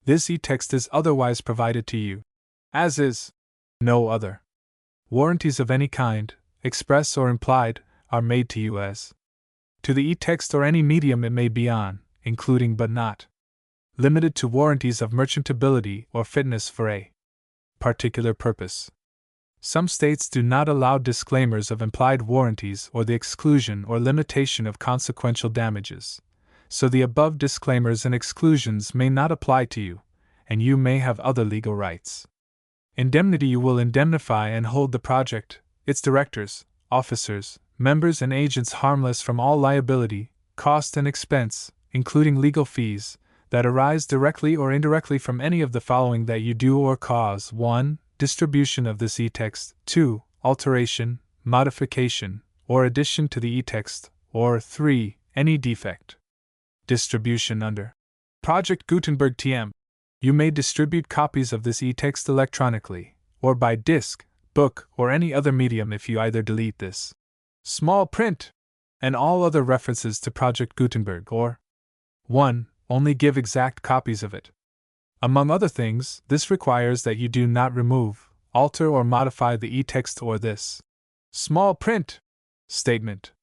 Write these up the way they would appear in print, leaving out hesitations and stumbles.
This e-text is otherwise provided to you, as is no other. Warranties of any kind, express or implied, are made to you as to the e-text or any medium it may be on, including but not limited to warranties of merchantability or fitness for a particular purpose. Some states do not allow disclaimers of implied warranties or the exclusion or limitation of consequential damages, so the above disclaimers and exclusions may not apply to you, and you may have other legal rights. Indemnity: you will indemnify and hold the project, its directors, officers, members and agents harmless from all liability, cost and expense, including legal fees, that arise directly or indirectly from any of the following that you do or cause: 1. Distribution of this e-text, 2. Alteration, modification, or addition to the e-text, or 3. Any defect. Distribution under Project Gutenberg TM. You may distribute copies of this e-text electronically, or by disc, book, or any other medium if you either delete this small print and all other references to Project Gutenberg, or 1. Only give exact copies of it. Among other things, this requires that you do not remove, alter, or modify the e-text or this small print statement.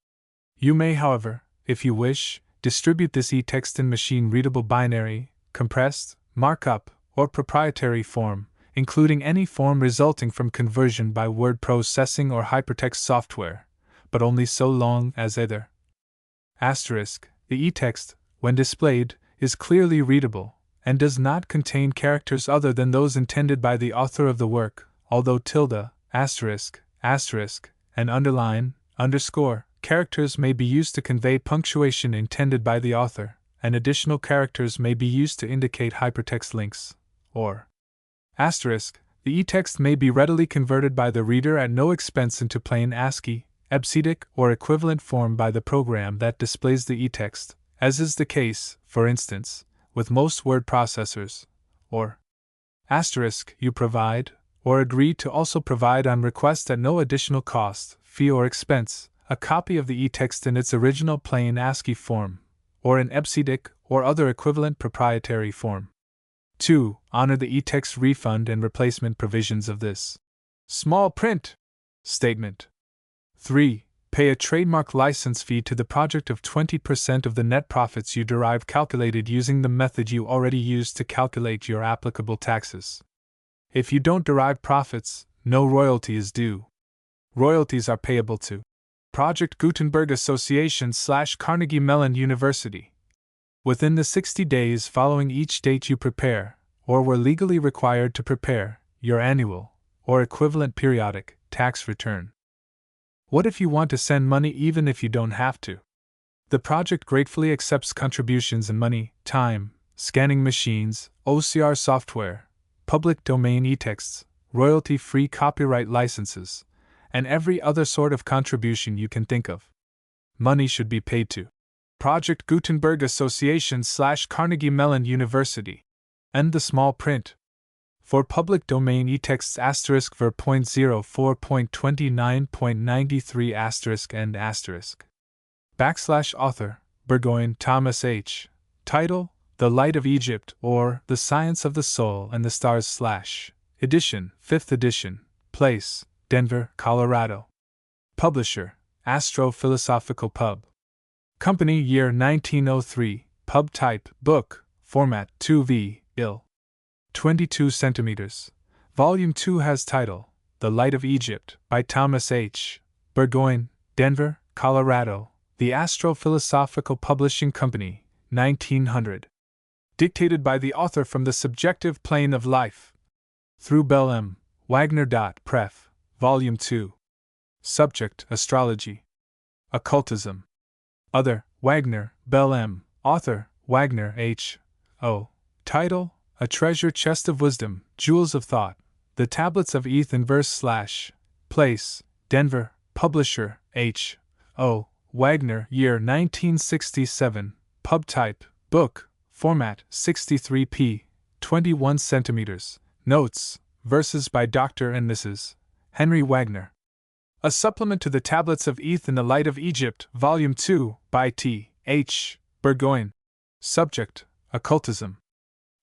You may, however, if you wish, distribute this e-text in machine-readable binary, compressed, markup, or proprietary form, including any form resulting from conversion by word processing or hypertext software, but only so long as either *, the e-text, when displayed, is clearly readable, and does not contain characters other than those intended by the author of the work, although tilde, asterisk, and underline, underscore, characters may be used to convey punctuation intended by the author, and additional characters may be used to indicate hypertext links, or asterisk. The e-text may be readily converted by the reader at no expense into plain ASCII, EBCDIC, or equivalent form by the program that displays the e-text, as is the case, for instance, with most word processors, or asterisk. You provide, or agree to also provide on request at no additional cost, fee, or expense, a copy of the e-text in its original plain ASCII form, or in EBCDIC or other equivalent proprietary form. 2. Honor the e-text refund and replacement provisions of this small print statement. 3. Pay a trademark license fee to the project of 20% of the net profits you derive, calculated using the method you already used to calculate your applicable taxes. If you don't derive profits, no royalty is due. Royalties are payable to Project Gutenberg Association / Carnegie Mellon University within the 60 days following each date you prepare, or were legally required to prepare, your annual, or equivalent periodic, tax return. What if you want to send money even if you don't have to? The project gratefully accepts contributions in money, time, scanning machines, OCR software, public domain e-texts, royalty-free copyright licenses, and every other sort of contribution you can think of. Money should be paid to Project Gutenberg Association / Carnegie Mellon University. And the small print. For public domain e-texts *ver. 0.04.29.93 and *. Author, Burgoyne Thomas H. Title, The Light of Egypt, or The Science of the Soul and the Stars / Edition, 5th edition. Place, Denver, Colorado. Publisher, Astro-Philosophical Pub. Company, year 1903. Pub type, book, format 2V, IL. 22 centimeters. Volume 2 has title, The Light of Egypt, by Thomas H. Burgoyne, Denver, Colorado, The Astro-Philosophical Publishing Company, 1900. Dictated by the author from the subjective plane of life. Through Bell M. Wagner. Pref. Volume 2. Subject, Astrology. Occultism. Other, Wagner, Bell M. Author, Wagner H. O. Title, A Treasure Chest of Wisdom, Jewels of Thought, The Tablets of Eth in Verse / Place, Denver. Publisher, H. O. Wagner, year 1967. Pub type, book, format 63p, 21 centimeters. Notes, verses by Dr. and Mrs. Henry Wagner. A supplement to the Tablets of Eth in the Light of Egypt, Volume 2, by T. H. Burgoyne. Subject, Occultism.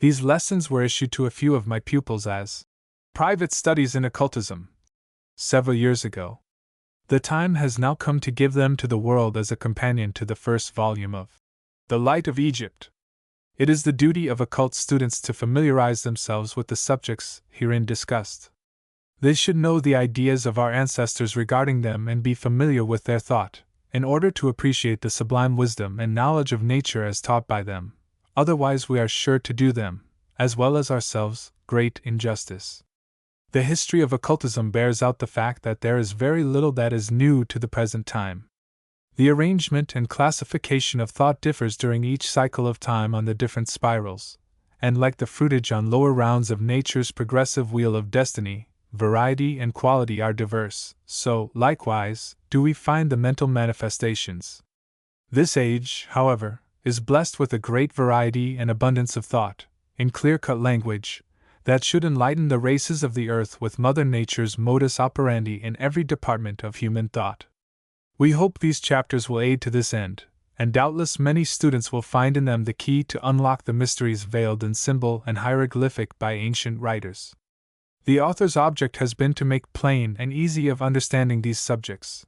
These lessons were issued to a few of my pupils as private studies in occultism several years ago. The time has now come to give them to the world as a companion to the first volume of The Light of Egypt. It is the duty of occult students to familiarize themselves with the subjects herein discussed. They should know the ideas of our ancestors regarding them and be familiar with their thought, in order to appreciate the sublime wisdom and knowledge of nature as taught by them. Otherwise, we are sure to do them, as well as ourselves, great injustice. The history of occultism bears out the fact that there is very little that is new to the present time. The arrangement and classification of thought differs during each cycle of time on the different spirals, and like the fruitage on lower rounds of nature's progressive wheel of destiny, variety and quality are diverse, so, likewise, do we find the mental manifestations. This age, however, is blessed with a great variety and abundance of thought, in clear-cut language, that should enlighten the races of the earth with Mother Nature's modus operandi in every department of human thought. We hope these chapters will aid to this end, and doubtless many students will find in them the key to unlock the mysteries veiled in symbol and hieroglyphic by ancient writers. The author's object has been to make plain and easy of understanding these subjects.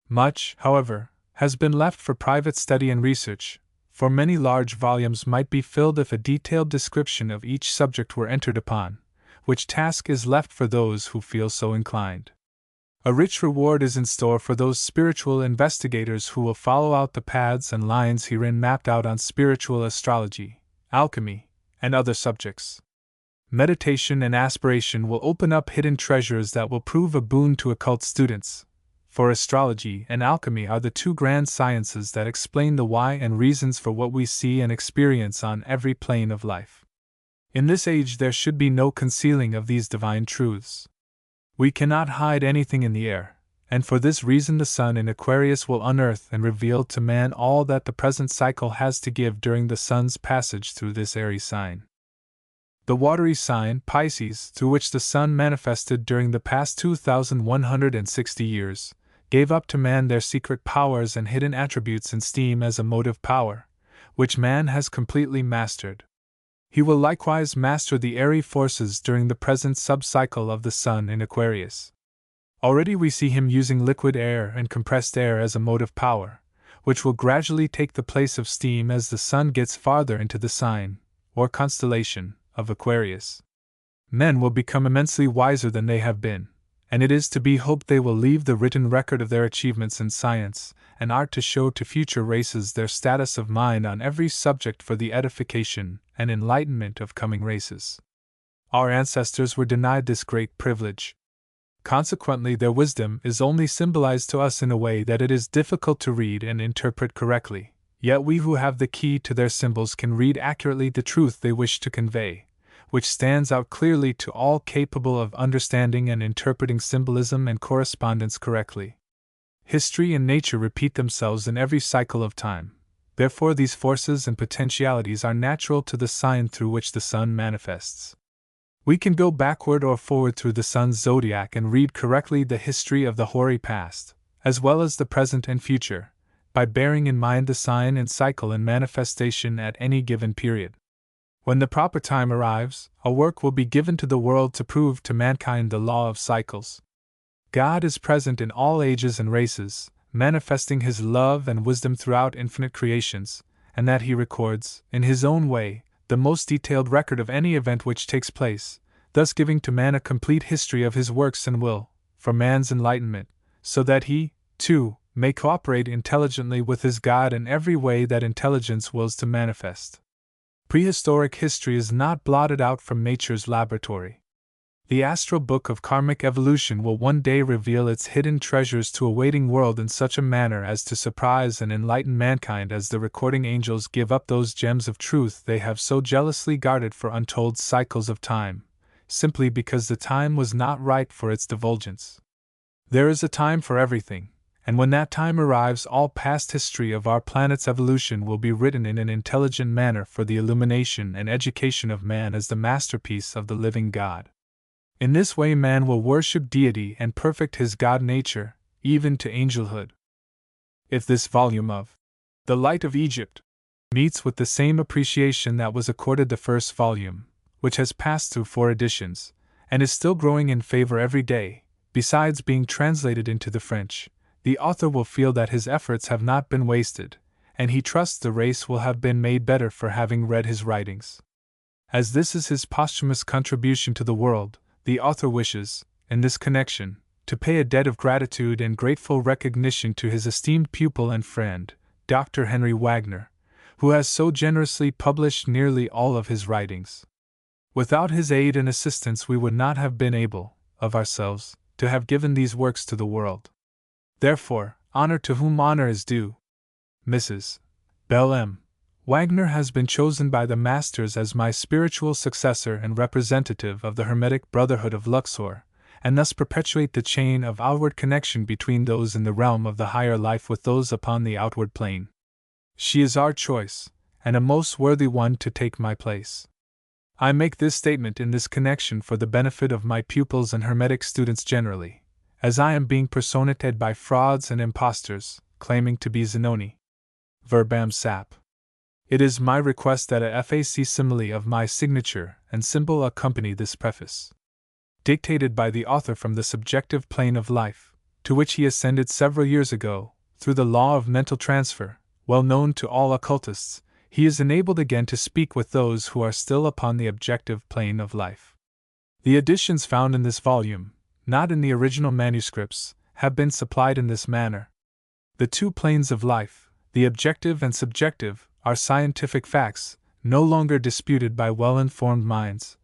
Much, however, has been left for private study and research, for many large volumes might be filled if a detailed description of each subject were entered upon, which task is left for those who feel so inclined. A rich reward is in store for those spiritual investigators who will follow out the paths and lines herein mapped out on spiritual astrology, alchemy, and other subjects. Meditation and aspiration will open up hidden treasures that will prove a boon to occult students, for astrology and alchemy are the two grand sciences that explain the why and reasons for what we see and experience on every plane of life. In this age there should be no concealing of these divine truths. We cannot hide anything in the air, and for this reason the sun in Aquarius will unearth and reveal to man all that the present cycle has to give during the sun's passage through this airy sign. The watery sign, Pisces, through which the sun manifested during the past 2,160 years, gave up to man their secret powers and hidden attributes in steam as a motive power, which man has completely mastered. He will likewise master the airy forces during the present sub-cycle of the sun in Aquarius. Already we see him using liquid air and compressed air as a motive power, which will gradually take the place of steam as the sun gets farther into the sign, or constellation, of Aquarius. Men will become immensely wiser than they have been, and it is to be hoped they will leave the written record of their achievements in science and art to show to future races their status of mind on every subject for the edification and enlightenment of coming races. Our ancestors were denied this great privilege. Consequently, their wisdom is only symbolized to us in a way that it is difficult to read and interpret correctly, yet we who have the key to their symbols can read accurately the truth they wish to convey, which stands out clearly to all capable of understanding and interpreting symbolism and correspondence correctly. History and nature repeat themselves in every cycle of time, therefore these forces and potentialities are natural to the sign through which the sun manifests. We can go backward or forward through the sun's zodiac and read correctly the history of the hoary past, as well as the present and future, by bearing in mind the sign and cycle and manifestation at any given period. When the proper time arrives, a work will be given to the world to prove to mankind the law of cycles. God is present in all ages and races, manifesting His love and wisdom throughout infinite creations, and that He records, in His own way, the most detailed record of any event which takes place, thus giving to man a complete history of His works and will, for man's enlightenment, so that he, too, may cooperate intelligently with his God in every way that intelligence wills to manifest. Prehistoric history is not blotted out from nature's laboratory. The astral book of karmic evolution will one day reveal its hidden treasures to a waiting world in such a manner as to surprise and enlighten mankind as the recording angels give up those gems of truth they have so jealously guarded for untold cycles of time, simply because the time was not ripe for its divulgence. There is a time for everything, and when that time arrives, all past history of our planet's evolution will be written in an intelligent manner for the illumination and education of man as the masterpiece of the living God. In this way man will worship deity and perfect his God nature, even to angelhood. If this volume of The Light of Egypt meets with the same appreciation that was accorded the first volume, which has passed through 4 editions, and is still growing in favor every day. Besides being translated into the French, the author will feel that his efforts have not been wasted, and he trusts the race will have been made better for having read his writings. As this is his posthumous contribution to the world, the author wishes, in this connection, to pay a debt of gratitude and grateful recognition to his esteemed pupil and friend, Dr. Henry Wagner, who has so generously published nearly all of his writings. Without his aid and assistance we would not have been able, of ourselves, to have given these works to the world. Therefore, honor to whom honor is due. Mrs. Belle M. Wagner has been chosen by the Masters as my spiritual successor and representative of the Hermetic Brotherhood of Luxor, and thus perpetuate the chain of outward connection between those in the realm of the higher life with those upon the outward plane. She is our choice, and a most worthy one to take my place. I make this statement in this connection for the benefit of my pupils and Hermetic students generally, as I am being personated by frauds and impostors, claiming to be Zanoni. Verbam sap. It is my request that a facsimile of my signature and symbol accompany this preface. Dictated by the author from the subjective plane of life, to which he ascended several years ago, through the law of mental transfer, well known to all occultists, he is enabled again to speak with those who are still upon the objective plane of life. The editions found in this volume, not in the original manuscripts, have been supplied in this manner. The 2 planes of life, the objective and subjective, are scientific facts, no longer disputed by well-informed minds,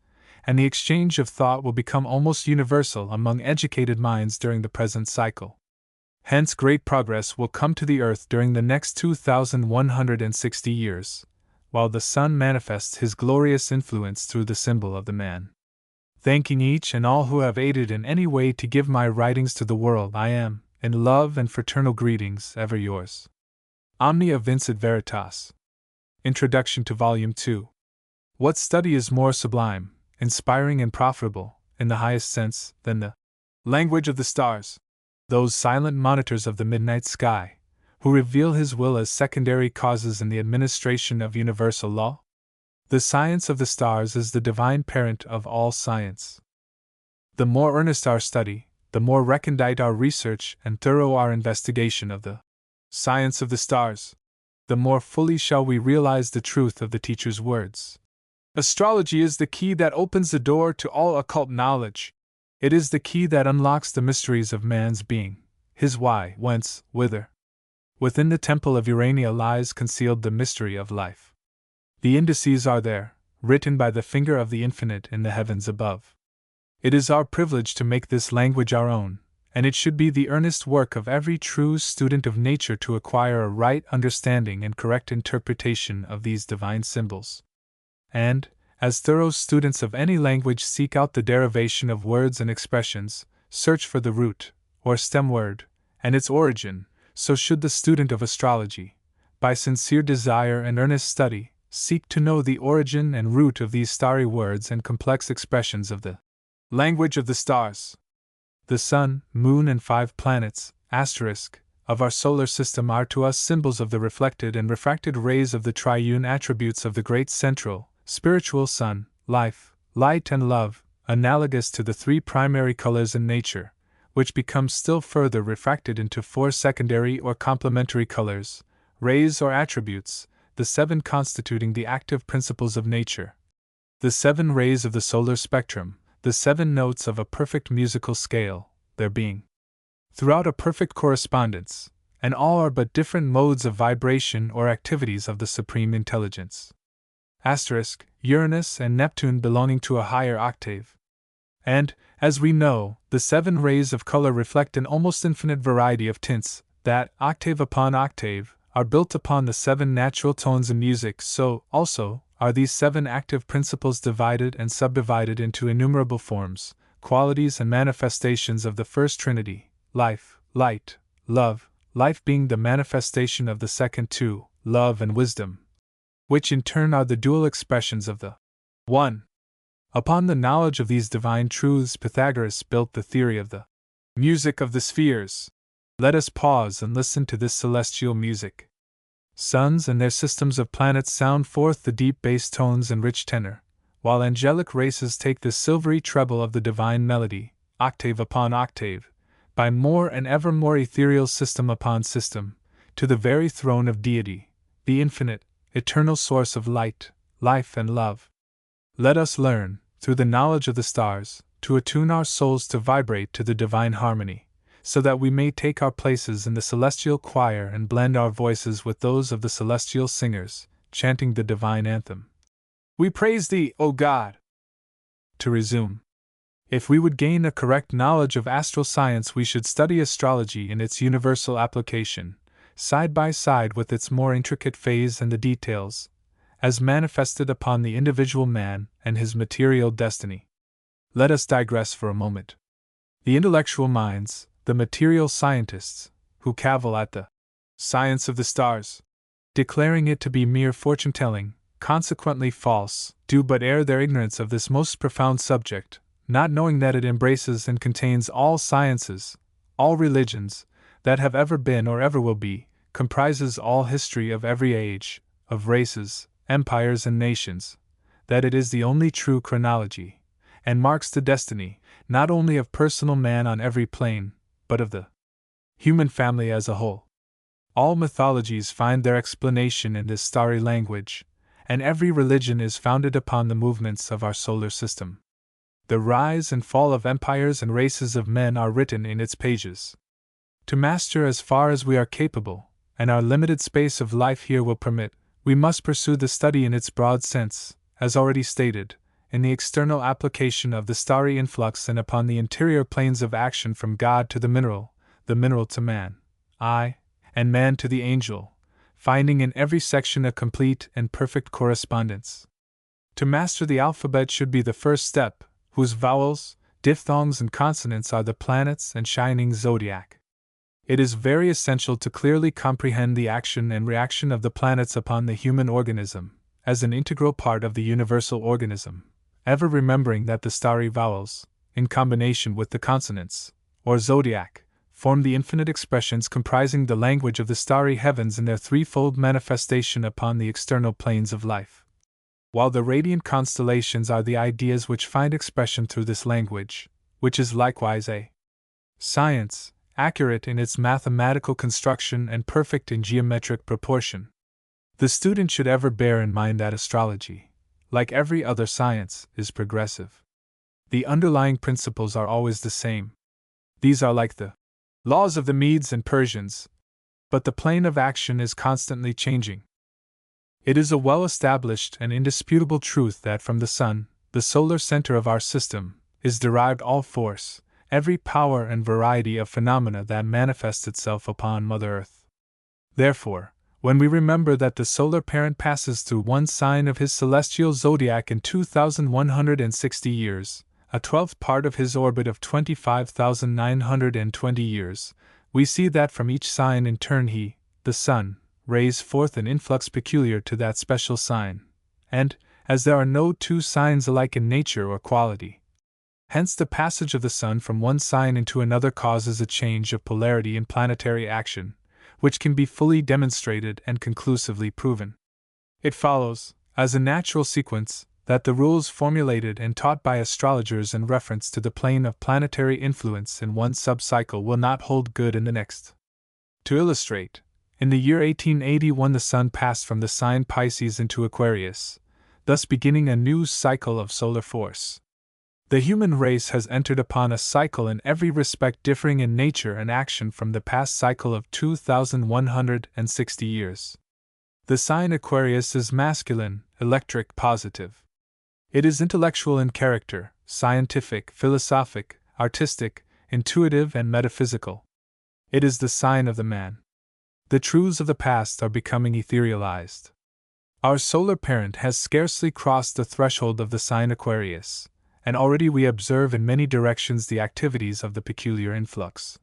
and the exchange of thought will become almost universal among educated minds during the present cycle. Hence great progress will come to the earth during the next 2,160 years, while the sun manifests his glorious influence through the symbol of the man. Thanking each and all who have aided in any way to give my writings to the world, I am, in love and fraternal greetings, ever yours. Omnia Vincit Veritas. Introduction to Volume 2. What study is more sublime, inspiring and profitable, in the highest sense, than the language of the stars? Those silent monitors of the midnight sky, who reveal his will as secondary causes in the administration of universal law? The science of the stars is the divine parent of all science. The more earnest our study, the more recondite our research and thorough our investigation of the science of the stars, the more fully shall we realize the truth of the teacher's words. Astrology is the key that opens the door to all occult knowledge. It is the key that unlocks the mysteries of man's being, his why, whence, whither. Within the temple of Urania lies concealed the mystery of life. The indices are there, written by the finger of the infinite in the heavens above. It is our privilege to make this language our own, and it should be the earnest work of every true student of nature to acquire a right understanding and correct interpretation of these divine symbols. And, as thorough students of any language seek out the derivation of words and expressions, search for the root, or stem word, and its origin, so should the student of astrology, by sincere desire and earnest study, seek to know the origin and root of these starry words and complex expressions of the language of the stars. The sun, moon, and 5 planets, of our solar system are to us symbols of the reflected and refracted rays of the triune attributes of the great central, spiritual sun, life, light, and love, analogous to the 3 primary colors in nature, which become still further refracted into 4 secondary or complementary colors, rays or attributes, the 7 constituting the active principles of nature. The 7 rays of the solar spectrum, the 7 notes of a perfect musical scale, there being throughout a perfect correspondence, and all are but different modes of vibration or activities of the Supreme Intelligence. Uranus and Neptune belonging to a higher octave. And, as we know, the 7 rays of color reflect an almost infinite variety of tints, that, octave upon octave, are built upon the 7 natural tones in music, so, also, are these 7 active principles divided and subdivided into innumerable forms, qualities and manifestations of the First Trinity, life, light, love, life being the manifestation of the second 2, love and wisdom, which in turn are the dual expressions of the One. Upon the knowledge of these divine truths Pythagoras built the theory of the music of the spheres. Let us pause and listen to this celestial music. Suns and their systems of planets sound forth the deep bass tones and rich tenor, while angelic races take the silvery treble of the divine melody, octave upon octave, by more and ever more ethereal system upon system, to the very throne of deity, the infinite, eternal source of light, life and love. Let us learn, through the knowledge of the stars, to attune our souls to vibrate to the divine harmony, so that we may take our places in the celestial choir and blend our voices with those of the celestial singers, chanting the divine anthem. We praise Thee, O God! To resume. If we would gain a correct knowledge of astral science, we should study astrology in its universal application, side by side with its more intricate phase and the details, as manifested upon the individual man and his material destiny. Let us digress for a moment. The intellectual minds, the material scientists, who cavil at the science of the stars, declaring it to be mere fortune-telling, consequently false, do but air their ignorance of this most profound subject, not knowing that it embraces and contains all sciences, all religions, that have ever been or ever will be, comprises all history of every age, of races, empires and nations, that it is the only true chronology, and marks the destiny, not only of personal man on every plane, but of the human family as a whole. All mythologies find their explanation in this starry language, and every religion is founded upon the movements of our solar system. The rise and fall of empires and races of men are written in its pages. To master as far as we are capable, and our limited space of life here will permit, we must pursue the study in its broad sense, as already stated, in the external application of the starry influx and upon the interior planes of action from God to the mineral to man, and man to the angel, finding in every section a complete and perfect correspondence. To master the alphabet should be the first step, whose vowels, diphthongs, and consonants are the planets and shining zodiac. It is very essential to clearly comprehend the action and reaction of the planets upon the human organism, as an integral part of the universal organism, ever remembering that the starry vowels, in combination with the consonants, or zodiac, form the infinite expressions comprising the language of the starry heavens in their threefold manifestation upon the external planes of life. While the radiant constellations are the ideas which find expression through this language, which is likewise a science, accurate in its mathematical construction and perfect in geometric proportion. The student should ever bear in mind that astrology, like every other science, is progressive. The underlying principles are always the same. These are like the laws of the Medes and Persians, but the plane of action is constantly changing. It is a well-established and indisputable truth that from the Sun, the solar center of our system, is derived all force, every power and variety of phenomena that manifests itself upon Mother Earth. Therefore, when we remember that the solar parent passes through one sign of his celestial zodiac in 2,160 years, a 12th part of his orbit of 25,920 years, we see that from each sign in turn he, the Sun, rays forth an influx peculiar to that special sign, and, as there are no two signs alike in nature or quality, hence the passage of the Sun from one sign into another causes a change of polarity in planetary action, which can be fully demonstrated and conclusively proven. It follows, as a natural sequence, that the rules formulated and taught by astrologers in reference to the plane of planetary influence in one sub-cycle will not hold good in the next. To illustrate, in the year 1881 the Sun passed from the sign Pisces into Aquarius, thus beginning a new cycle of solar force. The human race has entered upon a cycle in every respect differing in nature and action from the past cycle of 2,160 years. The sign Aquarius is masculine, electric, positive. It is intellectual in character, scientific, philosophic, artistic, intuitive, and metaphysical. It is the sign of the man. The truths of the past are becoming etherealized. Our solar parent has scarcely crossed the threshold of the sign Aquarius, and already we observe in many directions the activities of the peculiar influx.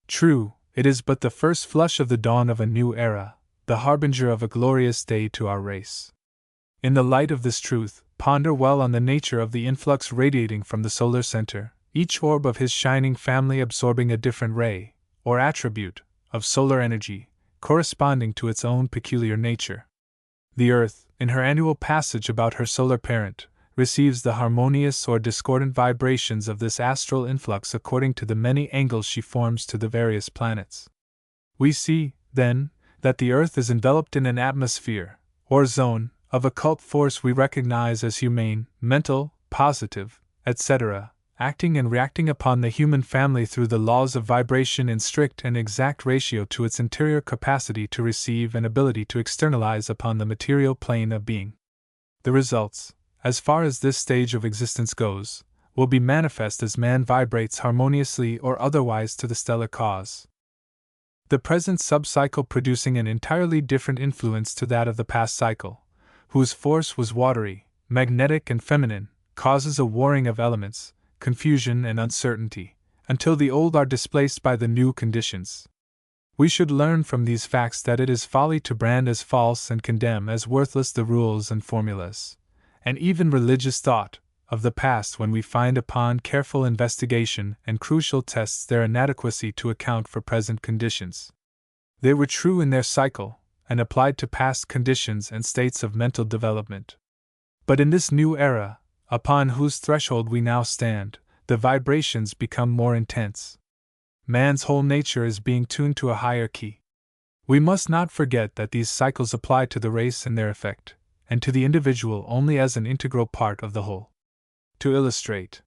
True, it is but the first flush of the dawn of a new era, the harbinger of a glorious day to our race. In the light of this truth, ponder well on the nature of the influx radiating from the solar center, each orb of his shining family absorbing a different ray, or attribute, of solar energy, corresponding to its own peculiar nature. The Earth, in her annual passage about her solar parent, receives the harmonious or discordant vibrations of this astral influx according to the many angles she forms to the various planets. We see, then, that the Earth is enveloped in an atmosphere, or zone, of occult force we recognize as humane, mental, positive, etc., acting and reacting upon the human family through the laws of vibration in strict and exact ratio to its interior capacity to receive and ability to externalize upon the material plane of being. The results, as far as this stage of existence goes, will be manifest as man vibrates harmoniously or otherwise to the stellar cause. The present sub-cycle producing an entirely different influence to that of the past cycle, whose force was watery, magnetic and feminine, causes a warring of elements, confusion and uncertainty, until the old are displaced by the new conditions. We should learn from these facts that it is folly to brand as false and condemn as worthless the rules and formulas, and even religious thought, of the past when we find upon careful investigation and crucial tests their inadequacy to account for present conditions. They were true in their cycle, and applied to past conditions and states of mental development. But in this new era, upon whose threshold we now stand, the vibrations become more intense. Man's whole nature is being tuned to a higher key. We must not forget that these cycles apply to the race in their effect, and to the individual only as an integral part of the whole. To illustrate,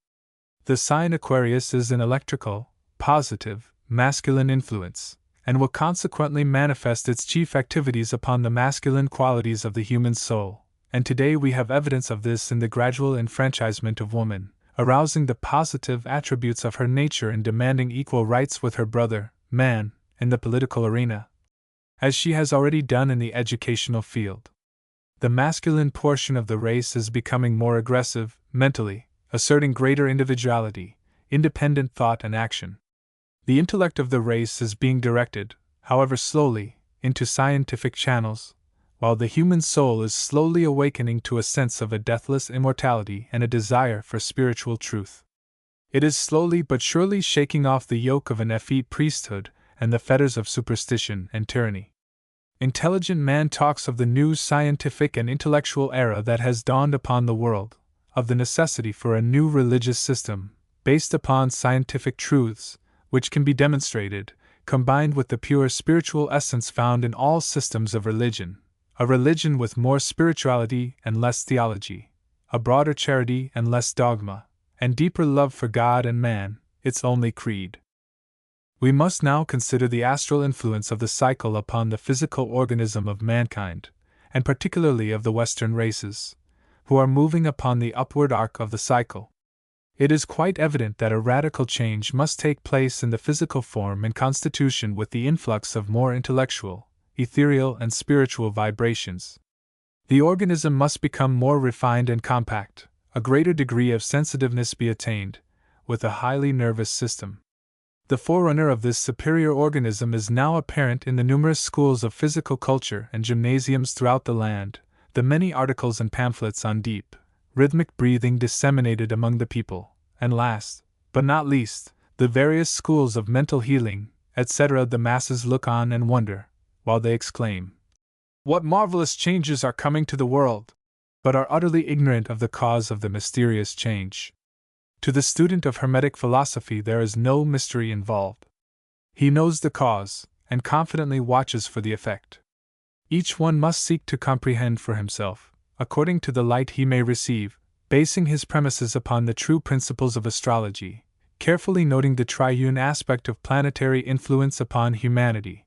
the sign Aquarius is an electrical, positive, masculine influence, and will consequently manifest its chief activities upon the masculine qualities of the human soul, and today we have evidence of this in the gradual enfranchisement of woman, arousing the positive attributes of her nature and demanding equal rights with her brother, man, in the political arena, as she has already done in the educational field. The masculine portion of the race is becoming more aggressive, mentally, asserting greater individuality, independent thought and action. The intellect of the race is being directed, however slowly, into scientific channels, while the human soul is slowly awakening to a sense of a deathless immortality and a desire for spiritual truth. It is slowly but surely shaking off the yoke of an effete priesthood and the fetters of superstition and tyranny. Intelligent man talks of the new scientific and intellectual era that has dawned upon the world, of the necessity for a new religious system, based upon scientific truths, which can be demonstrated, combined with the pure spiritual essence found in all systems of religion, a religion with more spirituality and less theology, a broader charity and less dogma, and deeper love for God and man, its only creed. We must now consider the astral influence of the cycle upon the physical organism of mankind, and particularly of the Western races, who are moving upon the upward arc of the cycle. It is quite evident that a radical change must take place in the physical form and constitution with the influx of more intellectual, ethereal, and spiritual vibrations. The organism must become more refined and compact, a greater degree of sensitiveness be attained, with a highly nervous system. The forerunner of this superior organism is now apparent in the numerous schools of physical culture and gymnasiums throughout the land, the many articles and pamphlets on deep, rhythmic breathing disseminated among the people, and last, but not least, the various schools of mental healing, etc. The masses look on and wonder, while they exclaim, "What marvelous changes are coming to the world!" but are utterly ignorant of the cause of the mysterious change. To the student of Hermetic philosophy there is no mystery involved. He knows the cause, and confidently watches for the effect. Each one must seek to comprehend for himself, according to the light he may receive, basing his premises upon the true principles of astrology, carefully noting the triune aspect of planetary influence upon humanity,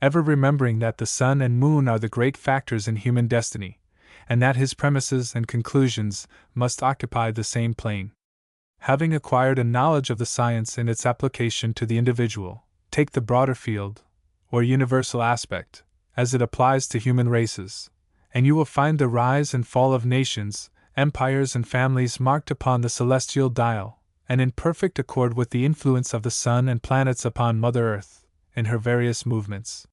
ever remembering that the sun and moon are the great factors in human destiny, and that his premises and conclusions must occupy the same plane. Having acquired a knowledge of the science in its application to the individual, take the broader field, or universal aspect, as it applies to human races, and you will find the rise and fall of nations, empires, and families marked upon the celestial dial, and in perfect accord with the influence of the sun and planets upon Mother Earth, in her various movements.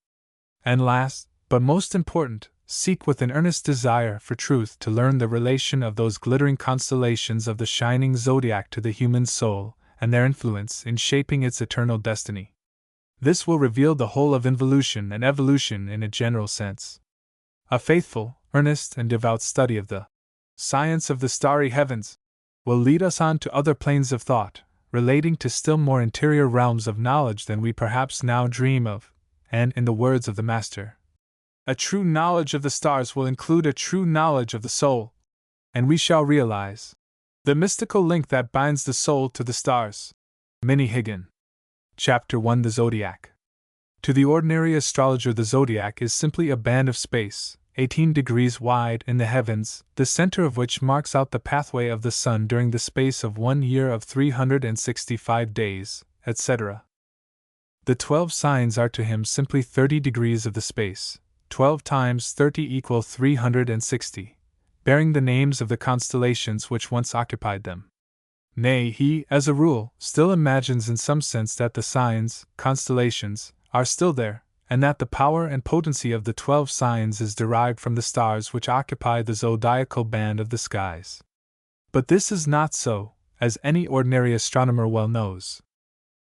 And last, but most important, seek with an earnest desire for truth to learn the relation of those glittering constellations of the shining zodiac to the human soul, and their influence in shaping its eternal destiny. This will reveal the whole of involution and evolution in a general sense. A faithful, earnest, and devout study of the science of the starry heavens will lead us on to other planes of thought, relating to still more interior realms of knowledge than we perhaps now dream of, and, in the words of the Master, a true knowledge of the stars will include a true knowledge of the soul, and we shall realize the mystical link that binds the soul to the stars. Minnie Higgin. Chapter 1: The Zodiac. To the ordinary astrologer, the zodiac is simply a band of space, 18 degrees wide in the heavens, the center of which marks out the pathway of the sun during the space of 1 year of 365 days, etc. The 12 signs are to him simply 30 degrees of the space, 12 times 30 equal 360, bearing the names of the constellations which once occupied them. Nay, he, as a rule, still imagines in some sense that the signs, constellations, are still there, and that the power and potency of the 12 signs is derived from the stars which occupy the zodiacal band of the skies. But this is not so, as any ordinary astronomer well knows.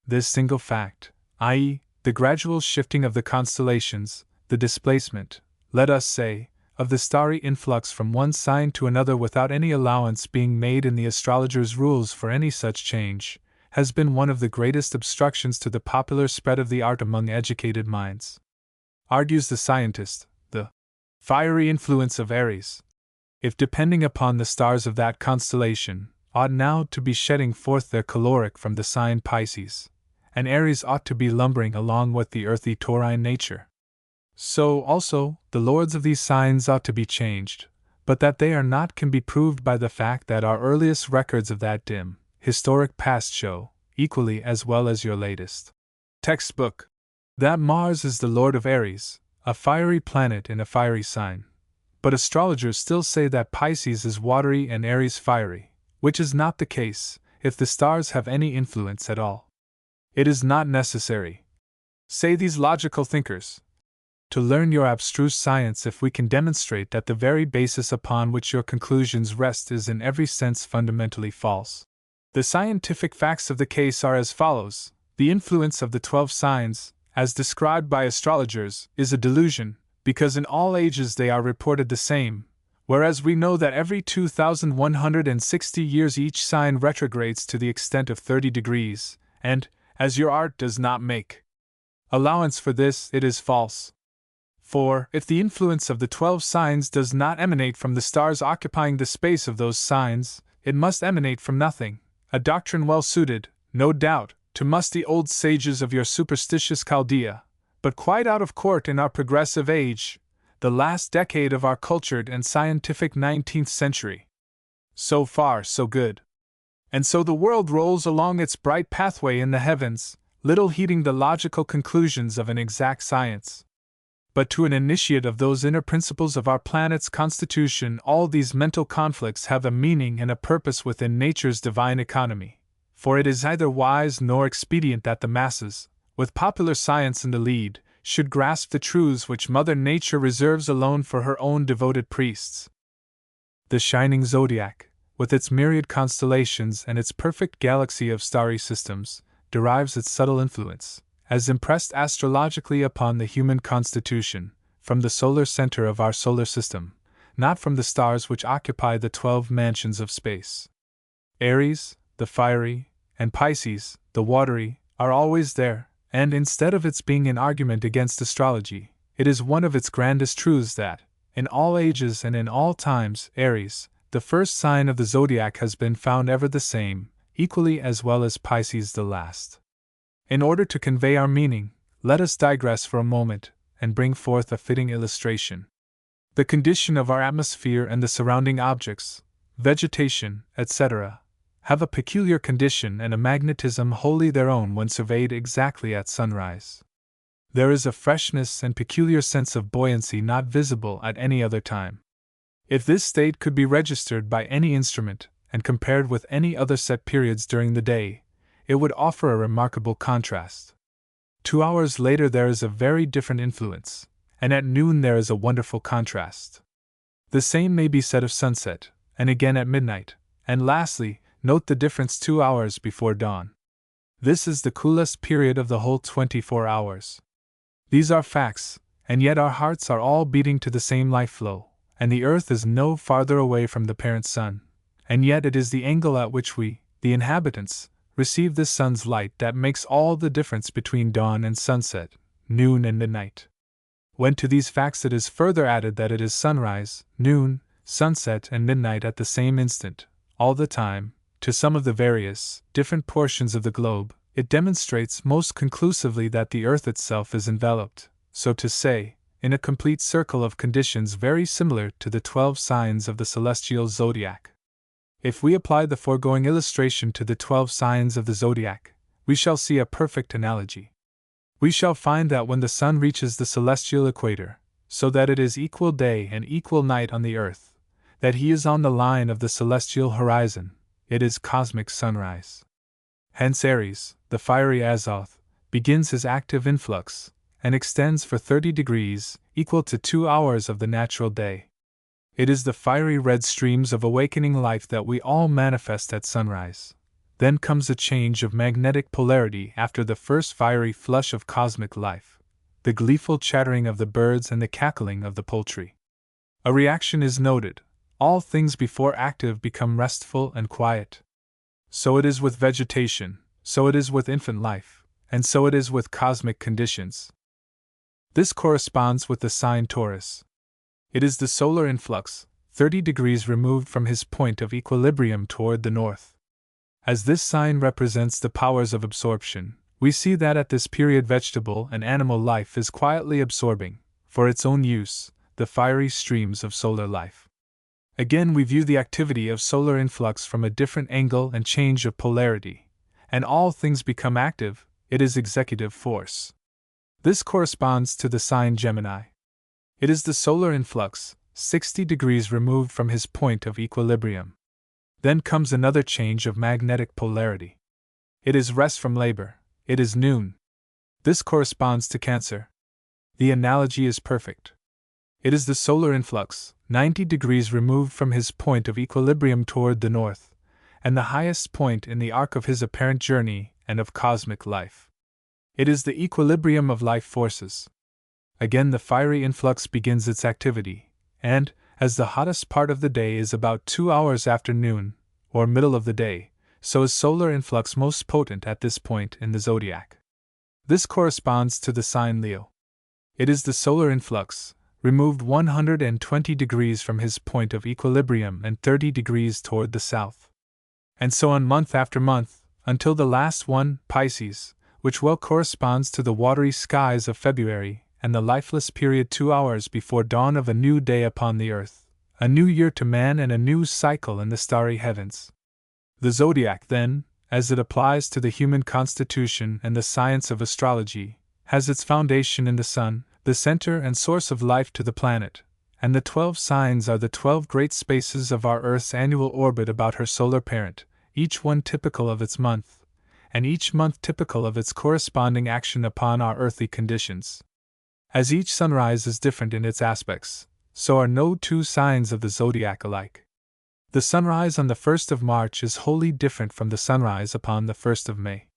This single fact, i.e., the gradual shifting of the constellations, the displacement, let us say, of the starry influx from one sign to another without any allowance being made in the astrologer's rules for any such change, has been one of the greatest obstructions to the popular spread of the art among educated minds. Argues the scientist, the fiery influence of Aries, if depending upon the stars of that constellation, ought now to be shedding forth their caloric from the sign Pisces, and Aries ought to be lumbering along with the earthy taurine nature. So, also, the lords of these signs ought to be changed, but that they are not can be proved by the fact that our earliest records of that dim, historic past show, equally as well as your latest textbook, that Mars is the lord of Aries, a fiery planet in a fiery sign. But astrologers still say that Pisces is watery and Aries fiery, which is not the case, if the stars have any influence at all. It is not necessary, say these logical thinkers, to learn your abstruse science if we can demonstrate that the very basis upon which your conclusions rest is in every sense fundamentally false. The scientific facts of the case are as follows: the influence of the 12 signs, as described by astrologers, is a delusion, because in all ages they are reported the same, whereas we know that every 2,160 years each sign retrogrades to the extent of 30 degrees, and, as your art does not make allowance for this, it is false. For, if the influence of the 12 signs does not emanate from the stars occupying the space of those signs, it must emanate from nothing, a doctrine well suited, no doubt, to musty old sages of your superstitious Chaldea, but quite out of court in our progressive age, the last decade of our cultured and scientific 19th century. So far, so good. And so the world rolls along its bright pathway in the heavens, little heeding the logical conclusions of an exact science. But to an initiate of those inner principles of our planet's constitution, all these mental conflicts have a meaning and a purpose within nature's divine economy. For it is neither wise nor expedient that the masses, with popular science in the lead, should grasp the truths which Mother Nature reserves alone for her own devoted priests. The shining zodiac, with its myriad constellations and its perfect galaxy of starry systems, derives its subtle influence, as impressed astrologically upon the human constitution, from the solar center of our solar system, not from the stars which occupy the 12 mansions of space. Aries, the fiery, and Pisces, the watery, are always there, and instead of its being an argument against astrology, it is one of its grandest truths that, in all ages and in all times, Aries, the first sign of the zodiac, has been found ever the same, equally as well as Pisces the last. In order to convey our meaning, let us digress for a moment, and bring forth a fitting illustration. The condition of our atmosphere and the surrounding objects, vegetation, etc., have a peculiar condition and a magnetism wholly their own when surveyed exactly at sunrise. There is a freshness and peculiar sense of buoyancy not visible at any other time. If this state could be registered by any instrument, and compared with any other set periods during the day, it would offer a remarkable contrast. 2 hours later there is a very different influence, and at noon there is a wonderful contrast. The same may be said of sunset, and again at midnight, and lastly, note the difference 2 hours before dawn. This is the coolest period of the whole 24 hours. These are facts, and yet our hearts are all beating to the same life flow, and the earth is no farther away from the parent sun, and yet it is the angle at which we, the inhabitants, receive this sun's light that makes all the difference between dawn and sunset, noon and midnight. When to these facts it is further added that it is sunrise, noon, sunset, and midnight at the same instant, all the time, to some of the various, different portions of the globe, it demonstrates most conclusively that the earth itself is enveloped, so to say, in a complete circle of conditions very similar to the 12 signs of the celestial zodiac. If we apply the foregoing illustration to the 12 signs of the zodiac, we shall see a perfect analogy. We shall find that when the sun reaches the celestial equator, so that it is equal day and equal night on the earth, that he is on the line of the celestial horizon, it is cosmic sunrise. Hence Aries, the fiery Azoth, begins his active influx, and extends for 30 degrees, equal to 2 hours of the natural day. It is the fiery red streams of awakening life that we all manifest at sunrise. Then comes a change of magnetic polarity after the first fiery flush of cosmic life, the gleeful chattering of the birds and the cackling of the poultry. A reaction is noted. All things before active become restful and quiet. So it is with vegetation, so it is with infant life, and so it is with cosmic conditions. This corresponds with the sign Taurus. It is the solar influx, 30 degrees removed from his point of equilibrium toward the north. As this sign represents the powers of absorption, we see that at this period vegetable and animal life is quietly absorbing, for its own use, the fiery streams of solar life. Again, we view the activity of solar influx from a different angle and change of polarity, and all things become active, it is executive force. This corresponds to the sign Gemini. It is the solar influx, 60 degrees removed from his point of equilibrium. Then comes another change of magnetic polarity. It is rest from labor, it is noon. This corresponds to Cancer. The analogy is perfect. It is the solar influx, 90 degrees removed from his point of equilibrium toward the north, and the highest point in the arc of his apparent journey and of cosmic life. It is the equilibrium of life forces. Again the fiery influx begins its activity, and, as the hottest part of the day is about 2 hours after noon, or middle of the day, so is solar influx most potent at this point in the zodiac. This corresponds to the sign Leo. It is the solar influx, removed 120 degrees from his point of equilibrium and 30 degrees toward the south. And so on month after month, until the last one, Pisces, which well corresponds to the watery skies of February, and the lifeless period 2 hours before dawn of a new day upon the earth, a new year to man and a new cycle in the starry heavens. The zodiac, then, as it applies to the human constitution and the science of astrology, has its foundation in the sun, the center and source of life to the planet, and the 12 signs are the 12 great spaces of our Earth's annual orbit about her solar parent, each one typical of its month, and each month typical of its corresponding action upon our earthly conditions. As each sunrise is different in its aspects, so are no two signs of the zodiac alike. The sunrise on the 1st of March is wholly different from the sunrise upon the 1st of May.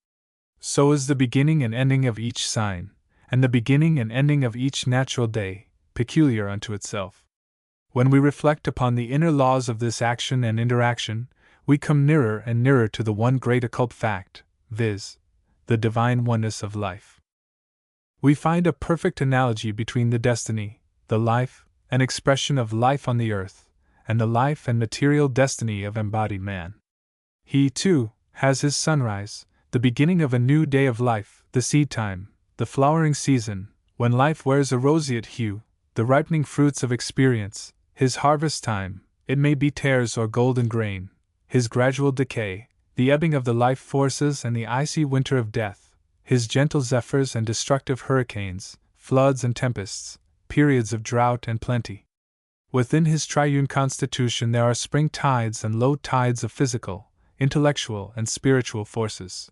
So is the beginning and ending of each sign, and the beginning and ending of each natural day, peculiar unto itself. When we reflect upon the inner laws of this action and interaction, we come nearer and nearer to the one great occult fact, viz., the divine oneness of life. We find a perfect analogy between the destiny, the life, and expression of life on the earth, and the life and material destiny of embodied man. He, too, has his sunrise, the beginning of a new day of life, the seed time, the flowering season, when life wears a roseate hue, the ripening fruits of experience, his harvest time, it may be tares or golden grain, his gradual decay, the ebbing of the life forces and the icy winter of death, his gentle zephyrs and destructive hurricanes, floods and tempests, periods of drought and plenty. Within his triune constitution there are spring tides and low tides of physical, intellectual, and spiritual forces.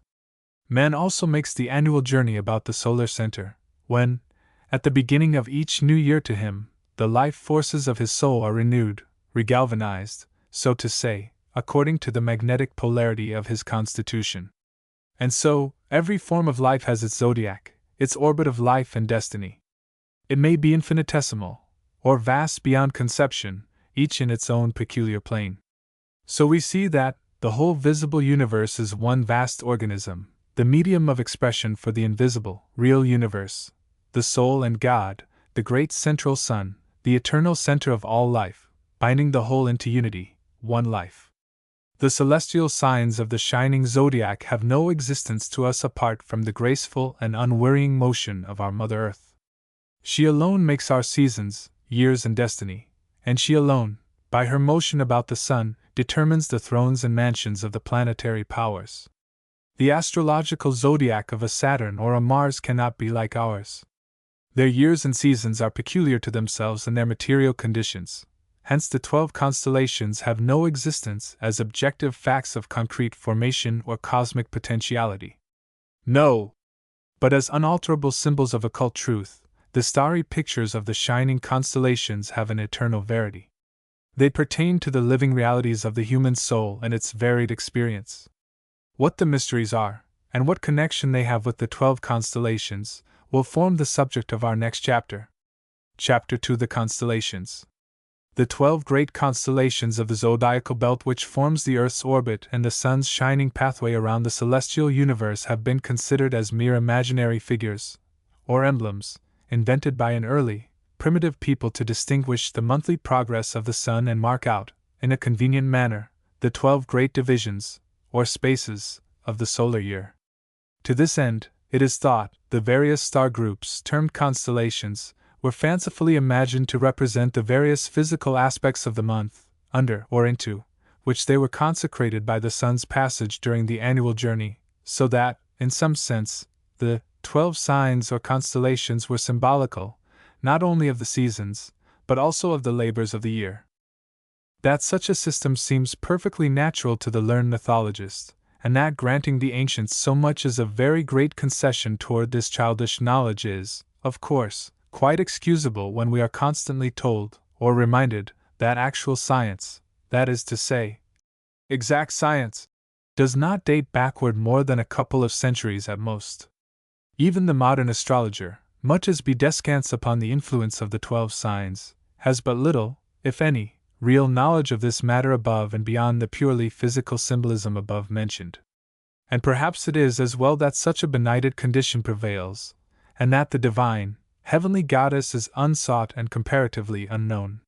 Man also makes the annual journey about the solar center, when, at the beginning of each new year to him, the life forces of his soul are renewed, regalvanized, so to say, according to the magnetic polarity of his constitution. And so, every form of life has its zodiac, its orbit of life and destiny. It may be infinitesimal, or vast beyond conception, each in its own peculiar plane. So we see that the whole visible universe is one vast organism, the medium of expression for the invisible, real universe, the soul and God, the great central sun, the eternal center of all life, binding the whole into unity, one life. The celestial signs of the shining zodiac have no existence to us apart from the graceful and unwearying motion of our Mother Earth. She alone makes our seasons, years, and destiny, and she alone, by her motion about the sun, determines the thrones and mansions of the planetary powers. The astrological zodiac of a Saturn or a Mars cannot be like ours. Their years and seasons are peculiar to themselves and their material conditions. Hence the 12 constellations have no existence as objective facts of concrete formation or cosmic potentiality. No! But as unalterable symbols of occult truth, the starry pictures of the shining constellations have an eternal verity. They pertain to the living realities of the human soul and its varied experience. What the mysteries are, and what connection they have with the 12 constellations, will form the subject of our next chapter. Chapter 2: The Constellations. The 12 great constellations of the zodiacal belt which forms the Earth's orbit and the Sun's shining pathway around the celestial universe have been considered as mere imaginary figures, or emblems, invented by an early, primitive people to distinguish the monthly progress of the Sun and mark out, in a convenient manner, the 12 great divisions, or spaces, of the solar year. To this end, it is thought, the various star groups, termed constellations, were fancifully imagined to represent the various physical aspects of the month, under or into which they were consecrated by the Sun's passage during the annual journey, so that, in some sense, the 12 signs or constellations were symbolical, not only of the seasons, but also of the labors of the year. That such a system seems perfectly natural to the learned mythologist, and that granting the ancients so much as a very great concession toward this childish knowledge is, of course, quite excusable when we are constantly told, or reminded, that actual science, that is to say, exact science, does not date backward more than a couple of centuries at most. Even the modern astrologer, much as be descants upon the influence of the 12 signs, has but little, if any, real knowledge of this matter above and beyond the purely physical symbolism above mentioned. And perhaps it is as well that such a benighted condition prevails, and that the divine, heavenly goddess is unsought and comparatively unknown.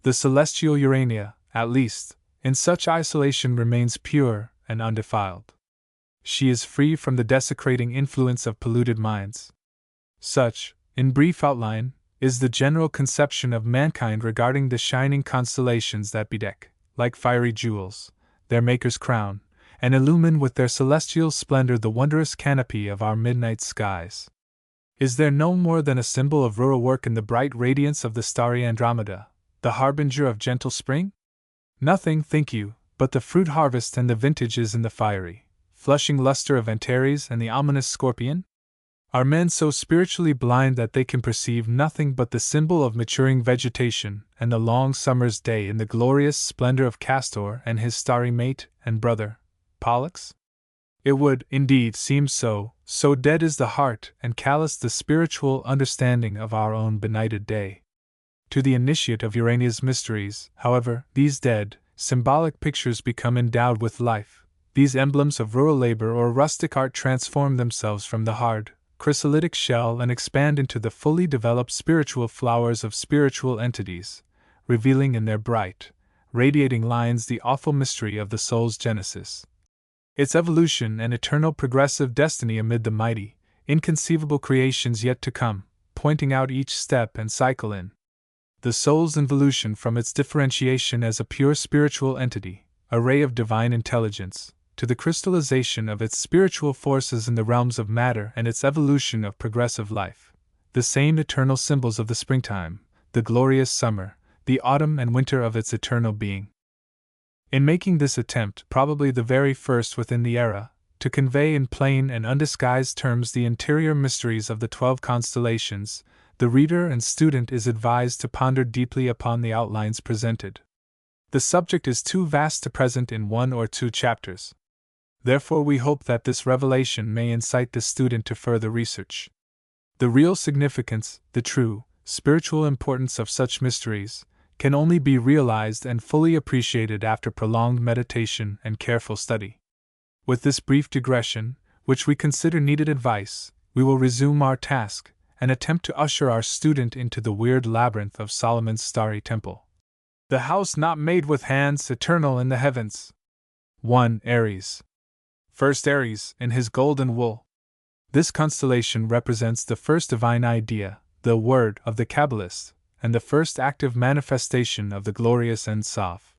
The celestial Urania, at least, in such isolation remains pure and undefiled. She is free from the desecrating influence of polluted minds. Such, in brief outline, is the general conception of mankind regarding the shining constellations that bedeck, like fiery jewels, their maker's crown, and illumine with their celestial splendor the wondrous canopy of our midnight skies. Is there no more than a symbol of rural work in the bright radiance of the starry Andromeda, the harbinger of gentle spring? Nothing, think you, but the fruit harvest and the vintage is in the fiery, flushing luster of Antares and the ominous Scorpion? Are men so spiritually blind that they can perceive nothing but the symbol of maturing vegetation and the long summer's day in the glorious splendor of Castor and his starry mate and brother, Pollux? It would, indeed, seem so dead is the heart and callous the spiritual understanding of our own benighted day. To the initiate of Urania's mysteries, however, these dead, symbolic pictures become endowed with life. These emblems of rural labor or rustic art transform themselves from the hard, chrysalitic shell and expand into the fully developed spiritual flowers of spiritual entities, revealing in their bright, radiating lines the awful mystery of the soul's genesis, its evolution and eternal progressive destiny amid the mighty, inconceivable creations yet to come, pointing out each step and cycle in the soul's involution from its differentiation as a pure spiritual entity, a ray of divine intelligence, to the crystallization of its spiritual forces in the realms of matter and its evolution of progressive life, the same eternal symbols of the springtime, the glorious summer, the autumn and winter of its eternal being. In making this attempt, probably the very first within the era, to convey in plain and undisguised terms the interior mysteries of the 12 constellations, the reader and student is advised to ponder deeply upon the outlines presented. The subject is too vast to present in 1 or 2 chapters. Therefore, we hope that this revelation may incite the student to further research. The real significance, the true, spiritual importance of such mysteries, can only be realized and fully appreciated after prolonged meditation and careful study. With this brief digression, which we consider needed advice, we will resume our task and attempt to usher our student into the weird labyrinth of Solomon's starry temple. The house not made with hands, eternal in the heavens. 1. Aries. First Aries, in his golden wool. This constellation represents the first divine idea, the word of the Kabbalist, and the first active manifestation of the glorious Ein Sof.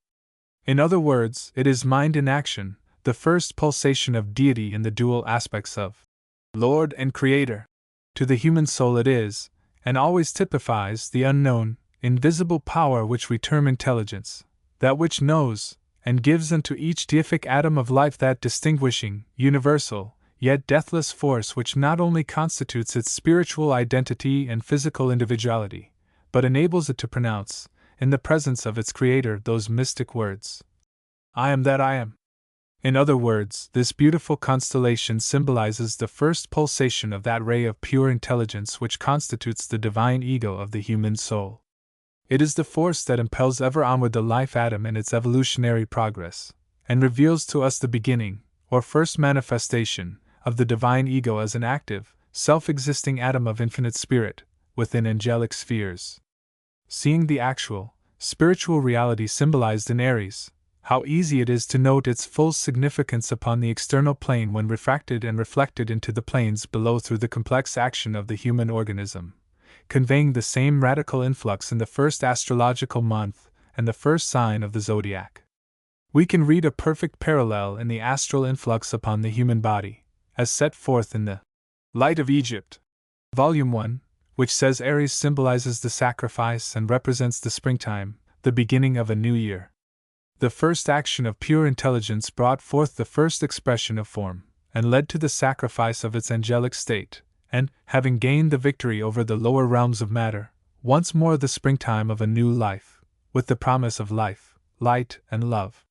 In other words, it is mind in action, the first pulsation of deity in the dual aspects of Lord and Creator. To the human soul it is, and always typifies, the unknown, invisible power which we term intelligence, that which knows, and gives unto each deific atom of life that distinguishing, universal, yet deathless force which not only constitutes its spiritual identity and physical individuality, but enables it to pronounce, in the presence of its Creator, those mystic words, I am that I am. In other words, this beautiful constellation symbolizes the first pulsation of that ray of pure intelligence which constitutes the divine ego of the human soul. It is the force that impels ever onward the life atom in its evolutionary progress, and reveals to us the beginning, or first manifestation, of the divine ego as an active, self-existing atom of infinite spirit, within angelic spheres. Seeing the actual, spiritual reality symbolized in Aries, how easy it is to note its full significance upon the external plane when refracted and reflected into the planes below through the complex action of the human organism, conveying the same radical influx in the first astrological month and the first sign of the zodiac. We can read a perfect parallel in the astral influx upon the human body, as set forth in the Light of Egypt, Volume 1, which says Aries symbolizes the sacrifice and represents the springtime, the beginning of a new year. The first action of pure intelligence brought forth the first expression of form, and led to the sacrifice of its angelic state, and, having gained the victory over the lower realms of matter, once more the springtime of a new life, with the promise of life, light, and love.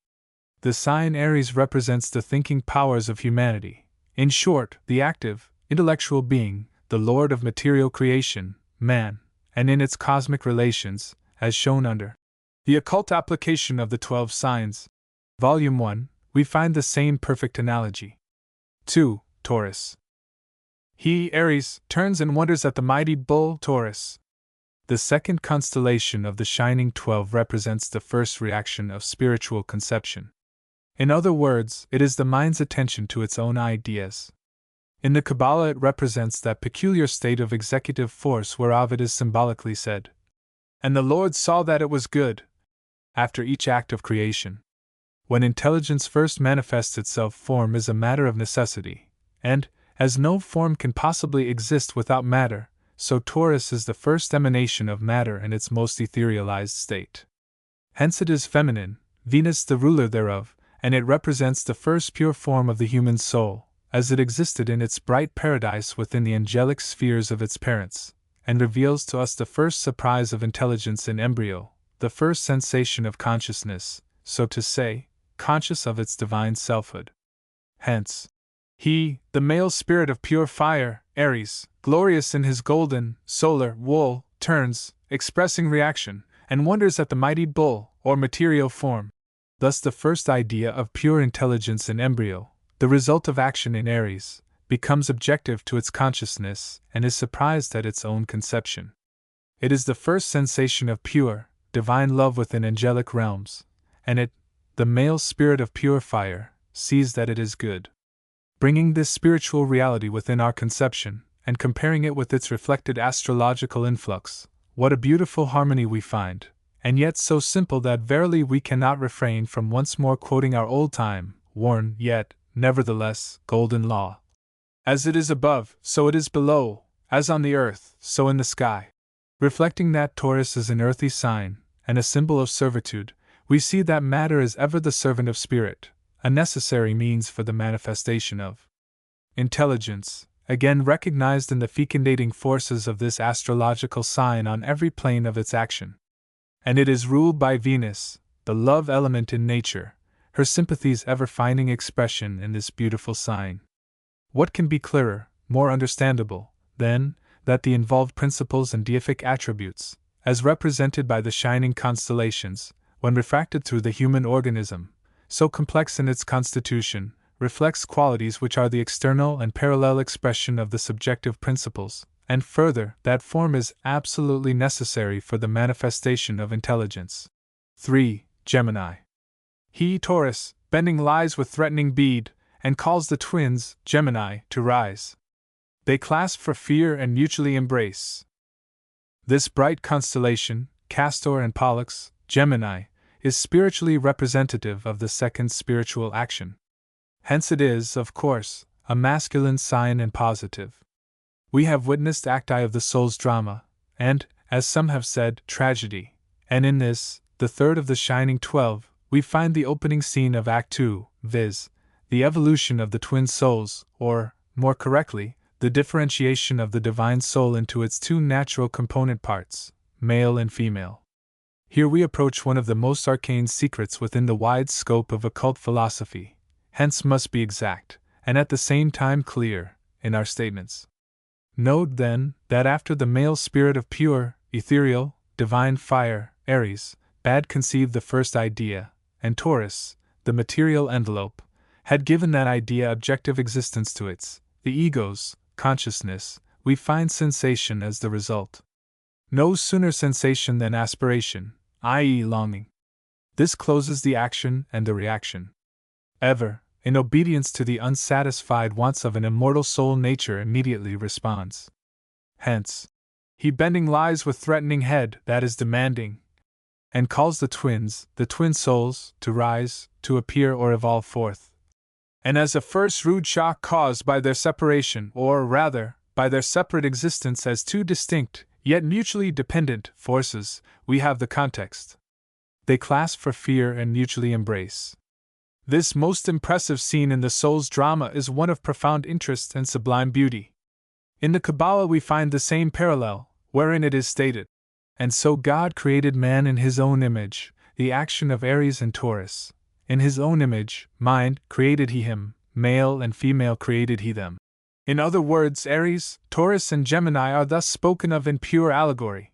The sign Aries represents the thinking powers of humanity, in short, the active, intellectual being, the lord of material creation, man, and in its cosmic relations, as shown under The Occult Application of the 12 Signs, Volume 1, we find the same perfect analogy. 2. Taurus. He, Aries, turns and wonders at the mighty bull, Taurus. The second constellation of the Shining 12 represents the first reaction of spiritual conception. In other words, it is the mind's attention to its own ideas. In the Kabbalah, it represents that peculiar state of executive force whereof it is symbolically said, And the Lord saw that it was good, after each act of creation. When intelligence first manifests itself, form is a matter of necessity, and, as no form can possibly exist without matter, so Taurus is the first emanation of matter in its most etherealized state. Hence it is feminine, Venus the ruler thereof, and it represents the first pure form of the human soul, as it existed in its bright paradise within the angelic spheres of its parents, and reveals to us the first surprise of intelligence in embryo, the first sensation of consciousness, so to say, conscious of its divine selfhood. Hence, he, the male spirit of pure fire, Aries, glorious in his golden, solar wool, turns, expressing reaction, and wonders at the mighty bull, or material form. Thus the first idea of pure intelligence in embryo, the result of action in Aries, becomes objective to its consciousness and is surprised at its own conception. It is the first sensation of pure, divine love within angelic realms, and it, the male spirit of pure fire, sees that it is good. Bringing this spiritual reality within our conception, and comparing it with its reflected astrological influx, what a beautiful harmony we find, and yet so simple that verily we cannot refrain from once more quoting our old-time, worn, yet, nevertheless, golden law. As it is above, so it is below, as on the earth, so in the sky. Reflecting that Taurus is an earthy sign, and a symbol of servitude, we see that matter is ever the servant of spirit, a necessary means for the manifestation of intelligence, again recognized in the fecundating forces of this astrological sign on every plane of its action. And it is ruled by Venus, the love element in nature, her sympathies ever finding expression in this beautiful sign. What can be clearer, more understandable, than that the involved principles and deific attributes, as represented by the shining constellations, when refracted through the human organism, so complex in its constitution, reflects qualities which are the external and parallel expression of the subjective principles, and further, that form is absolutely necessary for the manifestation of intelligence. 3. Gemini. He, Taurus, bending lies with threatening bead, and calls the twins, Gemini, to rise. They clasp for fear and mutually embrace. This bright constellation, Castor and Pollux, Gemini, is spiritually representative of the second spiritual action. Hence it is, of course, a masculine sign and positive. We have witnessed acti of the soul's drama, and, as some have said, tragedy, and in this, the third of the Shining 12, we find the opening scene of Act 2, viz., the evolution of the twin souls, or, more correctly, the differentiation of the divine soul into its two natural component parts, male and female. Here we approach one of the most arcane secrets within the wide scope of occult philosophy, hence must be exact, and at the same time clear, in our statements. Note, then, that after the male spirit of pure, ethereal, divine fire, Aries, had conceived the first idea, and Taurus, the material envelope, had given that idea objective existence to the ego's, consciousness, we find sensation as the result. No sooner sensation than aspiration, i.e., longing. This closes the action and the reaction. Ever, in obedience to the unsatisfied wants of an immortal soul, nature immediately responds. Hence, he bending lies with threatening head, that is demanding, and calls the twin souls, to rise, to appear or evolve forth. And as a first rude shock caused by their separation, or rather, by their separate existence as two distinct, yet mutually dependent, forces, we have the context. They clasp for fear and mutually embrace. This most impressive scene in the soul's drama is one of profound interest and sublime beauty. In the Kabbalah we find the same parallel, wherein it is stated, "And so God created man in his own image, the action of Aries and Taurus. In his own image, mind, created he him, male and female created he them." In other words, Aries, Taurus, and Gemini are thus spoken of in pure allegory.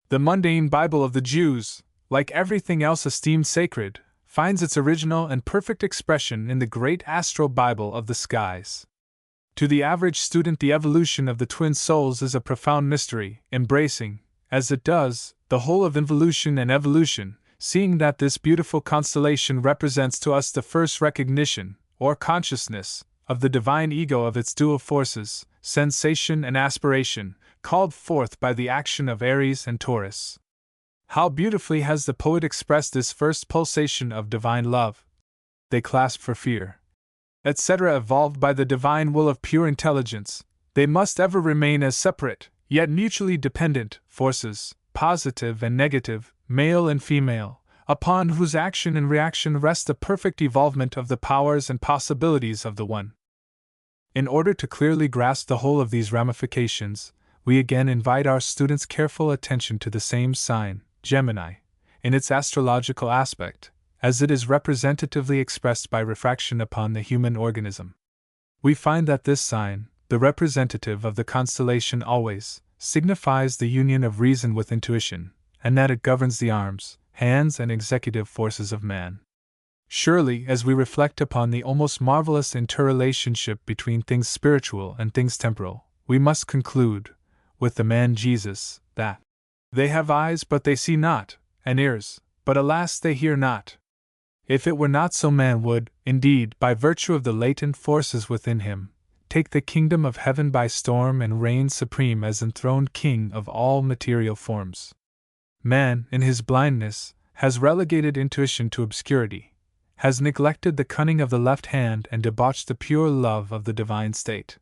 The mundane Bible of the Jews, like everything else esteemed sacred, finds its original and perfect expression in the great astral Bible of the skies. To the average student, the evolution of the twin souls is a profound mystery, embracing, as it does, the whole of involution and evolution, seeing that this beautiful constellation represents to us the first recognition, or consciousness, of the divine ego of its dual forces, sensation and aspiration, called forth by the action of Aries and Taurus. How beautifully has the poet expressed this first pulsation of divine love! They clasp for fear, etc., evolved by the divine will of pure intelligence. They must ever remain as separate, yet mutually dependent, forces, positive and negative, male and female, upon whose action and reaction rest the perfect evolvement of the powers and possibilities of the one. In order to clearly grasp the whole of these ramifications, we again invite our students' careful attention to the same sign, Gemini, in its astrological aspect, as it is representatively expressed by refraction upon the human organism. We find that this sign, the representative of the constellation, always signifies the union of reason with intuition, and that it governs the arms, hands, and executive forces of man. Surely, as we reflect upon the almost marvelous interrelationship between things spiritual and things temporal, we must conclude, with the man Jesus, that they have eyes but they see not, and ears, but alas they hear not. If it were not so, man would, indeed, by virtue of the latent forces within him, take the kingdom of heaven by storm and reign supreme as enthroned king of all material forms. Man, in his blindness, has relegated intuition to obscurity, has neglected the cunning of the left hand and debauched the pure love of the divine state.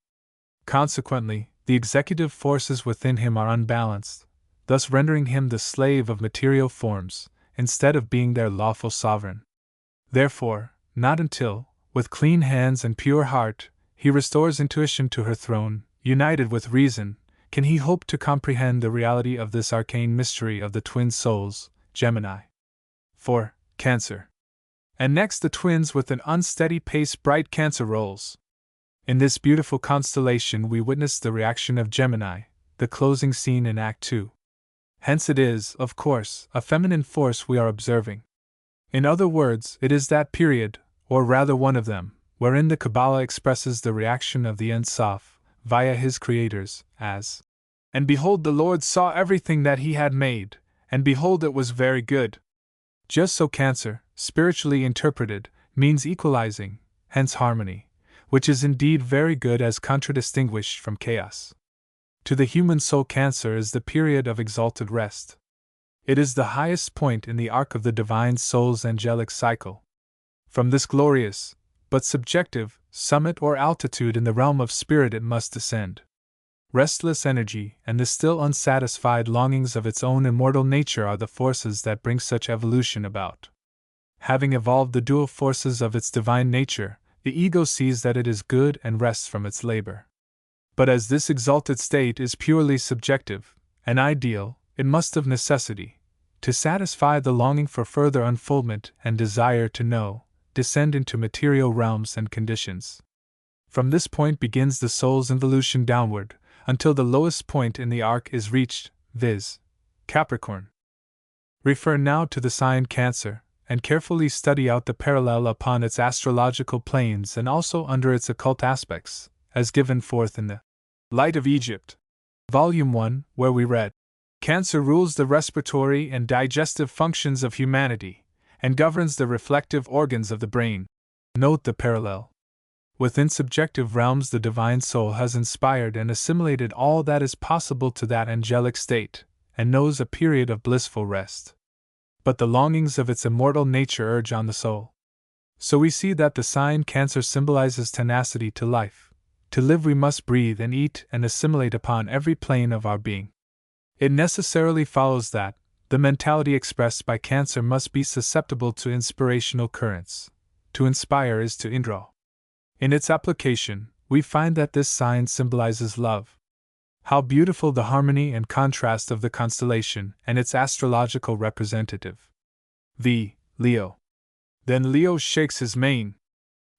Consequently, the executive forces within him are unbalanced, thus rendering him the slave of material forms, instead of being their lawful sovereign. Therefore, not until, with clean hands and pure heart, he restores intuition to her throne, united with reason, can he hope to comprehend the reality of this arcane mystery of the twin souls, Gemini. 4. Cancer. and next the twins with an unsteady pace bright Cancer rolls. In this beautiful constellation we witness the reaction of Gemini, the closing scene in Act 2. Hence it is, of course, a feminine force we are observing. In other words, it is that period, or rather one of them, wherein the Kabbalah expresses the reaction of the Ein Sof, via his creators, as, "And behold, the Lord saw everything that he had made, and behold, it was very good." Just so Cancer, spiritually interpreted, means equalizing, hence harmony, which is indeed very good as contradistinguished from chaos. To the human soul, Cancer is the period of exalted rest. It is the highest point in the arc of the divine soul's angelic cycle. From this glorious, but subjective, summit or altitude in the realm of spirit it must descend. Restless energy and the still unsatisfied longings of its own immortal nature are the forces that bring such evolution about. Having evolved the dual forces of its divine nature, the ego sees that it is good and rests from its labor. But as this exalted state is purely subjective, and ideal, it must of necessity, to satisfy the longing for further unfoldment and desire to know, descend into material realms and conditions. From this point begins the soul's involution downward, until the lowest point in the arc is reached, viz., Capricorn. Refer now to the sign Cancer, and carefully study out the parallel upon its astrological planes and also under its occult aspects, as given forth in the Light of Egypt, Volume 1, where we read, "Cancer rules the respiratory and digestive functions of humanity, and governs the reflective organs of the brain." Note the parallel. Within subjective realms, the divine soul has inspired and assimilated all that is possible to that angelic state, and knows a period of blissful rest. But the longings of its immortal nature urge on the soul. So we see that the sign Cancer symbolizes tenacity to life. To live we must breathe and eat and assimilate upon every plane of our being. It necessarily follows that the mentality expressed by Cancer must be susceptible to inspirational currents. To inspire is to indra. In its application, we find that this sign symbolizes love. How beautiful the harmony and contrast of the constellation and its astrological representative. The Leo. Then Leo shakes his mane.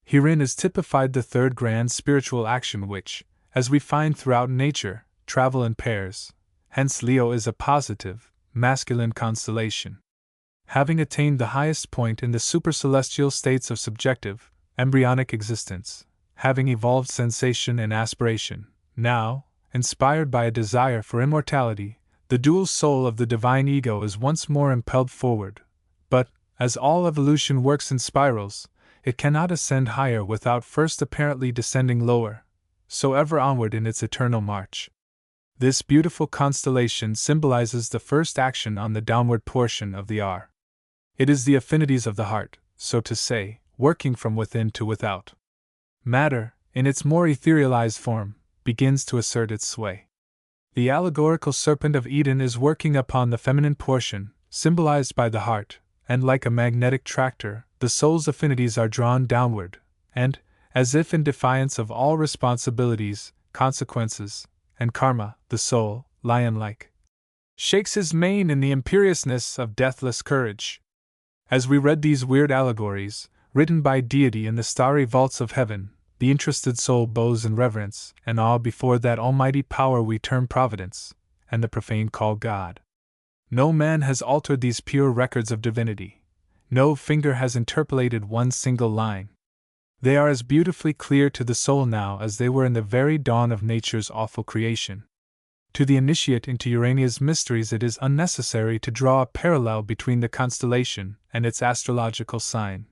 Herein is typified the third grand spiritual action which, as we find throughout nature, travel in pairs. Hence Leo is a positive, masculine constellation. Having attained the highest point in the supercelestial states of subjective, embryonic existence, having evolved sensation and aspiration, now, inspired by a desire for immortality, the dual soul of the divine ego is once more impelled forward. But, as all evolution works in spirals, it cannot ascend higher without first apparently descending lower, so ever onward in its eternal march. This beautiful constellation symbolizes the first action on the downward portion of the R. It is the affinities of the heart, so to say, working from within to without. Matter, in its more etherealized form, begins to assert its sway. The allegorical serpent of Eden is working upon the feminine portion, symbolized by the heart, and like a magnetic tractor, the soul's affinities are drawn downward, and, as if in defiance of all responsibilities, consequences, and karma, the soul, lion-like, shakes his mane in the imperiousness of deathless courage. As we read these weird allegories, written by deity in the starry vaults of heaven, the interested soul bows in reverence and awe before that almighty power we term Providence, and the profane call God. No man has altered these pure records of divinity. No finger has interpolated one single line. They are as beautifully clear to the soul now as they were in the very dawn of nature's awful creation. To the initiate into Urania's mysteries it is unnecessary to draw a parallel between the constellation and its astrological sign.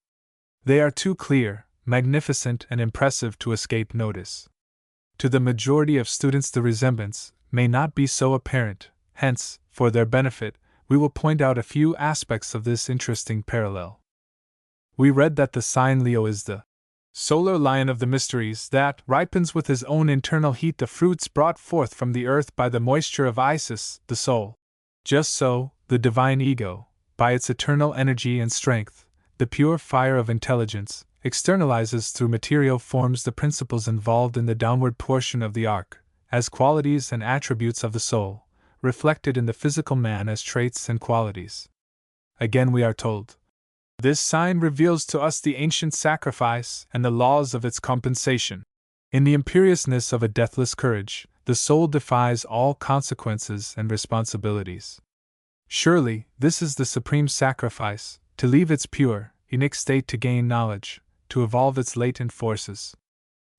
They are too clear, magnificent, and impressive to escape notice. To the majority of students the resemblance may not be so apparent, hence, for their benefit, we will point out a few aspects of this interesting parallel. We read that the sign Leo is the solar lion of the mysteries that ripens with his own internal heat the fruits brought forth from the earth by the moisture of Isis, the soul. Just so, the divine ego, by its eternal energy and strength, the pure fire of intelligence, externalizes through material forms the principles involved in the downward portion of the arc, as qualities and attributes of the soul, reflected in the physical man as traits and qualities. Again we are told, This sign reveals to us the ancient sacrifice and the laws of its compensation. In the imperiousness of a deathless courage, the soul defies all consequences and responsibilities. Surely, this is the supreme sacrifice, to leave its pure, unique state to gain knowledge, to evolve its latent forces.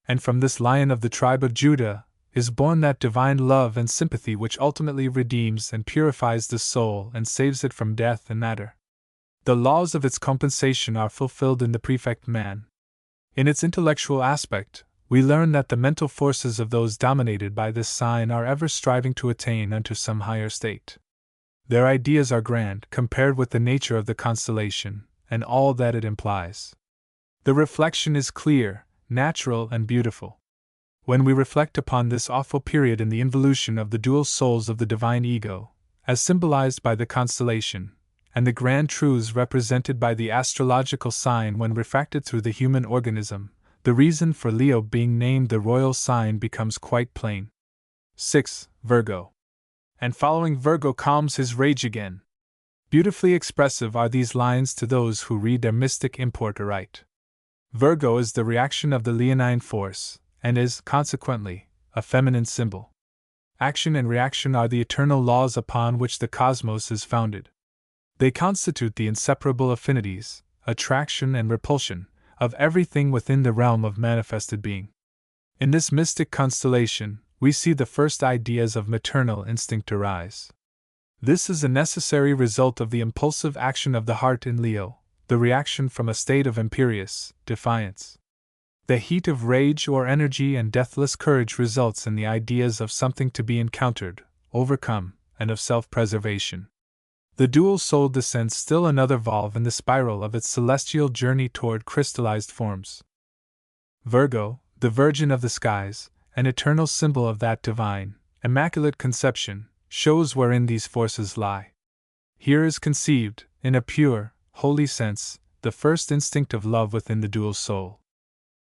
And from this lion of the tribe of Judah is born that divine love and sympathy which ultimately redeems and purifies the soul and saves it from death and matter. The laws of its compensation are fulfilled in the prefect man. In its intellectual aspect, we learn that the mental forces of those dominated by this sign are ever striving to attain unto some higher state. Their ideas are grand compared with the nature of the constellation and all that it implies. The reflection is clear, natural, and beautiful. When we reflect upon this awful period in the involution of the dual souls of the divine ego, as symbolized by the constellation, and the grand truths represented by the astrological sign when refracted through the human organism, the reason for Leo being named the royal sign becomes quite plain. 6. Virgo. And following Virgo calms his rage again. Beautifully expressive are these lines to those who read their mystic import aright. Virgo is the reaction of the leonine force, and is, consequently, a feminine symbol. Action and reaction are the eternal laws upon which the cosmos is founded. They constitute the inseparable affinities, attraction and repulsion, of everything within the realm of manifested being. In this mystic constellation, we see the first ideas of maternal instinct arise. This is a necessary result of the impulsive action of the heart in Leo, the reaction from a state of imperious defiance. The heat of rage or energy and deathless courage results in the ideas of something to be encountered, overcome, and of self-preservation. The dual soul descends still another valve in the spiral of its celestial journey toward crystallized forms. Virgo, the virgin of the skies, an eternal symbol of that divine, immaculate conception, shows wherein these forces lie. Here is conceived, in a pure, holy sense, the first instinct of love within the dual soul.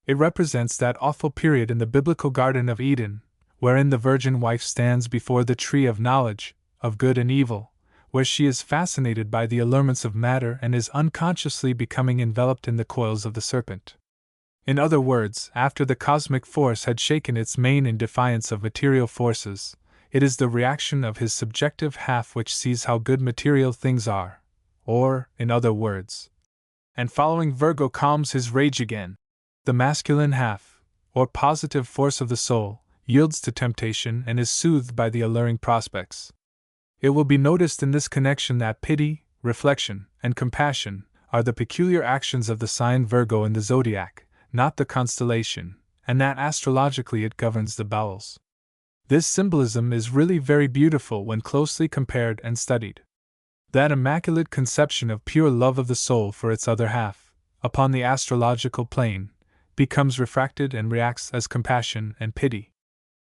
It represents that awful period in the biblical Garden of Eden, wherein the virgin wife stands before the tree of knowledge, of good and evil, where she is fascinated by the allurements of matter and is unconsciously becoming enveloped in the coils of the serpent. In other words, after the cosmic force had shaken its mane in defiance of material forces, it is the reaction of his subjective half which sees how good material things are, or, in other words, and following Virgo calms his rage again. The masculine half, or positive force of the soul, yields to temptation and is soothed by the alluring prospects. It will be noticed in this connection that pity, reflection, and compassion are the peculiar actions of the sign Virgo in the zodiac, not the constellation, and that astrologically it governs the bowels. This symbolism is really very beautiful when closely compared and studied. That immaculate conception of pure love of the soul for its other half, upon the astrological plane, becomes refracted and reacts as compassion and pity.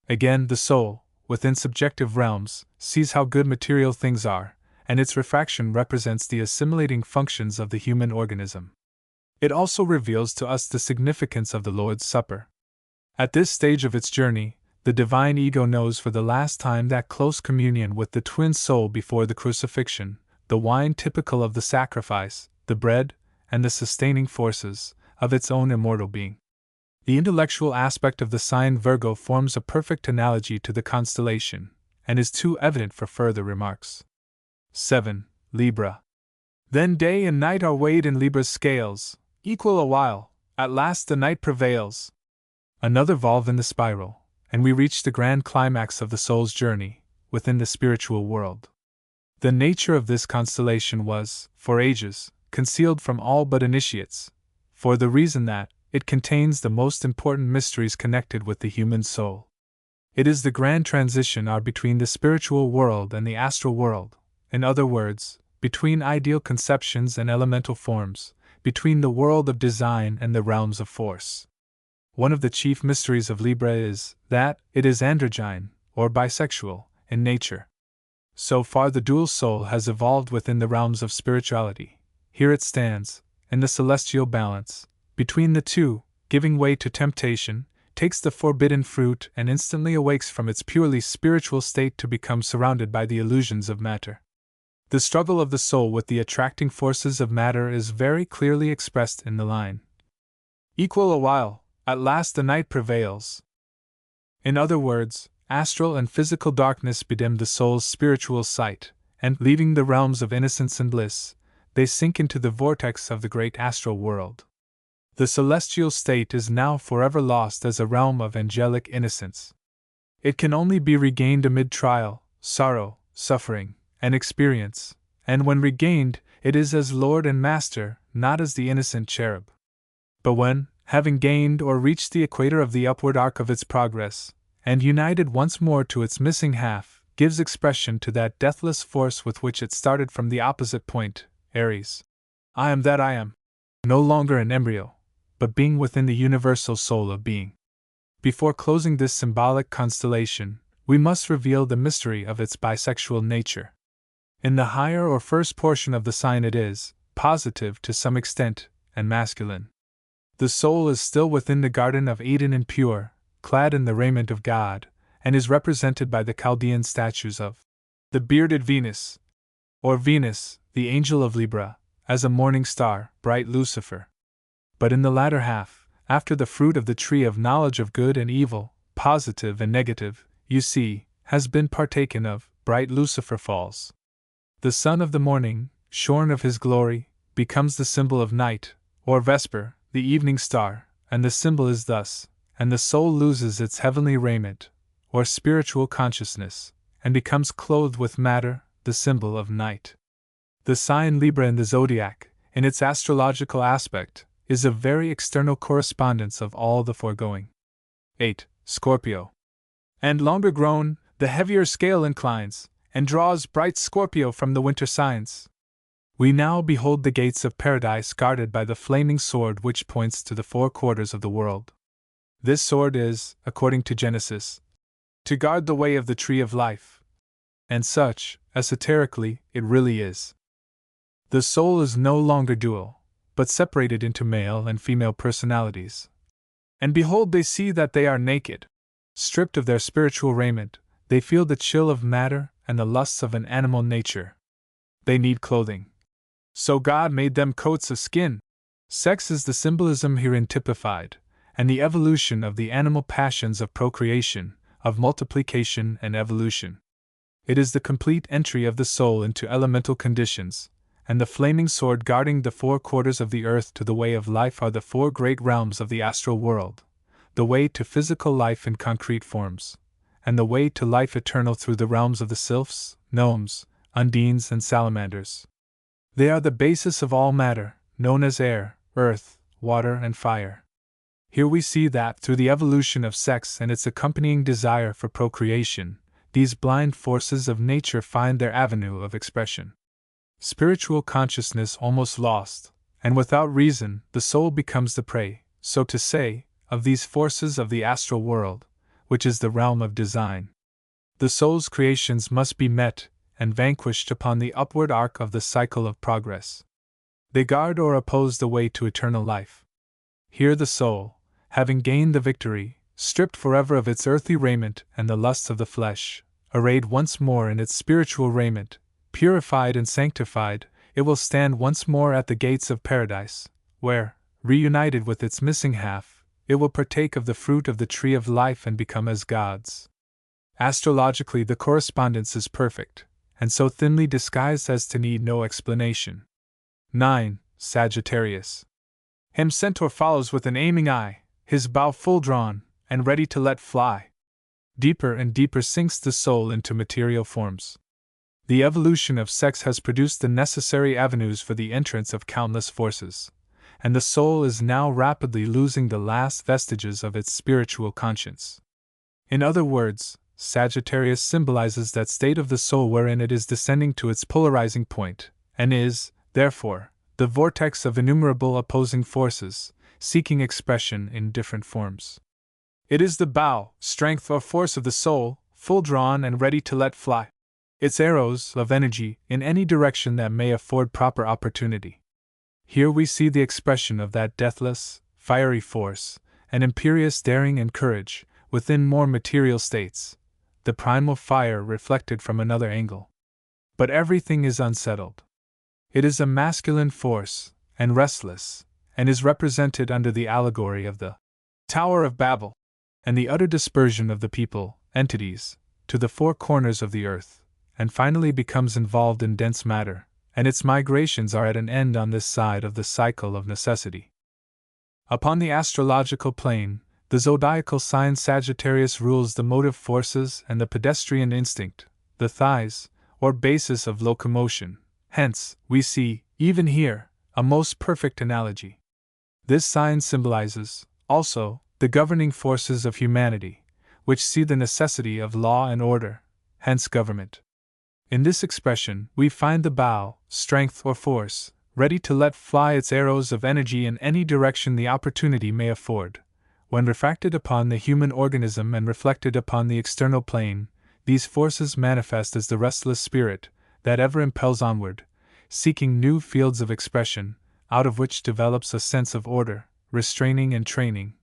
Again, the soul, within subjective realms, sees how good material things are, and its refraction represents the assimilating functions of the human organism. It also reveals to us the significance of the Lord's Supper. At this stage of its journey, the divine ego knows for the last time that close communion with the twin soul before the crucifixion, the wine typical of the sacrifice, the bread, and the sustaining forces of its own immortal being. The intellectual aspect of the sign Virgo forms a perfect analogy to the constellation, and is too evident for further remarks. 7. Libra. Then day and night are weighed in Libra's scales, equal a while, at last the night prevails. Another valve in the spiral, and we reach the grand climax of the soul's journey, within the spiritual world. The nature of this constellation was, for ages, concealed from all but initiates, for the reason that it contains the most important mysteries connected with the human soul. It is the grand transition between the spiritual world and the astral world, in other words, between ideal conceptions and elemental forms, between the world of design and the realms of force. One of the chief mysteries of Libra is that it is androgyne, or bisexual, in nature. So far the dual soul has evolved within the realms of spirituality. Here it stands, in the celestial balance, between the two, giving way to temptation, takes the forbidden fruit and instantly awakes from its purely spiritual state to become surrounded by the illusions of matter. The struggle of the soul with the attracting forces of matter is very clearly expressed in the line, "Equal a while, at last the night prevails." In other words, astral and physical darkness bedim the soul's spiritual sight, and, leaving the realms of innocence and bliss, they sink into the vortex of the great astral world. The celestial state is now forever lost as a realm of angelic innocence. It can only be regained amid trial, sorrow, suffering, and experience, and when regained, it is as Lord and Master, not as the innocent cherub. But when, having gained or reached the equator of the upward arc of its progress, and united once more to its missing half, gives expression to that deathless force with which it started from the opposite point, Aries. I am that I am. No longer an embryo, but being within the universal soul of being. Before closing this symbolic constellation, we must reveal the mystery of its bisexual nature. In the higher or first portion of the sign it is, positive to some extent, and masculine. The soul is still within the Garden of Eden and pure, clad in the raiment of God, and is represented by the Chaldean statues of the bearded Venus, or Venus, the angel of Libra, as a morning star, bright Lucifer. But in the latter half, after the fruit of the tree of knowledge of good and evil, positive and negative, you see, has been partaken of, bright Lucifer falls. The sun of the morning, shorn of his glory, becomes the symbol of night, or vesper, the evening star, and the symbol is thus, and the soul loses its heavenly raiment, or spiritual consciousness, and becomes clothed with matter, the symbol of night. The sign Libra in the zodiac, in its astrological aspect, is a very external correspondence of all the foregoing. 8. Scorpio. And longer grown, the heavier scale inclines, and draws bright Scorpio from the winter signs. We now behold the gates of paradise guarded by the flaming sword which points to the four quarters of the world. This sword is, according to Genesis, to guard the way of the tree of life. And such, esoterically, it really is. The soul is no longer dual, but separated into male and female personalities. And behold, they see that they are naked. Stripped of their spiritual raiment, they feel the chill of matter and the lusts of an animal nature. They need clothing. So God made them coats of skin. Sex is the symbolism herein typified, and the evolution of the animal passions of procreation, of multiplication and evolution. It is the complete entry of the soul into elemental conditions, and the flaming sword guarding the four quarters of the earth to the way of life are the four great realms of the astral world, the way to physical life in concrete forms, and the way to life eternal through the realms of the sylphs, gnomes, undines, and salamanders. They are the basis of all matter, known as air, earth, water, and fire. Here we see that, through the evolution of sex and its accompanying desire for procreation, these blind forces of nature find their avenue of expression. Spiritual consciousness almost lost, and without reason, the soul becomes the prey, so to say, of these forces of the astral world, which is the realm of design. The soul's creations must be met and vanquished upon the upward arc of the cycle of progress. They guard or oppose the way to eternal life. Here the soul, having gained the victory, stripped forever of its earthly raiment and the lusts of the flesh, arrayed once more in its spiritual raiment, purified and sanctified, it will stand once more at the gates of paradise, where, reunited with its missing half, it will partake of the fruit of the tree of life and become as gods. Astrologically, the correspondence is perfect, and so thinly disguised as to need no explanation. 9. Sagittarius. Him Centaur follows with an aiming eye, his bow full drawn, and ready to let fly. Deeper and deeper sinks the soul into material forms. The evolution of sex has produced the necessary avenues for the entrance of countless forces, and the soul is now rapidly losing the last vestiges of its spiritual conscience. In other words, Sagittarius symbolizes that state of the soul wherein it is descending to its polarizing point, and is, therefore, the vortex of innumerable opposing forces, seeking expression in different forms. It is the bow, strength or force of the soul, full drawn and ready to let fly its arrows of energy in any direction that may afford proper opportunity. Here we see the expression of that deathless, fiery force, and imperious daring and courage, within more material states, the primal fire reflected from another angle. But everything is unsettled. It is a masculine force, and restless, and is represented under the allegory of the Tower of Babel, and the utter dispersion of the people, entities, to the four corners of the earth, and finally becomes involved in dense matter, and its migrations are at an end on this side of the cycle of necessity. Upon the astrological plane, the zodiacal sign Sagittarius rules the motive forces and the pedestrian instinct, the thighs, or basis of locomotion. Hence, we see, even here, a most perfect analogy. This sign symbolizes, also, the governing forces of humanity, which see the necessity of law and order, hence government. In this expression, we find the bow, strength or force, ready to let fly its arrows of energy in any direction the opportunity may afford. When refracted upon the human organism and reflected upon the external plane, these forces manifest as the restless spirit that ever impels onward, seeking new fields of expression, out of which develops a sense of order, restraining and training,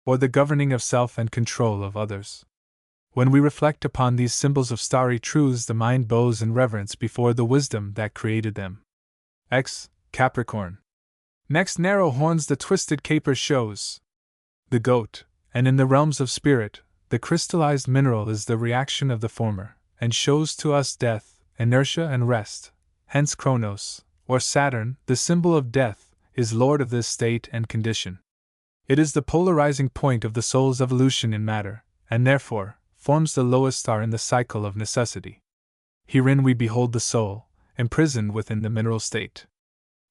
or the governing of self and control of others. When we reflect upon these symbols of starry truths, the mind bows in reverence before the wisdom that created them. X. Capricorn. Next, narrow horns the twisted caper shows. The goat, and in the realms of spirit, the crystallized mineral is the reaction of the former, and shows to us death, inertia, and rest. Hence Kronos, or Saturn, the symbol of death, is lord of this state and condition. It is the polarizing point of the soul's evolution in matter, and therefore forms the lowest star in the cycle of necessity. Herein we behold the soul, imprisoned within the mineral state.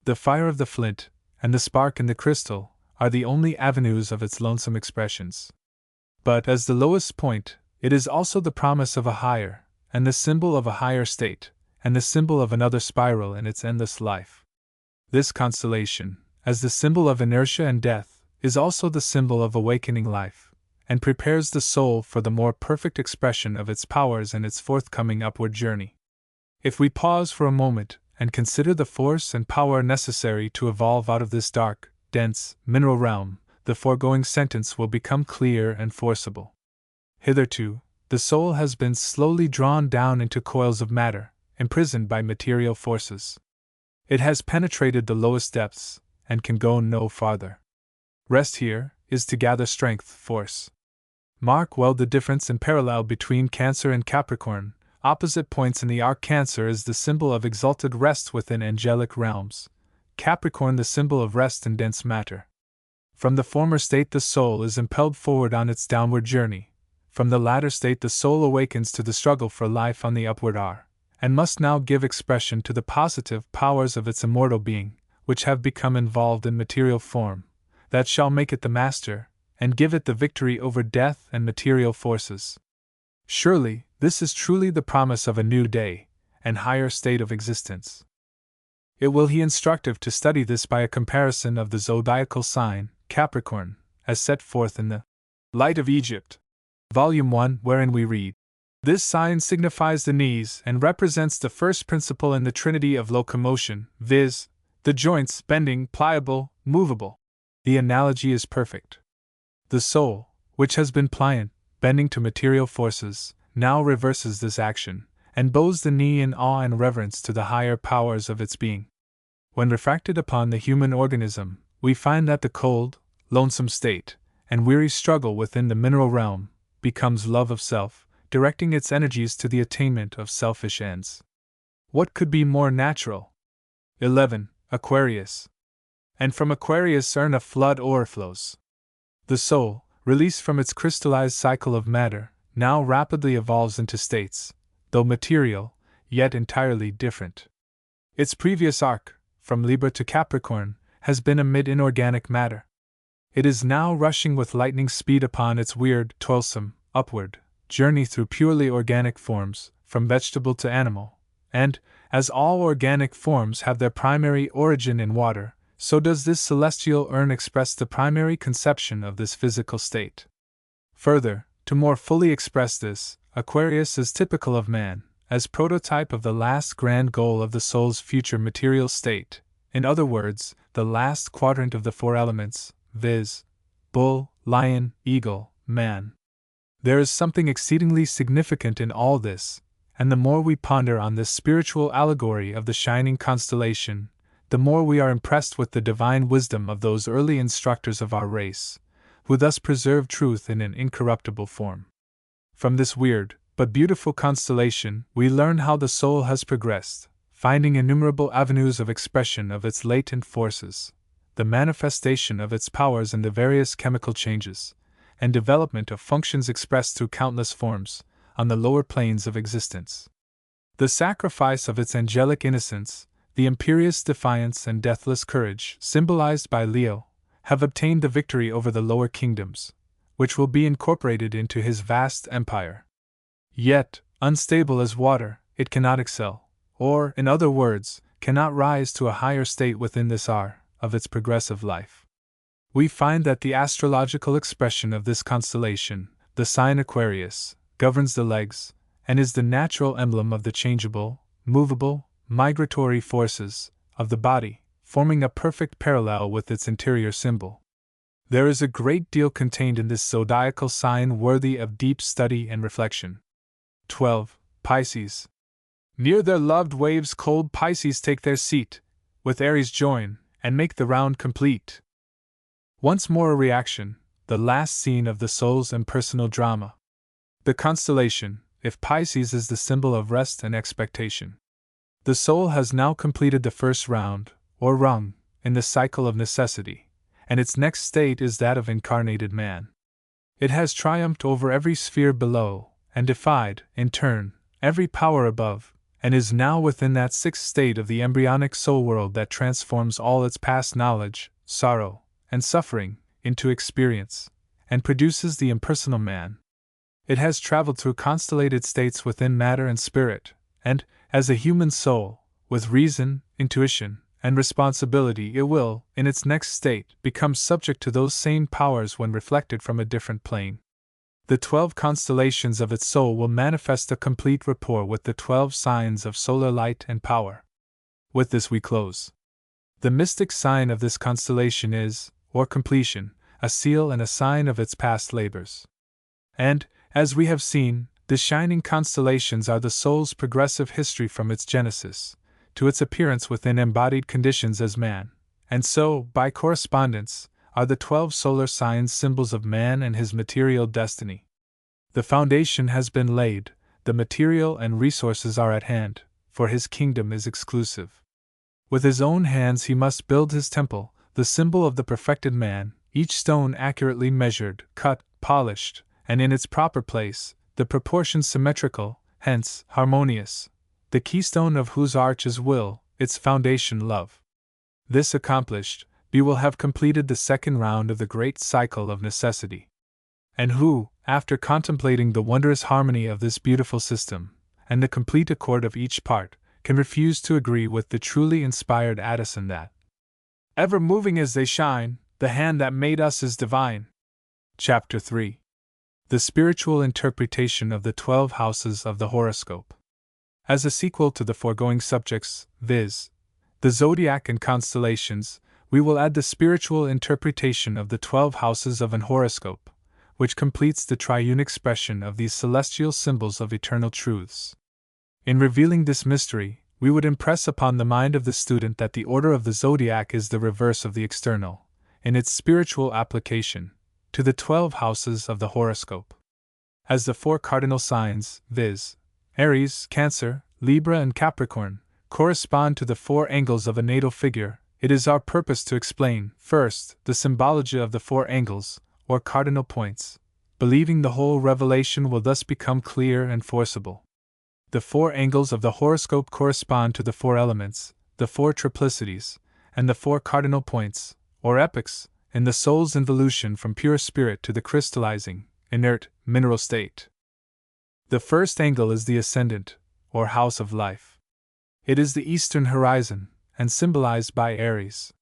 The fire of the flint, and the spark in the crystal, are the only avenues of its lonesome expressions. But as the lowest point, it is also the promise of a higher, and the symbol of a higher state, and the symbol of another spiral in its endless life. This constellation, as the symbol of inertia and death, is also the symbol of awakening life, and prepares the soul for the more perfect expression of its powers and its forthcoming upward journey. If we pause for a moment and consider the force and power necessary to evolve out of this dark, dense, mineral realm, the foregoing sentence will become clear and forcible. Hitherto, the soul has been slowly drawn down into coils of matter, imprisoned by material forces. It has penetrated the lowest depths, and can go no farther. Rest here is to gather strength, force. Mark well the difference and parallel between Cancer and Capricorn. Opposite points in the arc. Cancer is the symbol of exalted rest within angelic realms, Capricorn the symbol of rest in dense matter. From the former state the soul is impelled forward on its downward journey. From the latter state the soul awakens to the struggle for life on the upward R, and must now give expression to the positive powers of its immortal being, which have become involved in material form, that shall make it the master, and give it the victory over death and material forces. Surely, this is truly the promise of a new day, and higher state of existence. It will be instructive to study this by a comparison of the zodiacal sign, Capricorn, as set forth in the Light of Egypt, Volume 1, wherein we read, "This sign signifies the knees and represents the first principle in the trinity of locomotion, viz., the joints bending, pliable, movable." The analogy is perfect. The soul, which has been pliant, bending to material forces, now reverses this action, and bows the knee in awe and reverence to the higher powers of its being. When refracted upon the human organism, we find that the cold, lonesome state, and weary struggle within the mineral realm, becomes love of self, directing its energies to the attainment of selfish ends. What could be more natural? 11. Aquarius. And from Aquarius a flood o'erflows. The soul, released from its crystallized cycle of matter, now rapidly evolves into states, though material, yet entirely different. Its previous arc, from Libra to Capricorn, has been amid inorganic matter. It is now rushing with lightning speed upon its weird, toilsome, upward journey through purely organic forms, from vegetable to animal, and, as all organic forms have their primary origin in water, so does this celestial urn express the primary conception of this physical state. Further, to more fully express this, Aquarius is typical of man, as prototype of the last grand goal of the soul's future material state, in other words, the last quadrant of the four elements, viz., bull, lion, eagle, man. There is something exceedingly significant in all this, and the more we ponder on this spiritual allegory of the shining constellation, the more we are impressed with the divine wisdom of those early instructors of our race, who thus preserved truth in an incorruptible form. From this weird, but beautiful constellation, we learn how the soul has progressed, finding innumerable avenues of expression of its latent forces, the manifestation of its powers in the various chemical changes, and development of functions expressed through countless forms, on the lower planes of existence. The sacrifice of its angelic innocence, the imperious defiance and deathless courage, symbolized by Leo, have obtained the victory over the lower kingdoms, which will be incorporated into his vast empire. Yet, unstable as water, it cannot excel, or, in other words, cannot rise to a higher state within this hour of its progressive life. We find that the astrological expression of this constellation, the sign Aquarius, governs the legs, and is the natural emblem of the changeable, movable, migratory forces of the body, forming a perfect parallel with its interior symbol. There is a great deal contained in this zodiacal sign worthy of deep study and reflection. 12. Pisces. Near their loved waves cold Pisces take their seat, with Aries join, and make the round complete. Once more a reaction, the last scene of the soul's impersonal drama. The constellation, if Pisces is the symbol of rest and expectation. The soul has now completed the first round, or rung, in the cycle of necessity, and its next state is that of incarnated man. It has triumphed over every sphere below, and defied, in turn, every power above, and is now within that sixth state of the embryonic soul world that transforms all its past knowledge, sorrow, and suffering into experience, and produces the impersonal man. It has traveled through constellated states within matter and spirit, and, as a human soul, with reason, intuition, and responsibility, it will, in its next state, become subject to those same powers when reflected from a different plane. The 12 constellations of its soul will manifest a complete rapport with the 12 signs of solar light and power. With this we close. The mystic sign of this constellation is, or completion, a seal and a sign of its past labors. And, as we have seen, the shining constellations are the soul's progressive history from its genesis to its appearance within embodied conditions as man, and so, by correspondence, are the 12 solar signs symbols of man and his material destiny. The foundation has been laid, the material and resources are at hand, for his kingdom is exclusive. With his own hands he must build his temple, the symbol of the perfected man, each stone accurately measured, cut, polished, and in its proper place, the proportions symmetrical, hence, harmonious, the keystone of whose arch is will, its foundation love. This accomplished, we will have completed the second round of the great cycle of necessity. And who, after contemplating the wondrous harmony of this beautiful system, and the complete accord of each part, can refuse to agree with the truly inspired Addison that, ever moving as they shine, the hand that made us is divine. Chapter 3. The spiritual interpretation of the 12 houses of the horoscope. As a sequel to the foregoing subjects, viz., the zodiac and constellations, we will add the spiritual interpretation of the 12 houses of an horoscope, which completes the triune expression of these celestial symbols of eternal truths. In revealing this mystery, we would impress upon the mind of the student that the order of the zodiac is the reverse of the external, in its spiritual application, to the 12 houses of the horoscope. As the 4 cardinal signs, viz., Aries, Cancer, Libra, and Capricorn, correspond to the 4 angles of a natal figure, it is our purpose to explain, first, the symbology of the 4 angles, or cardinal points, believing the whole revelation will thus become clear and forcible. The 4 angles of the horoscope correspond to the 4 elements, the 4 triplicities, and the 4 cardinal points, or epochs, in the soul's involution from pure spirit to the crystallizing, inert, mineral state. The first angle is the ascendant, or house of life. It is the eastern horizon, and symbolized by Aries.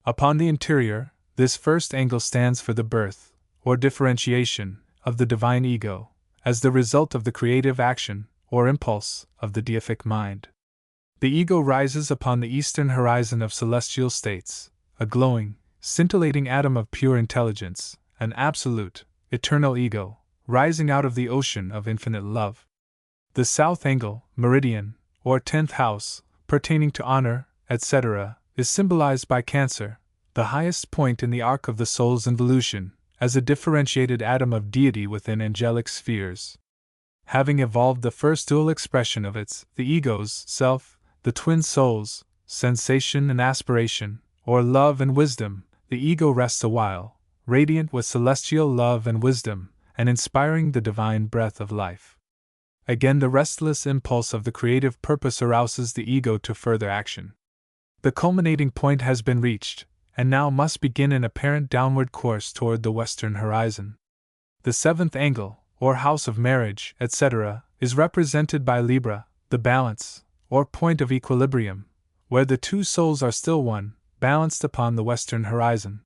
Upon the interior, this first angle stands for the birth, or differentiation, of the divine ego, as the result of the creative action, or impulse, of the deific mind. The ego rises upon the eastern horizon of celestial states, a glowing, scintillating atom of pure intelligence, an absolute, eternal ego, rising out of the ocean of infinite love. The south angle, meridian, or 10th house, pertaining to honor, etc., is symbolized by Cancer, the highest point in the arc of the soul's involution, as a differentiated atom of deity within angelic spheres. Having evolved the first dual expression of the ego's self, the twin souls, sensation and aspiration, or love and wisdom, the ego rests a while, radiant with celestial love and wisdom, and inspiring the divine breath of life. Again, the restless impulse of the creative purpose arouses the ego to further action. The culminating point has been reached, and now must begin an apparent downward course toward the western horizon. The seventh angle, or house of marriage, etc., is represented by Libra, the balance, or point of equilibrium, where the two souls are still one, balanced upon the western horizon.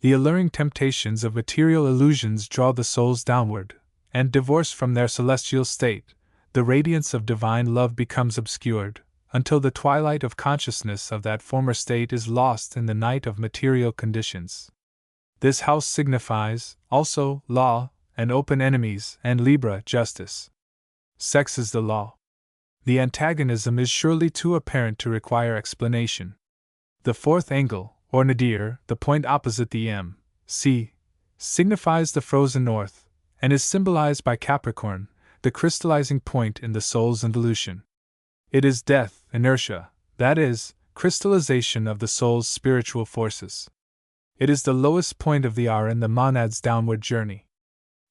The alluring temptations of material illusions draw the souls downward, and divorced from their celestial state, the radiance of divine love becomes obscured, until the twilight of consciousness of that former state is lost in the night of material conditions. This house signifies, also, law, and open enemies, and Libra, justice. Sex is the law. The antagonism is surely too apparent to require explanation. The fourth angle, or nadir, the point opposite the M.C., signifies the frozen north, and is symbolized by Capricorn, the crystallizing point in the soul's involution. It is death, inertia, that is, crystallization of the soul's spiritual forces. It is the lowest point of the R in the monad's downward journey.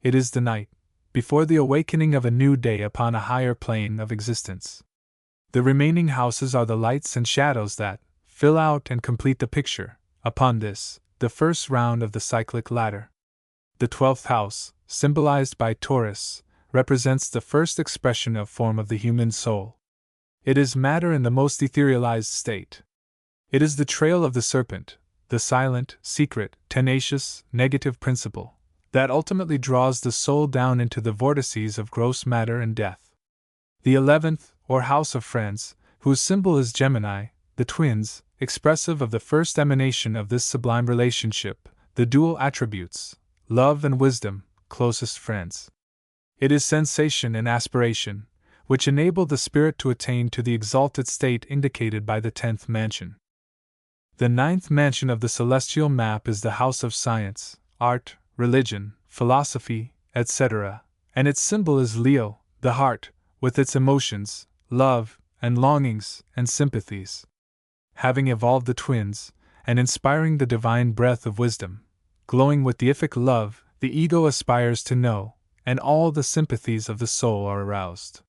It is the night, before the awakening of a new day upon a higher plane of existence. The remaining houses are the lights and shadows that fill out and complete the picture, upon this, the first round of the cyclic ladder. The 12th house, symbolized by Taurus, represents the first expression of form of the human soul. It is matter in the most etherealized state. It is the trail of the serpent, the silent, secret, tenacious, negative principle, that ultimately draws the soul down into the vortices of gross matter and death. The 11th, or house of friends, whose symbol is Gemini, the twins, expressive of the first emanation of this sublime relationship, the dual attributes, love and wisdom, closest friends. It is sensation and aspiration, which enable the spirit to attain to the exalted state indicated by the 10th mansion. The 9th mansion of the celestial map is the house of science, art, religion, philosophy, etc., and its symbol is Leo, the heart, with its emotions, love, and longings, and sympathies. Having evolved the twins, and inspiring the divine breath of wisdom, glowing with deific love, the ego aspires to know, and all the sympathies of the soul are aroused.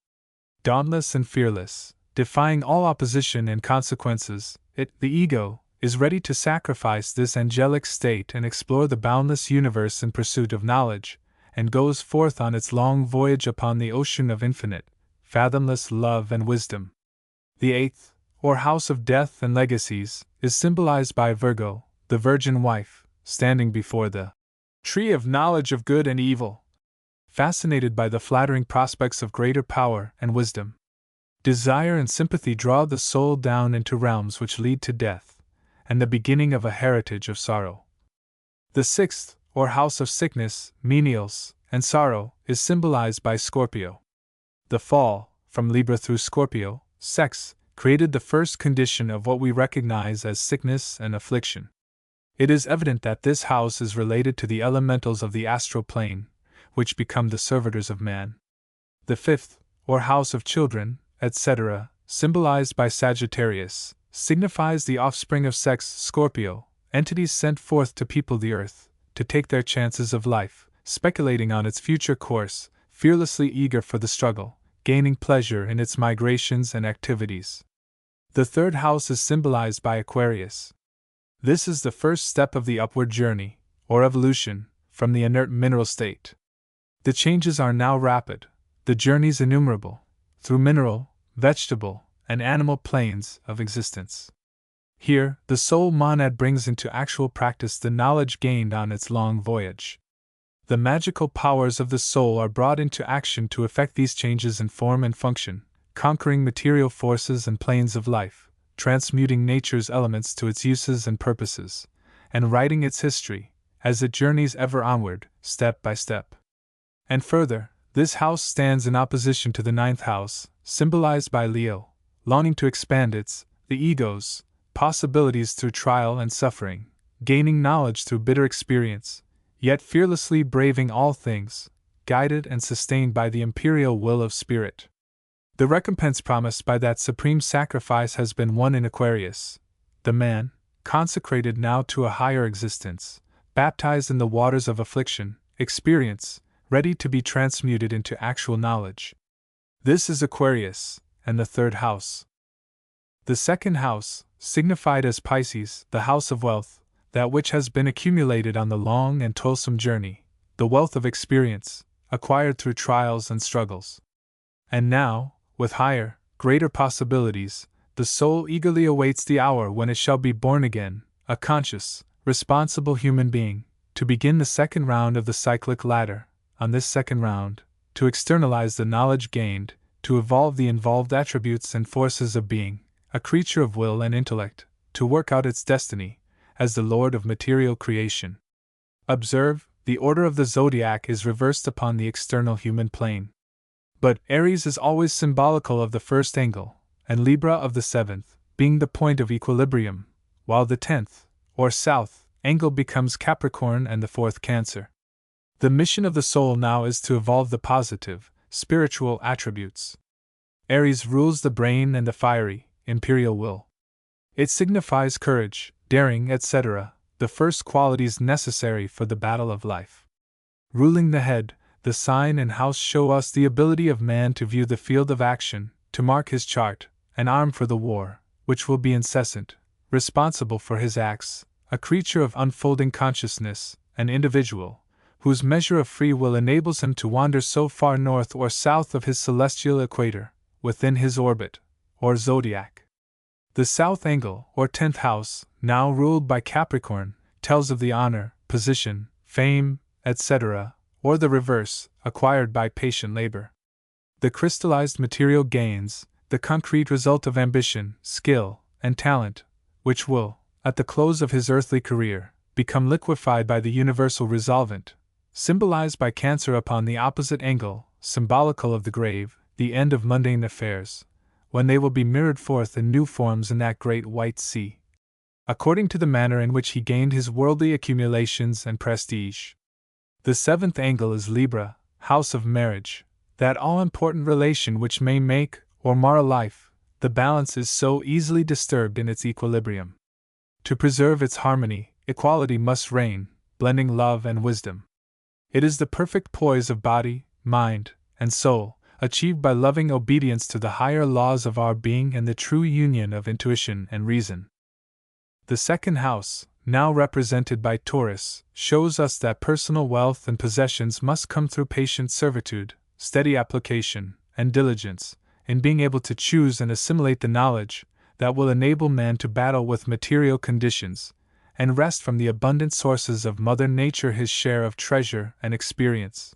Dauntless and fearless, defying all opposition and consequences, the ego, is ready to sacrifice this angelic state and explore the boundless universe in pursuit of knowledge, and goes forth on its long voyage upon the ocean of infinite, fathomless love and wisdom. The 8th, or house of death and legacies, is symbolized by Virgo, the virgin wife, standing before the tree of knowledge of good and evil, fascinated by the flattering prospects of greater power and wisdom. Desire and sympathy draw the soul down into realms which lead to death, and the beginning of a heritage of sorrow. The 6th, or house of sickness, menials, and sorrow, is symbolized by Scorpio. The fall, from Libra through Scorpio, sex, created the first condition of what we recognize as sickness and affliction. It is evident that this house is related to the elementals of the astral plane, which become the servitors of man. The 5th, or house of children, etc., symbolized by Sagittarius, signifies the offspring of sex, Scorpio, entities sent forth to people the earth, to take their chances of life, speculating on its future course, fearlessly eager for the struggle, gaining pleasure in its migrations and activities. The 3rd house is symbolized by Aquarius. This is the first step of the upward journey, or evolution, from the inert mineral state. The changes are now rapid, the journeys innumerable, through mineral, vegetable, and animal planes of existence. Here, the soul monad brings into actual practice the knowledge gained on its long voyage. The magical powers of the soul are brought into action to effect these changes in form and function, conquering material forces and planes of life, transmuting nature's elements to its uses and purposes, and writing its history, as it journeys ever onward, step by step. And further, This house stands in opposition to the ninth house, symbolized by Leo, longing to expand the ego's, possibilities through trial and suffering, gaining knowledge through bitter experience, yet fearlessly braving all things, guided and sustained by the imperial will of spirit. The recompense promised by that supreme sacrifice has been won in Aquarius. The man, consecrated now to a higher existence, baptized in the waters of affliction, experience, ready to be transmuted into actual knowledge. This is Aquarius, and the third house. The second house, signified as Pisces, the house of wealth, that which has been accumulated on the long and toilsome journey, the wealth of experience, acquired through trials and struggles. And now, with higher, greater possibilities, the soul eagerly awaits the hour when it shall be born again, a conscious, responsible human being, to begin the second round of the cyclic ladder. On this second round, to externalize the knowledge gained, to evolve the involved attributes and forces of being, a creature of will and intellect, to work out its destiny, as the lord of material creation. Observe, the order of the zodiac is reversed upon the external human plane. But Aries is always symbolical of the first angle, and Libra of the seventh, being the point of equilibrium, while the 10th, or south, angle becomes Capricorn and the fourth Cancer. The mission of the soul now is to evolve the positive, spiritual attributes. Aries rules the brain and the fiery, imperial will. It signifies courage, daring, etc., the first qualities necessary for the battle of life. Ruling the head, the sign and house show us the ability of man to view the field of action, to mark his chart, and arm for the war, which will be incessant, responsible for his acts, a creature of unfolding consciousness, an individual, whose measure of free will enables him to wander so far north or south of his celestial equator, within his orbit, or zodiac. The south angle, or 10th house, now ruled by Capricorn, tells of the honor, position, fame, etc., or the reverse, acquired by patient labor. The crystallized material gains, the concrete result of ambition, skill, and talent, which will, at the close of his earthly career, become liquefied by the universal resolvent, symbolized by Cancer upon the opposite angle, symbolical of the grave, the end of mundane affairs, when they will be mirrored forth in new forms in that great white sea, according to the manner in which he gained his worldly accumulations and prestige. The seventh angle is Libra, house of marriage, that all-important relation which may make or mar a life. The balance is so easily disturbed in its equilibrium. To preserve its harmony, equality must reign, blending love and wisdom. It is the perfect poise of body, mind, and soul, achieved by loving obedience to the higher laws of our being and the true union of intuition and reason. The second house, now represented by Taurus, shows us that personal wealth and possessions must come through patient servitude, steady application, and diligence, in being able to choose and assimilate the knowledge that will enable man to battle with material conditions, and wrest from the abundant sources of Mother Nature his share of treasure and experience.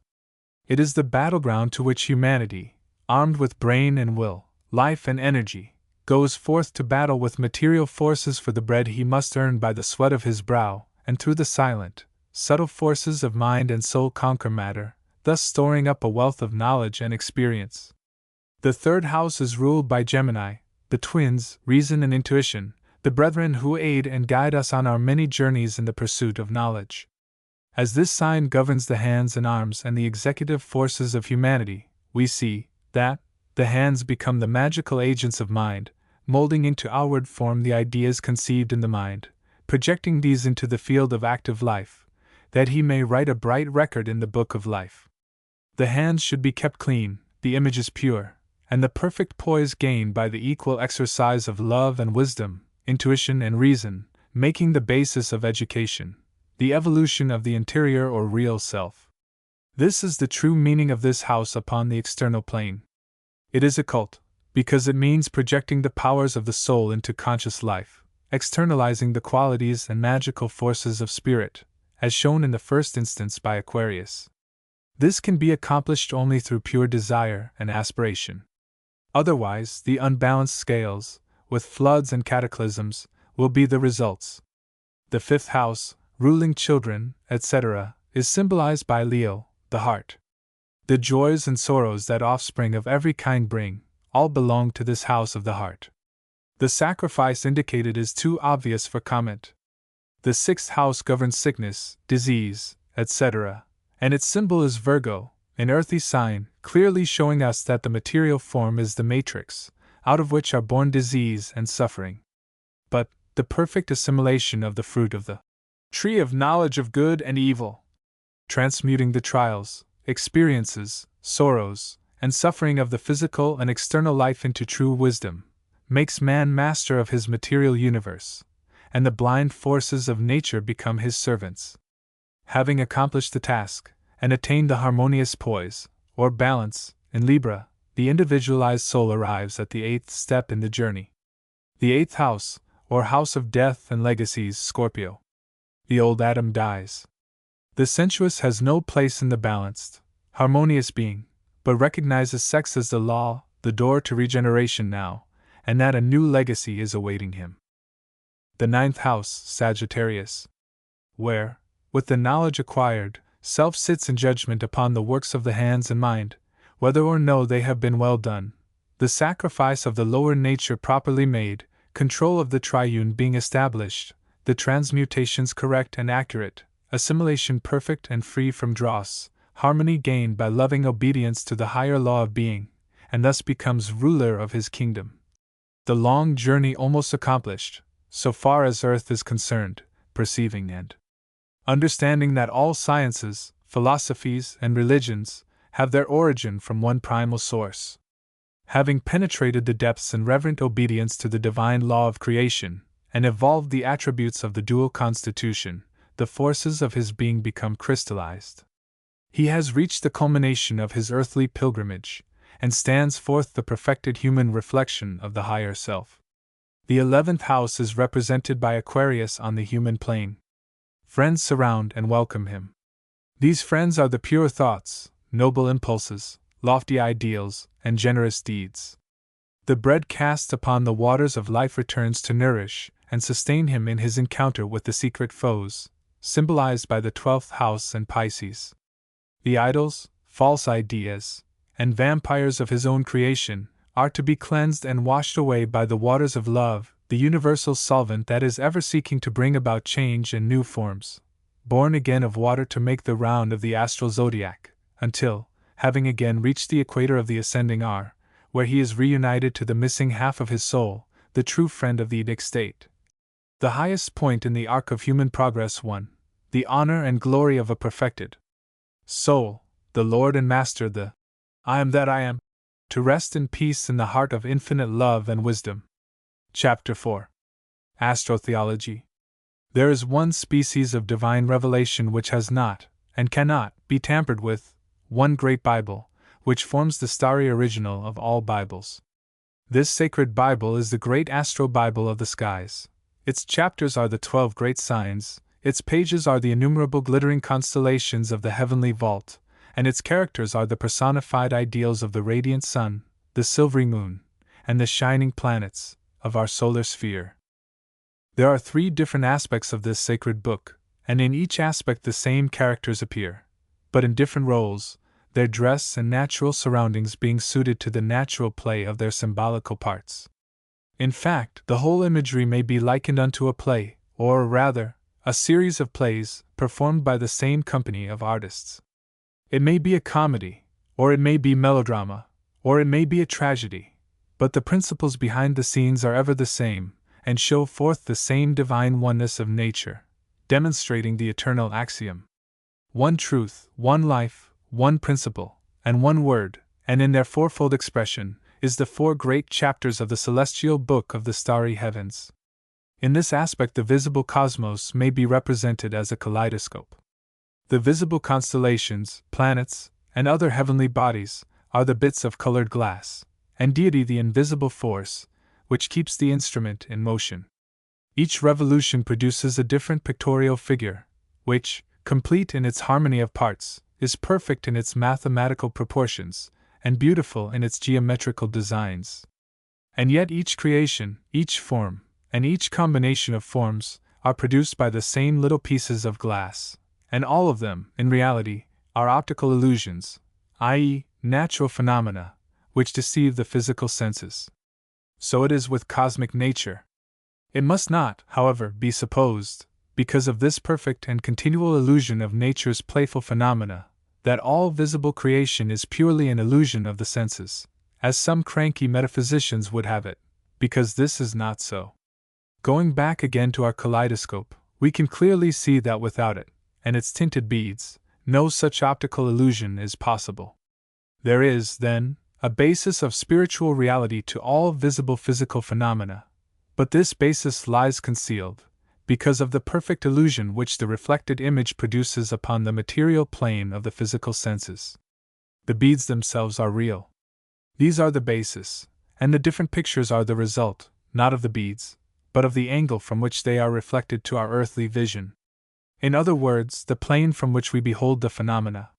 It is the battleground to which humanity, armed with brain and will, life and energy, goes forth to battle with material forces for the bread he must earn by the sweat of his brow, and through the silent, subtle forces of mind and soul conquer matter, thus storing up a wealth of knowledge and experience. The third house is ruled by Gemini, the twins, reason and intuition, the brethren who aid and guide us on our many journeys in the pursuit of knowledge. As this sign governs the hands and arms and the executive forces of humanity, we see that the hands become the magical agents of mind, molding into outward form the ideas conceived in the mind, projecting these into the field of active life, that he may write a bright record in the book of life. The hands should be kept clean, the images pure, and the perfect poise gained by the equal exercise of love and wisdom, intuition and reason, making the basis of education, the evolution of the interior or real self. This is the true meaning of this house upon the external plane. It is occult, because it means projecting the powers of the soul into conscious life, externalizing the qualities and magical forces of spirit, as shown in the first instance by Aquarius. This can be accomplished only through pure desire and aspiration. Otherwise, the unbalanced scales, with floods and cataclysms, will be the results. The fifth house, ruling children, etc., is symbolized by Leo, the heart. The joys and sorrows that offspring of every kind bring, all belong to this house of the heart. The sacrifice indicated is too obvious for comment. The sixth house governs sickness, disease, etc., and its symbol is Virgo, an earthy sign, clearly showing us that the material form is the matrix, out of which are born disease and suffering. But the perfect assimilation of the fruit of the tree of knowledge of good and evil, transmuting the trials, experiences, sorrows, and suffering of the physical and external life into true wisdom, makes man master of his material universe, and the blind forces of nature become his servants. Having accomplished the task, and attained the harmonious poise, or balance, in Libra, the individualized soul arrives at the eighth step in the journey. The eighth house, or house of death and legacies, Scorpio. The old Adam dies. The sensuous has no place in the balanced, harmonious being, but recognizes sex as the law, the door to regeneration now, and that a new legacy is awaiting him. The ninth house, Sagittarius, where, with the knowledge acquired, self sits in judgment upon the works of the hands and mind, whether or no they have been well done, the sacrifice of the lower nature properly made, control of the triune being established, the transmutations correct and accurate, assimilation perfect and free from dross, harmony gained by loving obedience to the higher law of being, and thus becomes ruler of his kingdom. The long journey almost accomplished, so far as earth is concerned, perceiving and understanding that all sciences, philosophies, and religions have their origin from one primal source. Having penetrated the depths in reverent obedience to the divine law of creation, and evolved the attributes of the dual constitution, the forces of his being become crystallized. He has reached the culmination of his earthly pilgrimage, and stands forth the perfected human reflection of the higher self. The 11th house is represented by Aquarius on the human plane. Friends surround and welcome him. These friends are the pure thoughts, noble impulses, lofty ideals, and generous deeds. The bread cast upon the waters of life returns to nourish and sustain him in his encounter with the secret foes, symbolized by the 12th house and Pisces. The idols, false ideas, and vampires of his own creation are to be cleansed and washed away by the waters of love, the universal solvent that is ever seeking to bring about change and new forms, born again of water to make the round of the astral zodiac, until, having again reached the equator of the ascending R, where he is reunited to the missing half of his soul, the true friend of the Edic state. The highest point in the arc of human progress won, the honor and glory of a perfected soul, the Lord and Master, the I am that I am, to rest in peace in the heart of infinite love and wisdom. Chapter 4. Astrotheology. There is one species of divine revelation which has not, and cannot, be tampered with, one great Bible, which forms the starry original of all Bibles. This sacred Bible is the great astral Bible of the skies. Its chapters are the 12 great signs, its pages are the innumerable glittering constellations of the heavenly vault, and its characters are the personified ideals of the radiant sun, the silvery moon, and the shining planets of our solar sphere. There are 3 different aspects of this sacred book, and in each aspect the same characters appear, but in different roles, their dress and natural surroundings being suited to the natural play of their symbolical parts. In fact, the whole imagery may be likened unto a play, or rather, a series of plays, performed by the same company of artists. It may be a comedy, or it may be melodrama, or it may be a tragedy, but the principles behind the scenes are ever the same, and show forth the same divine oneness of nature, demonstrating the eternal axiom: one truth, one life, one principle, and one word, and in their fourfold expression, is the 4 great chapters of the celestial book of the starry heavens. In this aspect the visible cosmos may be represented as a kaleidoscope. The visible constellations, planets, and other heavenly bodies are the bits of colored glass, and deity the invisible force, which keeps the instrument in motion. Each revolution produces a different pictorial figure, which, complete in its harmony of parts, is perfect in its mathematical proportions, and beautiful in its geometrical designs. And yet each creation, each form, and each combination of forms are produced by the same little pieces of glass, and all of them, in reality, are optical illusions, i.e., natural phenomena, which deceive the physical senses. So it is with cosmic nature. It must not, however, be supposed, because of this perfect and continual illusion of nature's playful phenomena, that all visible creation is purely an illusion of the senses, as some cranky metaphysicians would have it, because this is not so. Going back again to our kaleidoscope, we can clearly see that without it, and its tinted beads, no such optical illusion is possible. There is, then, a basis of spiritual reality to all visible physical phenomena, but this basis lies concealed, because of the perfect illusion which the reflected image produces upon the material plane of the physical senses. The beads themselves are real. These are the basis, and the different pictures are the result, not of the beads, but of the angle from which they are reflected to our earthly vision. In other words, the plane from which we behold the phenomena.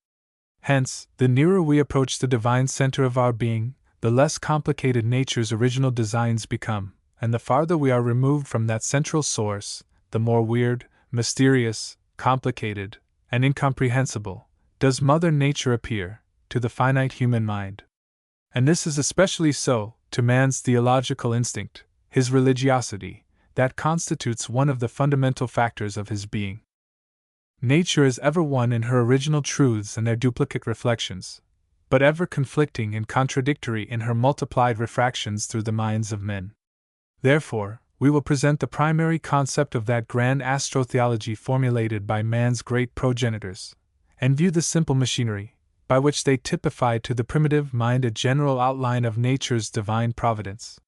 Hence, the nearer we approach the divine center of our being, the less complicated nature's original designs become, and the farther we are removed from that central source, the more weird, mysterious, complicated, and incomprehensible does Mother Nature appear to the finite human mind. And this is especially so to man's theological instinct, his religiosity, that constitutes one of the fundamental factors of his being. Nature is ever one in her original truths and their duplicate reflections, but ever conflicting and contradictory in her multiplied refractions through the minds of men. Therefore, we will present the primary concept of that grand astrotheology formulated by man's great progenitors, and view the simple machinery, by which they typify to the primitive mind a general outline of nature's divine providence.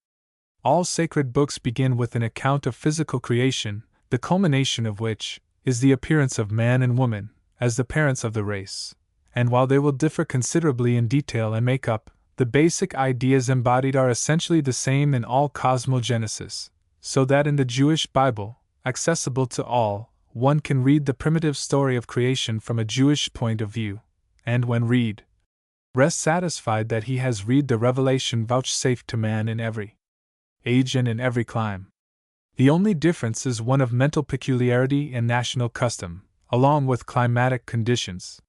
All sacred books begin with an account of physical creation, the culmination of which is the appearance of man and woman as the parents of the race, and while they will differ considerably in detail and make up, the basic ideas embodied are essentially the same in all cosmogenesis, so that in the Jewish Bible, accessible to all, one can read the primitive story of creation from a Jewish point of view, and when rest satisfied that he has read the revelation vouchsafed to man in every age and in every clime. The only difference is one of mental peculiarity and national custom, along with climatic conditions.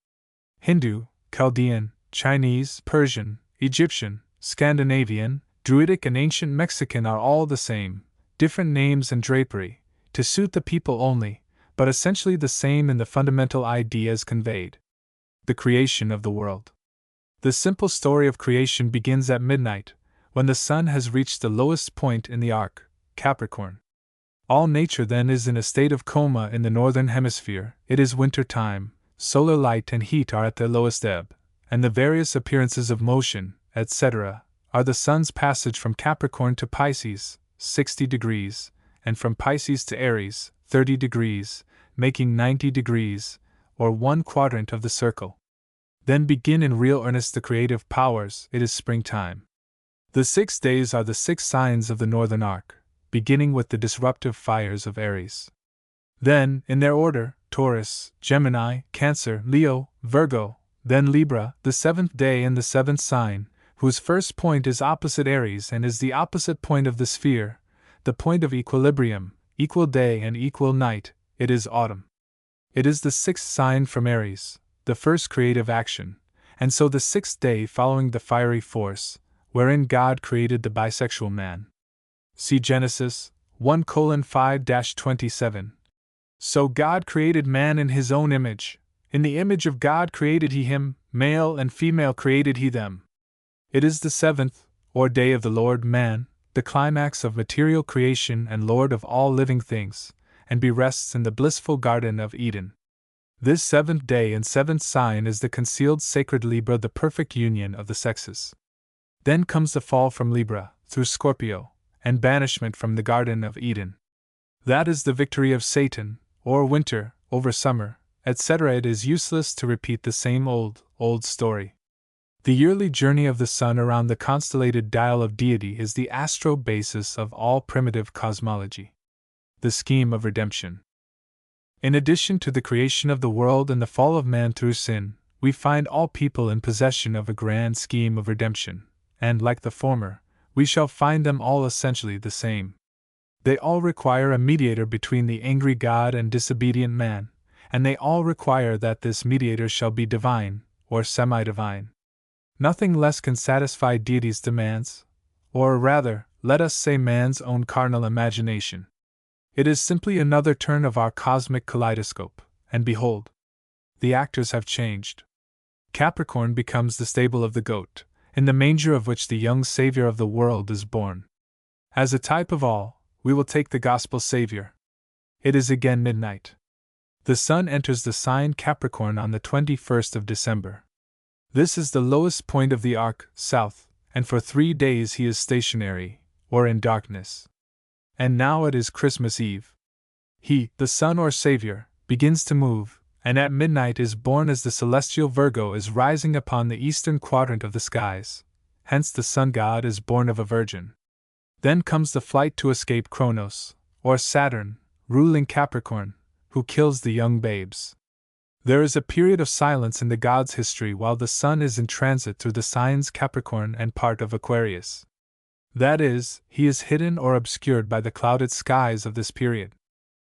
Hindu, Chaldean, Chinese, Persian, Egyptian, Scandinavian, Druidic and ancient Mexican are all the same, different names and drapery, to suit the people only, but essentially the same in the fundamental ideas conveyed. The creation of the world. The simple story of creation begins at midnight, when the sun has reached the lowest point in the arc, Capricorn. All nature then is in a state of coma in the northern hemisphere. It is winter time, solar light and heat are at their lowest ebb, and the various appearances of motion, etc., are the sun's passage from Capricorn to Pisces, 60 degrees, and from Pisces to Aries, 30 degrees, making 90 degrees, or 1/4 of the circle. Then begin in real earnest the creative powers. It is springtime. The 6 days are the 6 signs of the northern arc, beginning with the disruptive fires of Aries. Then, in their order, Taurus, Gemini, Cancer, Leo, Virgo, then Libra, the 7th day and the 7th sign, whose first point is opposite Aries and is the opposite point of the sphere, the point of equilibrium, equal day and equal night. It is autumn. It is the 6th sign from Aries, the first creative action, and so the 6th day following the fiery force, wherein God created the bisexual man. See Genesis 1:5-27. So God created man in his own image. In the image of God created he him, male and female created he them. It is the 7th, or day of the Lord man, the climax of material creation and Lord of all living things, and rests in the blissful Garden of Eden. This 7th day and 7th sign is the concealed sacred Libra, the perfect union of the sexes. Then comes the fall from Libra, through Scorpio, and banishment from the Garden of Eden. That is the victory of Satan, or winter, over summer, etc. It is useless to repeat the same old story. The yearly journey of the sun around the constellated dial of deity is the astro-basis of all primitive cosmology. The scheme of redemption. In addition to the creation of the world and the fall of man through sin, we find all people in possession of a grand scheme of redemption, and, like the former, we shall find them all essentially the same. They all require a mediator between the angry God and disobedient man, and they all require that this mediator shall be divine, or semi-divine. Nothing less can satisfy deity's demands, or rather, let us say man's own carnal imagination. It is simply another turn of our cosmic kaleidoscope, and behold, the actors have changed. Capricorn becomes the stable of the goat, in the manger of which the young Savior of the world is born. As a type of all, we will take the Gospel Savior. It is again midnight. The sun enters the sign Capricorn on the 21st of December. This is the lowest point of the arc, south, and for 3 days he is stationary, or in darkness. And now it is Christmas Eve. He, the sun or Savior, begins to move, and at midnight is born as the celestial Virgo is rising upon the eastern quadrant of the skies. Hence the sun god is born of a virgin. Then comes the flight to escape Kronos, or Saturn, ruling Capricorn, who kills the young babes. There is a period of silence in the god's history while the sun is in transit through the signs Capricorn and part of Aquarius. That is, he is hidden or obscured by the clouded skies of this period.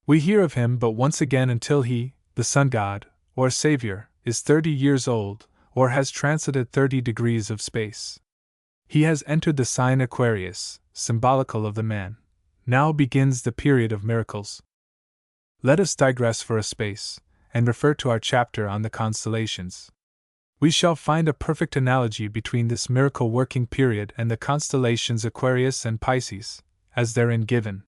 We hear of him but once again until he, the sun god, or Savior, is 30 years old, or has transited 30 degrees of space. He has entered the sign Aquarius, symbolical of the man. Now begins the period of miracles. Let us digress for a space, and refer to our chapter on the constellations. We shall find a perfect analogy between this miracle-working period and the constellations Aquarius and Pisces, as therein given.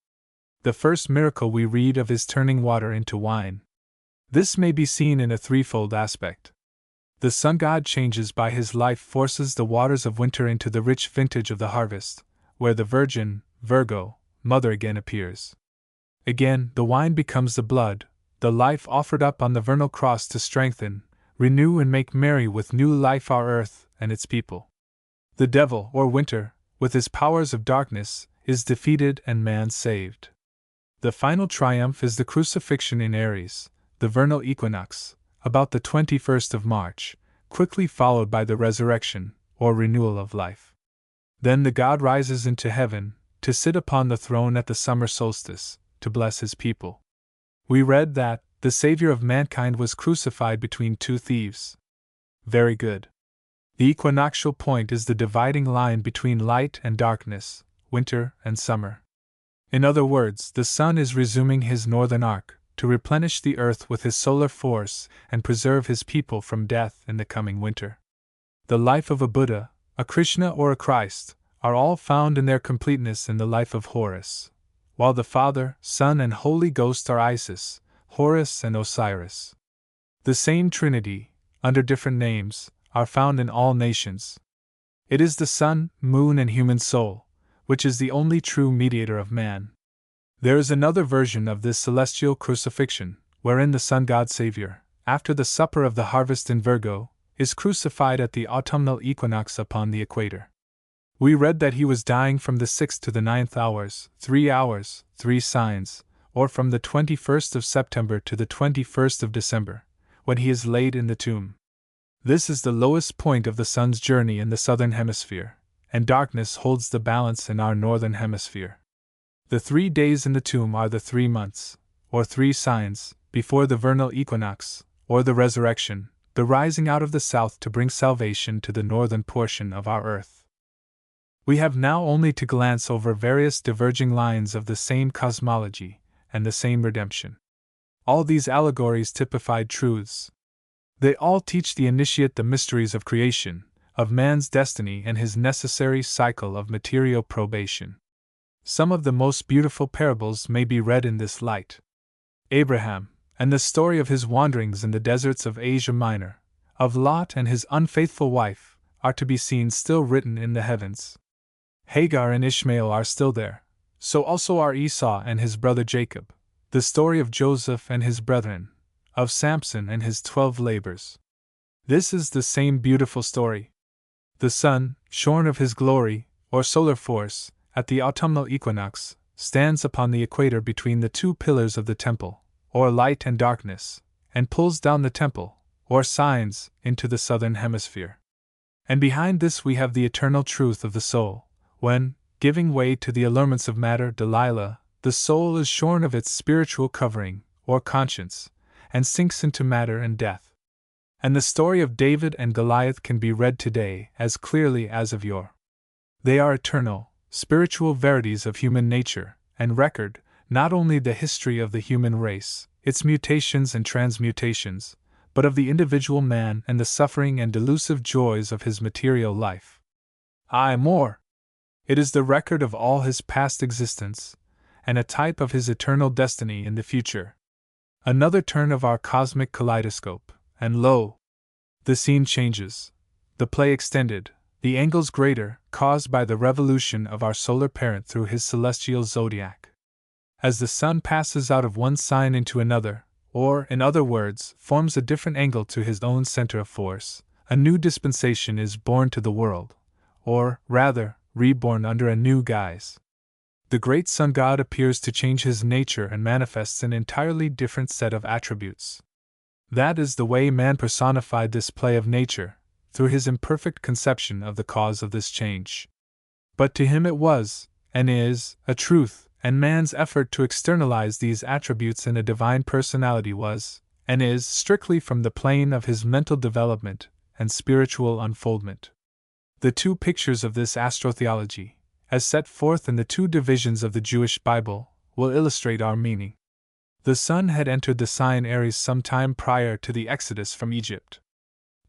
The first miracle we read of is turning water into wine. This may be seen in a threefold aspect. The sun god changes by his life forces the waters of winter into the rich vintage of the harvest, where the virgin, Virgo, mother again appears. Again, the wine becomes the blood, the life offered up on the vernal cross to strengthen, renew and make merry with new life our earth and its people. The devil, or winter, with his powers of darkness, is defeated and man saved. The final triumph is the crucifixion in Aries, the vernal equinox, about the 21st of March, quickly followed by the resurrection, or renewal of life. Then the god rises into heaven, to sit upon the throne at the summer solstice, to bless his people. We read that the Savior of mankind was crucified between two thieves. Very good. The equinoctial point is the dividing line between light and darkness, winter and summer. In other words, the sun is resuming his northern arc, to replenish the earth with his solar force and preserve his people from death in the coming winter. The life of a Buddha, a Krishna or a Christ, are all found in their completeness in the life of Horus, while the Father, Son and Holy Ghost are Isis, Horus and Osiris. The same Trinity, under different names, are found in all nations. It is the sun, moon and human soul, which is the only true mediator of man. There is another version of this celestial crucifixion, wherein the sun god Savior, after the supper of the harvest in Virgo, is crucified at the autumnal equinox upon the equator. We read that he was dying from the 6th to the 9th hours, 3 signs, or from the 21st of September to the 21st of December, when he is laid in the tomb. This is the lowest point of the sun's journey in the southern hemisphere, and darkness holds the balance in our northern hemisphere. The 3 days in the tomb are the 3 months, or 3 signs, before the vernal equinox, or the resurrection, the rising out of the south to bring salvation to the northern portion of our earth. We have now only to glance over various diverging lines of the same cosmology, and the same redemption. All these allegories typified truths. They all teach the initiate the mysteries of creation, of man's destiny and his necessary cycle of material probation. Some of the most beautiful parables may be read in this light. Abraham, and the story of his wanderings in the deserts of Asia Minor, of Lot and his unfaithful wife, are to be seen still written in the heavens. Hagar and Ishmael are still there, so also are Esau and his brother Jacob, the story of Joseph and his brethren, of Samson and his 12 labors. This is the same beautiful story. The sun, shorn of his glory, or solar force, at the autumnal equinox, stands upon the equator between the 2 pillars of the temple, or light and darkness, and pulls down the temple, or signs, into the southern hemisphere. And behind this we have the eternal truth of the soul, when, giving way to the allurements of matter, Delilah, the soul is shorn of its spiritual covering, or conscience, and sinks into matter and death. And the story of David and Goliath can be read today as clearly as of yore. They are eternal, spiritual verities of human nature, and record, not only the history of the human race, its mutations and transmutations, but of the individual man and the suffering and delusive joys of his material life. Aye, more! It is the record of all his past existence, and a type of his eternal destiny in the future. Another turn of our cosmic kaleidoscope, and lo! The scene changes, the play extended, the angles greater, caused by the revolution of our solar parent through his celestial zodiac. As the sun passes out of one sign into another, or, in other words, forms a different angle to his own center of force, a new dispensation is born to the world, or, rather, reborn under a new guise. The great sun god appears to change his nature and manifests an entirely different set of attributes. That is the way man personified this play of nature, through his imperfect conception of the cause of this change. But to him it was, and is, a truth, and man's effort to externalize these attributes in a divine personality was, and is, strictly from the plane of his mental development and spiritual unfoldment. The two pictures of this astrotheology, as set forth in the two divisions of the Jewish Bible, will illustrate our meaning. The sun had entered the sign Aries some time prior to the exodus from Egypt.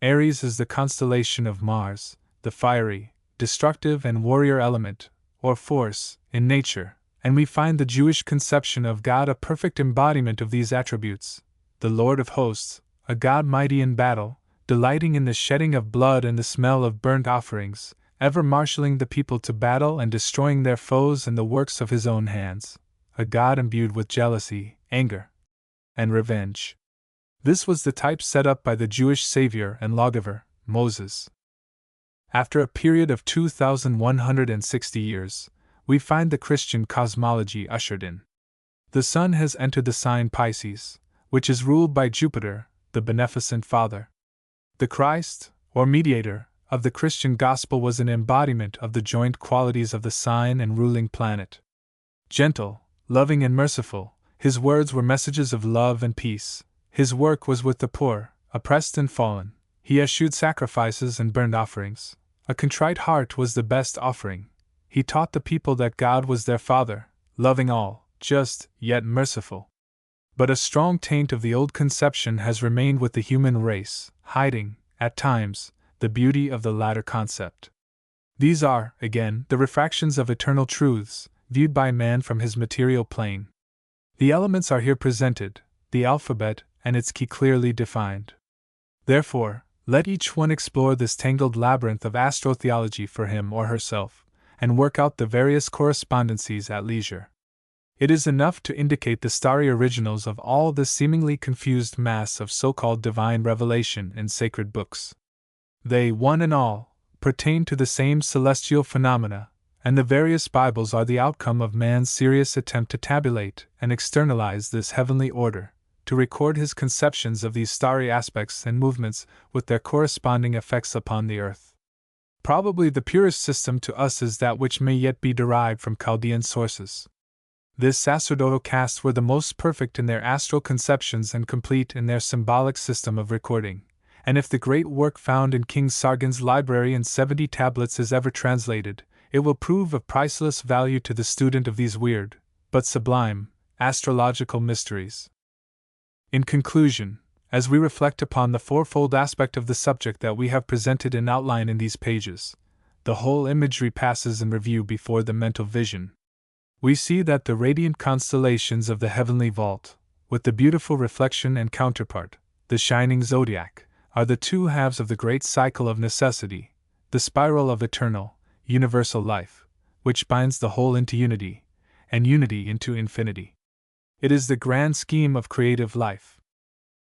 Aries is the constellation of Mars, the fiery, destructive and warrior element, or force, in nature, and we find the Jewish conception of God a perfect embodiment of these attributes, the Lord of hosts, a God mighty in battle, delighting in the shedding of blood and the smell of burnt offerings, ever marshalling the people to battle and destroying their foes and the works of his own hands, a God imbued with jealousy, anger, and revenge. This was the type set up by the Jewish savior and lawgiver, Moses. After a period of 2,160 years, we find the Christian cosmology ushered in. The sun has entered the sign Pisces, which is ruled by Jupiter, the beneficent Father. The Christ, or mediator, of the Christian gospel was an embodiment of the joint qualities of the sign and ruling planet. Gentle, loving and merciful, his words were messages of love and peace. His work was with the poor, oppressed and fallen. He eschewed sacrifices and burnt offerings. A contrite heart was the best offering. He taught the people that God was their Father, loving all, just, yet merciful. But a strong taint of the old conception has remained with the human race, hiding, at times, the beauty of the latter concept. These are, again, the refractions of eternal truths, viewed by man from his material plane. The elements are here presented, the alphabet and its key clearly defined. Therefore, let each one explore this tangled labyrinth of astrotheology for him or herself, and work out the various correspondencies at leisure. It is enough to indicate the starry originals of all this seemingly confused mass of so-called divine revelation in sacred books. They, one and all, pertain to the same celestial phenomena, and the various Bibles are the outcome of man's serious attempt to tabulate and externalize this heavenly order, to record his conceptions of these starry aspects and movements with their corresponding effects upon the earth. Probably the purest system to us is that which may yet be derived from Chaldean sources. This sacerdotal caste were the most perfect in their astral conceptions and complete in their symbolic system of recording, and if the great work found in King Sargon's library in 70 tablets is ever translated, it will prove of priceless value to the student of these weird, but sublime, astrological mysteries. In conclusion, as we reflect upon the fourfold aspect of the subject that we have presented in outline in these pages, the whole imagery passes in review before the mental vision. We see that the radiant constellations of the heavenly vault, with the beautiful reflection and counterpart, the shining zodiac, are the two halves of the great cycle of necessity, the spiral of eternal, universal life, which binds the whole into unity, and unity into infinity. It is the grand scheme of creative life.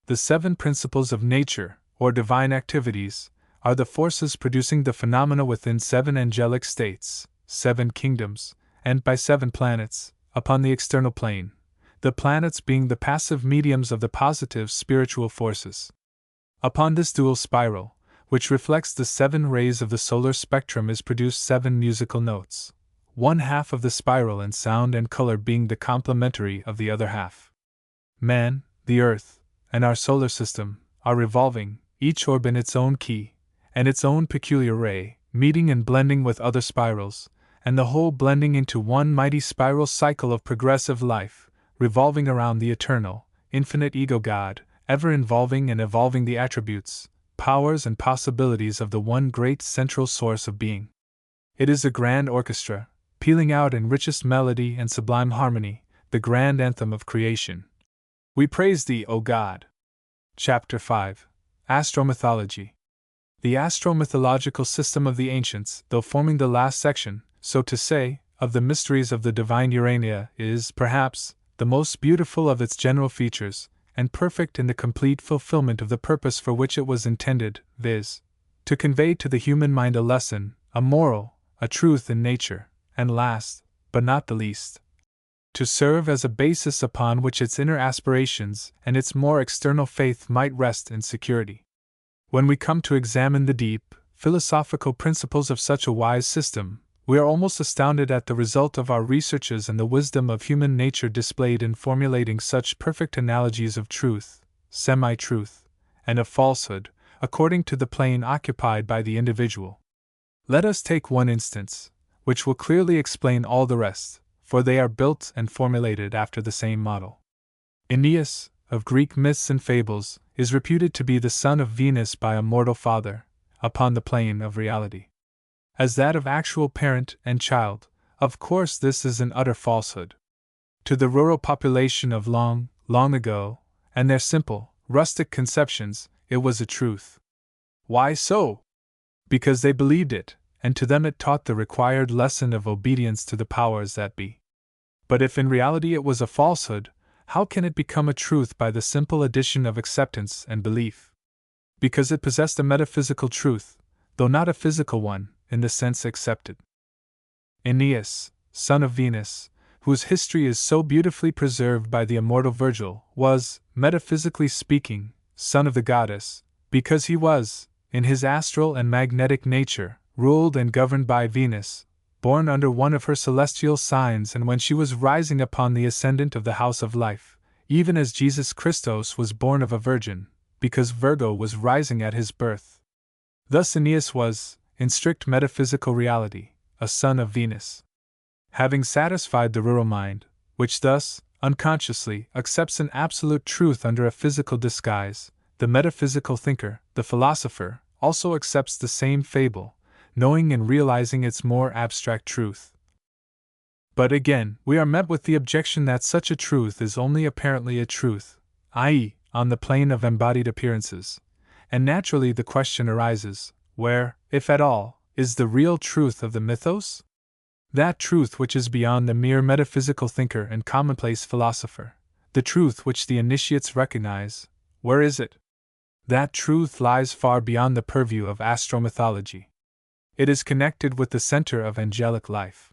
The 7 principles of nature, or divine activities, are the forces producing the phenomena within 7 angelic states, 7 kingdoms, and by 7 planets, upon the external plane, the planets being the passive mediums of the positive spiritual forces. Upon this dual spiral, which reflects the 7 rays of the solar spectrum, is produced 7 musical notes, one half of the spiral in sound and color being the complementary of the other half. Man, the earth, and our solar system are revolving, each orb in its own key, and its own peculiar ray, meeting and blending with other spirals, and the whole blending into one mighty spiral cycle of progressive life, revolving around the eternal, infinite ego God, ever involving and evolving the attributes, powers, and possibilities of the one great central source of being. It is a grand orchestra, pealing out in richest melody and sublime harmony, the grand anthem of creation. We praise thee, O God. Chapter 5. Astromythology. The astromythological system of the ancients, though forming the last section, so to say, of the mysteries of the divine Urania, is, perhaps, the most beautiful of its general features, and perfect in the complete fulfillment of the purpose for which it was intended, viz., to convey to the human mind a lesson, a moral, a truth in nature, and last, but not the least, to serve as a basis upon which its inner aspirations and its more external faith might rest in security. When we come to examine the deep, philosophical principles of such a wise system, we are almost astounded at the result of our researches and the wisdom of human nature displayed in formulating such perfect analogies of truth, semi-truth, and of falsehood, according to the plane occupied by the individual. Let us take one instance, which will clearly explain all the rest, for they are built and formulated after the same model. Aeneas, of Greek myths and fables, is reputed to be the son of Venus by a mortal father, upon the plane of reality. As that of actual parent and child, of course this is an utter falsehood. To the rural population of long, long ago, and their simple, rustic conceptions, it was a truth. Why so? Because they believed it, and to them it taught the required lesson of obedience to the powers that be. But if in reality it was a falsehood, how can it become a truth by the simple addition of acceptance and belief? Because it possessed a metaphysical truth, though not a physical one, in the sense accepted. Aeneas, son of Venus, whose history is so beautifully preserved by the immortal Virgil, was, metaphysically speaking, son of the goddess, because he was, in his astral and magnetic nature, ruled and governed by Venus, born under one of her celestial signs, and when she was rising upon the ascendant of the house of life, even as Jesus Christos was born of a virgin, because Virgo was rising at his birth. Thus Aeneas was, in strict metaphysical reality, a son of Venus. Having satisfied the rural mind, which thus, unconsciously, accepts an absolute truth under a physical disguise, the metaphysical thinker, the philosopher, also accepts the same fable, knowing and realizing its more abstract truth. But again, we are met with the objection that such a truth is only apparently a truth, i.e., on the plane of embodied appearances, and naturally the question arises, where, if at all, is the real truth of the mythos? That truth which is beyond the mere metaphysical thinker and commonplace philosopher, the truth which the initiates recognize, where is it? That truth lies far beyond the purview of astromythology. It is connected with the center of angelic life.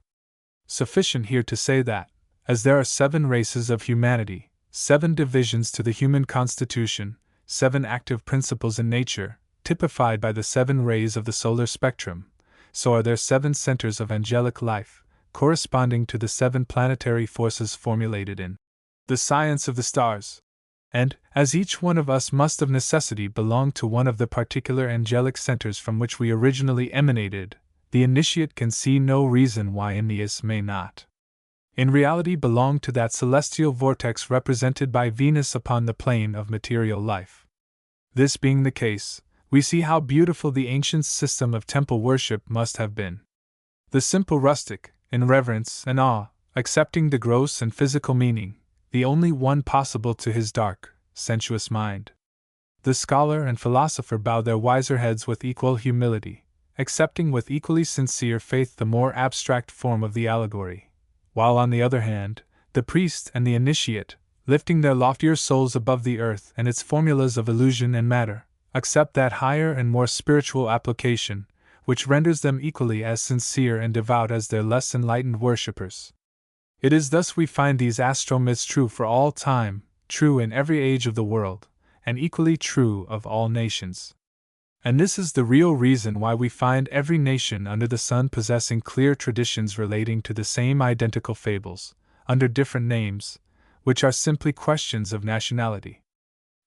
Sufficient here to say that, as there are 7 races of humanity, 7 divisions to the human constitution, 7 active principles in nature, typified by the 7 rays of the solar spectrum, so are there 7 centers of angelic life, corresponding to the 7 planetary forces formulated in the science of the stars. And, as each one of us must of necessity belong to one of the particular angelic centers from which we originally emanated, the initiate can see no reason why Aeneas may not, in reality, belong to that celestial vortex represented by Venus upon the plane of material life. This being the case, we see how beautiful the ancient system of temple worship must have been. The simple rustic, in reverence and awe, accepting the gross and physical meaning, the only one possible to his dark, sensuous mind. The scholar and philosopher bow their wiser heads with equal humility, accepting with equally sincere faith the more abstract form of the allegory, while on the other hand, the priest and the initiate, lifting their loftier souls above the earth and its formulas of illusion and matter, accept that higher and more spiritual application, which renders them equally as sincere and devout as their less enlightened worshippers. It is thus we find these astromyths true for all time, true in every age of the world, and equally true of all nations. And this is the real reason why we find every nation under the sun possessing clear traditions relating to the same identical fables, under different names, which are simply questions of nationality.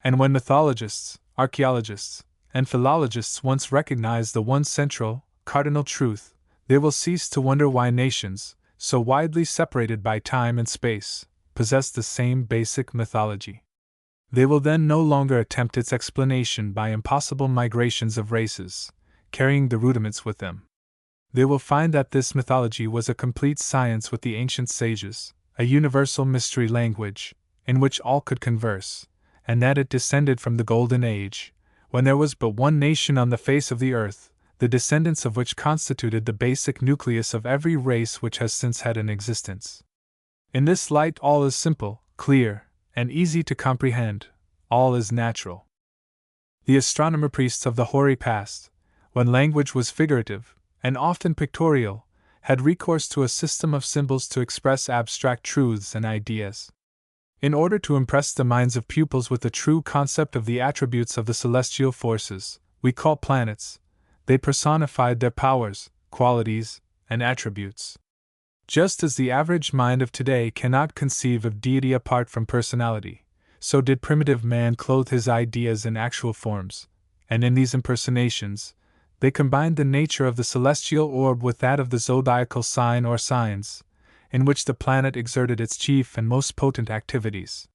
And when mythologists, archaeologists, and philologists once recognize the one central, cardinal truth, they will cease to wonder why nations, so widely separated by time and space, possess the same basic mythology. They will then no longer attempt its explanation by impossible migrations of races, carrying the rudiments with them. They will find that this mythology was a complete science with the ancient sages, a universal mystery language, in which all could converse, and that it descended from the Golden Age, when there was but one nation on the face of the earth, the descendants of which constituted the basic nucleus of every race which has since had an existence. In this light, all is simple, clear, and easy to comprehend, all is natural. The astronomer priests of the hoary past, when language was figurative, and often pictorial, had recourse to a system of symbols to express abstract truths and ideas. In order to impress the minds of pupils with the true concept of the attributes of the celestial forces we call planets, they personified their powers, qualities, and attributes. Just as the average mind of today cannot conceive of deity apart from personality, so did primitive man clothe his ideas in actual forms, and in these impersonations, they combined the nature of the celestial orb with that of the zodiacal sign or signs, in which the planet exerted its chief and most potent activities.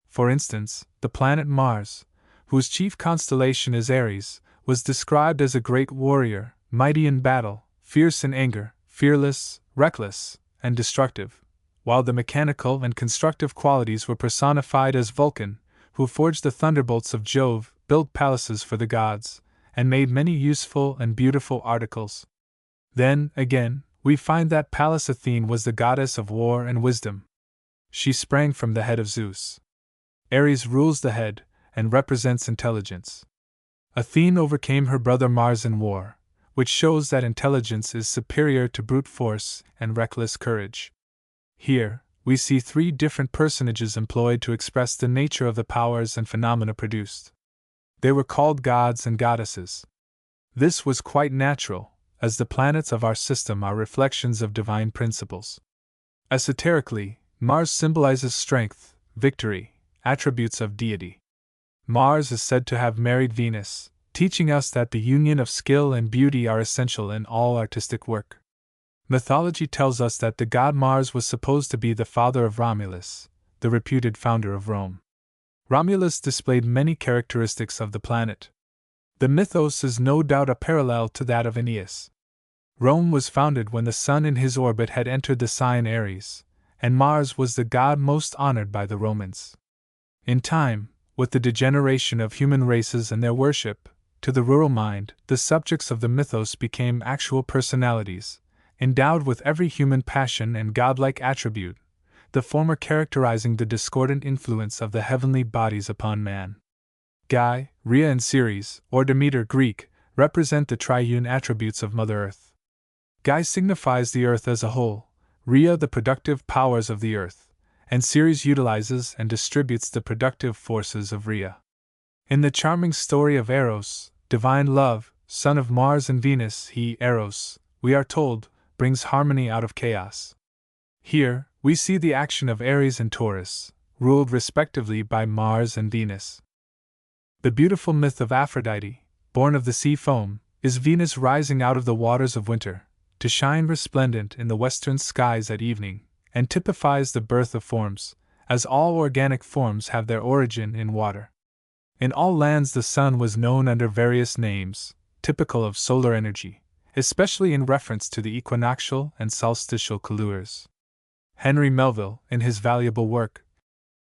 For instance, the planet Mars, whose chief constellation is Aries, was described as a great warrior, mighty in battle, fierce in anger, fearless, reckless, and destructive, while the mechanical and constructive qualities were personified as Vulcan, who forged the thunderbolts of Jove, built palaces for the gods, and made many useful and beautiful articles. Then, again, we find that Pallas Athene was the goddess of war and wisdom. She sprang from the head of Zeus. Ares rules the head and represents intelligence. Athene overcame her brother Mars in war, which shows that intelligence is superior to brute force and reckless courage. Here, we see three different personages employed to express the nature of the powers and phenomena produced. They were called gods and goddesses. This was quite natural, as the planets of our system are reflections of divine principles. Esoterically, Mars symbolizes strength, victory, attributes of deity. Mars is said to have married Venus, teaching us that the union of skill and beauty are essential in all artistic work. Mythology tells us that the god Mars was supposed to be the father of Romulus, the reputed founder of Rome. Romulus displayed many characteristics of the planet. The mythos is no doubt a parallel to that of Aeneas. Rome was founded when the sun in his orbit had entered the sign Aries, and Mars was the god most honored by the Romans. In time, with the degeneration of human races and their worship, to the rural mind, the subjects of the mythos became actual personalities, endowed with every human passion and godlike attribute, the former characterizing the discordant influence of the heavenly bodies upon man. Gaia, Rhea and Ceres, or Demeter Greek, represent the triune attributes of Mother Earth. Gaia signifies the earth as a whole, Rhea the productive powers of the earth, and Ceres utilizes and distributes the productive forces of Rhea. In the charming story of Eros, divine love, son of Mars and Venus, he, Eros, we are told, brings harmony out of chaos. Here, we see the action of Aries and Taurus, ruled respectively by Mars and Venus. The beautiful myth of Aphrodite, born of the sea foam, is Venus rising out of the waters of winter, to shine resplendent in the western skies at evening, and typifies the birth of forms, as all organic forms have their origin in water. In all lands the sun was known under various names, typical of solar energy, especially in reference to the equinoctial and solstitial couleurs. Henry Melville, in his valuable work,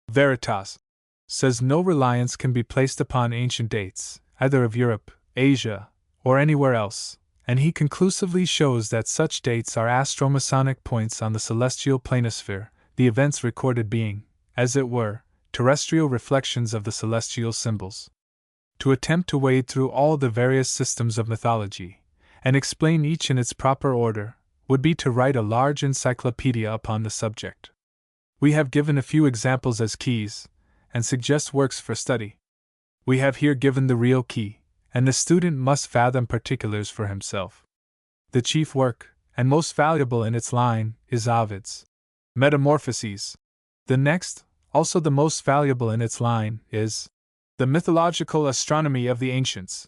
Veritas, says no reliance can be placed upon ancient dates, either of Europe, Asia, or anywhere else, and he conclusively shows that such dates are astromasonic points on the celestial planisphere, the events recorded being, as it were, terrestrial reflections of the celestial symbols. To attempt to wade through all the various systems of mythology, and explain each in its proper order, would be to write a large encyclopedia upon the subject. We have given a few examples as keys, and suggest works for study. We have here given the real key, and the student must fathom particulars for himself. The chief work, and most valuable in its line, is Ovid's Metamorphoses. The next, also the most valuable in its line, is The Mythological Astronomy of the Ancients,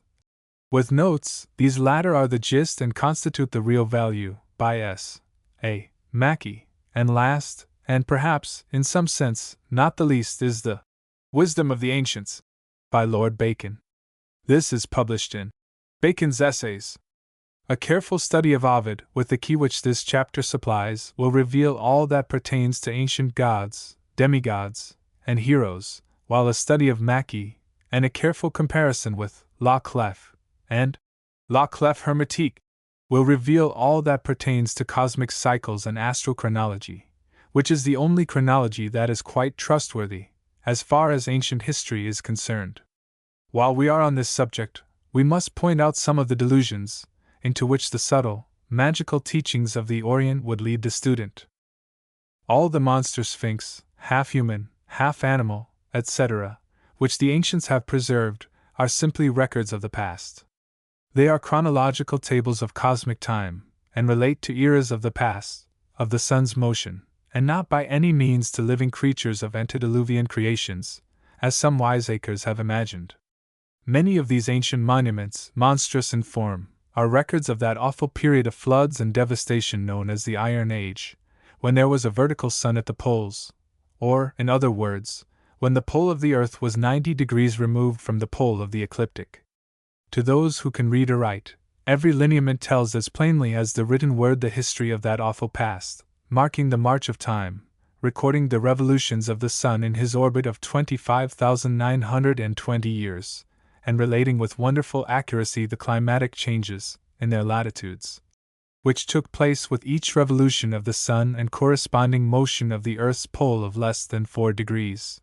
With notes, these latter are the gist and constitute the real value, by S. A. Mackey. And last, and perhaps, in some sense, not the least, is the Wisdom of the Ancients, by Lord Bacon. This is published in Bacon's Essays. A careful study of Ovid, with the key which this chapter supplies, will reveal all that pertains to ancient gods, demigods, and heroes, while a study of Mackey, and a careful comparison with La Clef and La Clef Hermetique, will reveal all that pertains to cosmic cycles and astrochronology, which is the only chronology that is quite trustworthy, as far as ancient history is concerned. While we are on this subject, we must point out some of the delusions into which the subtle, magical teachings of the Orient would lead the student. All the monster sphinx, half human, half animal, etc., which the ancients have preserved, are simply records of the past. They are chronological tables of cosmic time, and relate to eras of the past, of the sun's motion, and not by any means to living creatures of antediluvian creations, as some wiseacres have imagined. Many of these ancient monuments, monstrous in form, are records of that awful period of floods and devastation known as the Iron Age, when there was a vertical sun at the poles, or, in other words, when the pole of the earth was 90 degrees removed from the pole of the ecliptic. To those who can read or write, every lineament tells as plainly as the written word the history of that awful past, marking the march of time, recording the revolutions of the sun in his orbit of 25,920 years, and relating with wonderful accuracy the climatic changes, in their latitudes, which took place with each revolution of the sun and corresponding motion of the earth's pole of less than 4 degrees.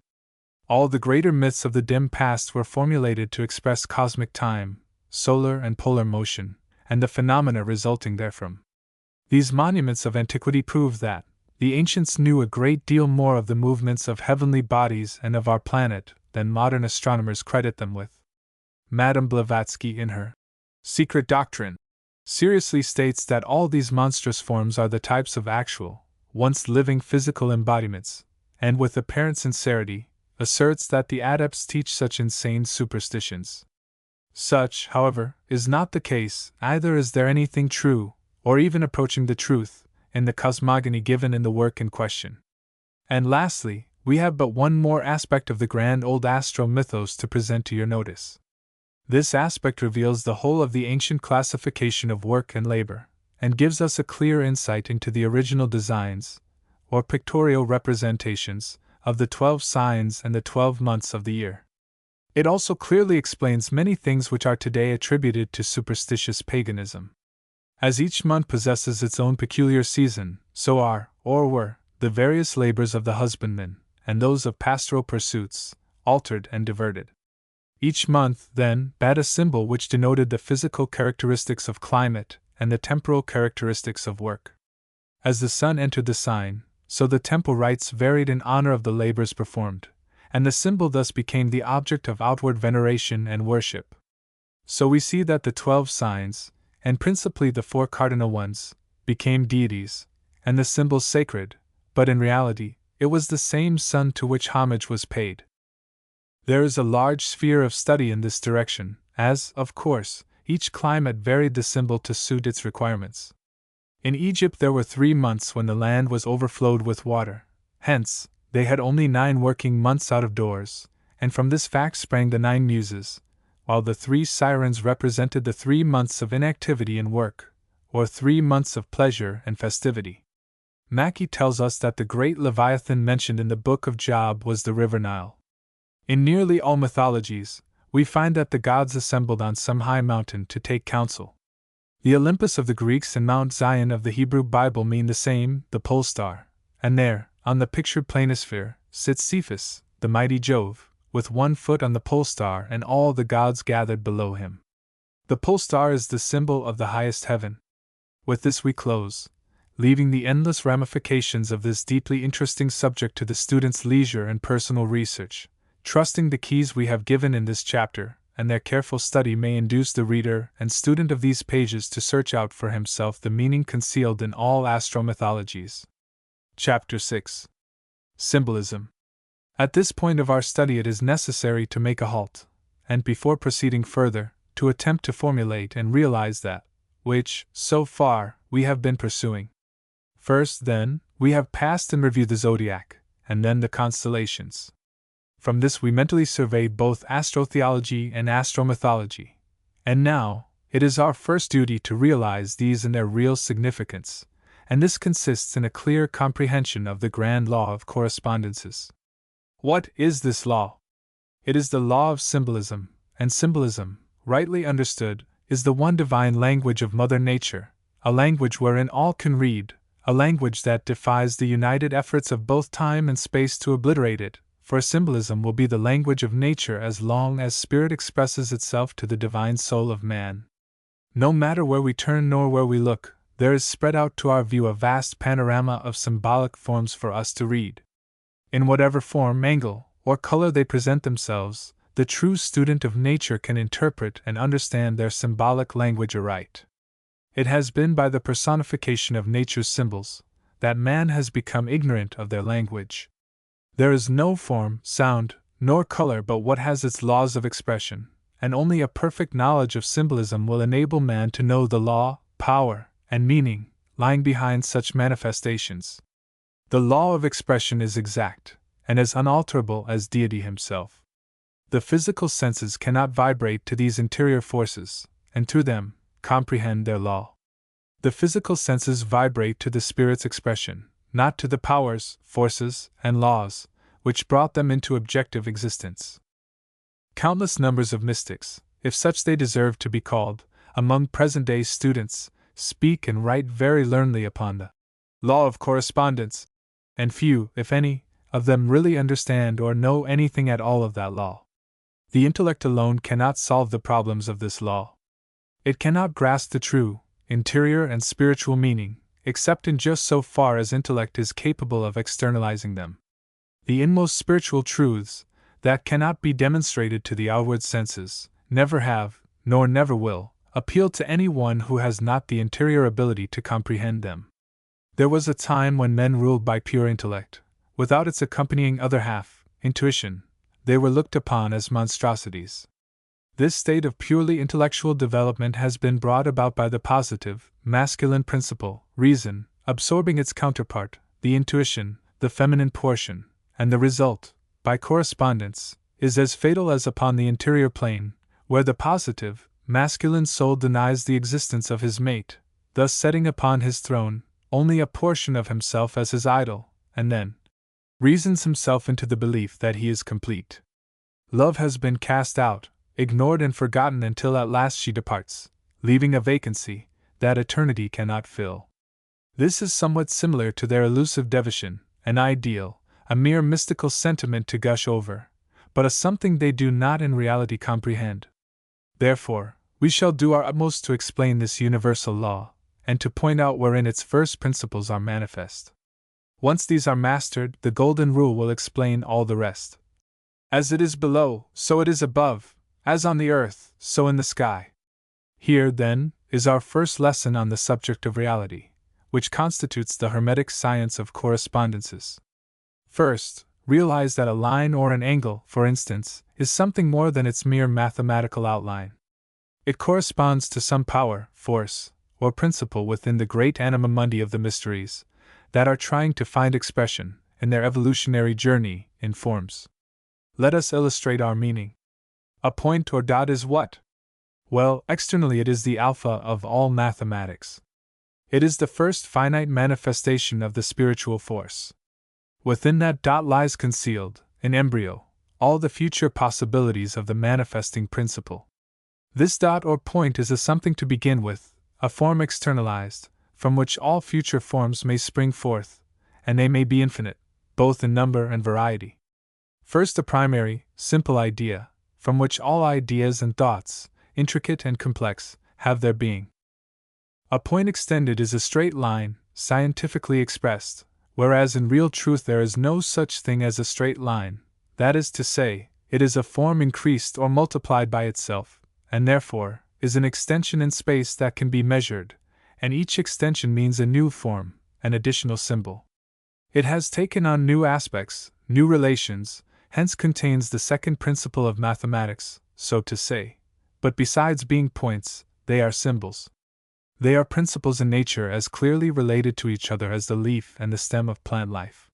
All the greater myths of the dim past were formulated to express cosmic time, solar and polar motion, and the phenomena resulting therefrom. These monuments of antiquity prove that the ancients knew a great deal more of the movements of heavenly bodies and of our planet than modern astronomers credit them with. Madame Blavatsky, in her Secret Doctrine, seriously states that all these monstrous forms are the types of actual, once living physical embodiments, and with apparent sincerity, asserts that the adepts teach such insane superstitions. Such, however, is not the case, either is there anything true, or even approaching the truth, in the cosmogony given in the work in question. And lastly, we have but one more aspect of the grand old astro-mythos to present to your notice. This aspect reveals the whole of the ancient classification of work and labor, and gives us a clear insight into the original designs, or pictorial representations, of the 12 signs and the 12 months of the year. It also clearly explains many things which are today attributed to superstitious paganism. As each month possesses its own peculiar season, so are, or were, the various labors of the husbandman, and those of pastoral pursuits, altered and diverted. Each month, then, had a symbol which denoted the physical characteristics of climate and the temporal characteristics of work. As the sun entered the sign, so the temple rites varied in honor of the labors performed, and the symbol thus became the object of outward veneration and worship. So we see that the 12 signs, and principally the 4 cardinal ones, became deities, and the symbols sacred, but in reality, it was the same sun to which homage was paid. There is a large sphere of study in this direction, as, of course, each climate varied the symbol to suit its requirements. In Egypt there were 3 months when the land was overflowed with water, hence, they had only 9 working months out of doors, and from this fact sprang the 9 muses, while the 3 sirens represented the 3 months of inactivity and work, or 3 months of pleasure and festivity. Mackey tells us that the great Leviathan mentioned in the book of Job was the river Nile. In nearly all mythologies, we find that the gods assembled on some high mountain to take counsel. The Olympus of the Greeks and Mount Zion of the Hebrew Bible mean the same, the pole star, and there, on the pictured planisphere, sits Cephas, the mighty Jove, with 1 foot on the pole star and all the gods gathered below him. The pole star is the symbol of the highest heaven. With this we close, leaving the endless ramifications of this deeply interesting subject to the student's leisure and personal research, trusting the keys we have given in this chapter and their careful study may induce the reader and student of these pages to search out for himself the meaning concealed in all astromythologies. Chapter 6. Symbolism. At this point of our study it is necessary to make a halt, and before proceeding further, to attempt to formulate and realize that which, so far, we have been pursuing. First, then, we have passed in review the zodiac, and then the constellations. From this we mentally surveyed both astrotheology and astromythology. And now, it is our first duty to realize these in their real significance, and this consists in a clear comprehension of the grand law of correspondences. What is this law? It is the law of symbolism, and symbolism, rightly understood, is the one divine language of Mother Nature, a language wherein all can read, a language that defies the united efforts of both time and space to obliterate it, for symbolism will be the language of nature as long as spirit expresses itself to the divine soul of man. No matter where we turn nor where we look, there is spread out to our view a vast panorama of symbolic forms for us to read. In whatever form, angle, or color they present themselves, the true student of nature can interpret and understand their symbolic language aright. It has been by the personification of nature's symbols that man has become ignorant of their language. There is no form, sound, nor color but what has its laws of expression, and only a perfect knowledge of symbolism will enable man to know the law, power, and meaning lying behind such manifestations. The law of expression is exact, and as unalterable as deity himself. The physical senses cannot vibrate to these interior forces, and through them, comprehend their law. The physical senses vibrate to the spirit's expression, not to the powers, forces, and laws, which brought them into objective existence. Countless numbers of mystics, if such they deserve to be called, among present-day students, speak and write very learnedly upon the law of correspondence, and few, if any, of them really understand or know anything at all of that law. The intellect alone cannot solve the problems of this law. It cannot grasp the true, interior and spiritual meaning, except in just so far as intellect is capable of externalizing them. The inmost spiritual truths, that cannot be demonstrated to the outward senses, never have, nor never will, appeal to any one who has not the interior ability to comprehend them. There was a time when men ruled by pure intellect, without its accompanying other half, intuition. They were looked upon as monstrosities. This state of purely intellectual development has been brought about by the positive, masculine principle, reason, absorbing its counterpart, the intuition, the feminine portion, and the result, by correspondence, is as fatal as upon the interior plane, where the positive, masculine soul denies the existence of his mate, thus setting upon his throne only a portion of himself as his idol, and then reasons himself into the belief that he is complete. Love has been cast out, ignored and forgotten until at last she departs, leaving a vacancy that eternity cannot fill. This is somewhat similar to their elusive devotion, an ideal, a mere mystical sentiment to gush over, but a something they do not in reality comprehend. Therefore, we shall do our utmost to explain this universal law, and to point out wherein its first principles are manifest. Once these are mastered, the golden rule will explain all the rest. As it is below, so it is above, as on the earth, so in the sky. Here, then, is our first lesson on the subject of reality, which constitutes the hermetic science of correspondences. First, realize that a line or an angle, for instance, is something more than its mere mathematical outline. It corresponds to some power, force, or principle within the great anima mundi of the mysteries, that are trying to find expression, in their evolutionary journey, in forms. Let us illustrate our meaning. A point or dot is what? Well, externally it is the alpha of all mathematics. It is the first finite manifestation of the spiritual force. Within that dot lies concealed, in embryo, all the future possibilities of the manifesting principle. This dot or point is a something to begin with, a form externalized, from which all future forms may spring forth, and they may be infinite, both in number and variety. First a primary, simple idea, from which all ideas and thoughts, intricate and complex, have their being. A point extended is a straight line, scientifically expressed, whereas in real truth there is no such thing as a straight line, that is to say, it is a form increased or multiplied by itself, and therefore, is an extension in space that can be measured, and each extension means a new form, an additional symbol. It has taken on new aspects, new relations, hence contains the second principle of mathematics, so to say, but besides being points, they are symbols. They are principles in nature as clearly related to each other as the leaf and the stem of plant life.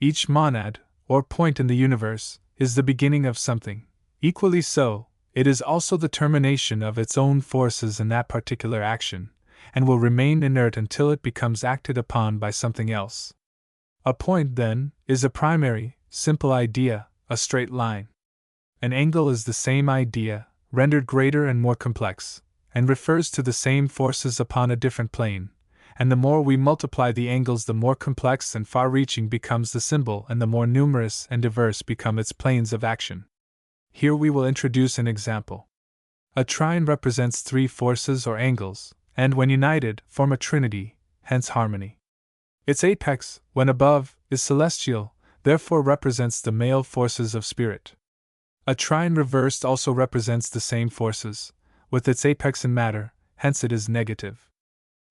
Each monad, or point in the universe, is the beginning of something. Equally so, it is also the termination of its own forces in that particular action, and will remain inert until it becomes acted upon by something else. A point, then, is a primary, simple idea, a straight line. An angle is the same idea, rendered greater and more complex, and refers to the same forces upon a different plane, and the more we multiply the angles, the more complex and far-reaching becomes the symbol, and the more numerous and diverse become its planes of action. Here we will introduce an example. A trine represents three forces or angles, and when united, form a trinity, hence harmony. Its apex, when above, is celestial, therefore represents the male forces of spirit. A trine reversed also represents the same forces, with its apex in matter, hence it is negative.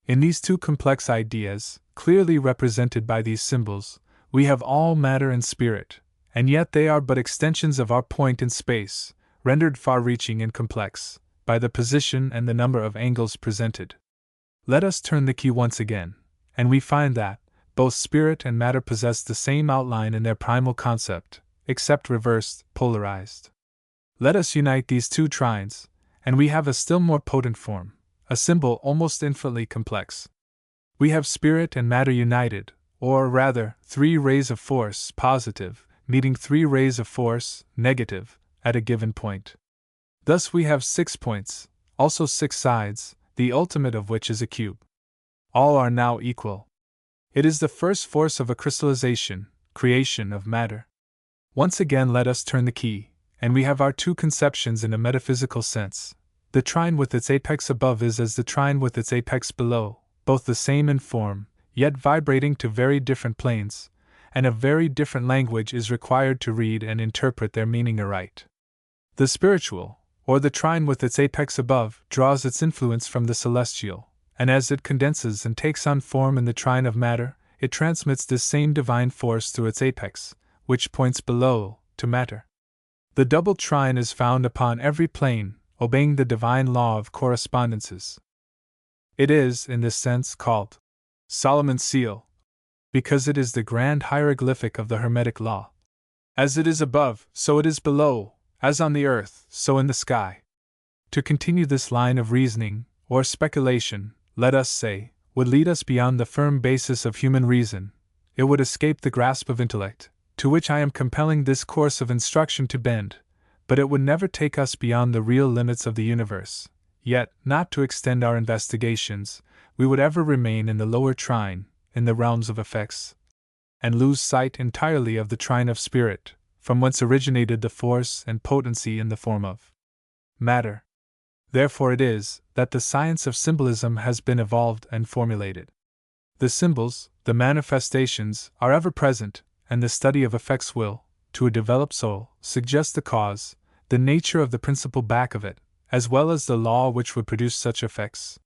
In these two complex ideas, clearly represented by these symbols, we have all matter and spirit, and yet they are but extensions of our point in space, rendered far-reaching and complex, by the position and the number of angles presented. Let us turn the key once again, and we find that both spirit and matter possess the same outline in their primal concept, except reversed, polarized. Let us unite these two trines, and we have a still more potent form, a symbol almost infinitely complex. We have spirit and matter united, or rather, three rays of force, positive, meeting three rays of force, negative, at a given point. Thus we have 6 points, also 6 sides, the ultimate of which is a cube. All are now equal. It is the first force of a crystallization, creation of matter. Once again let us turn the key, and we have our two conceptions in a metaphysical sense. The trine with its apex above is as the trine with its apex below, both the same in form, yet vibrating to very different planes, and a very different language is required to read and interpret their meaning aright. The spiritual, or the trine with its apex above, draws its influence from the celestial, and as it condenses and takes on form in the trine of matter, it transmits this same divine force through its apex, which points below, to matter. The double trine is found upon every plane, obeying the divine law of correspondences. It is, in this sense, called Solomon's seal, because it is the grand hieroglyphic of the Hermetic law. As it is above, so it is below, as on the earth, so in the sky. To continue this line of reasoning, or speculation, let us say, would lead us beyond the firm basis of human reason. It would escape the grasp of intellect, to which I am compelling this course of instruction to bend, but it would never take us beyond the real limits of the universe. Yet, not to extend our investigations, we would ever remain in the lower trine, in the realms of effects, and lose sight entirely of the trine of spirit, from whence originated the force and potency in the form of matter. Therefore it is that the science of symbolism has been evolved and formulated. The symbols, the manifestations, are ever present, and the study of effects will, to a developed soul, suggest the cause, the nature of the principle back of it, as well as the law which would produce such effects.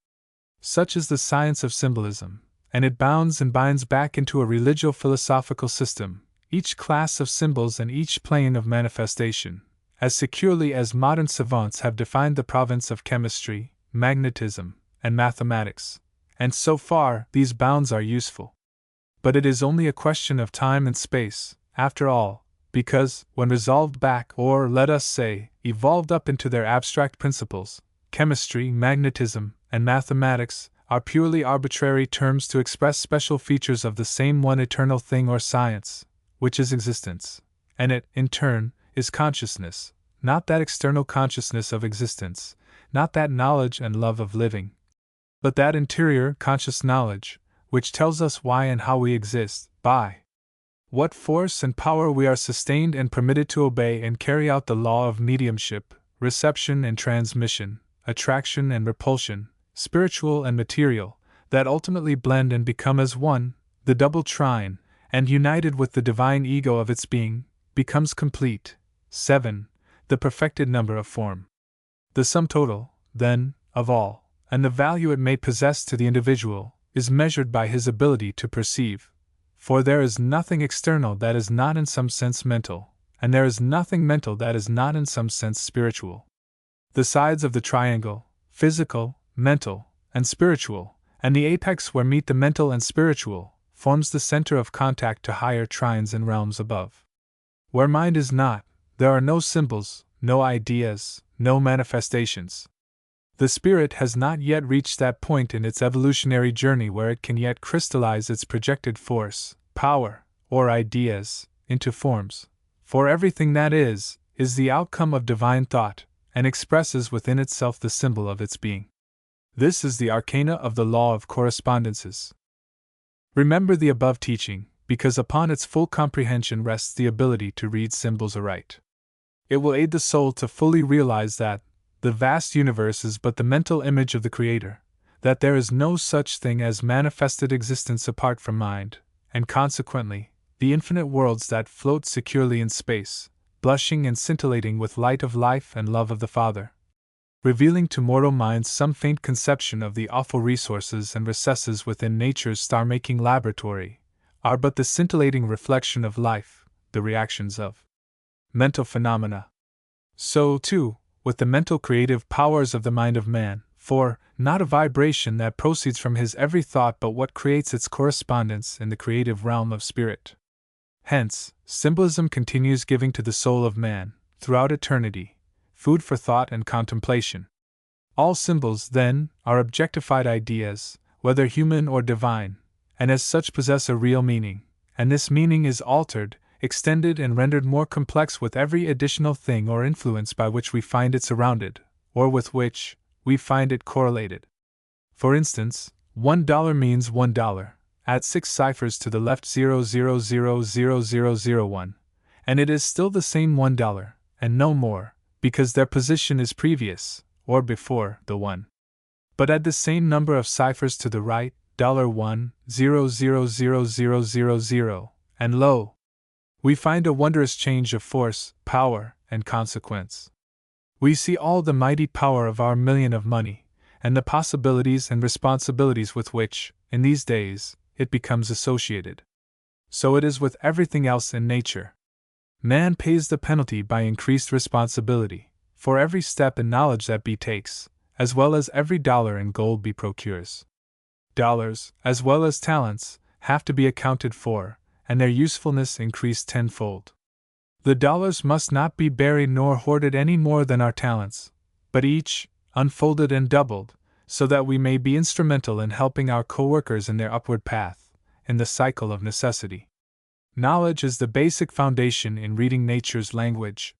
Such is the science of symbolism, and it bounds and binds back into a religio-philosophical system, each class of symbols and each plane of manifestation, as securely as modern savants have defined the province of chemistry, magnetism, and mathematics, and so far these bounds are useful. But it is only a question of time and space, after all, because, when resolved back, or let us say, evolved up into their abstract principles, chemistry, magnetism, and mathematics are purely arbitrary terms to express special features of the same one eternal thing or science, which is existence, and it, in turn, is consciousness, not that external consciousness of existence, not that knowledge and love of living, but that interior conscious knowledge, which tells us why and how we exist, by what force and power we are sustained and permitted to obey and carry out the law of mediumship, reception and transmission, attraction and repulsion, spiritual and material, that ultimately blend and become as one, the double trine, and united with the divine ego of its being, becomes complete. 7. The perfected number of form. The sum total, then, of all, and the value it may possess to the individual, is measured by his ability to perceive. For there is nothing external that is not in some sense mental, and there is nothing mental that is not in some sense spiritual. the sides of the triangle, physical, mental, and spiritual, and the apex where meet the mental and spiritual, forms the center of contact to higher trines and realms above. Where mind is not, there are no symbols, no ideas, no manifestations. The spirit has not yet reached that point in its evolutionary journey where it can yet crystallize its projected force, power, or ideas, into forms, for everything that is the outcome of divine thought, and expresses within itself the symbol of its being. This is the arcana of the law of correspondences. Remember the above teaching, because upon its full comprehension rests the ability to read symbols aright. It will aid the soul to fully realize that the vast universe is but the mental image of the Creator, that there is no such thing as manifested existence apart from mind, and consequently, the infinite worlds that float securely in space, blushing and scintillating with light of life and love of the Father, revealing to mortal minds some faint conception of the awful resources and recesses within nature's star-making laboratory, are but the scintillating reflection of life, the reactions of mental phenomena. So, too, with the mental creative powers of the mind of man, for, not a vibration that proceeds from his every thought but what creates its correspondence in the creative realm of spirit. Hence, symbolism continues giving to the soul of man, throughout eternity, food for thought and contemplation. All symbols, then, are objectified ideas, whether human or divine, and as such possess a real meaning, and this meaning is altered, extended and rendered more complex with every additional thing or influence by which we find it surrounded, or with which we find it correlated. For instance, $1 means $1, add 6 ciphers to the left 0000001, and it is still the same $1, and no more, because their position is previous, or before, the 1. But add the same number of ciphers to the right, $1, 0000000, and lo! We find a wondrous change of force, power, and consequence. We see all the mighty power of our million of money, and the possibilities and responsibilities with which, in these days, it becomes associated. So it is with everything else in nature. Man pays the penalty by increased responsibility, for every step in knowledge that B takes, as well as every dollar in gold B procures. Dollars, as well as talents, have to be accounted for, and their usefulness increased tenfold. The dollars must not be buried nor hoarded any more than our talents, but each, unfolded and doubled, so that we may be instrumental in helping our co-workers in their upward path, in the cycle of necessity. Knowledge is the basic foundation in reading nature's language.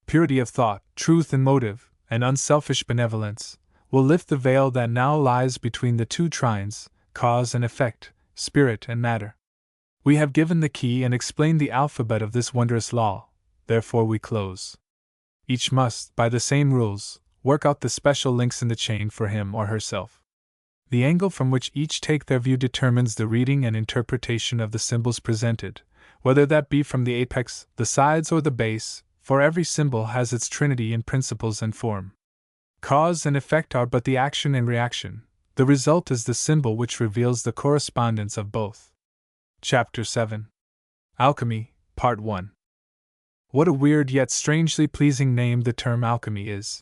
Purity of thought, truth in motive, and unselfish benevolence will lift the veil that now lies between the two trines, cause and effect, spirit and matter. We have given the key and explained the alphabet of this wondrous law, therefore we close. Each must, by the same rules, work out the special links in the chain for him or herself. The angle from which each take their view determines the reading and interpretation of the symbols presented, whether that be from the apex, the sides, or the base, for every symbol has its trinity in principles and form. Cause and effect are but the action and reaction, the result is the symbol which reveals the correspondence of both. Chapter 7. Alchemy, Part 1. What a weird yet strangely pleasing name the term alchemy is.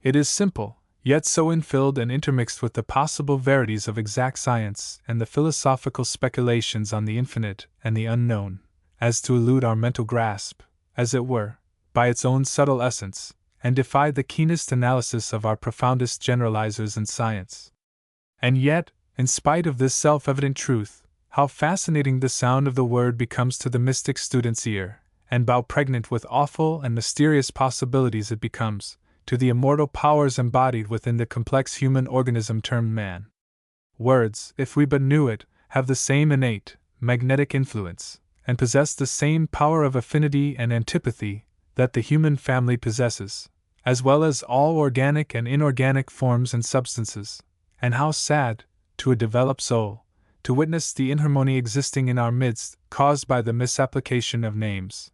It is simple, yet so infilled and intermixed with the possible verities of exact science and the philosophical speculations on the infinite and the unknown, as to elude our mental grasp, as it were, by its own subtle essence, and defy the keenest analysis of our profoundest generalizers in science. And yet, in spite of this self-evident truth, how fascinating the sound of the word becomes to the mystic student's ear, and how pregnant with awful and mysterious possibilities it becomes to the immortal powers embodied within the complex human organism termed man. Words, if we but knew it, have the same innate, magnetic influence, and possess the same power of affinity and antipathy that the human family possesses, as well as all organic and inorganic forms and substances. And how sad, to a developed soul, to witness the inharmony existing in our midst, caused by the misapplication of names.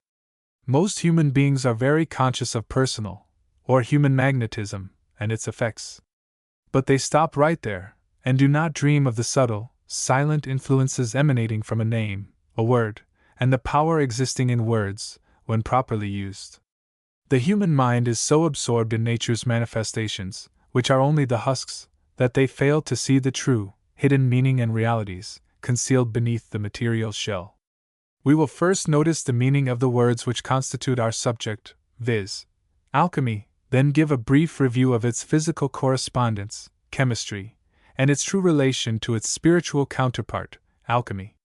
Most human beings are very conscious of personal, or human magnetism, and its effects. But they stop right there, and do not dream of the subtle, silent influences emanating from a name, a word, and the power existing in words, when properly used. The human mind is so absorbed in nature's manifestations, which are only the husks, that they fail to see the true, hidden meaning and realities, concealed beneath the material shell. We will first notice the meaning of the words which constitute our subject, viz., alchemy, then give a brief review of its physical correspondence, chemistry, and its true relation to its spiritual counterpart, alchemy.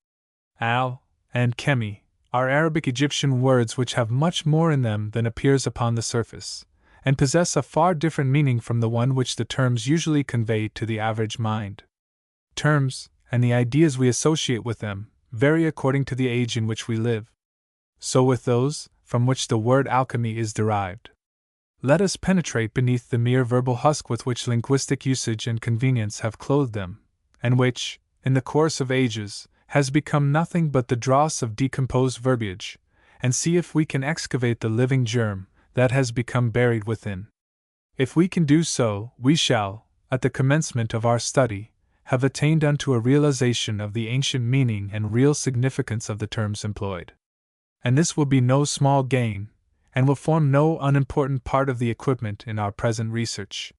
Al and chemi are Arabic Egyptian words which have much more in them than appears upon the surface, and possess a far different meaning from the one which the terms usually convey to the average mind. Terms, and the ideas we associate with them, vary according to the age in which we live. So with those from which the word alchemy is derived. Let us penetrate beneath the mere verbal husk with which linguistic usage and convenience have clothed them, and which, in the course of ages, has become nothing but the dross of decomposed verbiage, and see if we can excavate the living germ that has become buried within. If we can do so, we shall, at the commencement of our study, have attained unto a realization of the ancient meaning and real significance of the terms employed. And this will be no small gain, and will form no unimportant part of the equipment in our present research.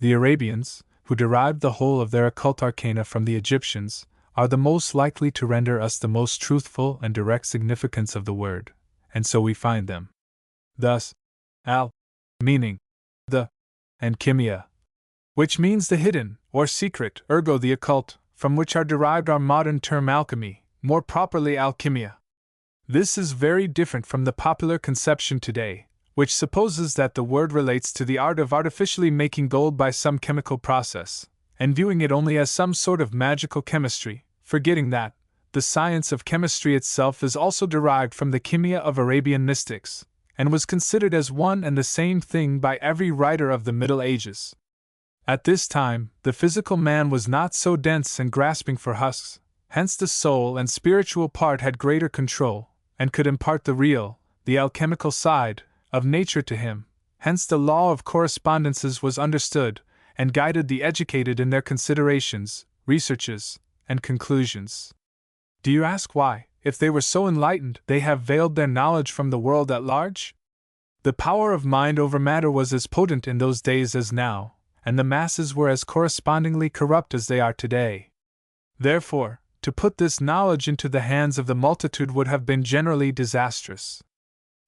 The Arabians, who derived the whole of their occult arcana from the Egyptians, are the most likely to render us the most truthful and direct significance of the word, and so we find them. Thus, al, meaning the, and chemia, which means the hidden, or secret, ergo the occult, from which are derived our modern term alchemy, more properly alchemia. This is very different from the popular conception today, which supposes that the word relates to the art of artificially making gold by some chemical process, and viewing it only as some sort of magical chemistry, forgetting that the science of chemistry itself is also derived from the chemia of Arabian mystics, and was considered as one and the same thing by every writer of the Middle Ages. At this time, the physical man was not so dense and grasping for husks, hence the soul and spiritual part had greater control, and could impart the real, the alchemical side, of nature to him, hence the law of correspondences was understood, and guided the educated in their considerations, researches, and conclusions. Do you ask why, if they were so enlightened, they have veiled their knowledge from the world at large? The power of mind over matter was as potent in those days as now, and the masses were as correspondingly corrupt as they are today. Therefore, to put this knowledge into the hands of the multitude would have been generally disastrous.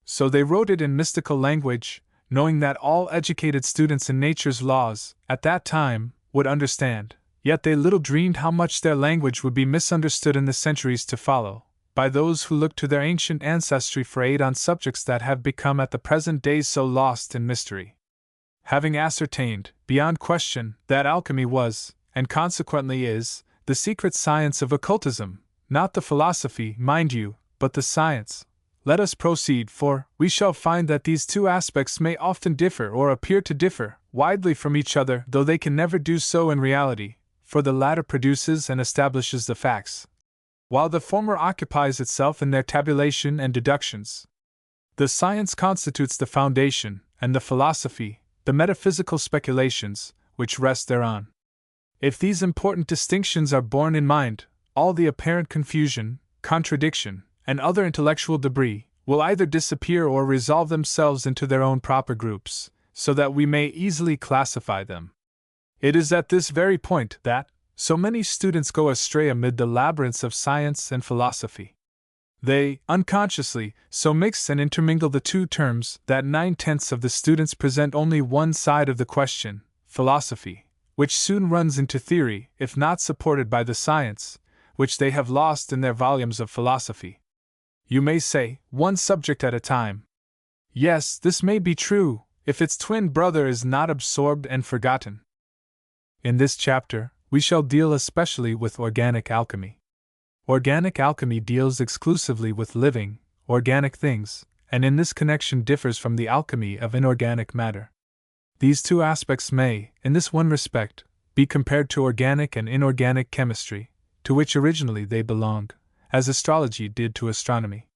So they wrote it in mystical language, knowing that all educated students in nature's laws, at that time, would understand, yet they little dreamed how much their language would be misunderstood in the centuries to follow, by those who looked to their ancient ancestry for aid on subjects that have become at the present day so lost in mystery. Having ascertained, beyond question, that alchemy was, and consequently is, the secret science of occultism, not the philosophy, mind you, but the science, let us proceed, for we shall find that these two aspects may often differ or appear to differ widely from each other, though they can never do so in reality, for the latter produces and establishes the facts, while the former occupies itself in their tabulation and deductions. The science constitutes the foundation, and the philosophy, the metaphysical speculations, which rest thereon. If these important distinctions are borne in mind, all the apparent confusion, contradiction, and other intellectual debris will either disappear or resolve themselves into their own proper groups, so that we may easily classify them. It is at this very point that so many students go astray amid the labyrinths of science and philosophy. They, unconsciously, so mix and intermingle the two terms that 9/10 of the students present only one side of the question, philosophy, which soon runs into theory, if not supported by the science, which they have lost in their volumes of philosophy. You may say, one subject at a time. Yes, this may be true, if its twin brother is not absorbed and forgotten. In this chapter, we shall deal especially with organic alchemy. Organic alchemy deals exclusively with living, organic things, and in this connection differs from the alchemy of inorganic matter. These two aspects may, in this one respect, be compared to organic and inorganic chemistry, to which originally they belong, as astrology did to astronomy.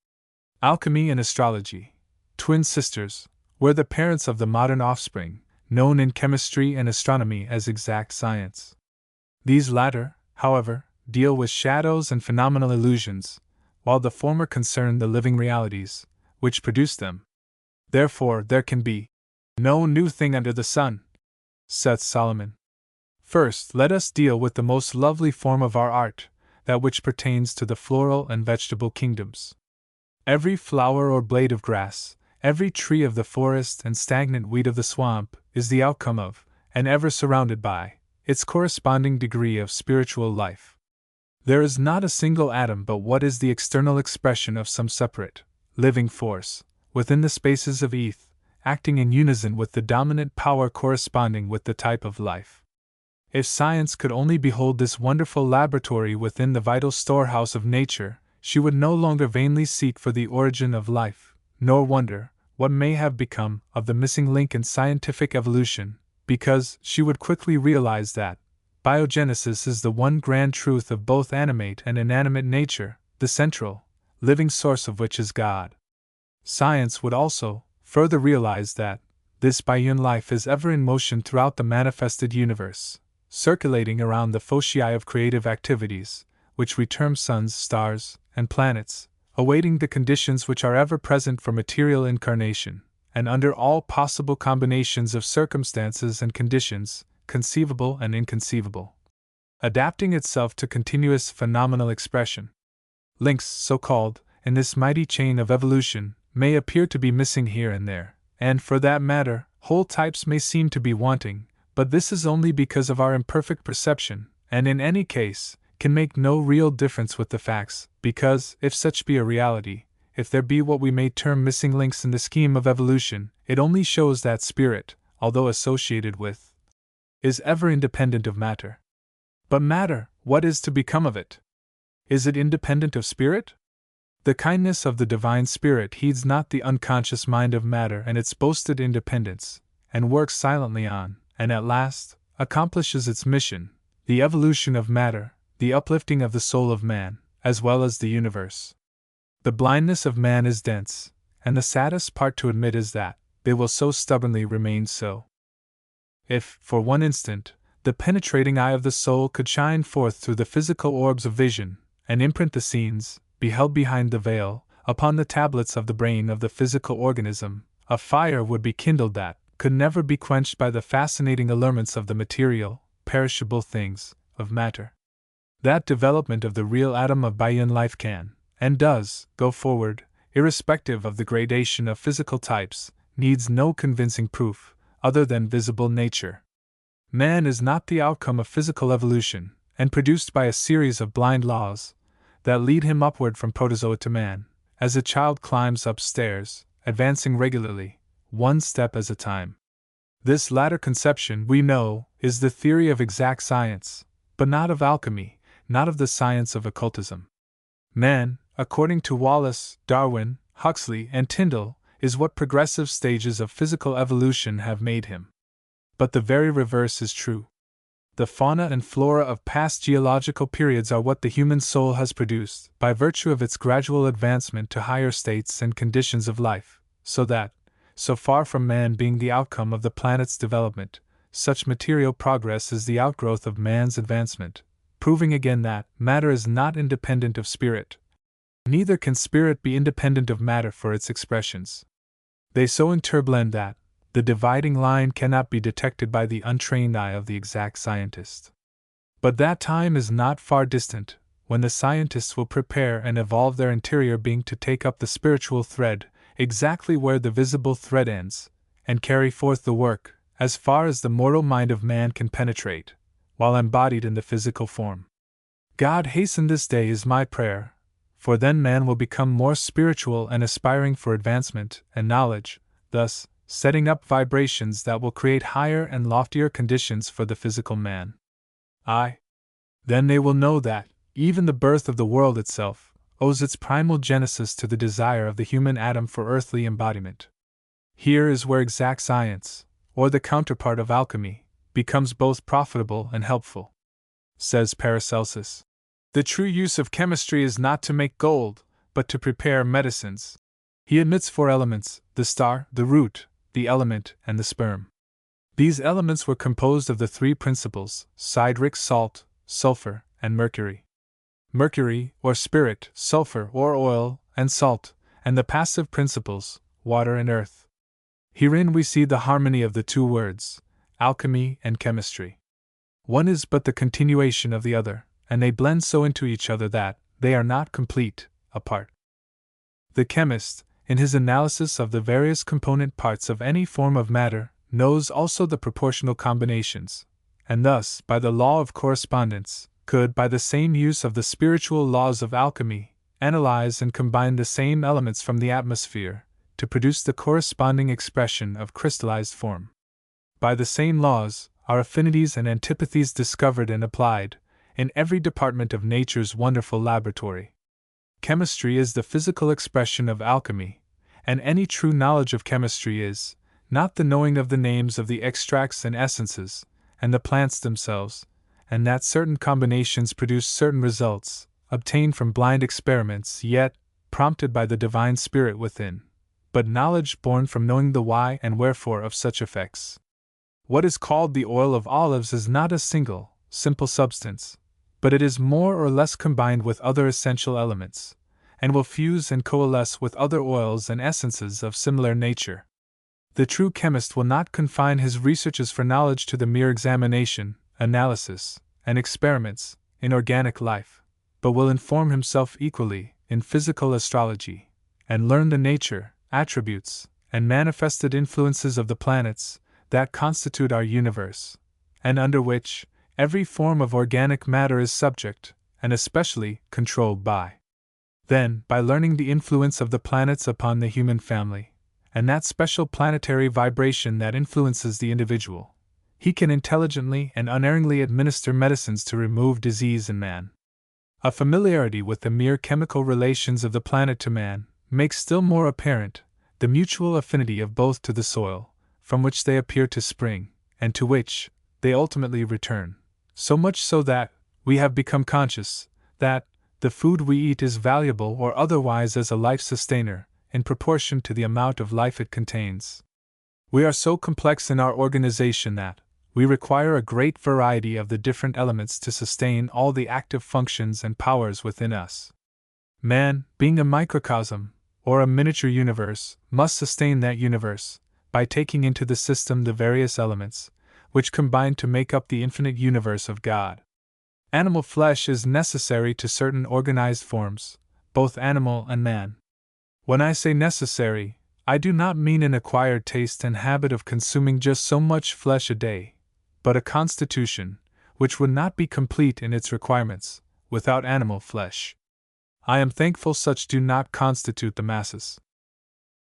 Alchemy and astrology, twin sisters, were the parents of the modern offspring, known in chemistry and astronomy as exact science. These latter, however, deal with shadows and phenomenal illusions, while the former concern the living realities, which produce them. Therefore there can be no new thing under the sun, saith Solomon. First, let us deal with the most lovely form of our art, that which pertains to the floral and vegetable kingdoms. Every flower or blade of grass, every tree of the forest and stagnant weed of the swamp, is the outcome of, and ever surrounded by, its corresponding degree of spiritual life. There is not a single atom but what is the external expression of some separate, living force, within the spaces of ether, acting in unison with the dominant power corresponding with the type of life. If science could only behold this wonderful laboratory within the vital storehouse of nature, she would no longer vainly seek for the origin of life, nor wonder what may have become of the missing link in scientific evolution, because she would quickly realize that biogenesis is the one grand truth of both animate and inanimate nature, the central, living source of which is God. Science would also further realize that this bion life is ever in motion throughout the manifested universe, circulating around the foci of creative activities, which we term suns, stars, and planets, awaiting the conditions which are ever present for material incarnation, and under all possible combinations of circumstances and conditions, conceivable and inconceivable, adapting itself to continuous phenomenal expression. Links, so called, in this mighty chain of evolution, may appear to be missing here and there, and for that matter, whole types may seem to be wanting, but this is only because of our imperfect perception, and in any case, can make no real difference with the facts, because, if such be a reality, if there be what we may term missing links in the scheme of evolution, it only shows that spirit, although associated with, is ever independent of matter. But matter, what is to become of it? Is it independent of spirit? The kindness of the divine spirit heeds not the unconscious mind of matter and its boasted independence, and works silently on, and at last, accomplishes its mission, the evolution of matter, the uplifting of the soul of man, as well as the universe. The blindness of man is dense, and the saddest part to admit is that they will so stubbornly remain so. If, for one instant, the penetrating eye of the soul could shine forth through the physical orbs of vision, and imprint the scenes, beheld behind the veil, upon the tablets of the brain of the physical organism, a fire would be kindled that could never be quenched by the fascinating allurements of the material, perishable things, of matter. That development of the real atom of bion life can, and does, go forward, irrespective of the gradation of physical types, needs no convincing proof, other than visible nature. Man is not the outcome of physical evolution, and produced by a series of blind laws that lead him upward from protozoa to man, as a child climbs up stairs, advancing regularly, one step at a time. This latter conception, we know, is the theory of exact science, but not of alchemy, not of the science of occultism. Man, according to Wallace, Darwin, Huxley, and Tyndall, is what progressive stages of physical evolution have made him. But the very reverse is true. The fauna and flora of past geological periods are what the human soul has produced, by virtue of its gradual advancement to higher states and conditions of life, so that, so far from man being the outcome of the planet's development, such material progress is the outgrowth of man's advancement, proving again that matter is not independent of spirit. Neither can spirit be independent of matter for its expressions. They so interblend that the dividing line cannot be detected by the untrained eye of the exact scientist. But that time is not far distant, when the scientists will prepare and evolve their interior being to take up the spiritual thread, exactly where the visible thread ends, and carry forth the work, as far as the mortal mind of man can penetrate, while embodied in the physical form. God hasten this day is my prayer, for then man will become more spiritual and aspiring for advancement and knowledge, thus setting up vibrations that will create higher and loftier conditions for the physical man. Then they will know that, even the birth of the world itself, owes its primal genesis to the desire of the human atom for earthly embodiment. Here is where exact science, or the counterpart of alchemy, becomes both profitable and helpful. Says Paracelsus, the true use of chemistry is not to make gold, but to prepare medicines. He admits 4 elements: the star, the root, the element, and the sperm. These elements were composed of the 3 principles: sideric, salt, sulfur, and mercury. Mercury, or spirit, sulfur, or oil, and salt, and the passive principles, water and earth. Herein we see the harmony of the two words, alchemy and chemistry. One is but the continuation of the other, and they blend so into each other that they are not complete apart. The chemist, in his analysis of the various component parts of any form of matter, knows also the proportional combinations, and thus, by the law of correspondence, could, by the same use of the spiritual laws of alchemy, analyze and combine the same elements from the atmosphere, to produce the corresponding expression of crystallized form. By the same laws, are affinities and antipathies discovered and applied, in every department of nature's wonderful laboratory. Chemistry is the physical expression of alchemy, and any true knowledge of chemistry is, not the knowing of the names of the extracts and essences, and the plants themselves, and that certain combinations produce certain results, obtained from blind experiments, yet prompted by the divine spirit within, but knowledge born from knowing the why and wherefore of such effects. What is called the oil of olives is not a single, simple substance, but it is more or less combined with other essential elements, and will fuse and coalesce with other oils and essences of similar nature. The true chemist will not confine his researches for knowledge to the mere examination, analysis, and experiments in organic life, but will inform himself equally in physical astrology, and learn the nature, attributes, and manifested influences of the planets that constitute our universe, and under which every form of organic matter is subject, and especially controlled by. Then, by learning the influence of the planets upon the human family, and that special planetary vibration that influences the individual, he can intelligently and unerringly administer medicines to remove disease in man. A familiarity with the mere chemical relations of the planet to man makes still more apparent the mutual affinity of both to the soil, from which they appear to spring, and to which they ultimately return, so much so that we have become conscious that the food we eat is valuable or otherwise as a life sustainer, in proportion to the amount of life it contains. We are so complex in our organization that we require a great variety of the different elements to sustain all the active functions and powers within us. Man, being a microcosm, or a miniature universe, must sustain that universe, by taking into the system the various elements, which combine to make up the infinite universe of God. Animal flesh is necessary to certain organized forms, both animal and man. When I say necessary, I do not mean an acquired taste and habit of consuming just so much flesh a day, but a constitution, which would not be complete in its requirements, without animal flesh. I am thankful such do not constitute the masses.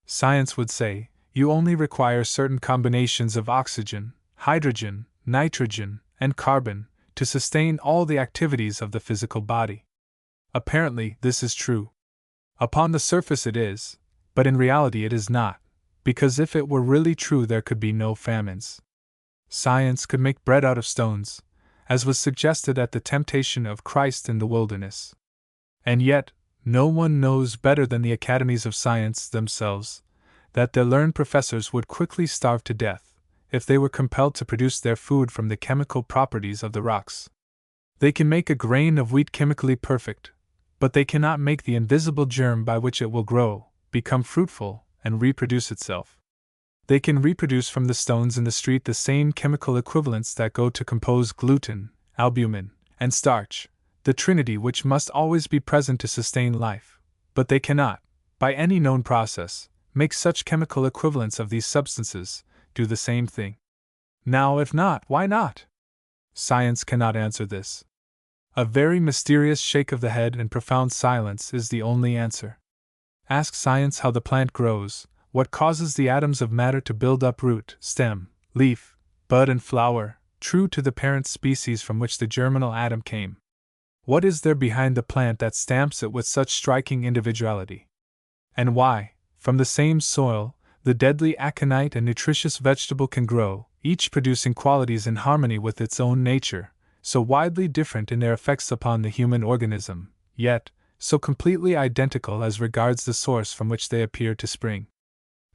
Science would say, you only require certain combinations of oxygen, hydrogen, nitrogen, and carbon, to sustain all the activities of the physical body. Apparently, this is true. Upon the surface it is, but in reality it is not, because if it were really true there could be no famines. Science could make bread out of stones, as was suggested at the temptation of Christ in the wilderness. And yet, no one knows better than the academies of science themselves that their learned professors would quickly starve to death if they were compelled to produce their food from the chemical properties of the rocks. They can make a grain of wheat chemically perfect, but they cannot make the invisible germ by which it will grow, become fruitful, and reproduce itself. They can reproduce from the stones in the street the same chemical equivalents that go to compose gluten, albumin, and starch, the trinity which must always be present to sustain life, but they cannot, by any known process, make such chemical equivalents of these substances do the same thing. Now, if not, why not? Science cannot answer this. A very mysterious shake of the head and profound silence is the only answer. Ask science how the plant grows, what causes the atoms of matter to build up root, stem, leaf, bud, and flower, true to the parent species from which the germinal atom came. What is there behind the plant that stamps it with such striking individuality? And why, from the same soil, the deadly aconite and nutritious vegetable can grow, each producing qualities in harmony with its own nature, so widely different in their effects upon the human organism, yet so completely identical as regards the source from which they appear to spring?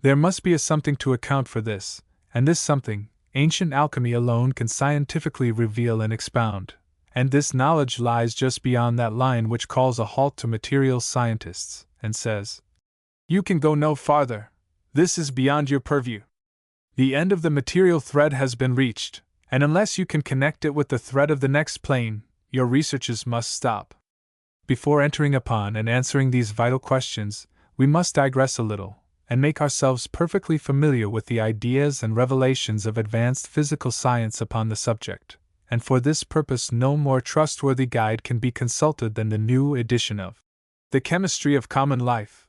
There must be a something to account for this, and this something, ancient alchemy alone can scientifically reveal and expound, and this knowledge lies just beyond that line which calls a halt to material scientists, and says, "You can go no farther. This is beyond your purview." The end of the material thread has been reached, and unless you can connect it with the thread of the next plane, your researches must stop. Before entering upon and answering these vital questions, we must digress a little, and make ourselves perfectly familiar with the ideas and revelations of advanced physical science upon the subject, and for this purpose no more trustworthy guide can be consulted than the new edition of The Chemistry of Common Life,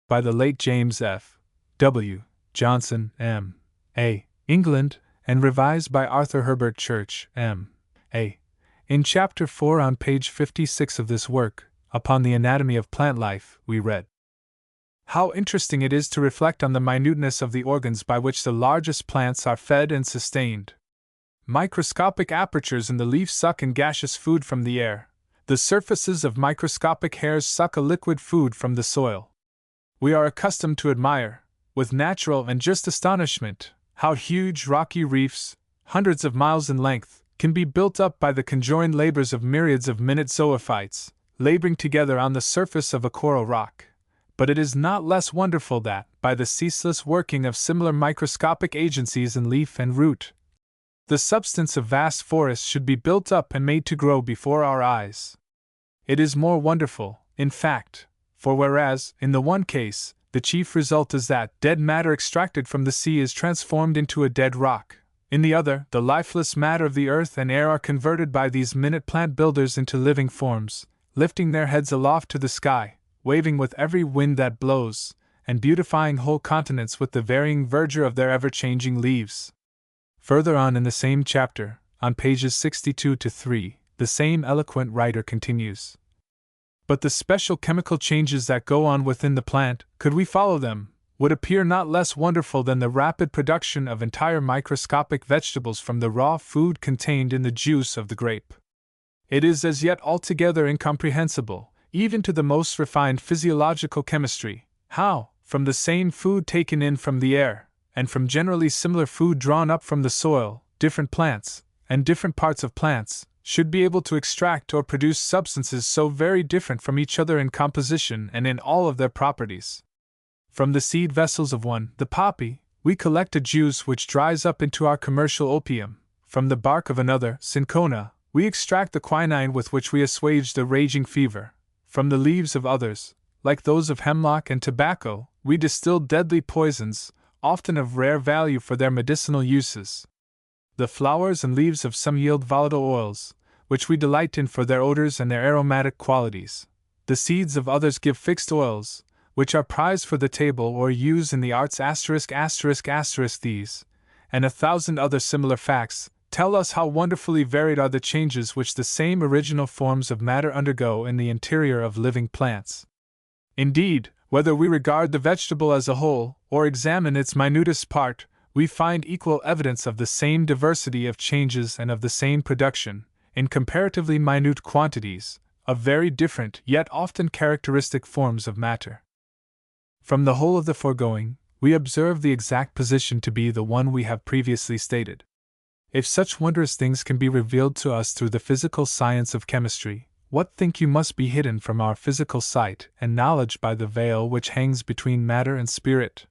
by the late James F. W. Johnson, M.A., England, and revised by Arthur Herbert Church, M.A. In Chapter 4 on page 56 of this work, upon the anatomy of plant life, we read, "How interesting it is to reflect on the minuteness of the organs by which the largest plants are fed and sustained. Microscopic apertures in the leaf suck in gaseous food from the air. The surfaces of microscopic hairs suck a liquid food from the soil. We are accustomed to admire, with natural and just astonishment, how huge rocky reefs, hundreds of miles in length, can be built up by the conjoined labors of myriads of minute zoophytes, laboring together on the surface of a coral rock. But it is not less wonderful that, by the ceaseless working of similar microscopic agencies in leaf and root, the substance of vast forests should be built up and made to grow before our eyes. It is more wonderful, in fact, for whereas, in the one case, the chief result is that dead matter extracted from the sea is transformed into a dead rock, in the other, the lifeless matter of the earth and air are converted by these minute plant builders into living forms, lifting their heads aloft to the sky, waving with every wind that blows, and beautifying whole continents with the varying verdure of their ever-changing leaves." Further on in the same chapter, on pages 62 to 3, the same eloquent writer continues, "But the special chemical changes that go on within the plant, could we follow them, would appear not less wonderful than the rapid production of entire microscopic vegetables from the raw food contained in the juice of the grape. It is as yet altogether incomprehensible, even to the most refined physiological chemistry, how, from the same food taken in from the air, and from generally similar food drawn up from the soil, different plants, and different parts of plants, should be able to extract or produce substances so very different from each other in composition and in all of their properties. From the seed vessels of one, the poppy, we collect a juice which dries up into our commercial opium. From the bark of another, cinchona, we extract the quinine with which we assuage the raging fever. From the leaves of others, like those of hemlock and tobacco, we distill deadly poisons, often of rare value for their medicinal uses. The flowers and leaves of some yield volatile oils, which we delight in for their odors and their aromatic qualities. The seeds of others give fixed oils, which are prized for the table or used in the arts. These, and 1,000 other similar facts, tell us how wonderfully varied are the changes which the same original forms of matter undergo in the interior of living plants. Indeed, whether we regard the vegetable as a whole, or examine its minutest part, we find equal evidence of the same diversity of changes and of the same production, in comparatively minute quantities, of very different yet often characteristic forms of matter. From the whole of the foregoing, we observe the exact position to be the one we have previously stated. If such wondrous things can be revealed to us through the physical science of chemistry, what think you must be hidden from our physical sight and knowledge by the veil which hangs between matter and spirit?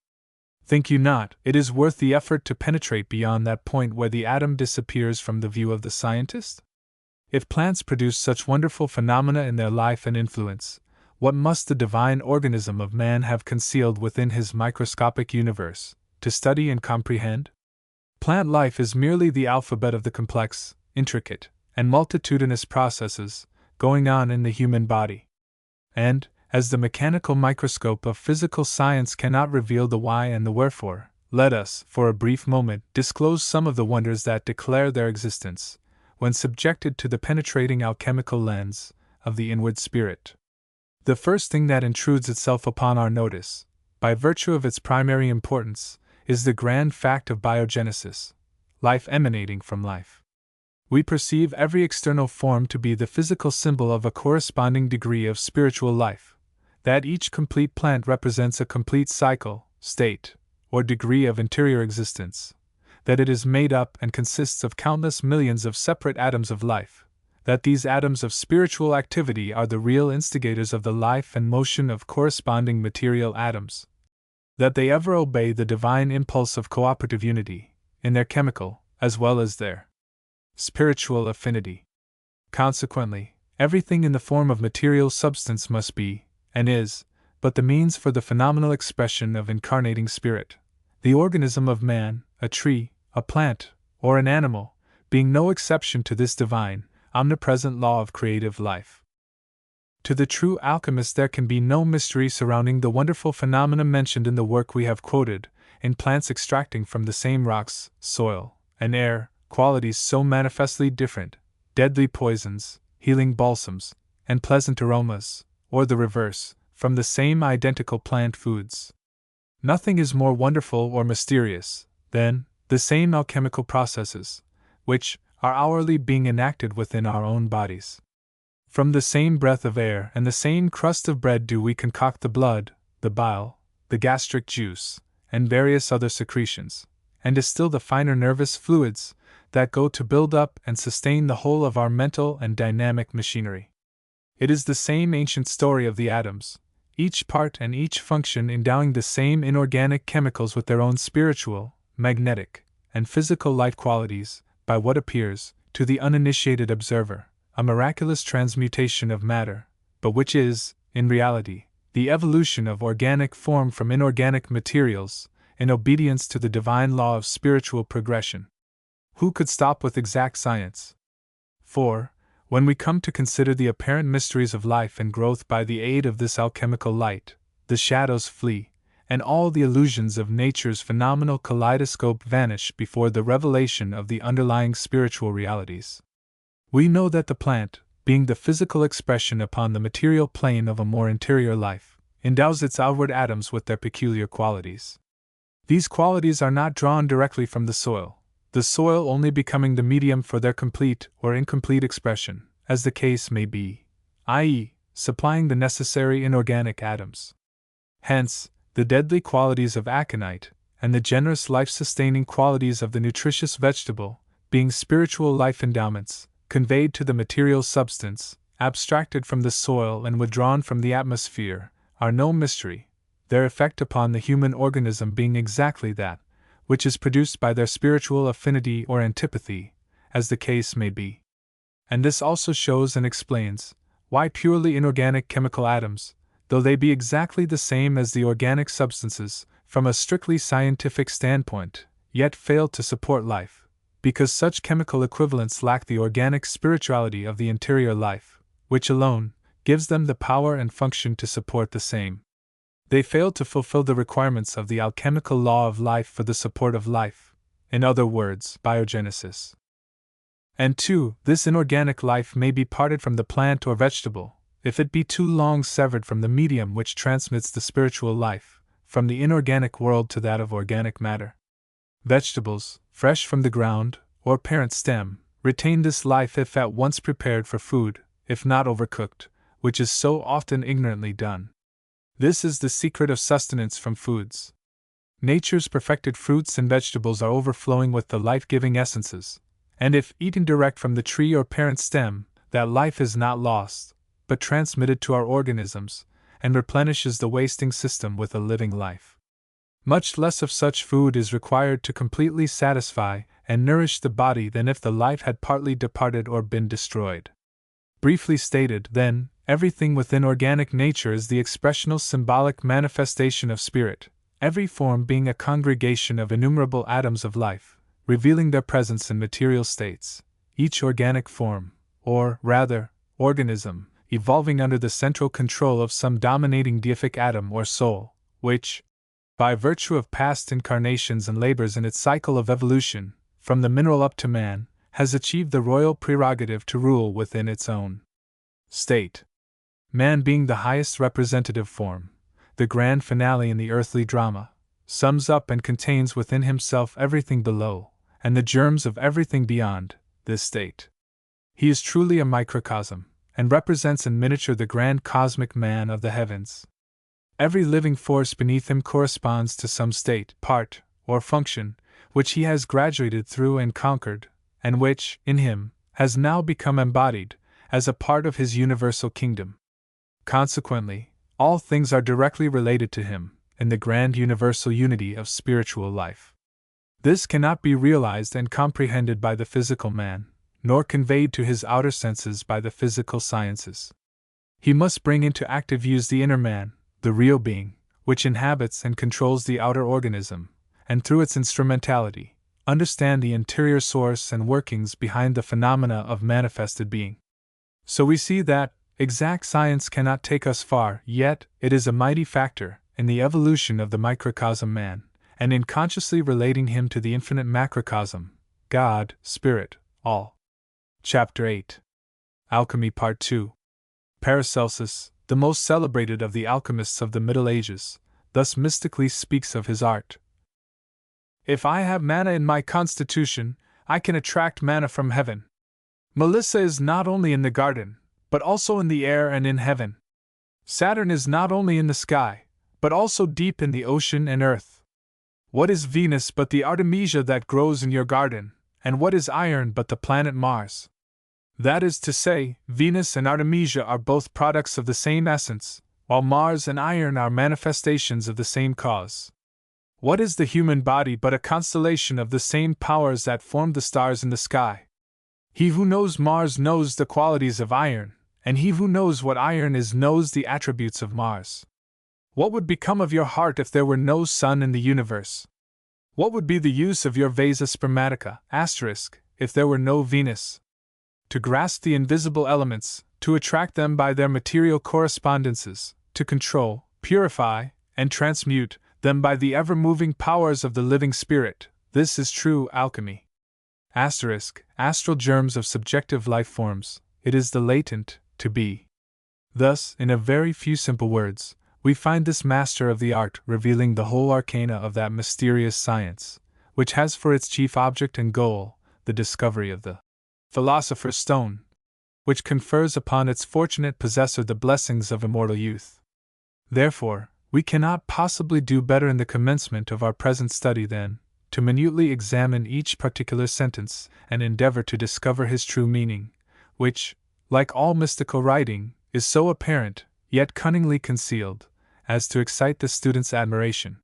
Think you not it is worth the effort to penetrate beyond that point where the atom disappears from the view of the scientist? If plants produce such wonderful phenomena in their life and influence, what must the divine organism of man have concealed within his microscopic universe, to study and comprehend? Plant life is merely the alphabet of the complex, intricate, and multitudinous processes going on in the human body. And, as the mechanical microscope of physical science cannot reveal the why and the wherefore, let us, for a brief moment, disclose some of the wonders that declare their existence, when subjected to the penetrating alchemical lens of the inward spirit. The first thing that intrudes itself upon our notice, by virtue of its primary importance, is the grand fact of biogenesis, life emanating from life. We perceive every external form to be the physical symbol of a corresponding degree of spiritual life, that each complete plant represents a complete cycle, state, or degree of interior existence, that it is made up and consists of countless millions of separate atoms of life, that these atoms of spiritual activity are the real instigators of the life and motion of corresponding material atoms. that they ever obey the divine impulse of cooperative unity, in their chemical, as well as their spiritual affinity. Consequently, everything in the form of material substance must be, and is, but the means for the phenomenal expression of incarnating spirit, the organism of man, a tree, a plant, or an animal, being no exception to this divine, omnipresent law of creative life. To the true alchemist there can be no mystery surrounding the wonderful phenomena mentioned in the work we have quoted, in plants extracting from the same rocks, soil, and air, qualities so manifestly different, deadly poisons, healing balsams, and pleasant aromas, or the reverse, from the same identical plant foods. Nothing is more wonderful or mysterious than the same alchemical processes, which are hourly being enacted within our own bodies. From the same breath of air and the same crust of bread do we concoct the blood, the bile, the gastric juice, and various other secretions, and distill the finer nervous fluids that go to build up and sustain the whole of our mental and dynamic machinery. It is the same ancient story of the atoms, each part and each function endowing the same inorganic chemicals with their own spiritual, magnetic, and physical life qualities, by what appears, to the uninitiated observer, a miraculous transmutation of matter, but which is, in reality, the evolution of organic form from inorganic materials, in obedience to the divine law of spiritual progression. Who could stop with exact science? For, when we come to consider the apparent mysteries of life and growth by the aid of this alchemical light, the shadows flee, and all the illusions of nature's phenomenal kaleidoscope vanish before the revelation of the underlying spiritual realities. We know that the plant, being the physical expression upon the material plane of a more interior life, endows its outward atoms with their peculiar qualities. These qualities are not drawn directly from the soil only becoming the medium for their complete or incomplete expression, as the case may be, i.e., supplying the necessary inorganic atoms. Hence, the deadly qualities of aconite, and the generous life-sustaining qualities of the nutritious vegetable, being spiritual life endowments, conveyed to the material substance, abstracted from the soil and withdrawn from the atmosphere, are no mystery, their effect upon the human organism being exactly that which is produced by their spiritual affinity or antipathy, as the case may be. And this also shows and explains why purely inorganic chemical atoms, though they be exactly the same as the organic substances, from a strictly scientific standpoint, yet fail to support life, because such chemical equivalents lack the organic spirituality of the interior life, which alone gives them the power and function to support the same. They fail to fulfill the requirements of the alchemical law of life for the support of life, in other words, biogenesis. And 2. This inorganic life may be parted from the plant or vegetable, if it be too long severed from the medium which transmits the spiritual life, from the inorganic world to that of organic matter. Vegetables, fresh from the ground, or parent stem, retain this life if at once prepared for food, if not overcooked, which is so often ignorantly done. This is the secret of sustenance from foods. Nature's perfected fruits and vegetables are overflowing with the life-giving essences, and if eaten direct from the tree or parent stem, that life is not lost, but transmitted to our organisms, and replenishes the wasting system with a living life. Much less of such food is required to completely satisfy and nourish the body than if the life had partly departed or been destroyed. Briefly stated, then, everything within organic nature is the expressional symbolic manifestation of spirit, every form being a congregation of innumerable atoms of life, revealing their presence in material states, each organic form, or, rather, organism, evolving under the central control of some dominating deific atom or soul, which, by virtue of past incarnations and labors in its cycle of evolution, from the mineral up to man, has achieved the royal prerogative to rule within its own state. Man being the highest representative form, the grand finale in the earthly drama, sums up and contains within himself everything below, and the germs of everything beyond, this state. He is truly a microcosm, and represents in miniature the grand cosmic man of the heavens. Every living force beneath him corresponds to some state, part, or function, which he has graduated through and conquered, and which, in him, has now become embodied, as a part of his universal kingdom. Consequently, all things are directly related to him, in the grand universal unity of spiritual life. This cannot be realized and comprehended by the physical man, nor conveyed to his outer senses by the physical sciences. He must bring into active use the inner man, the real being, which inhabits and controls the outer organism, and through its instrumentality, understand the interior source and workings behind the phenomena of manifested being. So we see that exact science cannot take us far, yet it is a mighty factor in the evolution of the microcosm man, and in consciously relating him to the infinite macrocosm, God, Spirit, All. Chapter 8. Alchemy Part 2. Paracelsus, the most celebrated of the alchemists of the Middle Ages, thus mystically speaks of his art. If I have manna in my constitution, I can attract manna from heaven. Melissa is not only in the garden, but also in the air and in heaven. Saturn is not only in the sky, but also deep in the ocean and earth. What is Venus but the artemisia that grows in your garden, and what is iron but the planet Mars? That is to say, Venus and Artemisia are both products of the same essence, while Mars and iron are manifestations of the same cause. What is the human body but a constellation of the same powers that formed the stars in the sky? He who knows Mars knows the qualities of iron, and he who knows what iron is knows the attributes of Mars. What would become of your heart if there were no sun in the universe? What would be the use of your vasa spermatica, if there were no Venus? To grasp the invisible elements, to attract them by their material correspondences, to control, purify, and transmute them by the ever-moving powers of the living spirit, this is true alchemy. Astral germs of subjective life forms, it is the latent, to be. Thus, in a very few simple words, we find this master of the art revealing the whole arcana of that mysterious science, which has for its chief object and goal the discovery of the philosopher's stone, which confers upon its fortunate possessor the blessings of immortal youth. Therefore, we cannot possibly do better in the commencement of our present study than to minutely examine each particular sentence and endeavor to discover his true meaning, which, like all mystical writing, is so apparent, yet cunningly concealed, as to excite the student's admiration.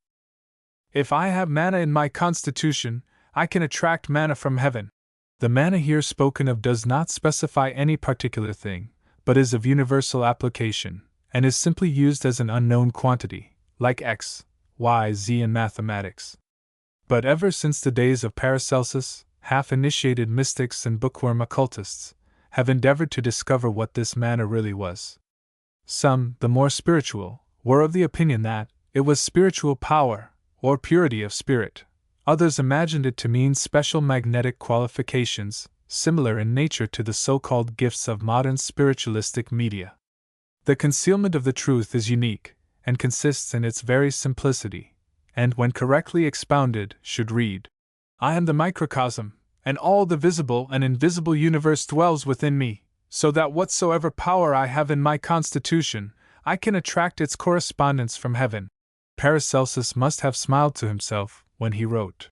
If I have manna in my constitution, I can attract manna from heaven. The manna here spoken of does not specify any particular thing, but is of universal application, and is simply used as an unknown quantity, like x, y, z in mathematics. But ever since the days of Paracelsus, half-initiated mystics and bookworm occultists have endeavored to discover what this manna really was. Some, the more spiritual, were of the opinion that it was spiritual power, or purity of spirit. Others imagined it to mean special magnetic qualifications, similar in nature to the so-called gifts of modern spiritualistic media. The concealment of the truth is unique, and consists in its very simplicity, and when correctly expounded, should read, I am the microcosm, and all the visible and invisible universe dwells within me, so that whatsoever power I have in my constitution, I can attract its correspondence from heaven. Paracelsus must have smiled to himself when he wrote,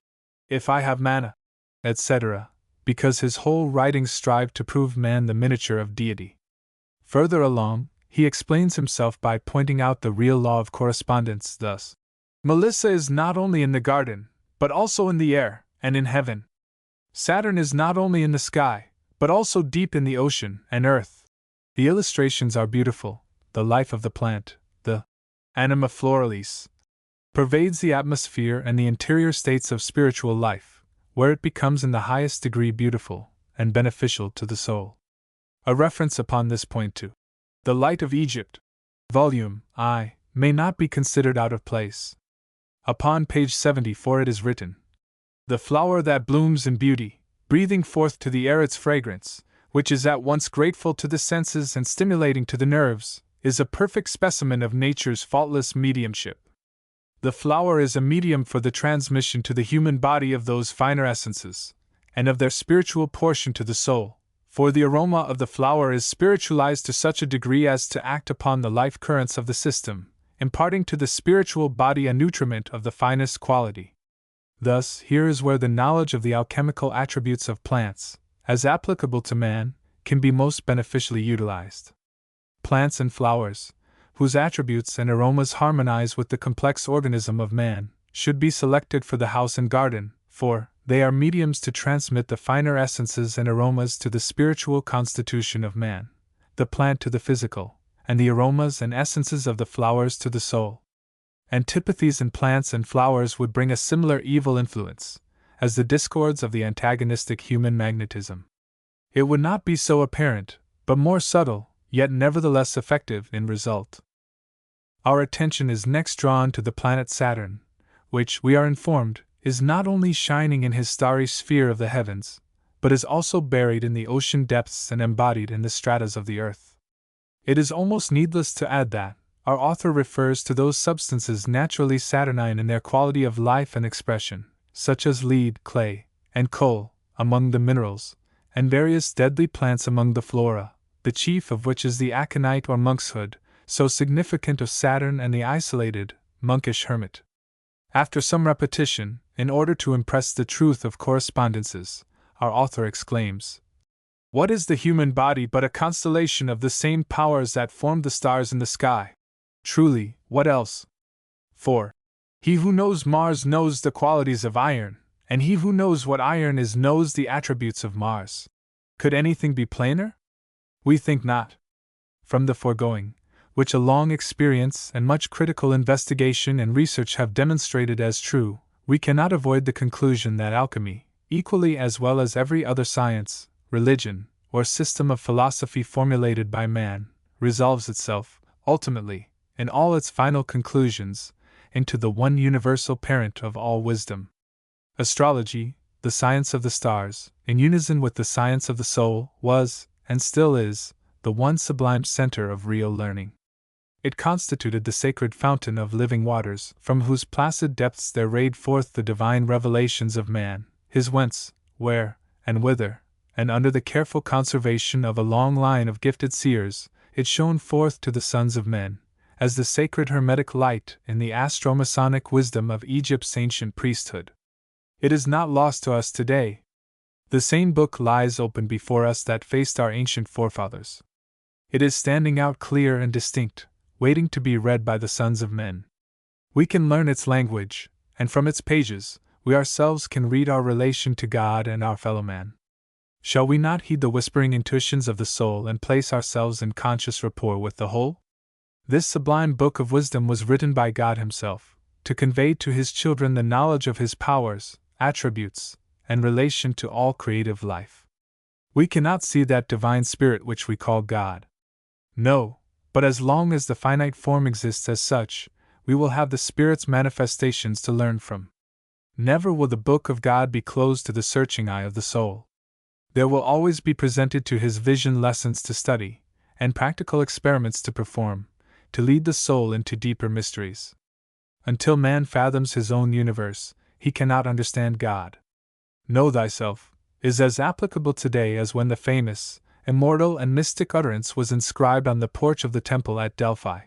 If I have manna, etc., because his whole writings strive to prove man the miniature of deity. Further along, he explains himself by pointing out the real law of correspondence thus. Melissa is not only in the garden, but also in the air, and in heaven. Saturn is not only in the sky, but also deep in the ocean and earth. The illustrations are beautiful. The life of the plant, the anima floralis, pervades the atmosphere and the interior states of spiritual life, where it becomes in the highest degree beautiful and beneficial to the soul. A reference upon this point to The Light of Egypt, Volume I, may not be considered out of place. Upon page 74 it is written, The flower that blooms in beauty, breathing forth to the air its fragrance, which is at once grateful to the senses and stimulating to the nerves, is a perfect specimen of nature's faultless mediumship. The flower is a medium for the transmission to the human body of those finer essences, and of their spiritual portion to the soul, for the aroma of the flower is spiritualized to such a degree as to act upon the life currents of the system, imparting to the spiritual body a nutriment of the finest quality. Thus, here is where the knowledge of the alchemical attributes of plants, as applicable to man, can be most beneficially utilized. Plants and flowers, whose attributes and aromas harmonize with the complex organism of man, should be selected for the house and garden, for they are mediums to transmit the finer essences and aromas to the spiritual constitution of man, the plant to the physical, and the aromas and essences of the flowers to the soul. Antipathies in plants and flowers would bring a similar evil influence, as the discords of the antagonistic human magnetism. It would not be so apparent, but more subtle, yet nevertheless effective in result. Our attention is next drawn to the planet Saturn, which, we are informed, is not only shining in his starry sphere of the heavens, but is also buried in the ocean depths and embodied in the stratas of the earth. It is almost needless to add that our author refers to those substances naturally Saturnine in their quality of life and expression, such as lead, clay, and coal, among the minerals, and various deadly plants among the flora, the chief of which is the aconite or monkshood, so significant of Saturn and the isolated, monkish hermit. After some repetition, in order to impress the truth of correspondences, our author exclaims, "What is the human body but a constellation of the same powers that formed the stars in the sky? Truly, what else? For he who knows Mars knows the qualities of iron, and he who knows what iron is knows the attributes of Mars. Could anything be plainer? We think not. From the foregoing, which a long experience and much critical investigation and research have demonstrated as true, we cannot avoid the conclusion that alchemy, equally as well as every other science, religion, or system of philosophy formulated by man, resolves itself, ultimately, in all its final conclusions, into the one universal parent of all wisdom. Astrology, the science of the stars, in unison with the science of the soul, was, and still is, the one sublime center of real learning. It constituted the sacred fountain of living waters, from whose placid depths there rayed forth the divine revelations of man, his whence, where, and whither, and under the careful conservation of a long line of gifted seers, it shone forth to the sons of men, as the sacred hermetic light in the astromasonic wisdom of Egypt's ancient priesthood. It is not lost to us today. The same book lies open before us that faced our ancient forefathers. It is standing out clear and distinct, waiting to be read by the sons of men. We can learn its language, and from its pages, we ourselves can read our relation to God and our fellow man. Shall we not heed the whispering intuitions of the soul and place ourselves in conscious rapport with the whole? This sublime book of wisdom was written by God Himself, to convey to His children the knowledge of His powers, attributes, and relation to all creative life. We cannot see that divine spirit which we call God. No, but as long as the finite form exists as such, we will have the Spirit's manifestations to learn from. Never will the book of God be closed to the searching eye of the soul. There will always be presented to His vision lessons to study, and practical experiments to perform, to lead the soul into deeper mysteries. Until man fathoms his own universe, he cannot understand God. Know thyself is as applicable today as when the famous, immortal, and mystic utterance was inscribed on the porch of the temple at Delphi.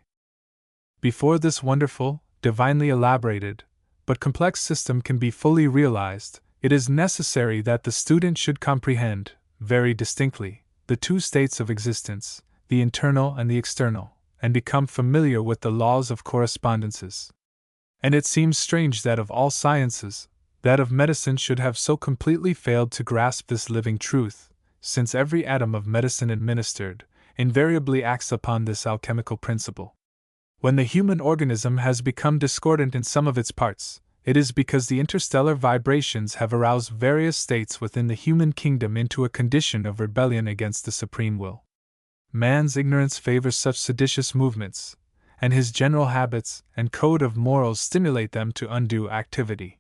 Before this wonderful, divinely elaborated, but complex system can be fully realized, it is necessary that the student should comprehend, very distinctly, the two states of existence, the internal and the external, and become familiar with the laws of correspondences. And it seems strange that of all sciences, that of medicine should have so completely failed to grasp this living truth, since every atom of medicine administered invariably acts upon this alchemical principle. When the human organism has become discordant in some of its parts, it is because the interstellar vibrations have aroused various states within the human kingdom into a condition of rebellion against the supreme will. Man's ignorance favors such seditious movements, and his general habits and code of morals stimulate them to undue activity.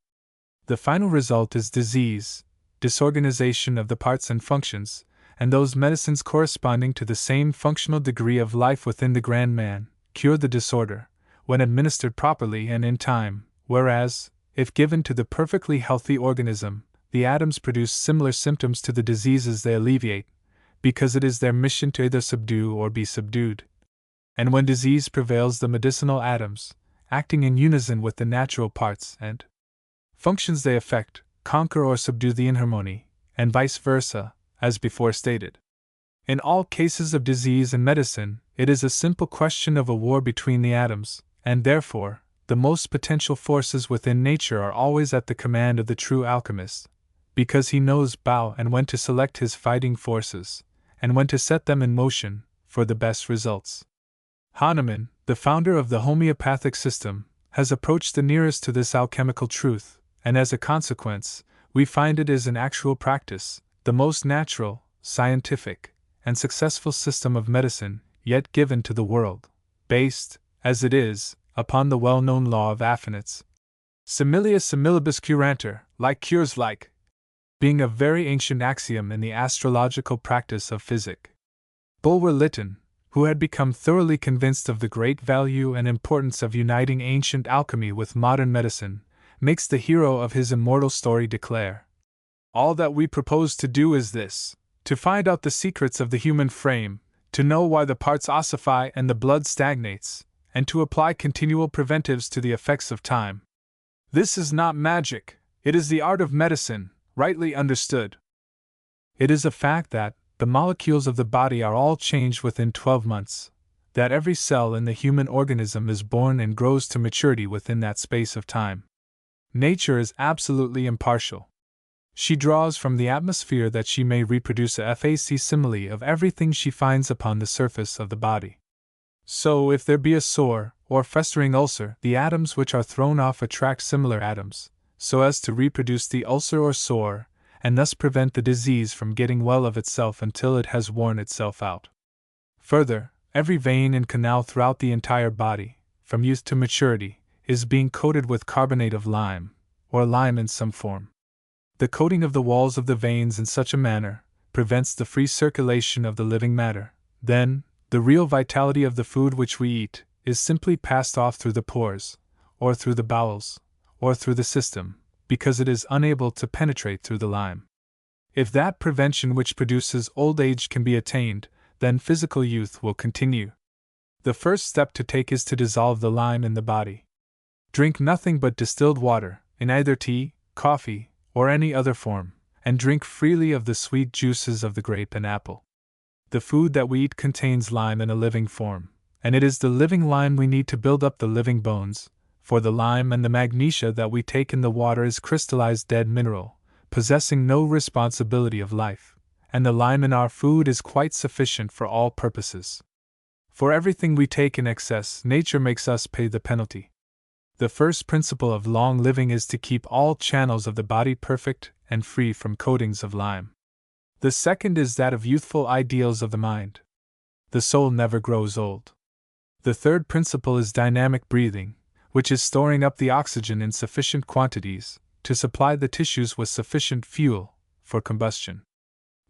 The final result is disease, disorganization of the parts and functions, and those medicines corresponding to the same functional degree of life within the grand man cure the disorder, when administered properly and in time, whereas, if given to the perfectly healthy organism, the atoms produce similar symptoms to the diseases they alleviate, because it is their mission to either subdue or be subdued. And when disease prevails, the medicinal atoms, acting in unison with the natural parts and functions they affect, conquer or subdue the inharmony, and vice versa, as before stated. In all cases of disease and medicine, It is a simple question of a war between the atoms, and therefore, the most potential forces within nature are always at the command of the true alchemist, because he knows how and when to select his fighting forces, and when to set them in motion, for the best results. Hahnemann, the founder of the homeopathic system, has approached the nearest to this alchemical truth, and as a consequence, we find it is in actual practice, the most natural, scientific, and successful system of medicine yet given to the world, based, as it is, upon the well-known law of affinites. Similia similibus curantur, like cures like, being a very ancient axiom in the astrological practice of physic. Bulwer Lytton, who had become thoroughly convinced of the great value and importance of uniting ancient alchemy with modern medicine, makes the hero of his immortal story declare, "All that we propose to do is this: to find out the secrets of the human frame, to know why the parts ossify and the blood stagnates, and to apply continual preventives to the effects of time. This is not magic, it is the art of medicine, rightly understood." It is a fact that the molecules of the body are all changed within 12 months, that every cell in the human organism is born and grows to maturity within that space of time. Nature is absolutely impartial. She draws from the atmosphere that she may reproduce a facsimile of everything she finds upon the surface of the body. So, if there be a sore or festering ulcer, the atoms which are thrown off attract similar atoms, so as to reproduce the ulcer or sore, and thus prevent the disease from getting well of itself until it has worn itself out. Further, every vein and canal throughout the entire body, from youth to maturity, is being coated with carbonate of lime, or lime in some form. The coating of the walls of the veins in such a manner prevents the free circulation of the living matter. Then, the real vitality of the food which we eat is simply passed off through the pores, or through the bowels, or through the system, because it is unable to penetrate through the lime. If that prevention which produces old age can be attained, then physical youth will continue. The first step to take is to dissolve the lime in the body. Drink nothing but distilled water, in either tea, coffee, or any other form, and drink freely of the sweet juices of the grape and apple. The food that we eat contains lime in a living form, and it is the living lime we need to build up the living bones, for the lime and the magnesia that we take in the water is crystallized dead mineral, possessing no responsibility of life, and the lime in our food is quite sufficient for all purposes. For everything we take in excess, nature makes us pay the penalty. The first principle of long living is to keep all channels of the body perfect and free from coatings of lime. The second is that of youthful ideals of the mind. The soul never grows old. The third principle is dynamic breathing, which is storing up the oxygen in sufficient quantities to supply the tissues with sufficient fuel for combustion.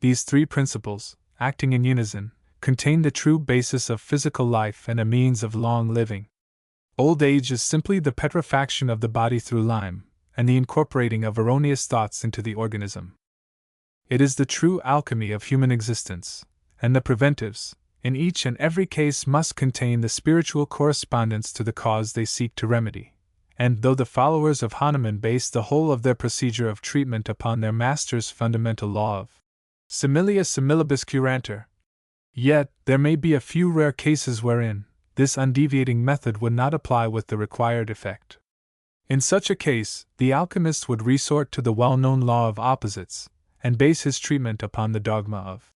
These three principles, acting in unison, contain the true basis of physical life and a means of long living. Old age is simply the petrifaction of the body through lime, and the incorporating of erroneous thoughts into the organism. It is the true alchemy of human existence, and the preventives, in each and every case, must contain the spiritual correspondence to the cause they seek to remedy. And though the followers of Hahnemann base the whole of their procedure of treatment upon their master's fundamental law of similia similibus curantur, yet there may be a few rare cases wherein this undeviating method would not apply with the required effect. In such a case, the alchemist would resort to the well-known law of opposites, and base his treatment upon the dogma of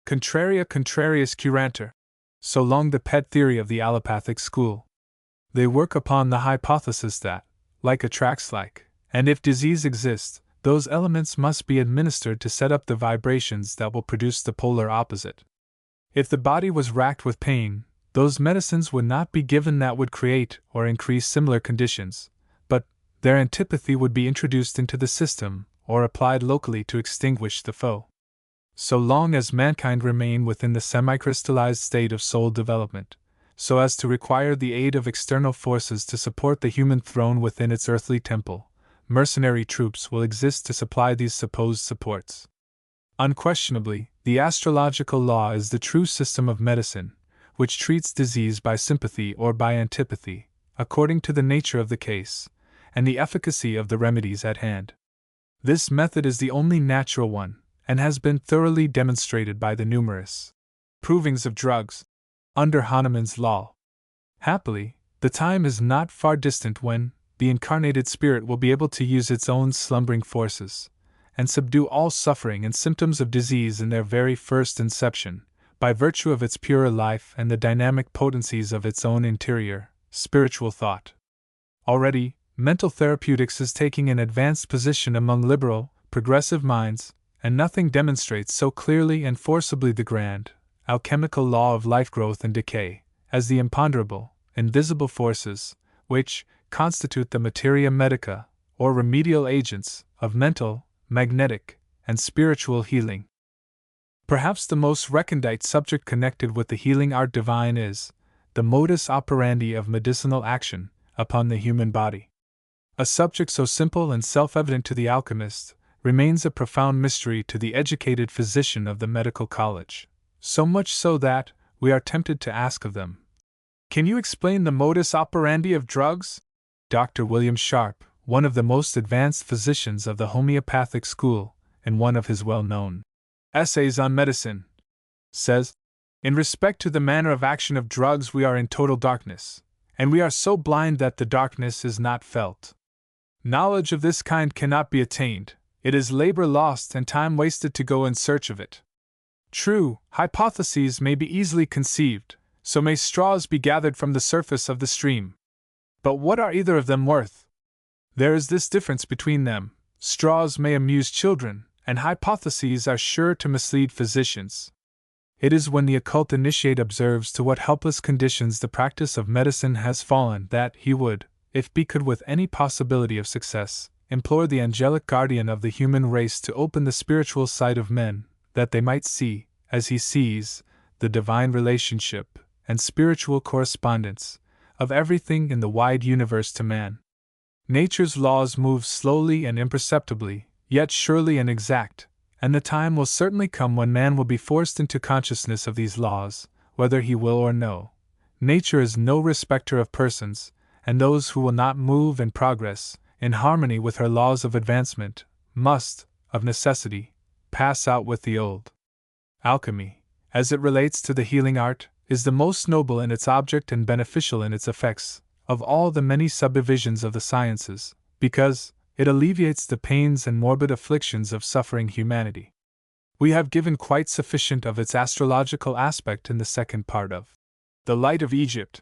contraria contrarius curantur, so long the pet theory of the allopathic school. They work upon the hypothesis that, like attracts like, and if disease exists, those elements must be administered to set up the vibrations that will produce the polar opposite. If the body was racked with pain, those medicines would not be given that would create or increase similar conditions, but their antipathy would be introduced into the system or applied locally to extinguish the foe. So long as mankind remain within the semi-crystallized state of soul development, so as to require the aid of external forces to support the human throne within its earthly temple, mercenary troops will exist to supply these supposed supports. Unquestionably, the astrological law is the true system of medicine, which treats disease by sympathy or by antipathy, according to the nature of the case, and the efficacy of the remedies at hand. This method is the only natural one, and has been thoroughly demonstrated by the numerous provings of drugs. under Hahnemann's law. Happily, the time is not far distant when the incarnated spirit will be able to use its own slumbering forces and subdue all suffering and symptoms of disease in their very first inception, by virtue of its purer life and the dynamic potencies of its own interior, spiritual thought. Already, mental therapeutics is taking an advanced position among liberal, progressive minds, and nothing demonstrates so clearly and forcibly the grand, alchemical law of life growth and decay, as the imponderable, invisible forces, which constitute the materia medica, or remedial agents, of mental, magnetic, and spiritual healing. Perhaps the most recondite subject connected with the healing art divine is the modus operandi of medicinal action upon the human body. A subject so simple and self-evident to the alchemist remains a profound mystery to the educated physician of the medical college, so much so that we are tempted to ask of them, "Can you explain the modus operandi of drugs?" Dr. William Sharp, one of the most advanced physicians of the homeopathic school, in one of his well-known essays on medicine, says, "In respect to the manner of action of drugs we are in total darkness, and we are so blind that the darkness is not felt. Knowledge of this kind cannot be attained, it is labor lost and time wasted to go in search of it. True, hypotheses may be easily conceived, so may straws be gathered from the surface of the stream. But what are either of them worth? There is this difference between them: straws may amuse children, and hypotheses are sure to mislead physicians. It is when the occult initiate observes to what helpless conditions the practice of medicine has fallen that he would, if he could with any possibility of success, implore the angelic guardian of the human race to open the spiritual sight of men, that they might see, as he sees, the divine relationship and spiritual correspondence of everything in the wide universe to man. Nature's laws move slowly and imperceptibly, yet surely and exact, and the time will certainly come when man will be forced into consciousness of these laws, whether he will or no. Nature is no respecter of persons, and those who will not move and progress, in harmony with her laws of advancement, must, of necessity, pass out with the old. Alchemy, as it relates to the healing art, is the most noble in its object and beneficial in its effects, of all the many subdivisions of the sciences, because it alleviates the pains and morbid afflictions of suffering humanity. We have given quite sufficient of its astrological aspect in the second part of The Light of Egypt,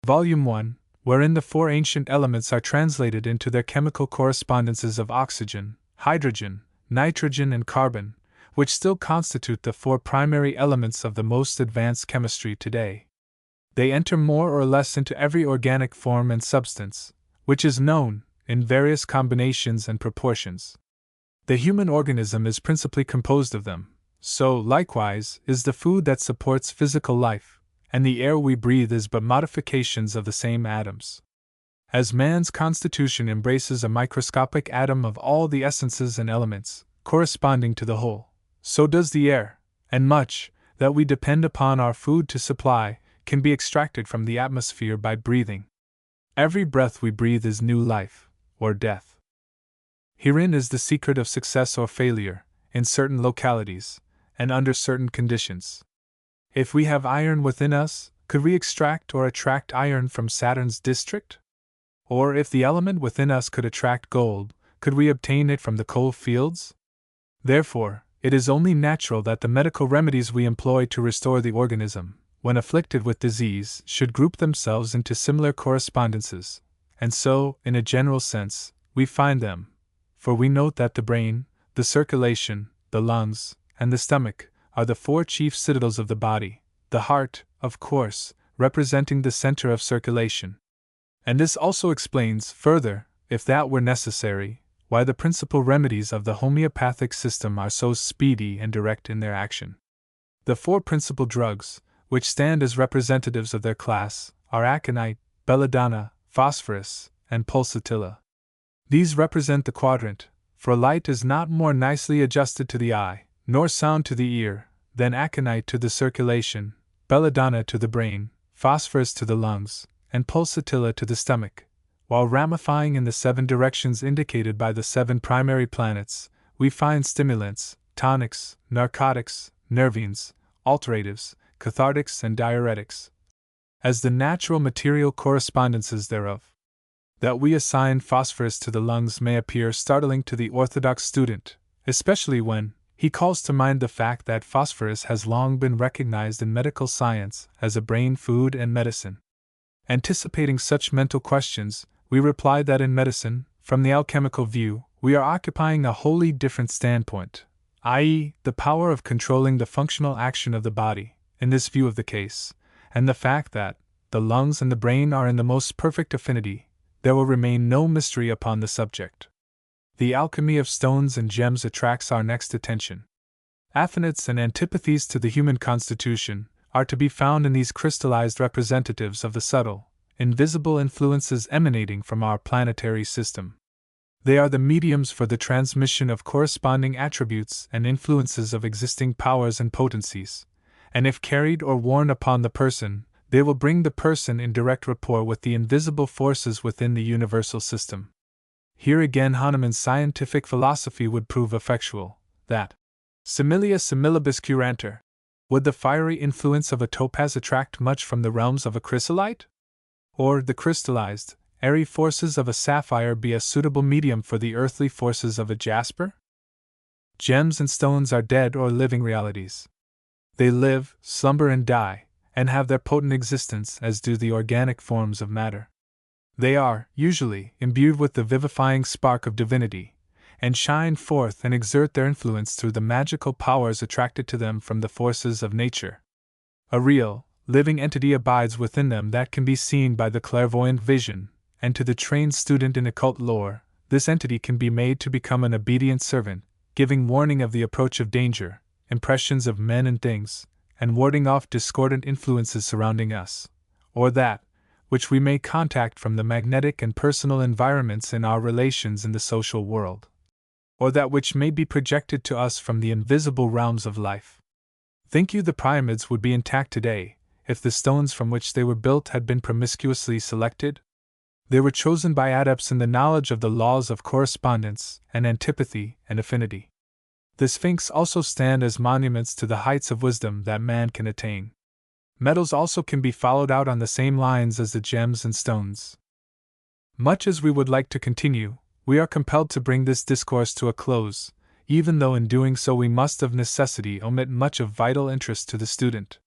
Volume 1, wherein the four ancient elements are translated into their chemical correspondences of oxygen, hydrogen, nitrogen, and carbon, which still constitute the four primary elements of the most advanced chemistry today. They enter more or less into every organic form and substance, which is known, in various combinations and proportions. The human organism is principally composed of them, so, likewise, is the food that supports physical life, and the air we breathe is but modifications of the same atoms. As man's constitution embraces a microscopic atom of all the essences and elements, corresponding to the whole, so does the air, and much, that we depend upon our food to supply, can be extracted from the atmosphere by breathing. Every breath we breathe is new life, or death. Herein is the secret of success or failure, in certain localities, and under certain conditions. If we have iron within us, could we extract or attract iron from Saturn's district? Or if the element within us could attract gold, could we obtain it from the coal fields? Therefore, it is only natural that the medical remedies we employ to restore the organism, when afflicted with disease, should group themselves into similar correspondences, and so, in a general sense, we find them. For we note that the brain, the circulation, the lungs, and the stomach are the four chief citadels of the body, the heart, of course, representing the center of circulation. And this also explains, further, if that were necessary, why the principal remedies of the homeopathic system are so speedy and direct in their action. The four principal drugs, which stand as representatives of their class, are aconite, belladonna, phosphorus, and pulsatilla. These represent the quadrant, for light is not more nicely adjusted to the eye, nor sound to the ear, than aconite to the circulation, belladonna to the brain, phosphorus to the lungs, and pulsatilla to the stomach. While ramifying in the 7 directions indicated by the 7 primary planets, we find stimulants, tonics, narcotics, nervines, alteratives, cathartics, and diuretics, as the natural material correspondences thereof. That we assign phosphorus to the lungs may appear startling to the orthodox student, especially when he calls to mind the fact that phosphorus has long been recognized in medical science as a brain food and medicine. Anticipating such mental questions, we reply that in medicine, from the alchemical view, we are occupying a wholly different standpoint, i.e., the power of controlling the functional action of the body, in this view of the case, and the fact that the lungs and the brain are in the most perfect affinity. There will remain no mystery upon the subject. The alchemy of stones and gems attracts our next attention. Affinities and antipathies to the human constitution are to be found in these crystallized representatives of the subtle, invisible influences emanating from our planetary system. They are the mediums for the transmission of corresponding attributes and influences of existing powers and potencies, and if carried or worn upon the person, they will bring the person in direct rapport with the invisible forces within the universal system. Here again Hahnemann's scientific philosophy would prove effectual, that similia similibus curantur. Would the fiery influence of a topaz attract much from the realms of a chrysolite? Or the crystallized, airy forces of a sapphire be a suitable medium for the earthly forces of a jasper? Gems and stones are dead or living realities. They live, slumber, and die, and have their potent existence as do the organic forms of matter. They are, usually, imbued with the vivifying spark of divinity, and shine forth and exert their influence through the magical powers attracted to them from the forces of nature. A real, living entity abides within them that can be seen by the clairvoyant vision, and to the trained student in occult lore, this entity can be made to become an obedient servant, giving warning of the approach of danger, impressions of men and things, and warding off discordant influences surrounding us, or that which we may contact from the magnetic and personal environments in our relations in the social world, or that which may be projected to us from the invisible realms of life. Think you the pyramids would be intact today, if the stones from which they were built had been promiscuously selected? They were chosen by adepts in the knowledge of the laws of correspondence and antipathy and affinity. The Sphinx also stand as monuments to the heights of wisdom that man can attain. Metals also can be followed out on the same lines as the gems and stones. Much as we would like to continue, we are compelled to bring this discourse to a close, even though in doing so we must of necessity omit much of vital interest to the student.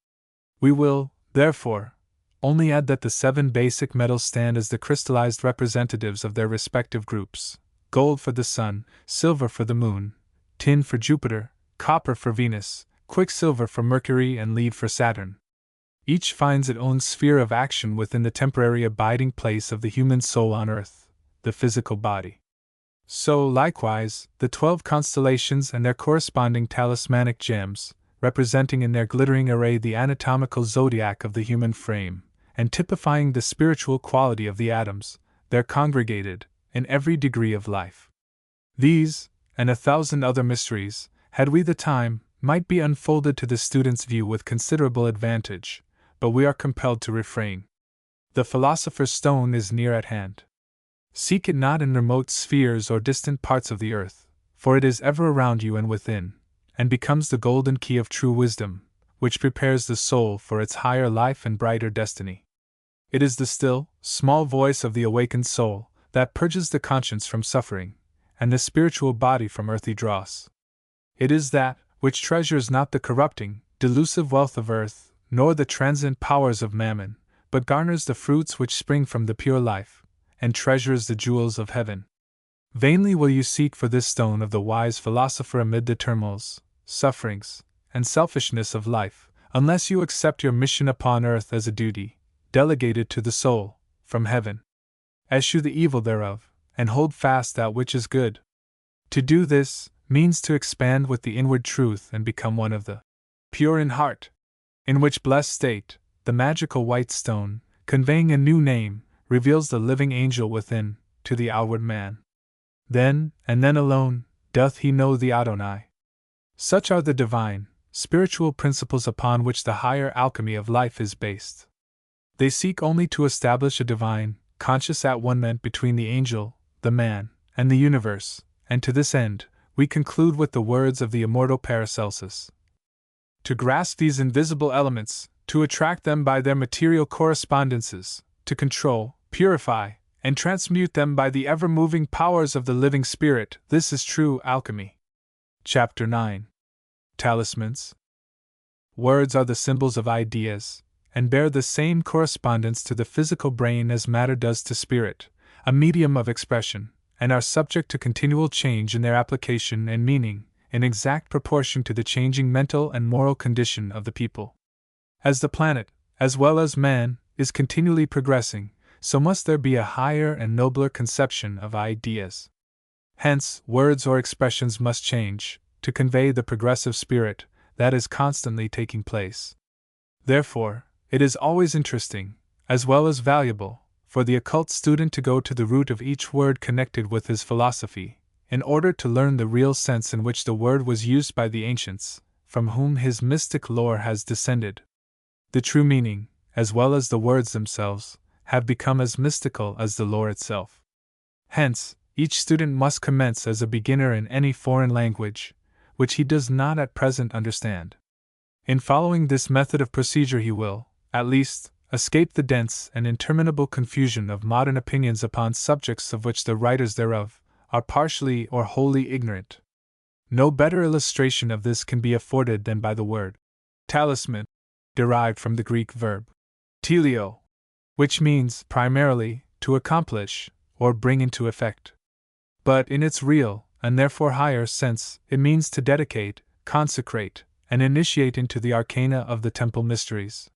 We will, therefore, only add that the 7 basic metals stand as the crystallized representatives of their respective groups: gold for the sun, silver for the moon, tin for Jupiter, copper for Venus, quicksilver for Mercury, and lead for Saturn. Each finds its own sphere of action within the temporary abiding place of the human soul on earth, the physical body. So, likewise, the 12 constellations and their corresponding talismanic gems, representing in their glittering array the anatomical zodiac of the human frame, and typifying the spiritual quality of the atoms, there congregated, in every degree of life. These, and 1,000 other mysteries, had we the time, might be unfolded to the student's view with considerable advantage, but we are compelled to refrain. The philosopher's stone is near at hand. Seek it not in remote spheres or distant parts of the earth, for it is ever around you and within, and becomes the golden key of true wisdom, which prepares the soul for its higher life and brighter destiny. It is the still, small voice of the awakened soul that purges the conscience from suffering, and the spiritual body from earthly dross. It is that which treasures not the corrupting, delusive wealth of earth, nor the transient powers of mammon, but garners the fruits which spring from the pure life, and treasures the jewels of heaven. Vainly will you seek for this stone of the wise philosopher amid the turmoils, sufferings, and selfishness of life, unless you accept your mission upon earth as a duty, delegated to the soul, from heaven. Eschew the evil thereof, and hold fast that which is good. To do this means to expand with the inward truth and become one of the pure in heart, in which blessed state, the magical white stone, conveying a new name, reveals the living angel within, to the outward man. Then, and then alone, doth he know the Adonai. Such are the divine, spiritual principles upon which the higher alchemy of life is based. They seek only to establish a divine, conscious at-one-ment between the angel, the man, and the universe, and to this end, we conclude with the words of the immortal Paracelsus. to grasp these invisible elements, to attract them by their material correspondences, to control, purify, and transmute them by the ever-moving powers of the living spirit. This is true alchemy. Chapter 9. Talismans. Words are the symbols of ideas, and bear the same correspondence to the physical brain as matter does to spirit, a medium of expression, and are subject to continual change in their application and meaning, in exact proportion to the changing mental and moral condition of the people. As the planet, as well as man, is continually progressing, so must there be a higher and nobler conception of ideas. Hence, words or expressions must change, to convey the progressive spirit that is constantly taking place. Therefore, it is always interesting, as well as valuable, for the occult student to go to the root of each word connected with his philosophy, in order to learn the real sense in which the word was used by the ancients, from whom his mystic lore has descended. The true meaning, as well as the words themselves, have become as mystical as the lore itself. Hence, each student must commence as a beginner in any foreign language, which he does not at present understand. In following this method of procedure he will, at least, escape the dense and interminable confusion of modern opinions upon subjects of which the writers thereof are partially or wholly ignorant. No better illustration of this can be afforded than by the word talisman, derived from the Greek verb telio, which means, primarily, to accomplish, or bring into effect. But in its real, and therefore higher sense, it means to dedicate, consecrate, and initiate into the arcana of the temple mysteries.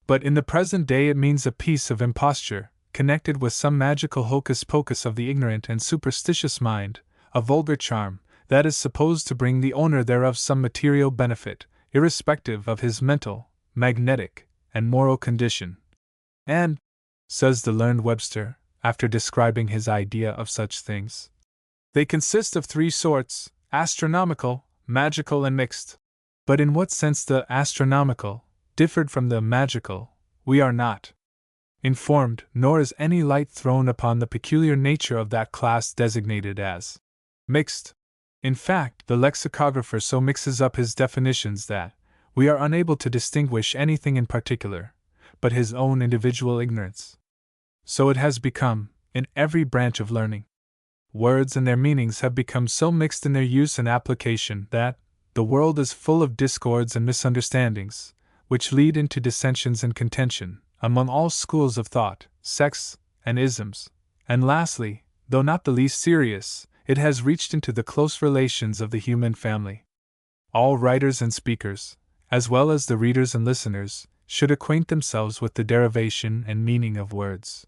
But in the present day it means a piece of imposture, connected with some magical hocus-pocus of the ignorant and superstitious mind, a vulgar charm, that is supposed to bring the owner thereof some material benefit, irrespective of his mental, magnetic, and moral condition. And, says the learned Webster, after describing his idea of such things, they consist of three sorts: astronomical, magical, and mixed. But in what sense the astronomical differed from the magical, we are not informed, nor is any light thrown upon the peculiar nature of that class designated as mixed. In fact, the lexicographer so mixes up his definitions that we are unable to distinguish anything in particular, but his own individual ignorance. So it has become, in every branch of learning. Words and their meanings have become so mixed in their use and application that the world is full of discords and misunderstandings, which lead into dissensions and contention among all schools of thought, sects, and isms, and lastly, though not the least serious, it has reached into the close relations of the human family. All writers and speakers, as well as the readers and listeners, should acquaint themselves with the derivation and meaning of words.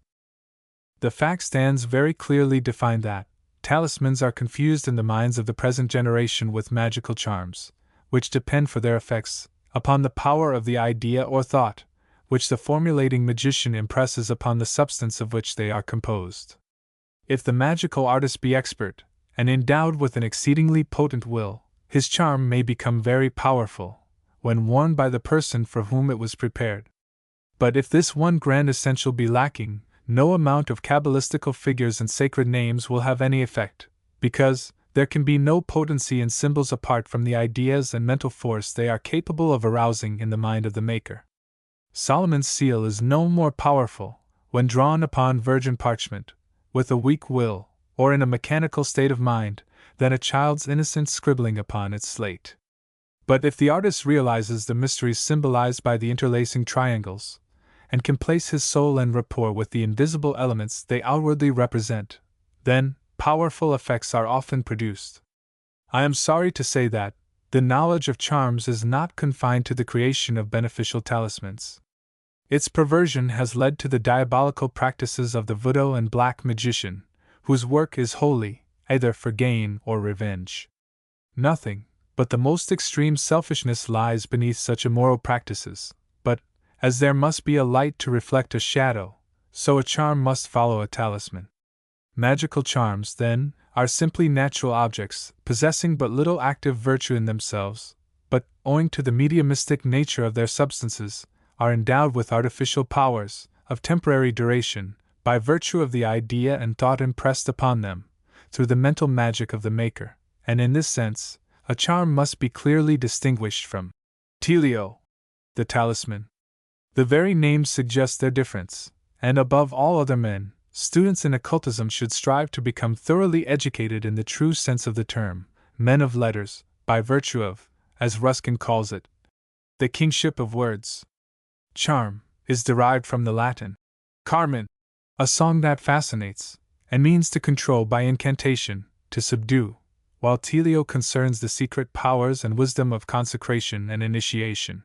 The fact stands very clearly defined that talismans are confused in the minds of the present generation with magical charms, which depend for their effects upon the power of the idea or thought, which the formulating magician impresses upon the substance of which they are composed. If the magical artist be expert, and endowed with an exceedingly potent will, his charm may become very powerful, when worn by the person for whom it was prepared. But if this one grand essential be lacking, no amount of cabalistical figures and sacred names will have any effect, because there can be no potency in symbols apart from the ideas and mental force they are capable of arousing in the mind of the maker. Solomon's seal is no more powerful, when drawn upon virgin parchment, with a weak will, or in a mechanical state of mind, than a child's innocent scribbling upon its slate. But if the artist realizes the mysteries symbolized by the interlacing triangles, and can place his soul en rapport with the invisible elements they outwardly represent, then powerful effects are often produced. I am sorry to say that the knowledge of charms is not confined to the creation of beneficial talismans. Its perversion has led to the diabolical practices of the voodoo and black magician, whose work is wholly, either for gain or revenge. Nothing but the most extreme selfishness lies beneath such immoral practices, but, as there must be a light to reflect a shadow, so a charm must follow a talisman. Magical charms, then, are simply natural objects, possessing but little active virtue in themselves, but, owing to the mediumistic nature of their substances, are endowed with artificial powers, of temporary duration, by virtue of the idea and thought impressed upon them, through the mental magic of the maker, and in this sense, a charm must be clearly distinguished from Telio, the talisman. The very names suggest their difference, and above all other men, students in occultism should strive to become thoroughly educated in the true sense of the term, men of letters, by virtue of, as Ruskin calls it, the kingship of words. Charm is derived from the Latin carmen, a song that fascinates, and means to control by incantation, to subdue, while telio concerns the secret powers and wisdom of consecration and initiation.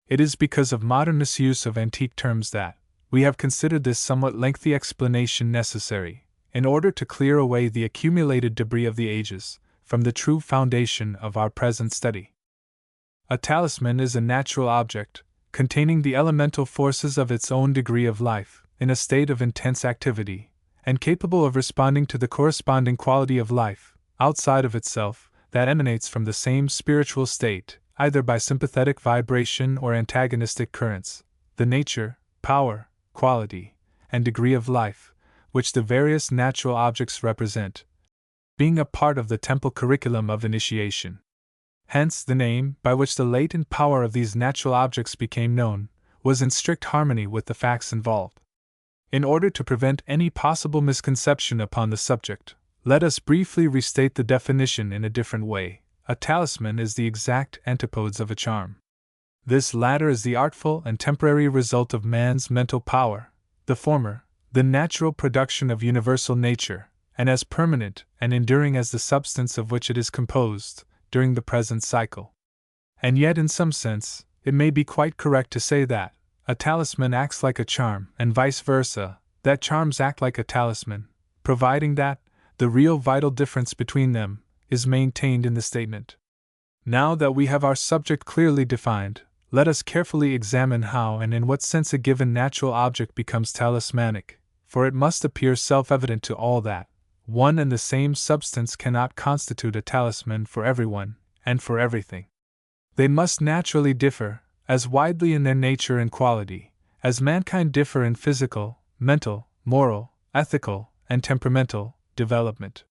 It is because of modern misuse of antique terms that we have considered this somewhat lengthy explanation necessary, in order to clear away the accumulated debris of the ages, from the true foundation of our present study. A talisman is a natural object, containing the elemental forces of its own degree of life, in a state of intense activity, and capable of responding to the corresponding quality of life, outside of itself, that emanates from the same spiritual state, either by sympathetic vibration or antagonistic currents, the nature, power, quality, and degree of life, which the various natural objects represent, being a part of the temple curriculum of initiation. Hence, the name by which the latent power of these natural objects became known was in strict harmony with the facts involved. In order to prevent any possible misconception upon the subject, let us briefly restate the definition in a different way. A talisman is the exact antipodes of a charm. This latter is the artful and temporary result of man's mental power, the former, the natural production of universal nature, and as permanent and enduring as the substance of which it is composed, during the present cycle. And yet, in some sense, it may be quite correct to say that a talisman acts like a charm, and vice versa, that charms act like a talisman, providing that the real vital difference between them is maintained in the statement. Now that we have our subject clearly defined, let us carefully examine how and in what sense a given natural object becomes talismanic, for it must appear self-evident to all that one and the same substance cannot constitute a talisman for everyone and for everything. They must naturally differ, as widely in their nature and quality, as mankind differ in physical, mental, moral, ethical, and temperamental development.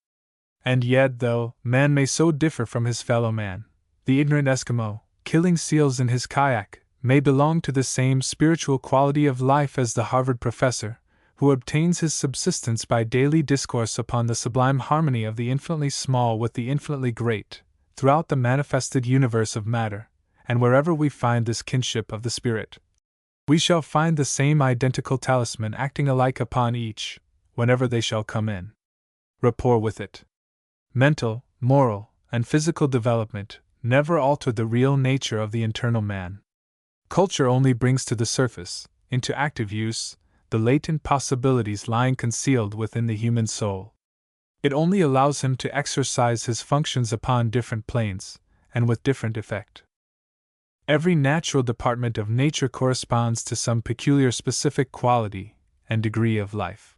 And yet, though man may so differ from his fellow man, the ignorant Eskimo, killing seals in his kayak, may belong to the same spiritual quality of life as the Harvard professor, who obtains his subsistence by daily discourse upon the sublime harmony of the infinitely small with the infinitely great, throughout the manifested universe of matter, and wherever we find this kinship of the spirit, we shall find the same identical talisman acting alike upon each, whenever they shall come in rapport with it. Mental, moral, and physical development never alter the real nature of the internal man. Culture only brings to the surface, into active use, the latent possibilities lying concealed within the human soul. It only allows him to exercise his functions upon different planes, and with different effect. Every natural department of nature corresponds to some peculiar specific quality and degree of life.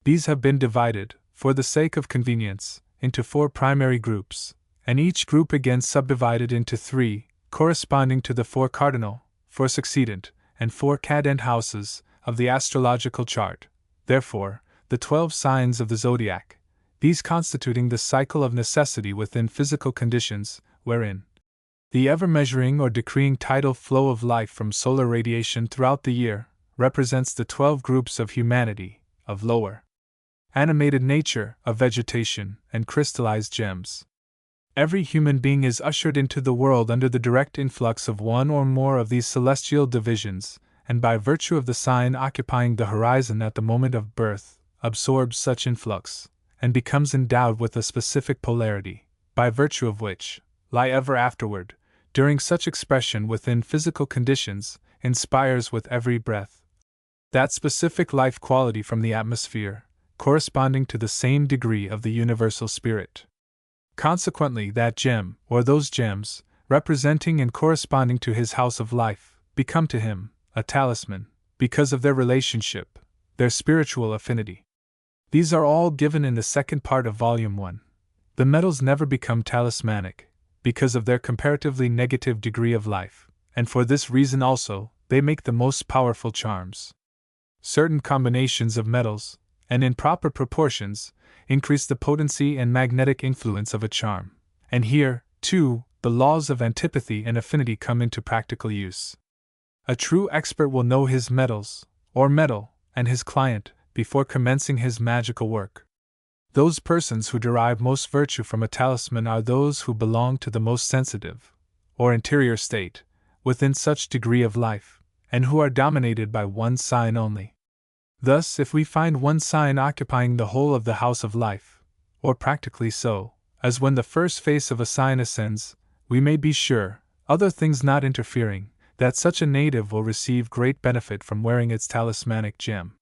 These have been divided, for the sake of convenience, into 4 primary groups, and each group again subdivided into 3, corresponding to the 4 cardinal, 4 succedent, and 4 cadent houses of the astrological chart, therefore, the 12 signs of the zodiac, these constituting the cycle of necessity within physical conditions, wherein the ever-measuring or decreeing tidal flow of life from solar radiation throughout the year represents the 12 groups of humanity, of lower animated nature, of vegetation, and crystallized gems. Every human being is ushered into the world under the direct influx of one or more of these celestial divisions, and by virtue of the sign occupying the horizon at the moment of birth, absorbs such influx, and becomes endowed with a specific polarity, by virtue of which, lie ever afterward, during such expression within physical conditions, inspires with every breath that specific life quality from the atmosphere, corresponding to the same degree of the universal spirit. Consequently, that gem, or those gems, representing and corresponding to his house of life, become to him a talisman, because of their relationship, their spiritual affinity. These are all given in the second part of Volume 1. The metals never become talismanic, because of their comparatively negative degree of life, and for this reason also, they make the most powerful charms. Certain combinations of metals, and in proper proportions, increase the potency and magnetic influence of a charm, and here, too, the laws of antipathy and affinity come into practical use. A true expert will know his metals, or metal, and his client, before commencing his magical work. Those persons who derive most virtue from a talisman are those who belong to the most sensitive, or interior state, within such degree of life, and who are dominated by one sign only. Thus, if we find one sign occupying the whole of the house of life, or practically so, as when the first face of a sign ascends, we may be sure, other things not interfering, that such a native will receive great benefit from wearing its talismanic gem.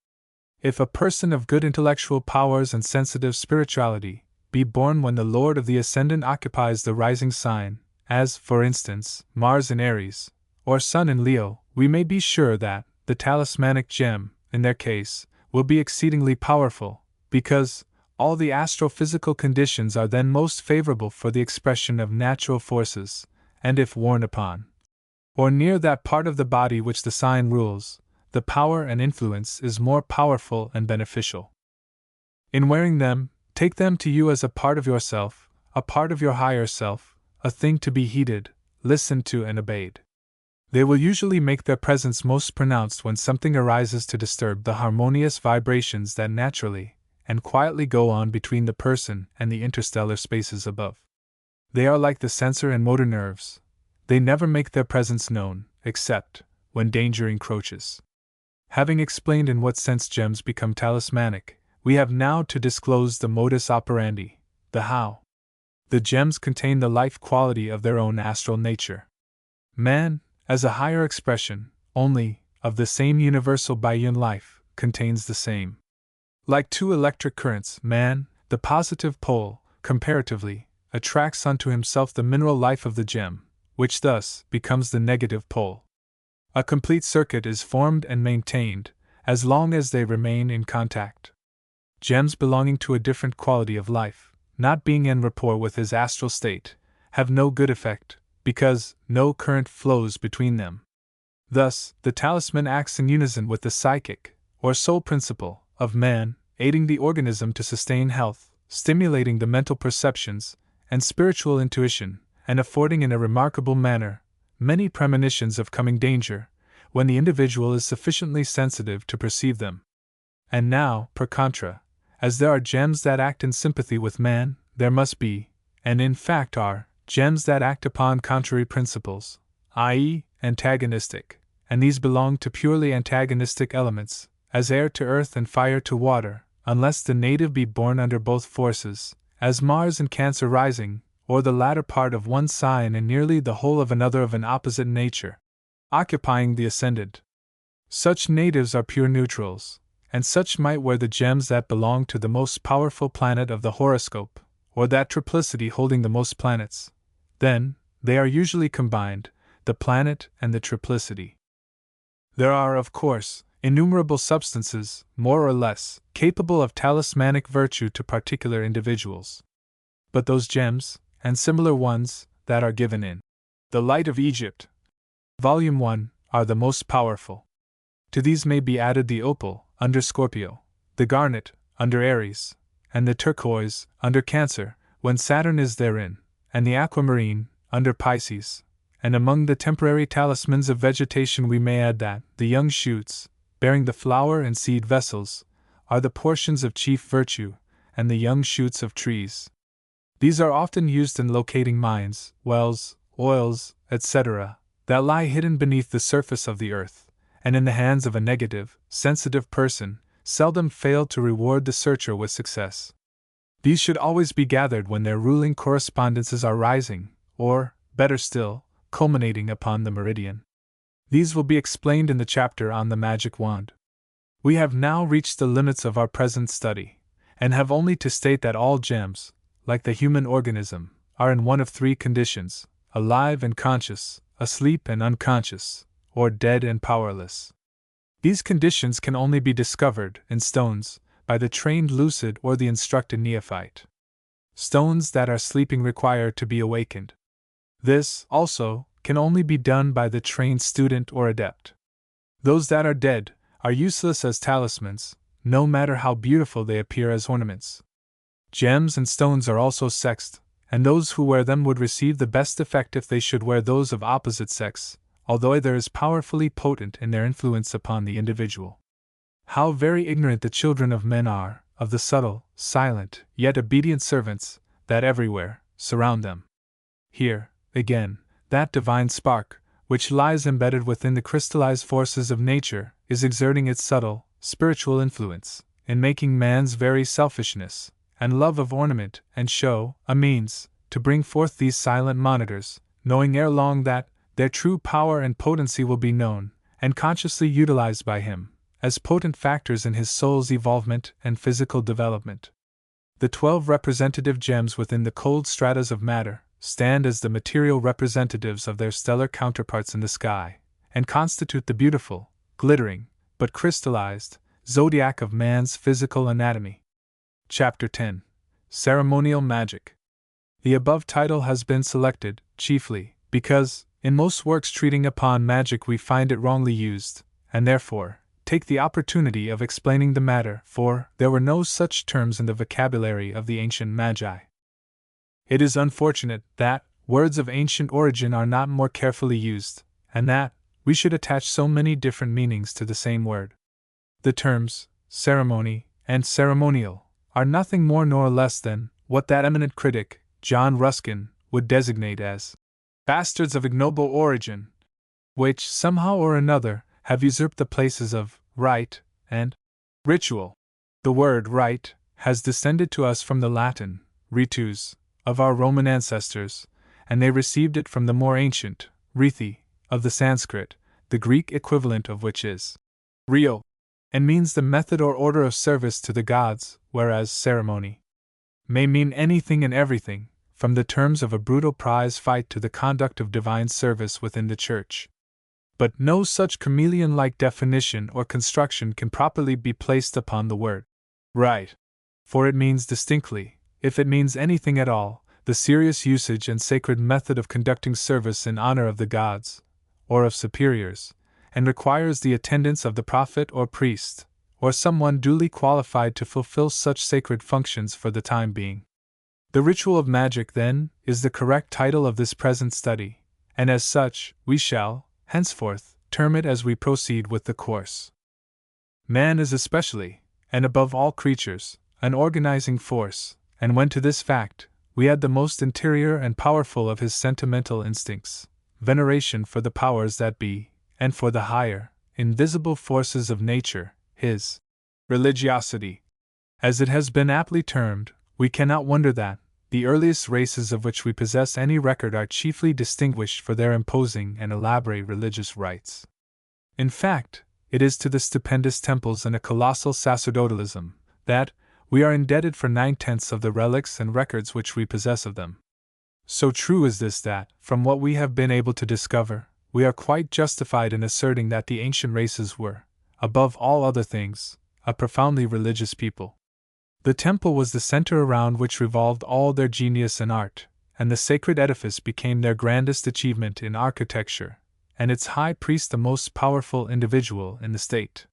If a person of good intellectual powers and sensitive spirituality be born when the Lord of the Ascendant occupies the rising sign, as, for instance, Mars in Aries, or Sun in Leo, we may be sure that the talismanic gem, in their case, will be exceedingly powerful, because all the astrophysical conditions are then most favorable for the expression of natural forces, and if worn upon, or near that part of the body which the sign rules, the power and influence is more powerful and beneficial. In wearing them, take them to you as a part of yourself, a part of your higher self, a thing to be heeded, listened to and obeyed. They will usually make their presence most pronounced when something arises to disturb the harmonious vibrations that naturally and quietly go on between the person and the interstellar spaces above. They are like the sensor and motor nerves. They never make their presence known, except when danger encroaches. Having explained in what sense gems become talismanic, we have now to disclose the modus operandi, the how. The gems contain the life quality of their own astral nature. Man, as a higher expression, only, of the same universal Bayan life, contains the same. Like two electric currents, man, the positive pole, comparatively, attracts unto himself the mineral life of the gem, which thus becomes the negative pole. A complete circuit is formed and maintained, as long as they remain in contact. Gems belonging to a different quality of life, not being en rapport with his astral state, have no good effect, because no current flows between them. Thus, the talisman acts in unison with the psychic, or soul principle, of man, aiding the organism to sustain health, stimulating the mental perceptions and spiritual intuition, and affording in a remarkable manner many premonitions of coming danger, when the individual is sufficiently sensitive to perceive them. And now, per contra, as there are gems that act in sympathy with man, there must be, and in fact are, gems that act upon contrary principles, i.e., antagonistic, and these belong to purely antagonistic elements, as air to earth and fire to water, unless the native be born under both forces, as Mars in Cancer rising, or the latter part of one sign and nearly the whole of another of an opposite nature, occupying the ascendant. Such natives are pure neutrals, and such might wear the gems that belong to the most powerful planet of the horoscope, or that triplicity holding the most planets. Then, they are usually combined, the planet and the triplicity. There are, of course, innumerable substances, more or less, capable of talismanic virtue to particular individuals. But those gems, and similar ones, that are given in The Light of Egypt, Volume 1, are the most powerful. To these may be added the opal, under Scorpio, the garnet, under Aries, and the turquoise, under Cancer, when Saturn is therein, and the aquamarine, under Pisces. And among the temporary talismans of vegetation we may add that the young shoots, bearing the flower and seed vessels, are the portions of chief virtue, and the young shoots of trees. These are often used in locating mines, wells, oils, etc., that lie hidden beneath the surface of the earth, and in the hands of a negative, sensitive person, seldom fail to reward the searcher with success. These should always be gathered when their ruling correspondences are rising, or, better still, culminating upon the meridian. These will be explained in the chapter on the magic wand. We have now reached the limits of our present study, and have only to state that all gems, like the human organism, are in one of three conditions: alive and conscious, asleep and unconscious, or dead and powerless. These conditions can only be discovered, in stones, by the trained lucid or the instructed neophyte. Stones that are sleeping require to be awakened. This, also, can only be done by the trained student or adept. Those that are dead are useless as talismans, no matter how beautiful they appear as ornaments. Gems and stones are also sexed, and those who wear them would receive the best effect if they should wear those of opposite sex, although either is powerfully potent in their influence upon the individual. How very ignorant the children of men are of the subtle, silent, yet obedient servants that everywhere surround them. Here, again, that divine spark, which lies embedded within the crystallized forces of nature, is exerting its subtle, spiritual influence, in making man's very selfishness, and love of ornament and show, a means, to bring forth these silent monitors, knowing ere long that their true power and potency will be known, and consciously utilized by him, as potent factors in his soul's evolvement and physical development. The 12 representative gems within the cold stratas of matter stand as the material representatives of their stellar counterparts in the sky, and constitute the beautiful, glittering, but crystallized, zodiac of man's physical anatomy. Chapter 10. Ceremonial Magic. The above title has been selected, chiefly, because, in most works treating upon magic we find it wrongly used, and therefore, take the opportunity of explaining the matter, for there were no such terms in the vocabulary of the ancient magi. It is unfortunate that words of ancient origin are not more carefully used, and that we should attach so many different meanings to the same word. The terms ceremony and ceremonial are nothing more nor less than what that eminent critic, John Ruskin, would designate as bastards of ignoble origin, which, somehow or another, have usurped the places of rite and ritual. The word rite has descended to us from the Latin ritus of our Roman ancestors, and they received it from the more ancient rithi of the Sanskrit, the Greek equivalent of which is rito, and means the method or order of service to the gods, whereas ceremony may mean anything and everything, from the terms of a brutal prize fight to the conduct of divine service within the church. But no such chameleon-like definition or construction can properly be placed upon the word rite, for it means distinctly, if it means anything at all, the serious usage and sacred method of conducting service in honor of the gods, or of superiors, and requires the attendance of the prophet or priest, or someone duly qualified to fulfill such sacred functions for the time being. The ritual of magic, then, is the correct title of this present study, and as such, we shall, henceforth, term it as we proceed with the course. Man is especially, and above all creatures, an organizing force, and when to this fact we add the most interior and powerful of his sentimental instincts, veneration for the powers that be, and for the higher, invisible forces of nature, his religiosity, as it has been aptly termed, we cannot wonder that the earliest races of which we possess any record are chiefly distinguished for their imposing and elaborate religious rites. In fact, it is to the stupendous temples and a colossal sacerdotalism that we are indebted for 9/10 of the relics and records which we possess of them. So true is this that, from what we have been able to discover, we are quite justified in asserting that the ancient races were, above all other things, a profoundly religious people. The temple was the center around which revolved all their genius and art, and the sacred edifice became their grandest achievement in architecture, and its high priest the most powerful individual in the state.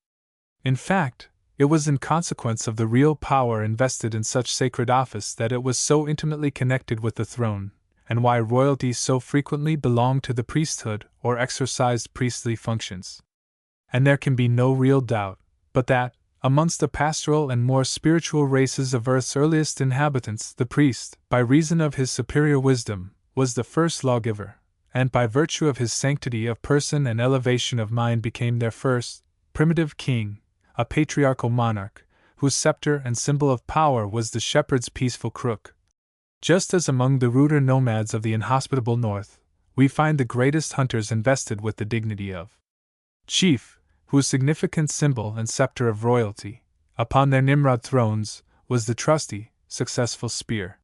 In fact, it was in consequence of the real power invested in such sacred office that it was so intimately connected with the throne, and why royalty so frequently belonged to the priesthood or exercised priestly functions. And there can be no real doubt but that, amongst the pastoral and more spiritual races of earth's earliest inhabitants, the priest, by reason of his superior wisdom, was the first lawgiver, and by virtue of his sanctity of person and elevation of mind became their first, primitive king, a patriarchal monarch, whose scepter and symbol of power was the shepherd's peaceful crook. Just as among the ruder nomads of the inhospitable north, we find the greatest hunters invested with the dignity of chief, whose significant symbol and scepter of royalty, upon their Nimrod thrones, was the trusty, successful spear.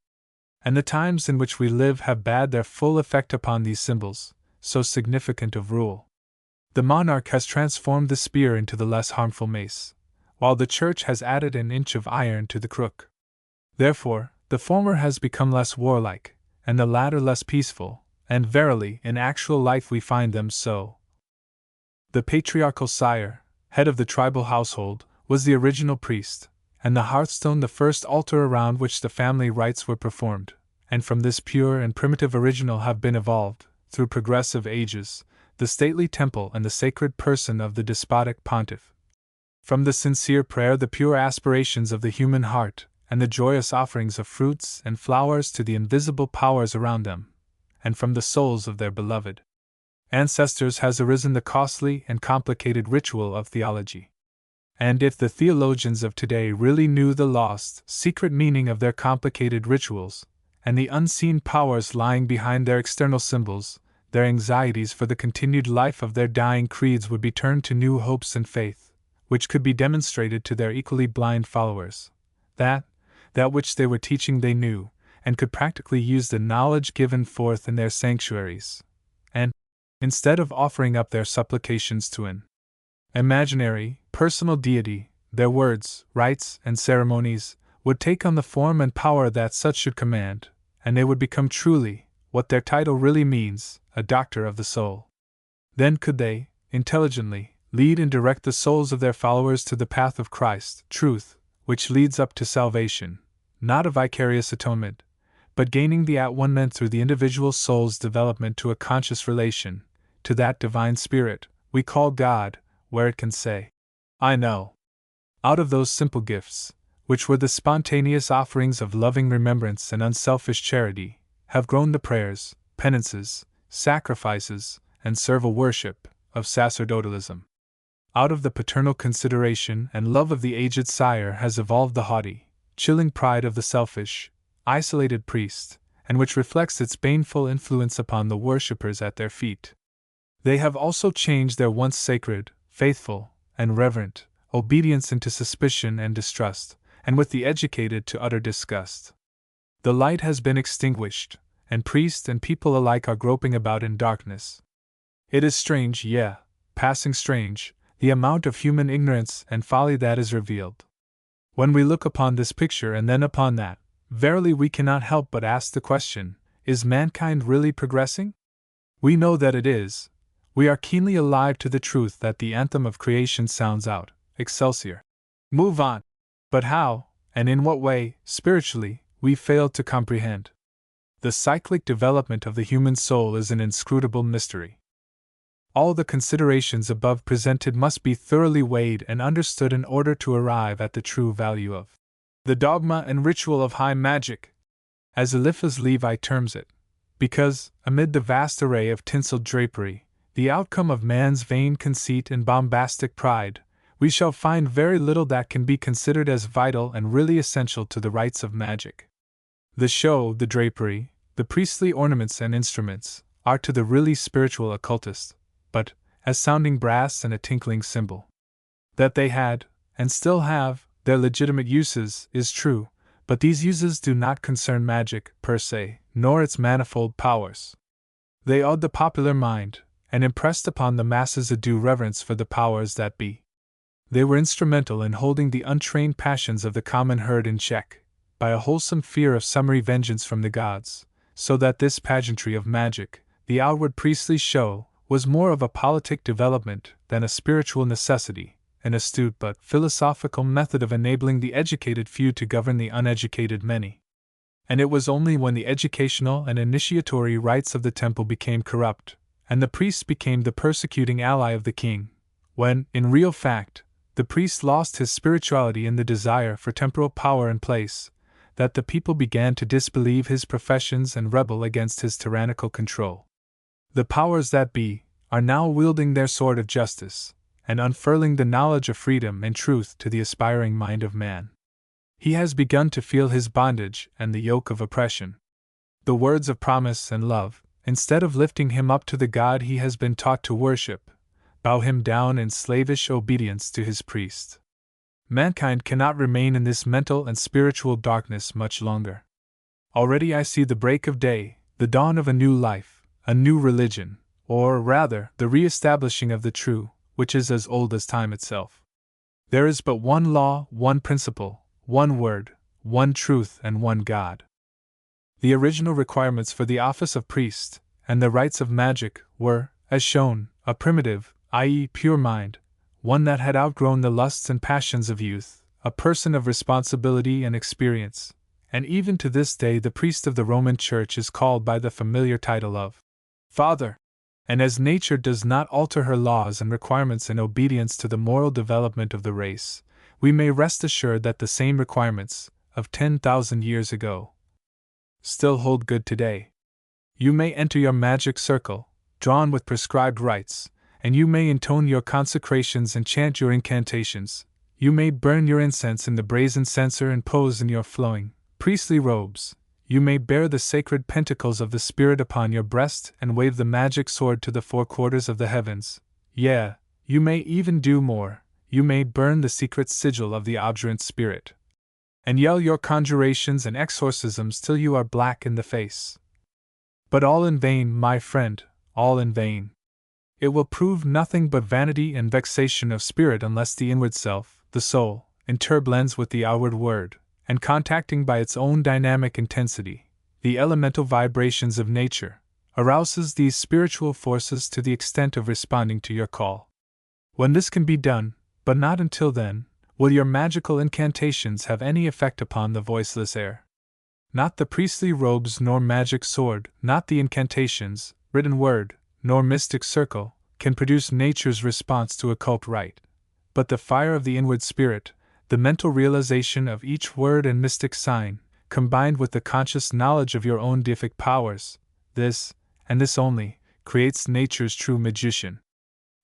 And the times in which we live have had their full effect upon these symbols, so significant of rule. The monarch has transformed the spear into the less harmful mace, while the church has added an inch of iron to the crook. Therefore, the former has become less warlike, and the latter less peaceful, and verily, in actual life we find them so. The patriarchal sire, head of the tribal household, was the original priest, and the hearthstone the first altar around which the family rites were performed, and from this pure and primitive original have been evolved, through progressive ages, the stately temple and the sacred person of the despotic pontiff. From the sincere prayer, the pure aspirations of the human heart, and the joyous offerings of fruits and flowers to the invisible powers around them, and from the souls of their beloved ancestors has arisen the costly and complicated ritual of theology. And if the theologians of today really knew the lost, secret meaning of their complicated rituals, and the unseen powers lying behind their external symbols, their anxieties for the continued life of their dying creeds would be turned to new hopes and faith, which could be demonstrated to their equally blind followers. That which they were teaching they knew, and could practically use the knowledge given forth in their sanctuaries. And, instead of offering up their supplications to an imaginary, personal deity, their words, rites, and ceremonies would take on the form and power that such should command, and they would become truly, what their title really means, a doctor of the soul. Then could they, intelligently, lead and direct the souls of their followers to the path of Christ, truth, which leads up to salvation, not a vicarious atonement, but gaining the at-one-ment through the individual soul's development to a conscious relation, to that divine spirit we call God, where it can say, I know. Out of those simple gifts, which were the spontaneous offerings of loving remembrance and unselfish charity, have grown the prayers, penances, sacrifices, and servile worship of sacerdotalism. Out of the paternal consideration and love of the aged sire has evolved the haughty, chilling pride of the selfish, isolated priest, and which reflects its baneful influence upon the worshippers at their feet. They have also changed their once sacred, faithful, and reverent obedience into suspicion and distrust, and with the educated to utter disgust. The light has been extinguished, and priest and people alike are groping about in darkness. It is strange, yea, passing strange, the amount of human ignorance and folly that is revealed. When we look upon this picture and then upon that, verily we cannot help but ask the question, is mankind really progressing? We know that it is. We are keenly alive to the truth that the anthem of creation sounds out, Excelsior. Move on. But how, and in what way, spiritually, we fail to comprehend. The cyclic development of the human soul is an inscrutable mystery. All the considerations above presented must be thoroughly weighed and understood in order to arrive at the true value of the dogma and ritual of high magic, as Eliphas Levi terms it, because, amid the vast array of tinseled drapery, the outcome of man's vain conceit and bombastic pride, we shall find very little that can be considered as vital and really essential to the rites of magic. The show, the drapery, the priestly ornaments and instruments, are to the really spiritual occultist, but, as sounding brass and a tinkling cymbal. That they had, and still have, their legitimate uses, is true, but these uses do not concern magic, per se, nor its manifold powers. They awed the popular mind, and impressed upon the masses a due reverence for the powers that be. They were instrumental in holding the untrained passions of the common herd in check, by a wholesome fear of summary vengeance from the gods, so that this pageantry of magic, the outward priestly show, was more of a politic development than a spiritual necessity, an astute but philosophical method of enabling the educated few to govern the uneducated many. And it was only when the educational and initiatory rites of the temple became corrupt, and the priest became the persecuting ally of the king, when, in real fact, the priest lost his spirituality in the desire for temporal power and place, that the people began to disbelieve his professions and rebel against his tyrannical control. The powers that be are now wielding their sword of justice, and unfurling the knowledge of freedom and truth to the aspiring mind of man. He has begun to feel his bondage and the yoke of oppression. The words of promise and love, instead of lifting him up to the God he has been taught to worship, bow him down in slavish obedience to his priest. Mankind cannot remain in this mental and spiritual darkness much longer. Already I see the break of day, the dawn of a new life, a new religion, or rather, the re-establishing of the true, which is as old as time itself. There is but one law, one principle, one word, one truth, and one God. The original requirements for the office of priest, and the rites of magic, were, as shown, a primitive, i.e., pure mind, one that had outgrown the lusts and passions of youth, a person of responsibility and experience, and even to this day the priest of the Roman Church is called by the familiar title of Father. And as nature does not alter her laws and requirements in obedience to the moral development of the race, we may rest assured that the same requirements, of 10,000 years ago, still hold good today. You may enter your magic circle, drawn with prescribed rites, and you may intone your consecrations and chant your incantations. You may burn your incense in the brazen censer and pose in your flowing, priestly robes. You may bear the sacred pentacles of the Spirit upon your breast and wave the magic sword to the four quarters of the heavens. Yeah, you may even do more. You may burn the secret sigil of the obdurate spirit, and yell your conjurations and exorcisms till you are black in the face. But all in vain, my friend, all in vain. It will prove nothing but vanity and vexation of spirit unless the inward self, the soul, interblends with the outward word, and contacting by its own dynamic intensity the elemental vibrations of nature, arouses these spiritual forces to the extent of responding to your call. When this can be done, but not until then, will your magical incantations have any effect upon the voiceless air. Not the priestly robes nor magic sword, not the incantations, written word, nor mystic circle, can produce nature's response to occult rite, but the fire of the inward spirit, the mental realization of each word and mystic sign, combined with the conscious knowledge of your own deific powers, this, and this only, creates nature's true magician.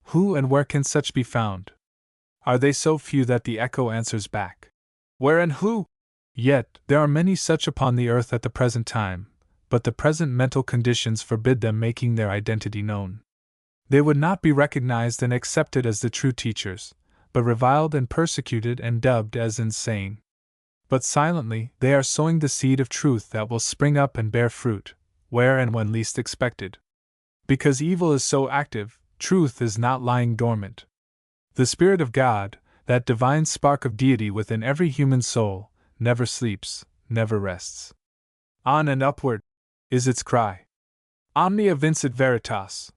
Who and where can such be found? Are they so few that the echo answers back, "Where and who?" Yet, there are many such upon the earth at the present time, but the present mental conditions forbid them making their identity known. They would not be recognized and accepted as the true teachers, but reviled and persecuted and dubbed as insane. But silently, they are sowing the seed of truth that will spring up and bear fruit, where and when least expected. Because evil is so active, truth is not lying dormant. The Spirit of God, that divine spark of deity within every human soul, never sleeps, never rests. On and upward is its cry. Omnia vincit veritas.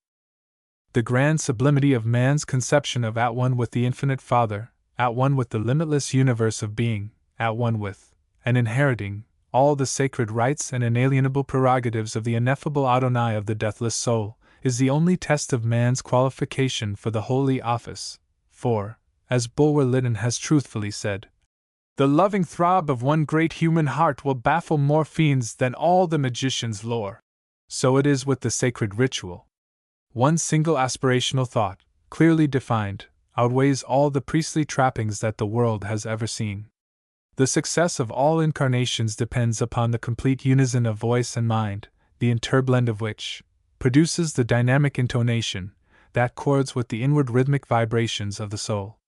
The grand sublimity of man's conception of at one with the infinite Father, at one with the limitless universe of being, at one with, and inheriting, all the sacred rights and inalienable prerogatives of the ineffable Adonai of the deathless soul, is the only test of man's qualification for the holy office. For, as Bulwer Lytton has truthfully said, the loving throb of one great human heart will baffle more fiends than all the magician's lore. So it is with the sacred ritual. One single aspirational thought, clearly defined, outweighs all the priestly trappings that the world has ever seen. The success of all incarnations depends upon the complete unison of voice and mind, the interblend of which produces the dynamic intonation that chords with the inward rhythmic vibrations of the soul.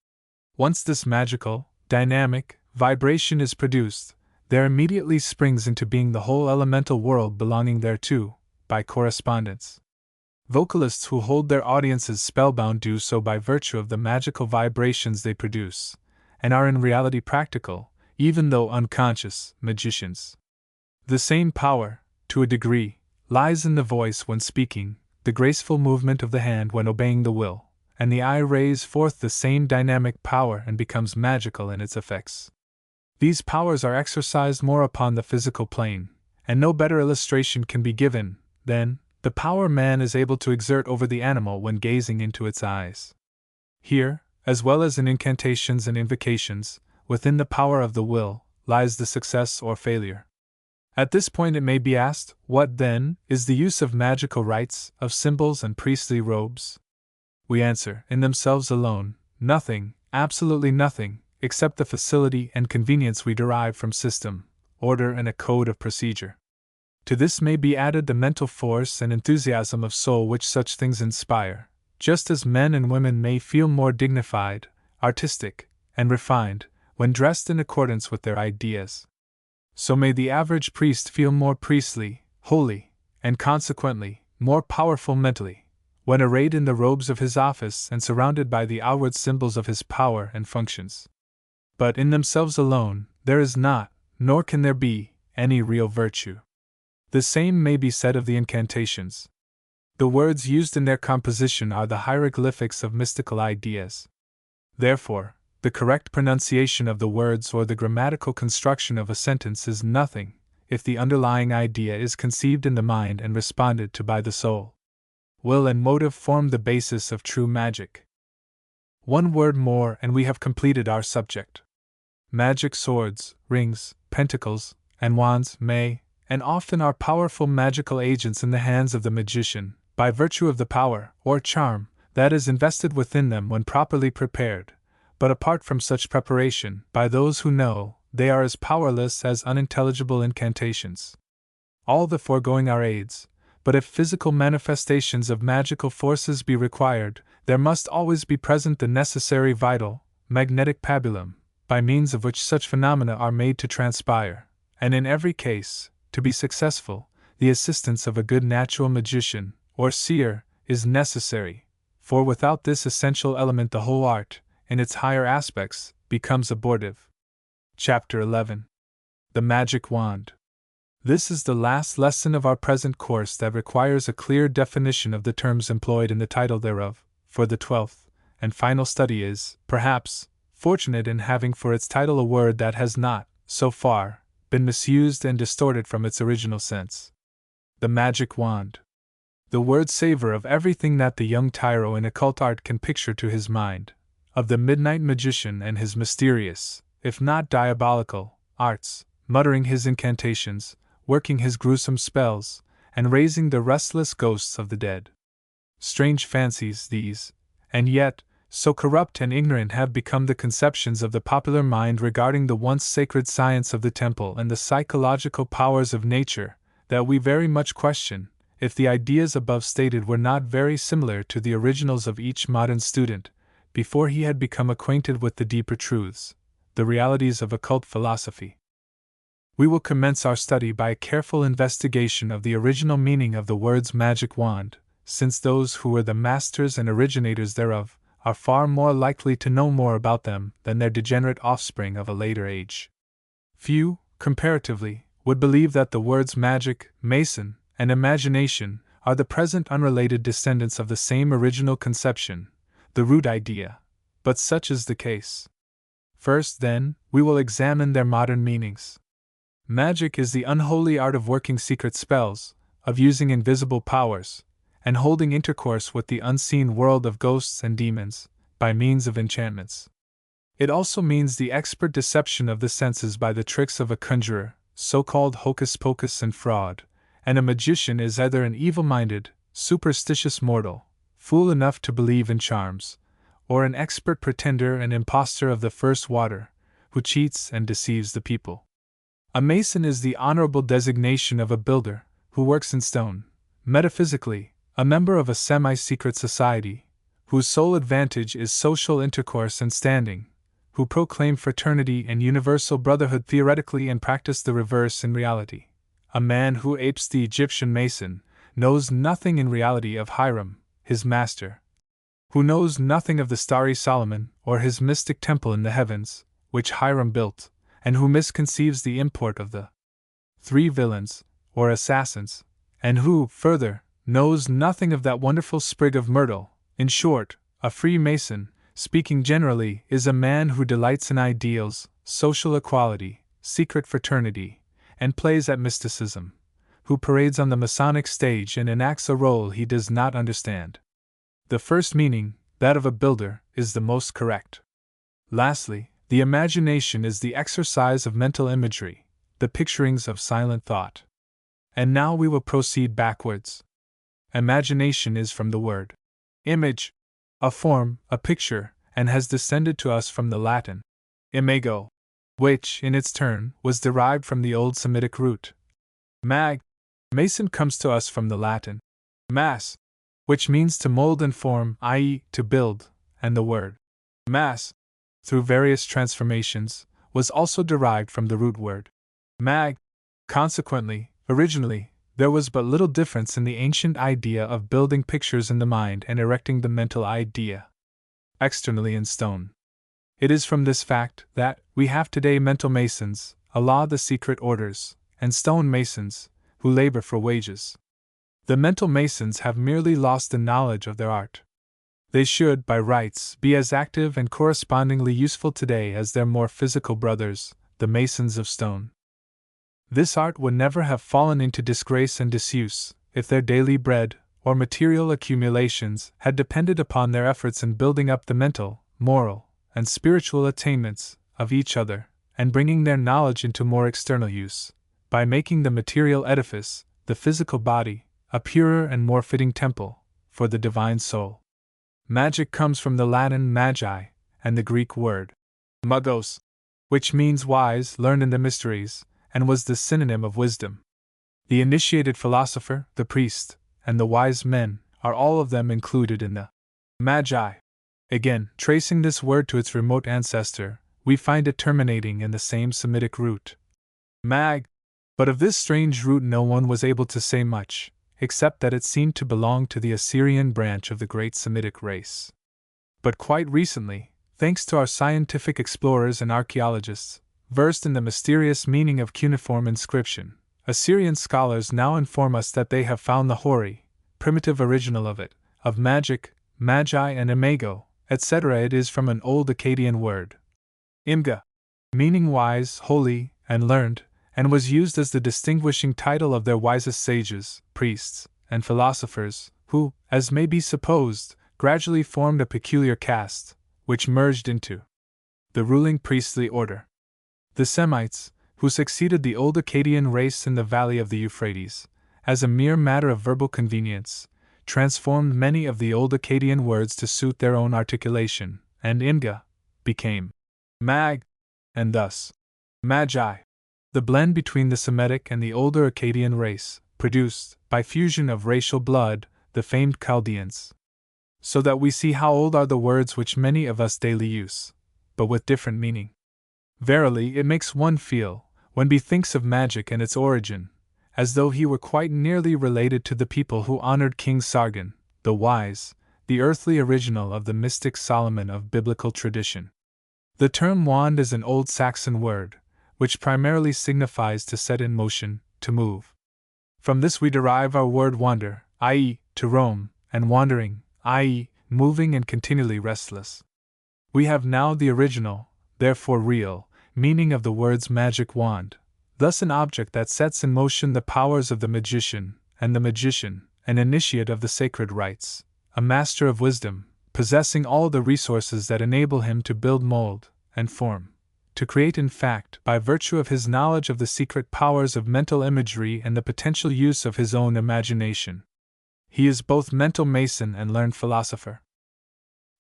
Once this magical, dynamic vibration is produced, there immediately springs into being the whole elemental world belonging thereto, by correspondence. Vocalists who hold their audiences spellbound do so by virtue of the magical vibrations they produce, and are in reality practical, even though unconscious, magicians. The same power, to a degree, lies in the voice when speaking, the graceful movement of the hand when obeying the will, and the eye rays forth the same dynamic power and becomes magical in its effects. These powers are exercised more upon the physical plane, and no better illustration can be given than the power man is able to exert over the animal when gazing into its eyes. Here, as well as in incantations and invocations, within the power of the will, lies the success or failure. At this point it may be asked, what, then, is the use of magical rites, of symbols and priestly robes? We answer, in themselves alone, nothing, absolutely nothing, except the facility and convenience we derive from system, order and a code of procedure. To this may be added the mental force and enthusiasm of soul which such things inspire, just as men and women may feel more dignified, artistic, and refined, when dressed in accordance with their ideas. So may the average priest feel more priestly, holy, and consequently, more powerful mentally, when arrayed in the robes of his office and surrounded by the outward symbols of his power and functions. But in themselves alone, there is not, nor can there be, any real virtue. The same may be said of the incantations. The words used in their composition are the hieroglyphics of mystical ideas. Therefore, The correct pronunciation of the words or the grammatical construction of a sentence is nothing if the underlying idea is conceived in the mind and responded to by the soul. Will and motive form the basis of true magic. One word more and we have completed our subject. Magic swords, rings, pentacles, and wands may, and often are powerful magical agents in the hands of the magician, by virtue of the power, or charm, that is invested within them when properly prepared, but apart from such preparation, by those who know, they are as powerless as unintelligible incantations. All the foregoing are aids, but if physical manifestations of magical forces be required, there must always be present the necessary vital, magnetic pabulum, by means of which such phenomena are made to transpire, and in every case, to be successful, the assistance of a good natural magician, or seer, is necessary, for without this essential element the whole art, in its higher aspects, becomes abortive. Chapter 11. The Magic Wand. This is the last lesson of our present course that requires a clear definition of the terms employed in the title thereof, for the 12th and final study is, perhaps, fortunate in having for its title a word that has not, so far, been misused and distorted from its original sense. The Magic Wand. The words savor of everything that the young tyro in occult art can picture to his mind, of the midnight magician and his mysterious, if not diabolical, arts, muttering his incantations, working his gruesome spells, and raising the restless ghosts of the dead. Strange fancies these, and yet, so corrupt and ignorant have become the conceptions of the popular mind regarding the once sacred science of the temple and the psychological powers of nature, that we very much question if the ideas above stated were not very similar to the originals of each modern student, before he had become acquainted with the deeper truths, the realities of occult philosophy. We will commence our study by a careful investigation of the original meaning of the words magic wand, since those who were the masters and originators thereof are far more likely to know more about them than their degenerate offspring of a later age. Few, comparatively, would believe that the words magic, mason, and imagination are the present unrelated descendants of the same original conception, the root idea, but such is the case. First, then, we will examine their modern meanings. Magic is the unholy art of working secret spells, of using invisible powers, and holding intercourse with the unseen world of ghosts and demons, by means of enchantments. It also means the expert deception of the senses by the tricks of a conjurer, so-called hocus-pocus and fraud, and a magician is either an evil-minded, superstitious mortal, fool enough to believe in charms, or an expert pretender and impostor of the first water, who cheats and deceives the people. A mason is the honorable designation of a builder, who works in stone, metaphysically, a member of a semi-secret society, whose sole advantage is social intercourse and standing, who proclaim fraternity and universal brotherhood theoretically and practice the reverse in reality. A man who apes the Egyptian mason knows nothing in reality of Hiram, his master, who knows nothing of the starry Solomon or his mystic temple in the heavens, which Hiram built, and who misconceives the import of the three villains, or assassins, and who, further, knows nothing of that wonderful sprig of myrtle. In short, a Freemason, speaking generally, is a man who delights in ideals, social equality, secret fraternity, and plays at mysticism, who parades on the Masonic stage and enacts a role he does not understand. The first meaning, that of a builder, is the most correct. Lastly, the imagination is the exercise of mental imagery, the picturings of silent thought. And now we will proceed backwards. Imagination is from the word image, a form, a picture, and has descended to us from the Latin imago, which, in its turn, was derived from the old Semitic root mag. Mason comes to us from the Latin mass, which means to mold and form, i.e., to build, and the word mass, through various transformations, was also derived from the root word mag. Consequently, originally, there was but little difference in the ancient idea of building pictures in the mind and erecting the mental idea externally in stone. It is from this fact that we have today mental masons, Allah the secret orders, and stone masons, who labor for wages. The mental masons have merely lost the knowledge of their art. They should, by rights, be as active and correspondingly useful today as their more physical brothers, the masons of stone. This art would never have fallen into disgrace and disuse if their daily bread, or material accumulations, had depended upon their efforts in building up the mental, moral, and spiritual attainments of each other, and bringing their knowledge into more external use, by making the material edifice, the physical body, a purer and more fitting temple for the divine soul. Magic comes from the Latin magi and the Greek word magos, which means wise, learned in the mysteries, and was the synonym of wisdom. The initiated philosopher, the priest, and the wise men are all of them included in the magi. Again, tracing this word to its remote ancestor, we find it terminating in the same Semitic root, mag. But of this strange root no one was able to say much, except that it seemed to belong to the Assyrian branch of the great Semitic race. But quite recently, thanks to our scientific explorers and archaeologists, versed in the mysterious meaning of cuneiform inscription, Assyrian scholars now inform us that they have found the hoary, primitive original of it, of magic, magi and imago, etc. It is from an old Akkadian word, imga, meaning wise, holy, and learned, and was used as the distinguishing title of their wisest sages, priests, and philosophers, who, as may be supposed, gradually formed a peculiar caste, which merged into the ruling priestly order. The Semites, who succeeded the old Akkadian race in the valley of the Euphrates, as a mere matter of verbal convenience, transformed many of the old Akkadian words to suit their own articulation, and imga became mag, and thus magi. The blend between the Semitic and the older Akkadian race produced, by fusion of racial blood, the famed Chaldeans. So that we see how old are the words which many of us daily use, but with different meaning. Verily, it makes one feel, when bethinks of magic and its origin, as though he were quite nearly related to the people who honored King Sargon, the wise, the earthly original of the mystic Solomon of biblical tradition. The term wand is an old Saxon word, which primarily signifies to set in motion, to move. From this we derive our word wander, i.e., to roam, and wandering, i.e., moving and continually restless. We have now the original, therefore real, meaning of the words magic wand, thus an object that sets in motion the powers of the magician, and the magician, an initiate of the sacred rites, a master of wisdom, possessing all the resources that enable him to build, mold, and form. To create, in fact, by virtue of his knowledge of the secret powers of mental imagery and the potential use of his own imagination. He is both mental mason and learned philosopher.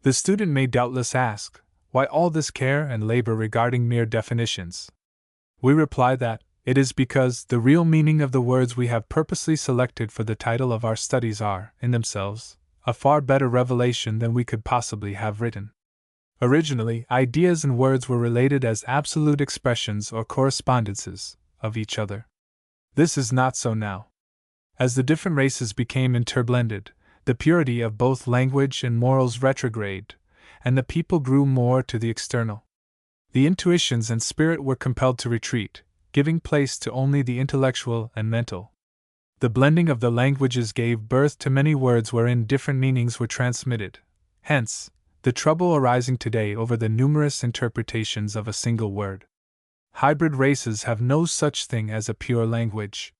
The student may doubtless ask, why all this care and labor regarding mere definitions? We reply that it is because the real meaning of the words we have purposely selected for the title of our studies are, in themselves, a far better revelation than we could possibly have written. Originally, ideas and words were related as absolute expressions or correspondences of each other. This is not so now. As the different races became interblended, the purity of both language and morals retrograded, and the people grew more to the external. The intuitions and spirit were compelled to retreat, giving place to only the intellectual and mental. The blending of the languages gave birth to many words wherein different meanings were transmitted. Hence, the trouble arising today over the numerous interpretations of a single word. Hybrid races have no such thing as a pure language.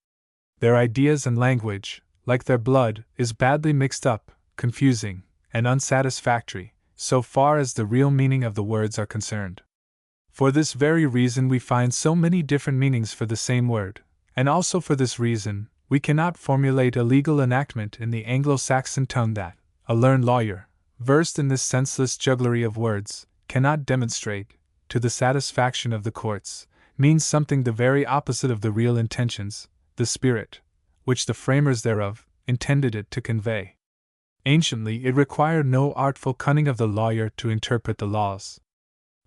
Their ideas and language, like their blood, is badly mixed up, confusing, and unsatisfactory, so far as the real meaning of the words are concerned. For this very reason we find so many different meanings for the same word, and also for this reason, we cannot formulate a legal enactment in the Anglo-Saxon tongue that a learned lawyer, versed in this senseless jugglery of words, cannot demonstrate, to the satisfaction of the courts, means something the very opposite of the real intentions, the spirit, which the framers thereof intended it to convey. Anciently it required no artful cunning of the lawyer to interpret the laws.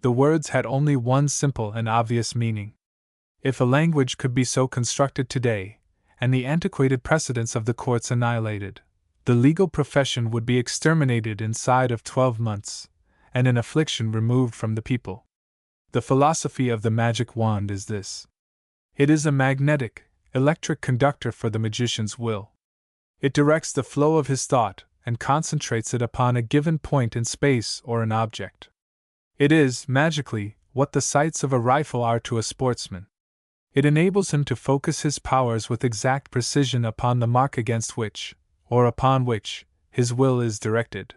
The words had only one simple and obvious meaning. If a language could be so constructed today, and the antiquated precedents of the courts annihilated, the legal profession would be exterminated inside of 12 months, and an affliction removed from the people. The philosophy of the magic wand is this. It is a magnetic, electric conductor for the magician's will. It directs the flow of his thought, and concentrates it upon a given point in space or an object. It is, magically, what the sights of a rifle are to a sportsman. It enables him to focus his powers with exact precision upon the mark against which, or upon which, his will is directed.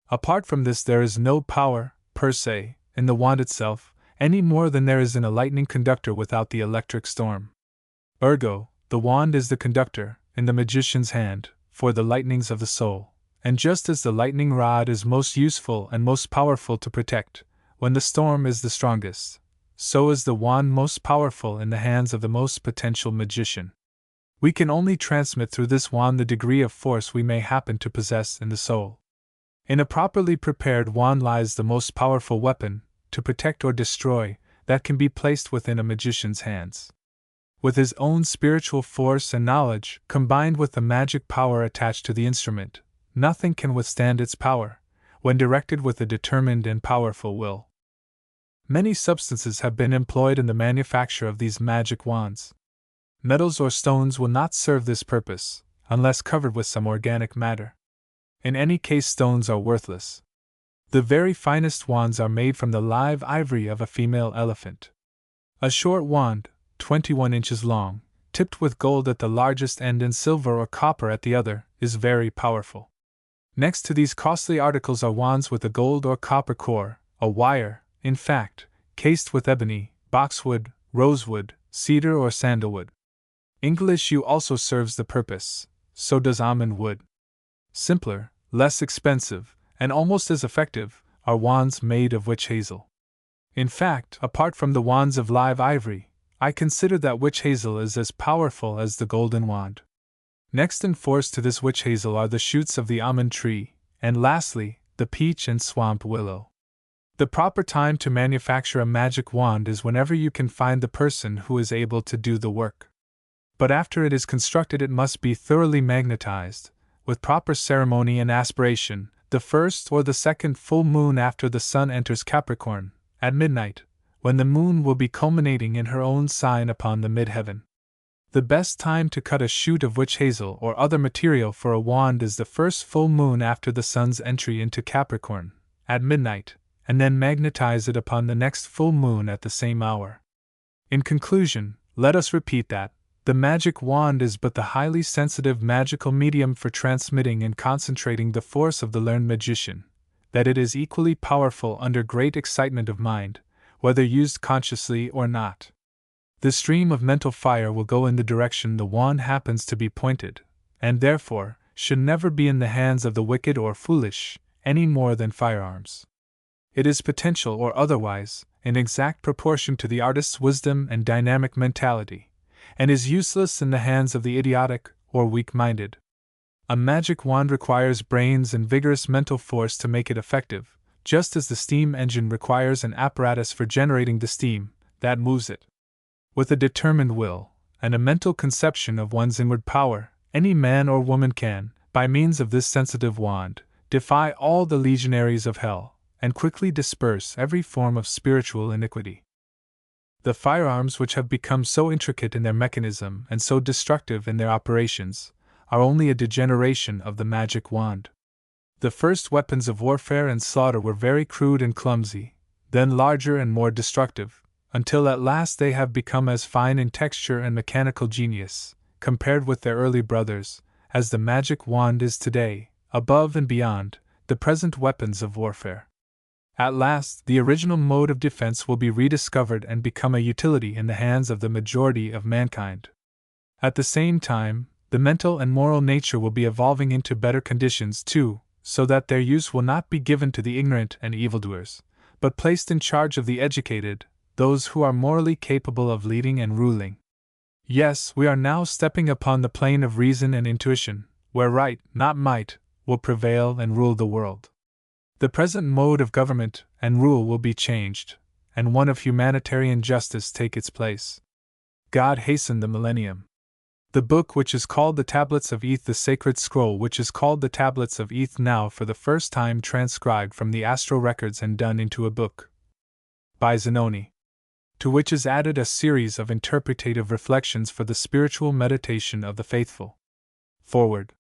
Apart from this, there is no power, per se, in the wand itself, any more than there is in a lightning conductor without the electric storm. Ergo, the wand is the conductor, in the magician's hand, for the lightnings of the soul, and just as the lightning rod is most useful and most powerful to protect, when the storm is the strongest, so is the wand most powerful in the hands of the most potential magician. We can only transmit through this wand the degree of force we may happen to possess in the soul. In a properly prepared wand lies the most powerful weapon, to protect or destroy, that can be placed within a magician's hands. With his own spiritual force and knowledge, combined with the magic power attached to the instrument, nothing can withstand its power, when directed with a determined and powerful will. Many substances have been employed in the manufacture of these magic wands. Metals or stones will not serve this purpose, unless covered with some organic matter. In any case, stones are worthless. The very finest wands are made from the live ivory of a female elephant. A short wand, 21 inches long, tipped with gold at the largest end and silver or copper at the other, is very powerful. Next to these costly articles are wands with a gold or copper core, a wire, in fact, cased with ebony, boxwood, rosewood, cedar or sandalwood. English yew also serves the purpose, so does almond wood. Simpler, less expensive, and almost as effective, are wands made of witch hazel. In fact, apart from the wands of live ivory, I consider that witch hazel is as powerful as the golden wand. Next in force to this witch hazel are the shoots of the almond tree, and lastly, the peach and swamp willow. The proper time to manufacture a magic wand is whenever you can find the person who is able to do the work. But after it is constructed, it must be thoroughly magnetized, with proper ceremony and aspiration, the first or the second full moon after the sun enters Capricorn, at midnight, when the moon will be culminating in her own sign upon the mid-heaven. The best time to cut a shoot of witch hazel or other material for a wand is the first full moon after the sun's entry into Capricorn, at midnight, and then magnetize it upon the next full moon at the same hour. In conclusion, let us repeat that the magic wand is but the highly sensitive magical medium for transmitting and concentrating the force of the learned magician, that it is equally powerful under great excitement of mind, whether used consciously or not. The stream of mental fire will go in the direction the wand happens to be pointed, and therefore should never be in the hands of the wicked or foolish, any more than firearms. It is potential or otherwise, in exact proportion to the artist's wisdom and dynamic mentality, and is useless in the hands of the idiotic or weak-minded. A magic wand requires brains and vigorous mental force to make it effective, just as the steam engine requires an apparatus for generating the steam that moves it. With a determined will, and a mental conception of one's inward power, any man or woman can, by means of this sensitive wand, defy all the legionaries of hell, and quickly disperse every form of spiritual iniquity. The firearms which have become so intricate in their mechanism and so destructive in their operations are only a degeneration of the magic wand. The first weapons of warfare and slaughter were very crude and clumsy, then larger and more destructive, until at last they have become as fine in texture and mechanical genius, compared with their early brothers, as the magic wand is today, above and beyond the present weapons of warfare. At last, the original mode of defense will be rediscovered and become a utility in the hands of the majority of mankind. At the same time, the mental and moral nature will be evolving into better conditions too, so that their use will not be given to the ignorant and evildoers, but placed in charge of the educated, those who are morally capable of leading and ruling. Yes, we are now stepping upon the plane of reason and intuition, where right, not might, will prevail and rule the world. The present mode of government and rule will be changed, and one of humanitarian justice take its place. God hasten the millennium. The book which is called the Tablets of Eth, the sacred scroll which is called the Tablets of Eth, now for the first time transcribed from the astral records and done into a book by Zanoni, to which is added a series of interpretative reflections for the spiritual meditation of the faithful. Forward.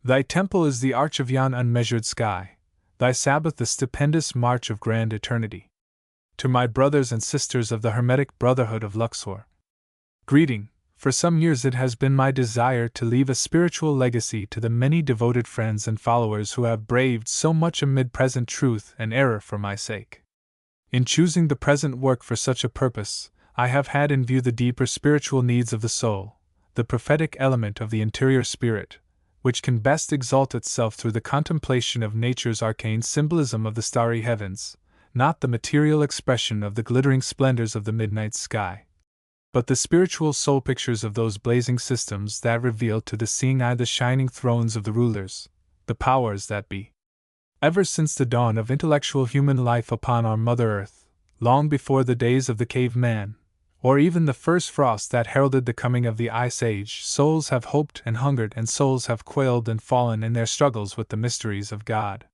Thy temple is the arch of yon unmeasured sky, thy Sabbath the stupendous march of grand eternity. To my brothers and sisters of the Hermetic Brotherhood of Luxor, greeting. For some years it has been my desire to leave a spiritual legacy to the many devoted friends and followers who have braved so much amid present truth and error for my sake. In choosing the present work for such a purpose, I have had in view the deeper spiritual needs of the soul, the prophetic element of the interior spirit, which can best exalt itself through the contemplation of nature's arcane symbolism of the starry heavens, not the material expression of the glittering splendors of the midnight sky, but the spiritual soul pictures of those blazing systems that reveal to the seeing eye the shining thrones of the rulers, the powers that be. Ever since the dawn of intellectual human life upon our Mother Earth, long before the days of the caveman, or even the first frost that heralded the coming of the Ice Age, souls have hoped and hungered, and souls have quailed and fallen in their struggles with the mysteries of God.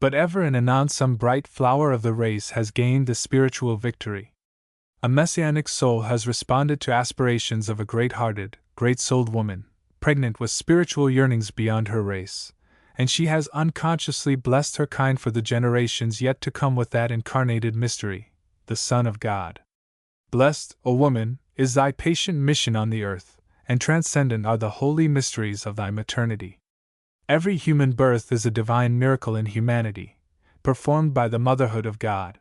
But ever and anon some bright flower of the race has gained the spiritual victory. A messianic soul has responded to aspirations of a great-hearted, great-souled woman, pregnant with spiritual yearnings beyond her race, and she has unconsciously blessed her kind for the generations yet to come with that incarnated mystery, the Son of God. Blessed, O woman, is thy patient mission on the earth, and transcendent are the holy mysteries of thy maternity. Every human birth is a divine miracle in humanity, performed by the motherhood of God.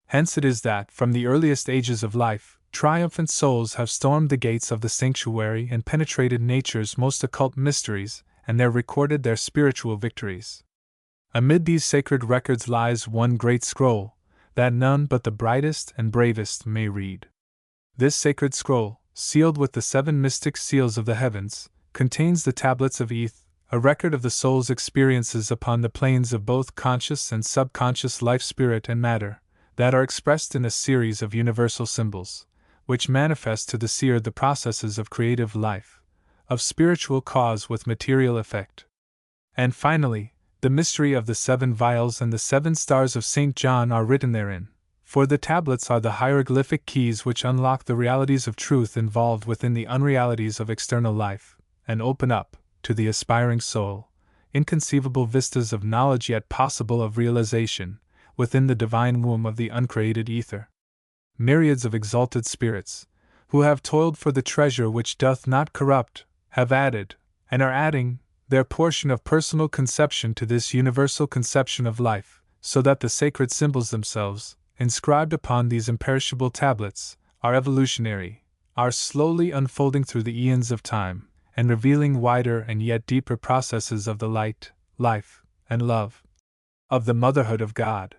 Hence it is that, from the earliest ages of life, triumphant souls have stormed the gates of the sanctuary and penetrated nature's most occult mysteries, and there recorded their spiritual victories. Amid these sacred records lies one great scroll, that none but the brightest and bravest may read. This sacred scroll, sealed with the 7 mystic seals of the heavens, contains the tablets of Eth, a record of the soul's experiences upon the planes of both conscious and subconscious life, spirit, and matter, that are expressed in a series of universal symbols, which manifest to the seer the processes of creative life, of spiritual cause with material effect. And finally, the mystery of the 7 vials and the 7 stars of St. John are written therein, for the tablets are the hieroglyphic keys which unlock the realities of truth involved within the unrealities of external life, and open up, to the aspiring soul, inconceivable vistas of knowledge yet possible of realization, within the divine womb of the uncreated ether. Myriads of exalted spirits, who have toiled for the treasure which doth not corrupt, have added, and are adding, their portion of personal conception to this universal conception of life, so that the sacred symbols themselves, inscribed upon these imperishable tablets, are evolutionary, are slowly unfolding through the eons of time, and revealing wider and yet deeper processes of the light, life, and love of the motherhood of God.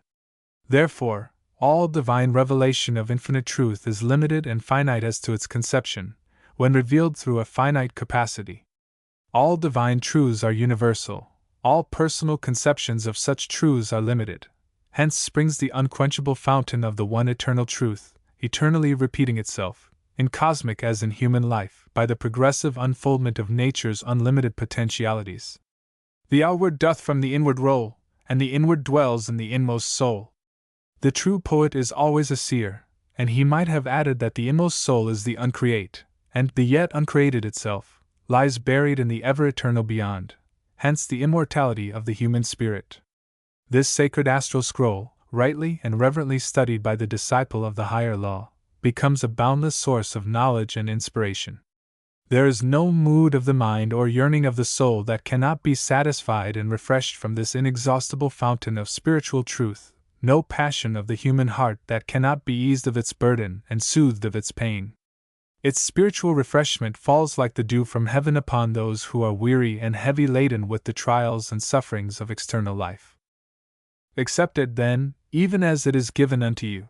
Therefore, all divine revelation of infinite truth is limited and finite as to its conception, when revealed through a finite capacity. All divine truths are universal, all personal conceptions of such truths are limited. Hence springs the unquenchable fountain of the one eternal truth, eternally repeating itself, in cosmic as in human life, by the progressive unfoldment of nature's unlimited potentialities. The outward doth from the inward roll, and the inward dwells in the inmost soul. The true poet is always a seer, and he might have added that the inmost soul is the uncreate, and the yet uncreated itself lies buried in the ever-eternal beyond, hence the immortality of the human spirit. This sacred astral scroll, rightly and reverently studied by the disciple of the higher law, becomes a boundless source of knowledge and inspiration. There is no mood of the mind or yearning of the soul that cannot be satisfied and refreshed from this inexhaustible fountain of spiritual truth, no passion of the human heart that cannot be eased of its burden and soothed of its pain. Its spiritual refreshment falls like the dew from heaven upon those who are weary and heavy laden with the trials and sufferings of external life. Accept it, then, even as it is given unto you.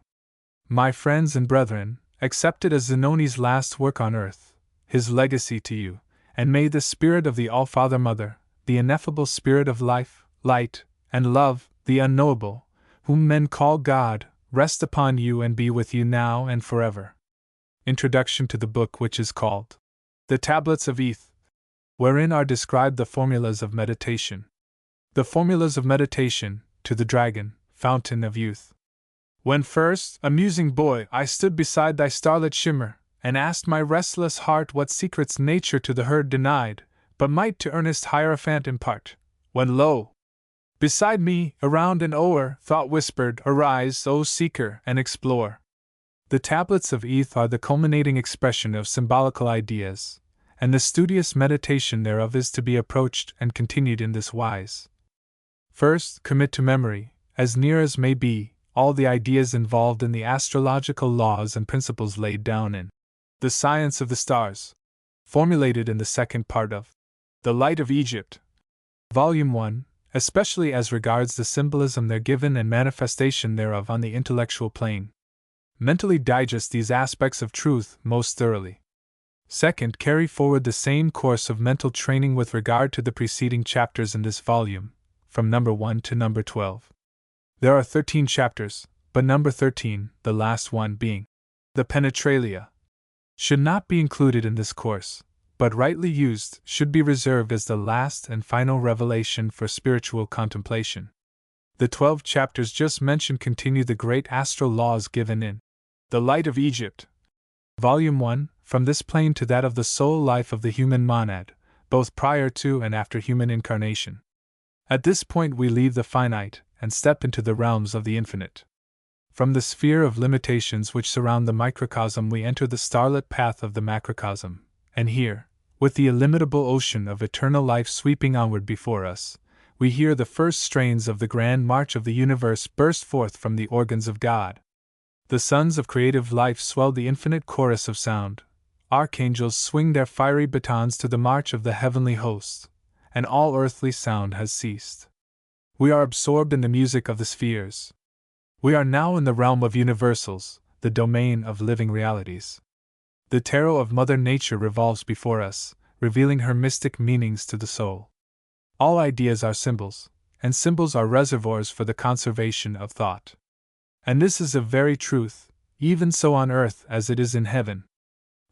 My friends and brethren, accept it as Zenoni's last work on earth, his legacy to you, and may the Spirit of the All-Father Mother, the ineffable Spirit of life, light, and love, the unknowable, whom men call God, rest upon you and be with you now and forever. Introduction to the book which is called The Tablets of Eth, wherein are described the formulas of meditation. The formulas of meditation, to the dragon, fountain of youth. When first, a musing boy, I stood beside thy starlit shimmer, and asked my restless heart what secrets nature to the herd denied, but might to earnest Hierophant impart, when lo! Beside me, around and o'er, thought whispered, Arise, O seeker, and explore. The tablets of Eth are the culminating expression of symbolical ideas, and the studious meditation thereof is to be approached and continued in this wise. First, commit to memory, as near as may be, all the ideas involved in the astrological laws and principles laid down in The Science of the Stars, formulated in the second part of The Light of Egypt, Volume 1, especially as regards the symbolism there given and manifestation thereof on the intellectual plane. Mentally digest these aspects of truth most thoroughly. Second, carry forward the same course of mental training with regard to the preceding chapters in this volume, from number 1 to number 12. There are 13 chapters, but number 13, the last one being the Penetralia, should not be included in this course, but rightly used should be reserved as the last and final revelation for spiritual contemplation. The 12 chapters just mentioned continue the great astral laws given in The Light of Egypt, Volume 1, from this plane to that of the soul life of the human monad, both prior to and after human incarnation. At this point we leave the finite and step into the realms of the infinite. From the sphere of limitations which surround the microcosm we enter the starlit path of the macrocosm, and here, with the illimitable ocean of eternal life sweeping onward before us, we hear the first strains of the grand march of the universe burst forth from the organs of God. The sons of creative life swell the infinite chorus of sound, archangels swing their fiery batons to the march of the heavenly hosts, and all earthly sound has ceased. We are absorbed in the music of the spheres. We are now in the realm of universals, the domain of living realities. The tarot of Mother Nature revolves before us, revealing her mystic meanings to the soul. All ideas are symbols, and symbols are reservoirs for the conservation of thought. And this is of very truth, even so on earth as it is in heaven.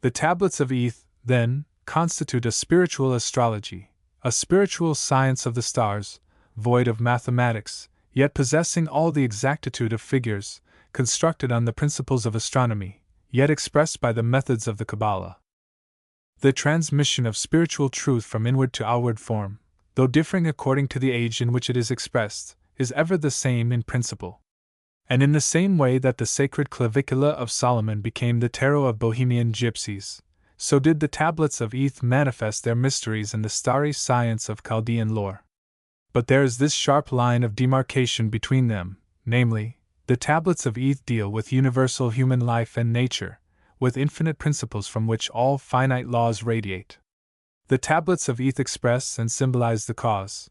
The tablets of Eth, then, constitute a spiritual astrology, a spiritual science of the stars, void of mathematics, yet possessing all the exactitude of figures, constructed on the principles of astronomy, yet expressed by the methods of the Kabbalah. The transmission of spiritual truth from inward to outward form, though differing according to the age in which it is expressed, is ever the same in principle. And in the same way that the sacred clavicula of Solomon became the tarot of Bohemian gypsies, so did the tablets of Eth manifest their mysteries in the starry science of Chaldean lore. But there is this sharp line of demarcation between them, namely, the tablets of Eth deal with universal human life and nature, with infinite principles from which all finite laws radiate. The tablets of Eth express and symbolize the cause.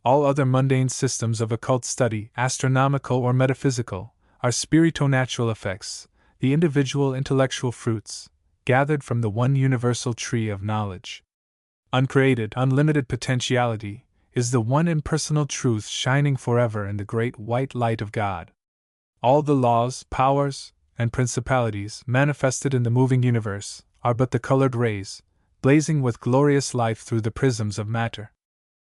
All other mundane systems of occult study, astronomical or metaphysical, are spirito-natural effects, the individual intellectual fruits, gathered from the one universal tree of knowledge. Uncreated, unlimited potentiality is the one impersonal truth shining forever in the great white light of God. All the laws, powers, and principalities manifested in the moving universe are but the colored rays, blazing with glorious life through the prisms of matter.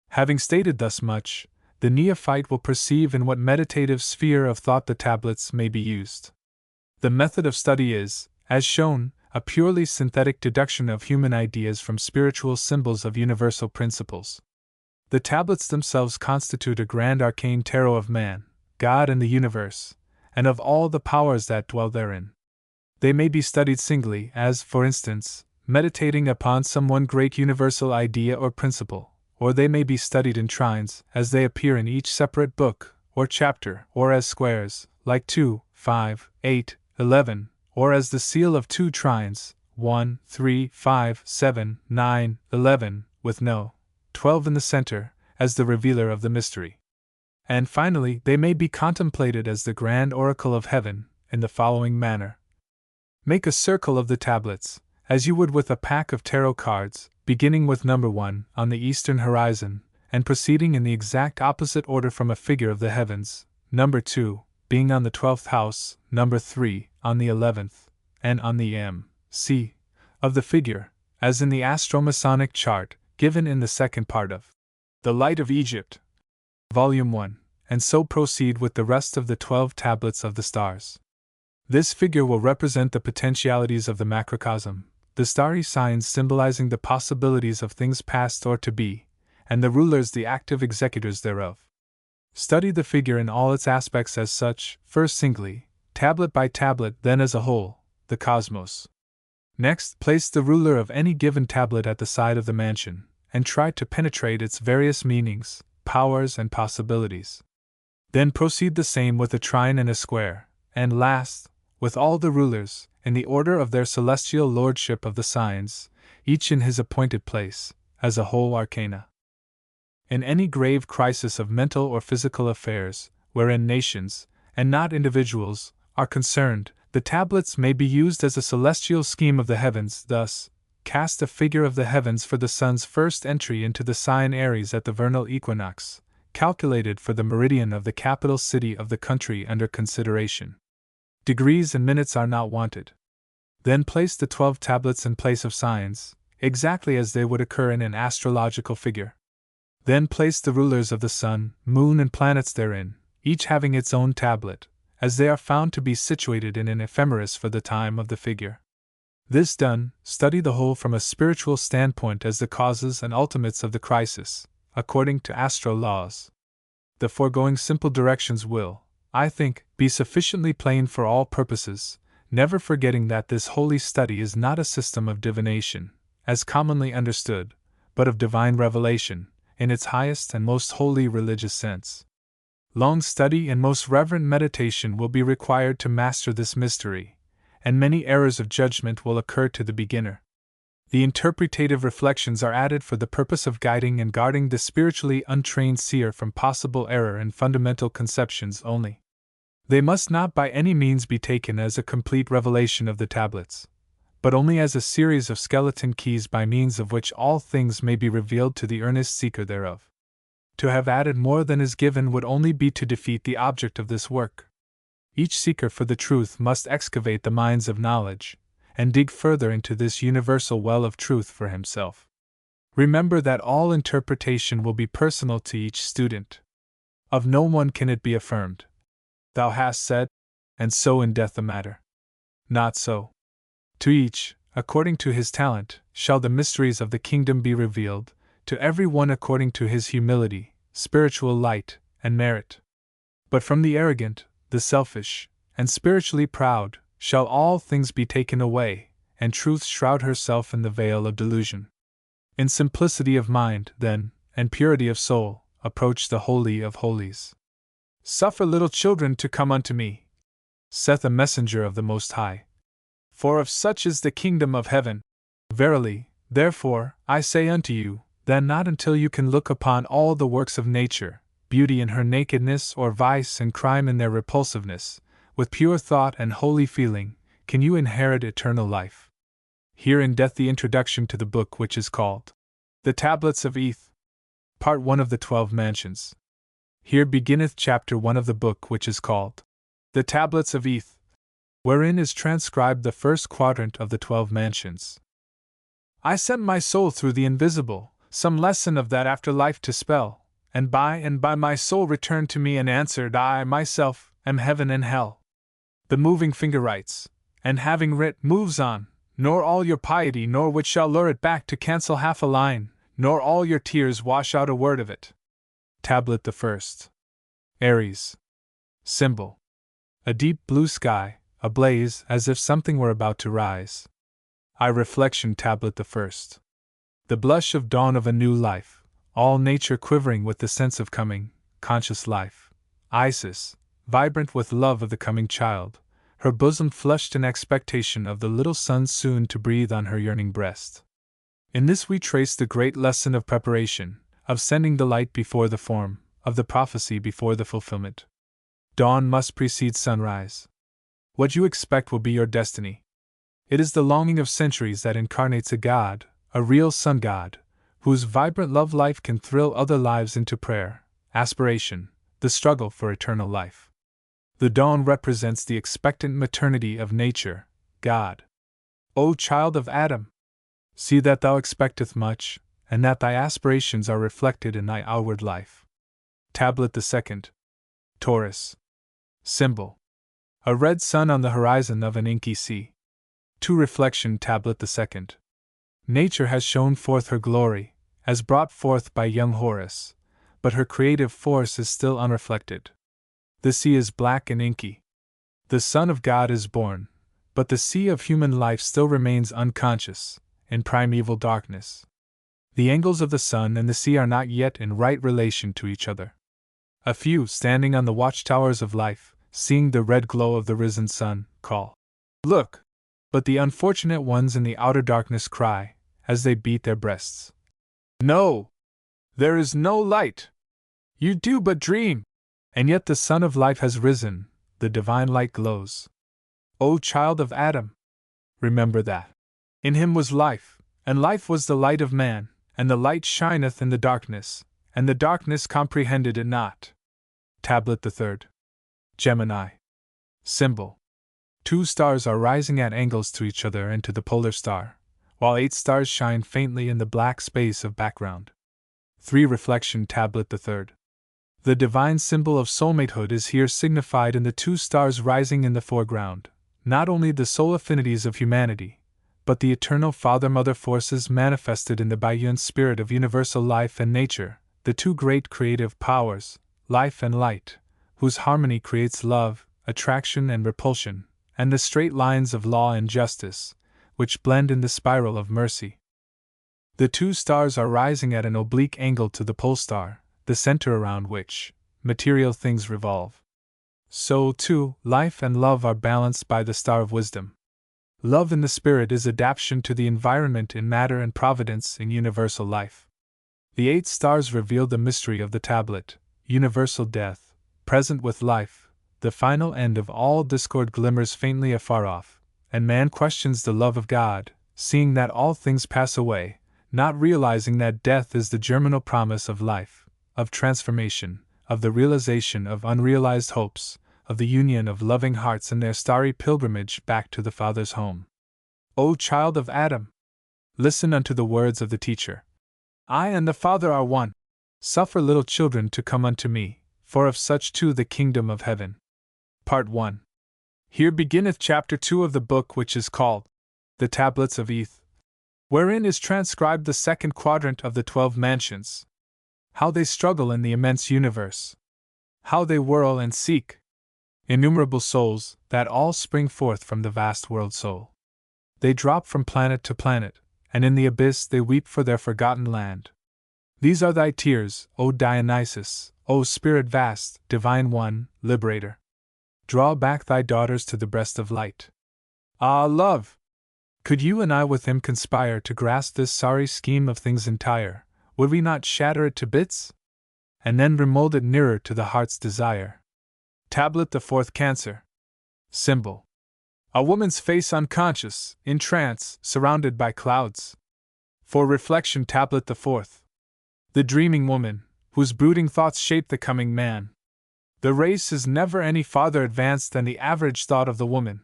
Having stated thus much, the neophyte will perceive in what meditative sphere of thought the tablets may be used. The method of study is, as shown, a purely synthetic deduction of human ideas from spiritual symbols of universal principles. The tablets themselves constitute a grand arcane tarot of man, God and the universe, and of all the powers that dwell therein. They may be studied singly, as, for instance, meditating upon some one great universal idea or principle, or they may be studied in trines, as they appear in each separate book, or chapter, or as squares, like 2, 5, 8, 11, or as the seal of 2 trines, 1, 3, 5, 7, 9, 11, with no 12 in the center, as the revealer of the mystery. And finally, they may be contemplated as the grand oracle of heaven, in the following manner. Make a circle of the tablets, as you would with a pack of tarot cards, beginning with number 1 on the eastern horizon, and proceeding in the exact opposite order from a figure of the heavens, number 2 being on the 12th house, number 3 on the 11th, and on the M.C. of the figure, as in the astromasonic chart given in the second part of The Light of Egypt, Volume 1, and so proceed with the rest of the 12 tablets of the stars. This figure will represent the potentialities of the macrocosm, the starry signs symbolizing the possibilities of things past or to be, and the rulers the active executors thereof. Study the figure in all its aspects as such, first singly, tablet by tablet, then as a whole, the cosmos. Next, place the ruler of any given tablet at the side of the mansion, and try to penetrate its various meanings, powers, and possibilities. Then proceed the same with a trine and a square, and last, with all the rulers, in the order of their celestial lordship of the signs, each in his appointed place, as a whole arcana. In any grave crisis of mental or physical affairs, wherein nations, and not individuals, are concerned, the tablets may be used as a celestial scheme of the heavens. Thus, cast a figure of the heavens for the sun's first entry into the sign Aries at the vernal equinox, calculated for the meridian of the capital city of the country under consideration. Degrees and minutes are not wanted. Then place the 12 tablets in place of signs, exactly as they would occur in an astrological figure. Then place the rulers of the sun, moon, and planets therein, each having its own tablet, as they are found to be situated in an ephemeris for the time of the figure. This done, study the whole from a spiritual standpoint as the causes and ultimates of the crisis, according to astro laws. The foregoing simple directions will, I think, be sufficiently plain for all purposes, never forgetting that this holy study is not a system of divination, as commonly understood, but of divine revelation, in its highest and most holy religious sense. Long study and most reverent meditation will be required to master this mystery, and many errors of judgment will occur to the beginner. The interpretative reflections are added for the purpose of guiding and guarding the spiritually untrained seer from possible error in fundamental conceptions only. They must not by any means be taken as a complete revelation of the tablets, but only as a series of skeleton keys by means of which all things may be revealed to the earnest seeker thereof. To have added more than is given would only be to defeat the object of this work. Each seeker for the truth must excavate the mines of knowledge, and dig further into this universal well of truth for himself. Remember that all interpretation will be personal to each student. Of no one can it be affirmed, "Thou hast said," and so endeth the matter. Not so. To each, according to his talent, shall the mysteries of the kingdom be revealed, to every one according to his humility, spiritual light, and merit. But from the arrogant, the selfish, and spiritually proud, shall all things be taken away, and truth shroud herself in the veil of delusion. In simplicity of mind, then, and purity of soul, approach the Holy of Holies. "Suffer little children to come unto me," saith a messenger of the Most High, "for of such is the kingdom of heaven." Verily, therefore, I say unto you, that not until you can look upon all the works of nature, beauty in her nakedness or vice and crime in their repulsiveness, with pure thought and holy feeling, can you inherit eternal life. Herein doth the introduction to the book which is called The Tablets of Eth, Part 1 of the 12 Mansions. Here beginneth Chapter 1 of the book which is called The Tablets of Eth, wherein is transcribed the first quadrant of the 12 Mansions. I sent my soul through the invisible, some lesson of that afterlife to spell, and by my soul returned to me and answered, I myself am heaven and hell. The moving finger writes, and having writ, moves on, nor all your piety nor wit shall lure it back to cancel half a line, nor all your tears wash out a word of it. Tablet the First. Aries. Symbol. A deep blue sky, ablaze as if something were about to rise. I reflection tablet the first. The blush of dawn of a new life, all nature quivering with the sense of coming, conscious life. Isis, vibrant with love of the coming child, her bosom flushed in expectation of the little son soon to breathe on her yearning breast. In this we trace the great lesson of preparation, of sending the light before the form, of the prophecy before the fulfillment. Dawn must precede sunrise. What you expect will be your destiny. It is the longing of centuries that incarnates a God, a real sun god, whose vibrant love life can thrill other lives into prayer, aspiration, the struggle for eternal life. The dawn represents the expectant maternity of nature, God. O child of Adam! See that thou expecteth much, and that thy aspirations are reflected in thy outward life. Tablet the Second. Taurus. Symbol. A red sun on the horizon of an inky sea. To Reflection Tablet the Second. Nature has shown forth her glory, as brought forth by young Horace, but her creative force is still unreflected. The sea is black and inky. The Son of God is born, but the sea of human life still remains unconscious, in primeval darkness. The angles of the sun and the sea are not yet in right relation to each other. A few, standing on the watchtowers of life, seeing the red glow of the risen sun, call, "Look!" But the unfortunate ones in the outer darkness cry, as they beat their breasts, "No! There is no light! You do but dream!" And yet the Son of Life has risen, the divine light glows. O child of Adam! Remember that. In him was life, and life was the light of man, and the light shineth in the darkness, and the darkness comprehended it not. Tablet the Third. Gemini. Symbol. 2 stars are rising at angles to each other and to the polar star, while 8 stars shine faintly in the black space of background. 3 Reflection Tablet the Third. The divine symbol of soulmatehood is here signified in the 2 stars rising in the foreground, not only the soul affinities of humanity, but the eternal father-mother forces manifested in the Bayesian spirit of universal life and nature, the 2 great creative powers, life and light, whose harmony creates love, attraction and repulsion, and the straight lines of law and justice, which blend in the spiral of mercy. The 2 stars are rising at an oblique angle to the pole star, the center around which material things revolve. So, too, life and love are balanced by the star of wisdom. Love in the spirit is adaptation to the environment in matter and providence in universal life. The 8 stars reveal the mystery of the tablet, universal death, present with life, the final end of all discord glimmers faintly afar off, and man questions the love of God, seeing that all things pass away, not realizing that death is the germinal promise of life, of transformation, of the realization of unrealized hopes, of the union of loving hearts in their starry pilgrimage back to the Father's home. O child of Adam! Listen unto the words of the teacher. I and the Father are one. Suffer little children to come unto me, for of such too the kingdom of heaven. Part 1. Here beginneth chapter 2 of the book which is called The Tablets of Eth, wherein is transcribed the second quadrant of the 12 mansions. How they struggle in the immense universe. How they whirl and seek. Innumerable souls, that all spring forth from the vast world soul. They drop from planet to planet, and in the abyss they weep for their forgotten land. These are thy tears, O Dionysus, O Spirit vast, Divine One, Liberator. Draw back thy daughters to the breast of light. Ah, love! Could you and I with him conspire to grasp this sorry scheme of things entire, would we not shatter it to bits? And then remold it nearer to the heart's desire. Tablet the Fourth Cancer. Symbol. A woman's face unconscious, in trance, surrounded by clouds. For Reflection Tablet the Fourth. The dreaming woman, whose brooding thoughts shape the coming man. The race is never any farther advanced than the average thought of the woman.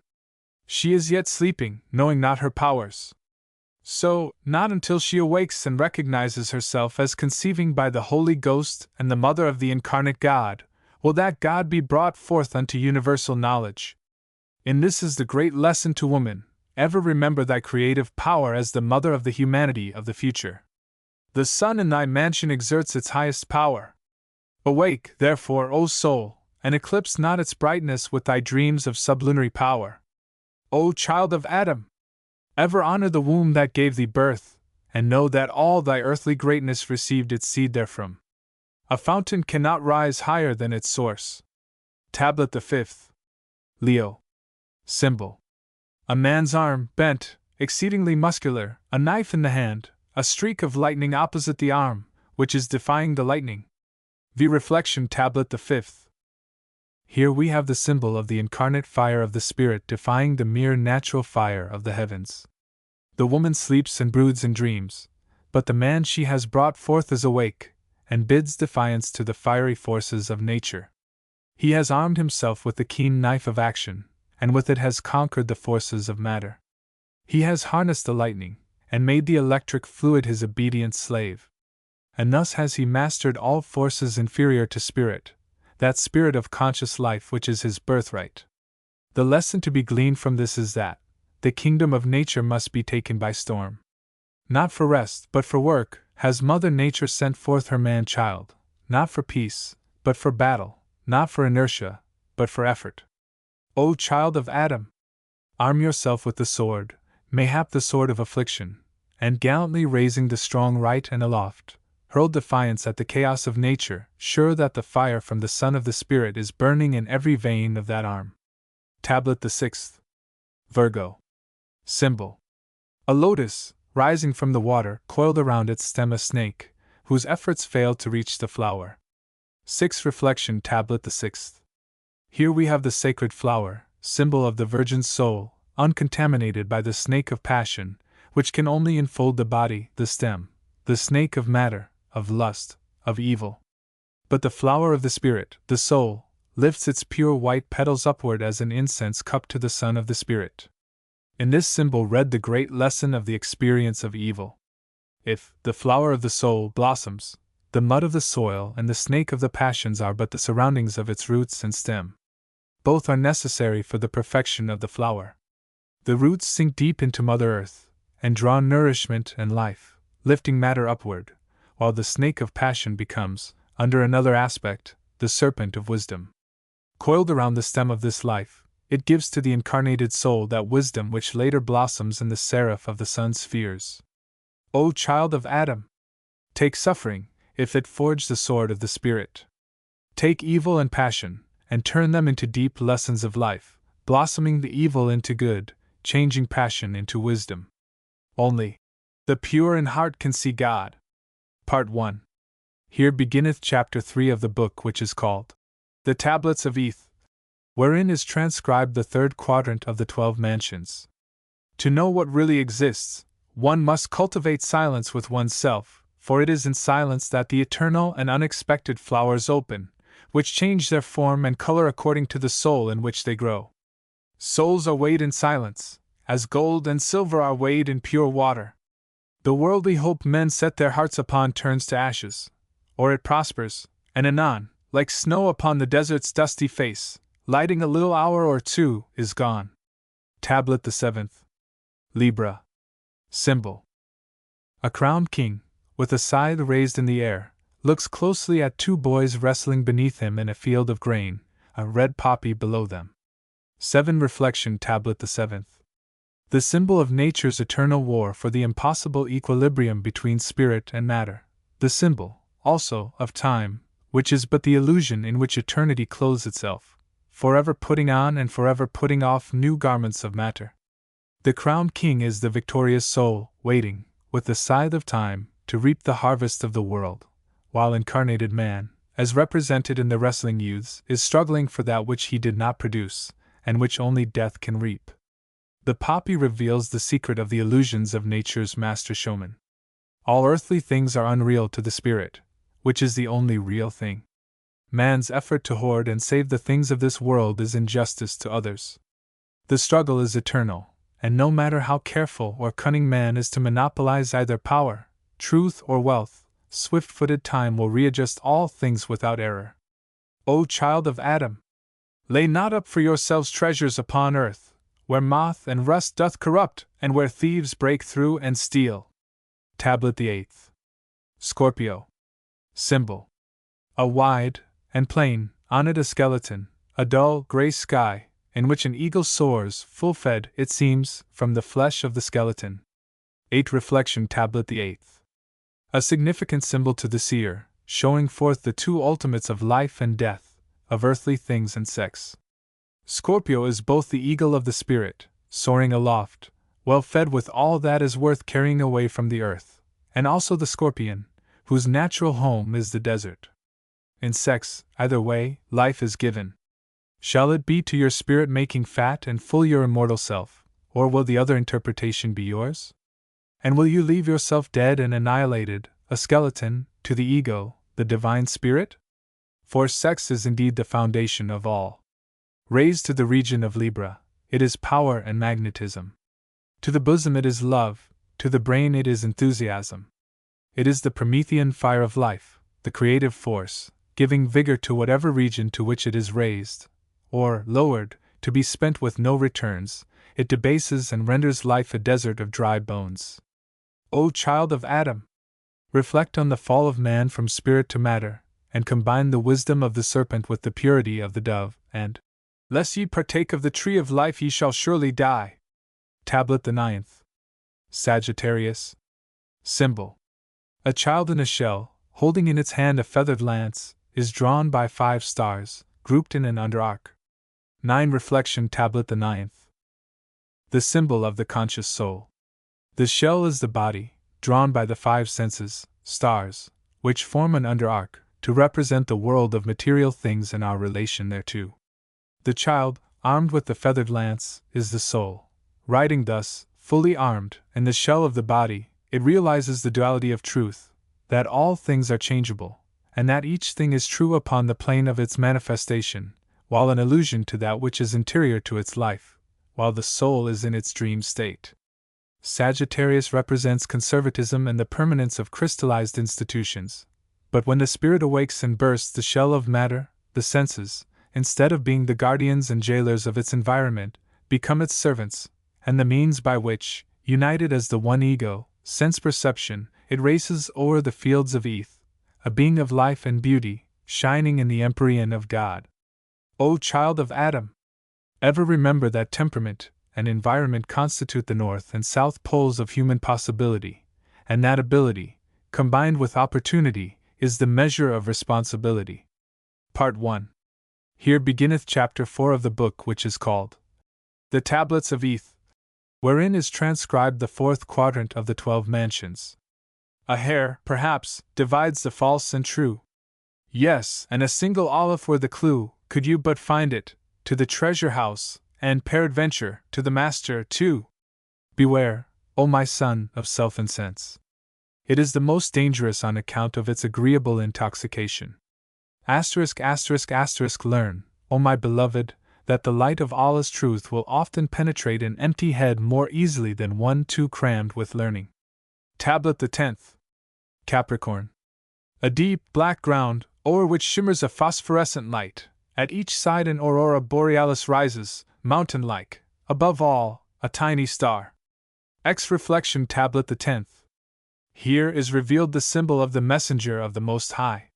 She is yet sleeping, knowing not her powers. So, not until she awakes and recognizes herself as conceiving by the Holy Ghost and the mother of the incarnate God, will that God be brought forth unto universal knowledge. In this is the great lesson to woman: ever remember thy creative power as the mother of the humanity of the future. The sun in thy mansion exerts its highest power. Awake, therefore, O soul, and eclipse not its brightness with thy dreams of sublunary power. O child of Adam! Ever honor the womb that gave thee birth, and know that all thy earthly greatness received its seed therefrom. A fountain cannot rise higher than its source. Tablet the Fifth. Leo. Symbol. A man's arm, bent, exceedingly muscular, a knife in the hand, a streak of lightning opposite the arm, which is defying the lightning. The Reflection Tablet the Fifth. Here we have the symbol of the incarnate fire of the Spirit defying the mere natural fire of the heavens. The woman sleeps and broods and dreams, but the man she has brought forth is awake, and bids defiance to the fiery forces of nature. He has armed himself with the keen knife of action, and with it has conquered the forces of matter. He has harnessed the lightning, and made the electric fluid his obedient slave. And thus has he mastered all forces inferior to spirit, that spirit of conscious life which is his birthright. The lesson to be gleaned from this is that, the kingdom of nature must be taken by storm. Not for rest, but for work, has Mother Nature sent forth her man-child, not for peace, but for battle, not for inertia, but for effort. O child of Adam! Arm yourself with the sword, mayhap the sword of affliction, and gallantly raising the strong right and aloft, hurl defiance at the chaos of nature, sure that the fire from the sun of the Spirit is burning in every vein of that arm. Tablet the 6th. Virgo. Symbol. A lotus, rising from the water, coiled around its stem a snake, whose efforts failed to reach the flower. 6th Reflection. Tablet the 6th. Here we have the sacred flower, symbol of the virgin soul, uncontaminated by the snake of passion, which can only enfold the body, the stem, the snake of matter, of lust, of evil. But the flower of the Spirit, the soul, lifts its pure white petals upward as an incense cup to the sun of the Spirit. In this symbol read the great lesson of the experience of evil. If the flower of the soul blossoms, the mud of the soil and the snake of the passions are but the surroundings of its roots and stem. Both are necessary for the perfection of the flower. The roots sink deep into Mother Earth, and draw nourishment and life, lifting matter upward, while the snake of passion becomes, under another aspect, the serpent of wisdom. Coiled around the stem of this life, it gives to the incarnated soul that wisdom which later blossoms in the seraph of the sun's spheres. O child of Adam! Take suffering, if it forge the sword of the Spirit. Take evil and passion, and turn them into deep lessons of life, blossoming the evil into good, changing passion into wisdom. Only the pure in heart can see God. Part 1. Here beginneth chapter 3 of the book which is called The Tablets of Eth, wherein is transcribed the third quadrant of the 12 mansions. To know what really exists, one must cultivate silence with oneself, for it is in silence that the eternal and unexpected flowers open, which change their form and color according to the soul in which they grow. Souls are weighed in silence, as gold and silver are weighed in pure water. The worldly hope men set their hearts upon turns to ashes, or it prospers, and anon, like snow upon the desert's dusty face, lighting a little hour or two, is gone. Tablet the 7th. Libra. Symbol. A crowned king, with a scythe raised in the air, looks closely at 2 boys wrestling beneath him in a field of grain, a red poppy below them. 7 Reflection. Tablet the 7th. The symbol of nature's eternal war for the impossible equilibrium between spirit and matter. The symbol, also, of time, which is but the illusion in which eternity clothes itself, forever putting on and forever putting off new garments of matter. The crowned king is the victorious soul, waiting, with the scythe of time, to reap the harvest of the world, while incarnated man, as represented in the wrestling youths, is struggling for that which he did not produce, and which only death can reap. The poppy reveals the secret of the illusions of nature's master showman. All earthly things are unreal to the spirit, which is the only real thing. Man's effort to hoard and save the things of this world is injustice to others. The struggle is eternal, and no matter how careful or cunning man is to monopolize either power, truth, or wealth, swift-footed time will readjust all things without error. O child of Adam! Lay not up for yourselves treasures upon earth, where moth and rust doth corrupt, and where thieves break through and steal. Tablet the 8th. Scorpio. Symbol. A wide and plain, on it a skeleton, a dull, gray sky, in which an eagle soars, full-fed, it seems, from the flesh of the skeleton. 8 Reflection. Tablet the 8th. A significant symbol to the seer, showing forth the 2 ultimates of life and death, of earthly things and sex. Scorpio is both the eagle of the spirit, soaring aloft, well fed with all that is worth carrying away from the earth, and also the scorpion, whose natural home is the desert. In sex, either way, life is given. Shall it be to your spirit making fat and full your immortal self, or will the other interpretation be yours? And will you leave yourself dead and annihilated, a skeleton, to the ego, the divine spirit? For sex is indeed the foundation of all. Raised to the region of Libra, it is power and magnetism. To the bosom it is love, to the brain it is enthusiasm. It is the Promethean fire of life, the creative force, giving vigor to whatever region to which it is raised, or lowered, to be spent with no returns, it debases and renders life a desert of dry bones. O child of Adam! Reflect on the fall of man from spirit to matter, and combine the wisdom of the serpent with the purity of the dove, and, lest ye partake of the tree of life, ye shall surely die. Tablet the 9th. Sagittarius. Symbol. A child in a shell, holding in its hand a feathered lance, is drawn by 5 stars, grouped in an underarc. 9 Reflection. Tablet the 9th. The symbol of the conscious soul. The shell is the body, drawn by the 5 senses, stars, which form an underarc, to represent the world of material things and our relation thereto. The child, armed with the feathered lance, is the soul. Riding thus, fully armed, in the shell of the body, it realizes the duality of truth, that all things are changeable, and that each thing is true upon the plane of its manifestation, while an illusion to that which is interior to its life, while the soul is in its dream state. Sagittarius represents conservatism and the permanence of crystallized institutions. But when the spirit awakes and bursts the shell of matter, the senses, instead of being the guardians and jailers of its environment, become its servants, and the means by which, united as the one ego, sense perception, it races o'er the fields of Eth, a being of life and beauty, shining in the empyrean of God. O child of Adam! Ever remember that temperament and environment constitute the north and south poles of human possibility, and that ability, combined with opportunity, is the measure of responsibility. Part 1. Here beginneth Chapter 4 of the book, which is called The Tablets of Eth, wherein is transcribed the 4th quadrant of the 12 mansions. A hair, perhaps, divides the false and true. Yes, and a single olive were the clue, could you but find it, to the treasure house, and peradventure to the master too. Beware, O my son, of self-incense. It is the most dangerous on account of its agreeable intoxication. Learn, O my beloved, that the light of Allah's truth will often penetrate an empty head more easily than one too crammed with learning. Tablet the 10th. Capricorn. A deep, black ground, o'er which shimmers a phosphorescent light. At each side an aurora borealis rises, mountain-like, above all, a tiny star. Reflection. Tablet the 10th. Here is revealed the symbol of the messenger of the Most High.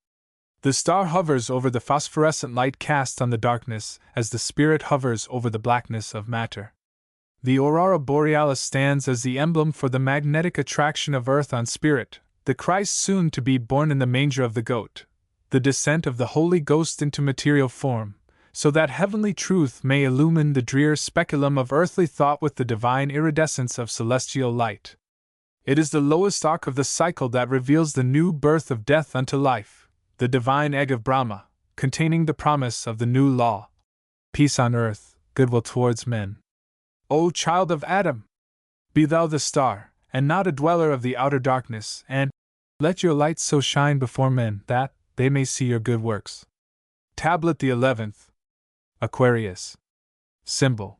The star hovers over the phosphorescent light cast on the darkness, as the spirit hovers over the blackness of matter. The aurora borealis stands as the emblem for the magnetic attraction of earth on spirit, the Christ soon to be born in the manger of the goat, the descent of the Holy Ghost into material form, so that heavenly truth may illumine the drear speculum of earthly thought with the divine iridescence of celestial light. It is the lowest arc of the cycle that reveals the new birth of death unto life, the divine egg of Brahma, containing the promise of the new law. Peace on earth, goodwill towards men. O child of Adam! Be thou the star, and not a dweller of the outer darkness, and let your light so shine before men that they may see your good works. Tablet the 11th. Aquarius. Symbol.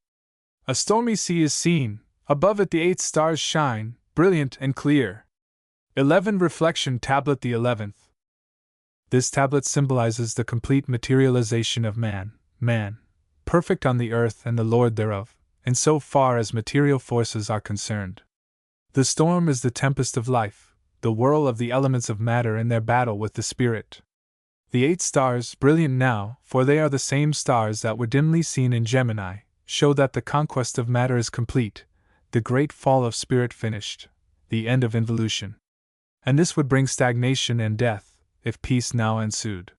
A stormy sea is seen, above it the 8 stars shine, brilliant and clear. 11 Reflection. Tablet the 11th. This tablet symbolizes the complete materialization of man, perfect on the earth and the Lord thereof, in so far as material forces are concerned. The storm is the tempest of life, the whirl of the elements of matter in their battle with the spirit. The 8 stars, brilliant now, for they are the same stars that were dimly seen in Gemini, show that the conquest of matter is complete, the great fall of spirit finished, the end of involution. And this would bring stagnation and death, if peace now ensued.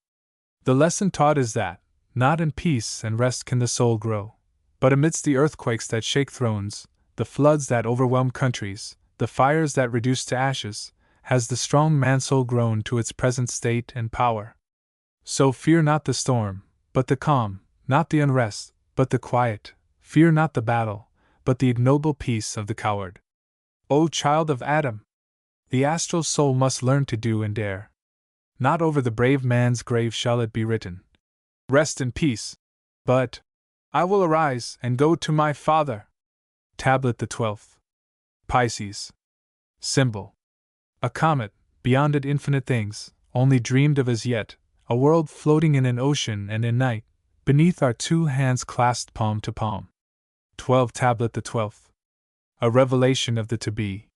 The lesson taught is that, not in peace and rest can the soul grow, but amidst the earthquakes that shake thrones, the floods that overwhelm countries, the fires that reduce to ashes, has the strong man-soul grown to its present state and power. So fear not the storm, but the calm, not the unrest, but the quiet, fear not the battle, but the ignoble peace of the coward. O child of Adam! The astral soul must learn to do and dare. Not over the brave man's grave shall it be written, "Rest in peace," but, "I will arise and go to my Father." Tablet the 12th. Pisces. Symbol. A comet, beyond it infinite things, only dreamed of as yet, a world floating in an ocean and in night, beneath our 2 hands clasped palm to palm. 12 Tablet the 12th. A revelation of the to-be.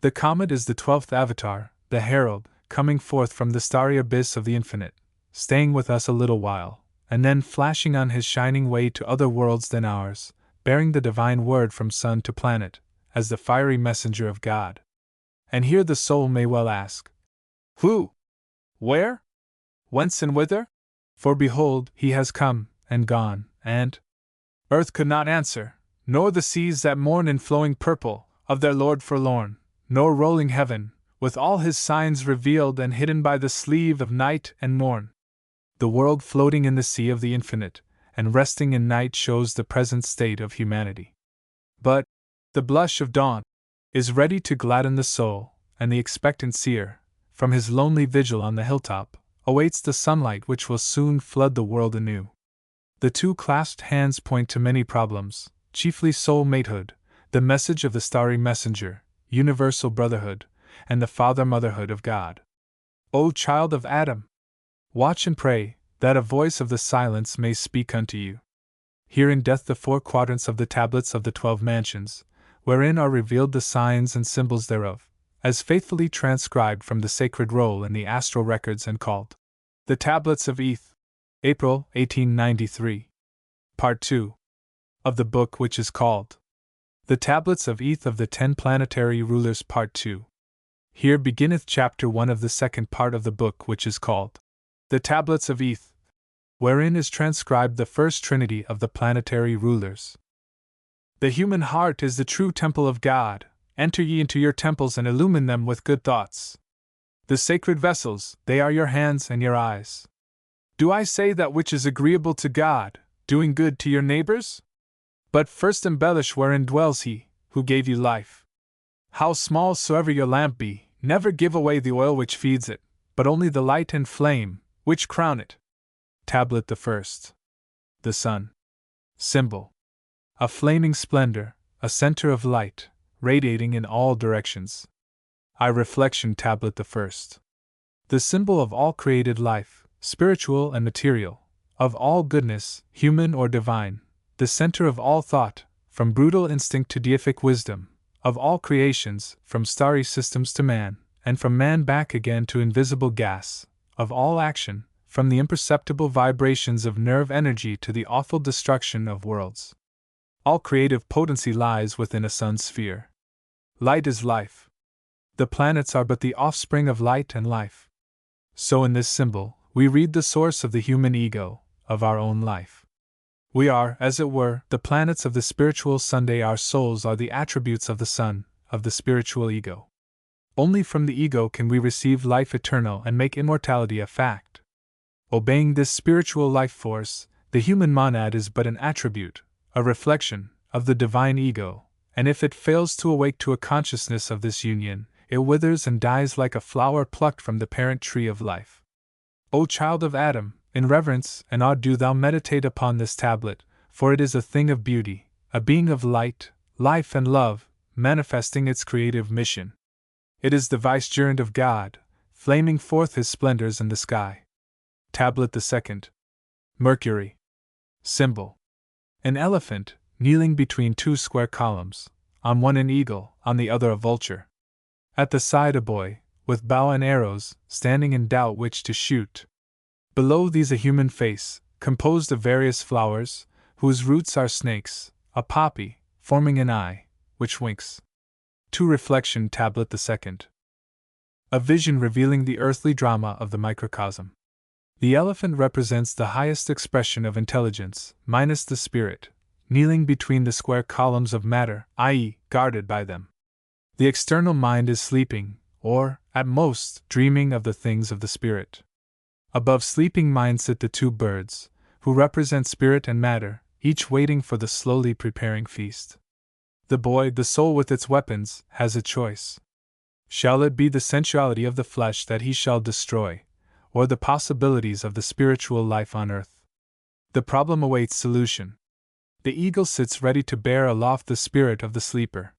The comet is the 12th avatar, the herald, coming forth from the starry abyss of the infinite, staying with us a little while, and then flashing on his shining way to other worlds than ours, bearing the divine word from sun to planet, as the fiery messenger of God. And here the soul may well ask, who? Where? Whence and whither? For behold, he has come, and gone, and earth could not answer, nor the seas that mourn in flowing purple, of their Lord forlorn, nor rolling heaven, with all his signs revealed and hidden by the sleeve of night and morn. The world floating in the sea of the infinite, and resting in night shows the present state of humanity. But the blush of dawn is ready to gladden the soul, and the expectant seer, from his lonely vigil on the hilltop, awaits the sunlight which will soon flood the world anew. The two clasped hands point to many problems, chiefly soul matehood, the message of the starry messenger, universal brotherhood, and the father-motherhood of God. O child of Adam! Watch and pray, that a voice of the silence may speak unto you. Herein doth the 4 quadrants of the tablets of the 12 mansions, wherein are revealed the signs and symbols thereof, as faithfully transcribed from the sacred roll in the astral records and called the Tablets of Eth, April 1893. Part 2 of the book which is called The Tablets of Eth of the 10 Planetary Rulers, Part 2. Here beginneth Chapter 1 of the second part of the book which is called The Tablets of Eth, wherein is transcribed the first trinity of the planetary rulers. The human heart is the true temple of God. Enter ye into your temples and illumine them with good thoughts. The sacred vessels, they are your hands and your eyes. Do I say that which is agreeable to God, doing good to your neighbors? But first embellish wherein dwells He, who gave you life. How small soever your lamp be, never give away the oil which feeds it, but only the light and flame, which crown it. Tablet the 1st. The sun. Symbol. A flaming splendor, a center of light, radiating in all directions. I reflection Tablet the 1st. The symbol of all created life, spiritual and material, of all goodness, human or divine, the center of all thought, from brutal instinct to deific wisdom, of all creations, from starry systems to man, and from man back again to invisible gas, of all action, from the imperceptible vibrations of nerve energy to the awful destruction of worlds. All creative potency lies within a sun's sphere. Light is life. The planets are but the offspring of light and life. So in this symbol, we read the source of the human ego, of our own life. We are, as it were, the planets of the spiritual Sunday. Our souls are the attributes of the sun, of the spiritual ego. Only from the ego can we receive life eternal and make immortality a fact. Obeying this spiritual life force, the human monad is but an attribute, a reflection, of the divine ego, and if it fails to awake to a consciousness of this union, it withers and dies like a flower plucked from the parent tree of life. O child of Adam, in reverence and awe do thou meditate upon this tablet, for it is a thing of beauty, a being of light, life and love, manifesting its creative mission. It is the vicegerent of God, flaming forth his splendors in the sky. Tablet the 2nd. Mercury. Symbol. An elephant, kneeling between 2 square columns, on one an eagle, on the other a vulture. At the side a boy, with bow and arrows, standing in doubt which to shoot. Below these a human face, composed of various flowers, whose roots are snakes, a poppy, forming an eye, which winks. To reflection Tablet the 2nd. A vision revealing the earthly drama of the microcosm. The elephant represents the highest expression of intelligence, minus the spirit, kneeling between the square columns of matter, i.e., guarded by them. The external mind is sleeping, or, at most, dreaming of the things of the spirit. Above sleeping mind sit the 2 birds, who represent spirit and matter, each waiting for the slowly preparing feast. The boy, the soul with its weapons, has a choice. Shall it be the sensuality of the flesh that he shall destroy, or the possibilities of the spiritual life on earth? The problem awaits solution. The eagle sits ready to bear aloft the spirit of the sleeper.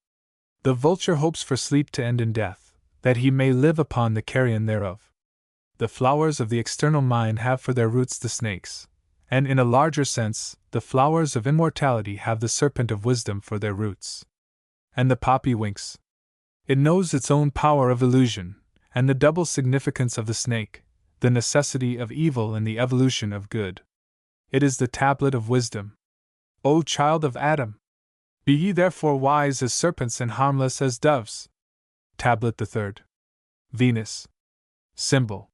The vulture hopes for sleep to end in death, that he may live upon the carrion thereof. The flowers of the external mind have for their roots the snakes, and in a larger sense, the flowers of immortality have the serpent of wisdom for their roots. And the poppy winks. It knows its own power of illusion, and the double significance of the snake, the necessity of evil and the evolution of good. It is the tablet of wisdom. O child of Adam! Be ye therefore wise as serpents and harmless as doves. Tablet the third. Venus. Symbol.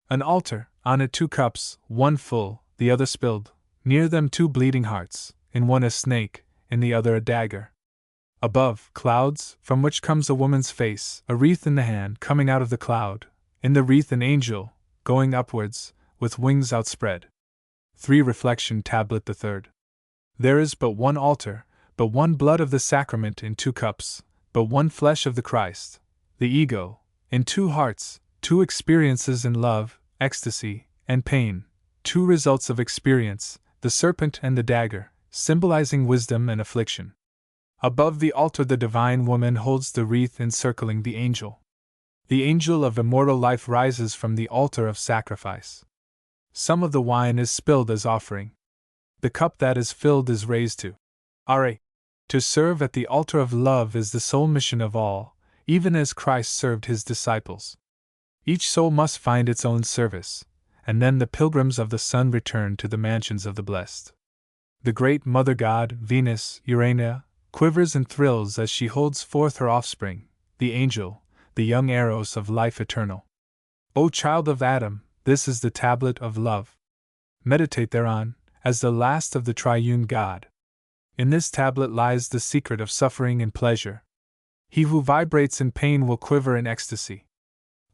An altar, on it 2 cups, one full, the other spilled, near them 2 bleeding hearts, in one a snake, in the other a dagger. Above, clouds, from which comes a woman's face, a wreath in the hand coming out of the cloud, in the wreath an angel, going upwards, with wings outspread. 3 Reflection. Tablet the third. There is but one altar, but one blood of the sacrament in 2 cups, but one flesh of the Christ, the ego, in 2 hearts, 2 experiences in love, ecstasy, and pain, 2 results of experience, the serpent and the dagger, symbolizing wisdom and affliction. Above the altar the divine woman holds the wreath encircling the angel. The angel of immortal life rises from the altar of sacrifice. Some of the wine is spilled as offering. The cup that is filled is raised to Are. To serve at the altar of love is the sole mission of all, even as Christ served his disciples. Each soul must find its own service, and then the pilgrims of the sun return to the mansions of the blessed. The great Mother God, Venus, Urania, quivers and thrills as she holds forth her offspring, the angel, the young Eros of life eternal. O child of Adam, this is the tablet of love. Meditate thereon, as the last of the triune God. In this tablet lies the secret of suffering and pleasure. He who vibrates in pain will quiver in ecstasy.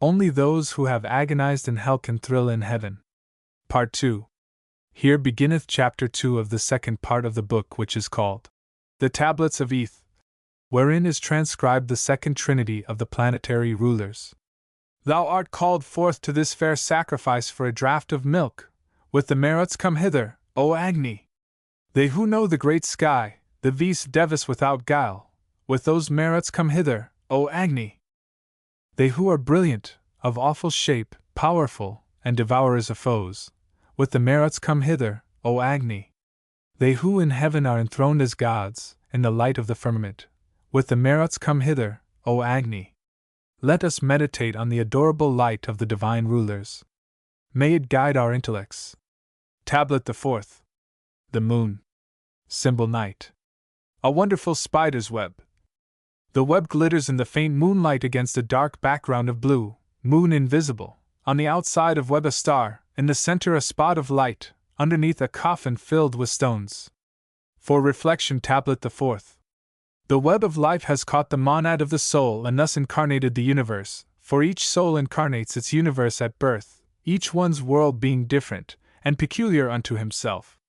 Only those who have agonized in hell can thrill in heaven. Part 2. Here beginneth chapter 2 of the second part of the book, which is called The Tablets of Eth, wherein is transcribed the second trinity of the planetary rulers. Thou art called forth to this fair sacrifice for a draught of milk. With the Maruts come hither, O Agni! They who know the great sky, the vis devis without guile, with those Maruts come hither, O Agni! They who are brilliant, of awful shape, powerful, and devourers of foes, with the Maruts come hither, O Agni! They who in heaven are enthroned as gods, in the light of the firmament, with the Maruts come hither, O Agni! Let us meditate on the adorable light of the divine rulers. May it guide our intellects. Tablet the fourth. The moon. Symbol night. A wonderful spider's web. The web glitters in the faint moonlight against a dark background of blue, moon invisible, on the outside of web a star, in the center a spot of light, underneath a coffin filled with stones. For reflection. Tablet the fourth. The web of life has caught the monad of the soul and thus incarnated the universe, for each soul incarnates its universe at birth, each one's world being different, and peculiar unto himself.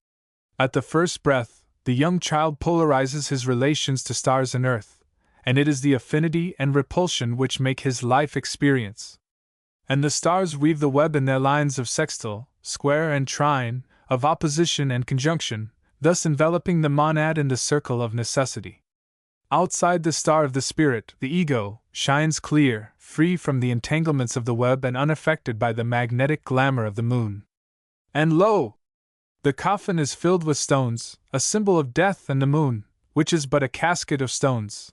At the first breath, the young child polarizes his relations to stars and earth, and it is the affinity and repulsion which make his life experience. And the stars weave the web in their lines of sextile, square and trine, of opposition and conjunction, thus enveloping the monad in the circle of necessity. Outside the star of the spirit, the ego, shines clear, free from the entanglements of the web and unaffected by the magnetic glamour of the moon. And lo! The coffin is filled with stones, a symbol of death and the moon, which is but a casket of stones.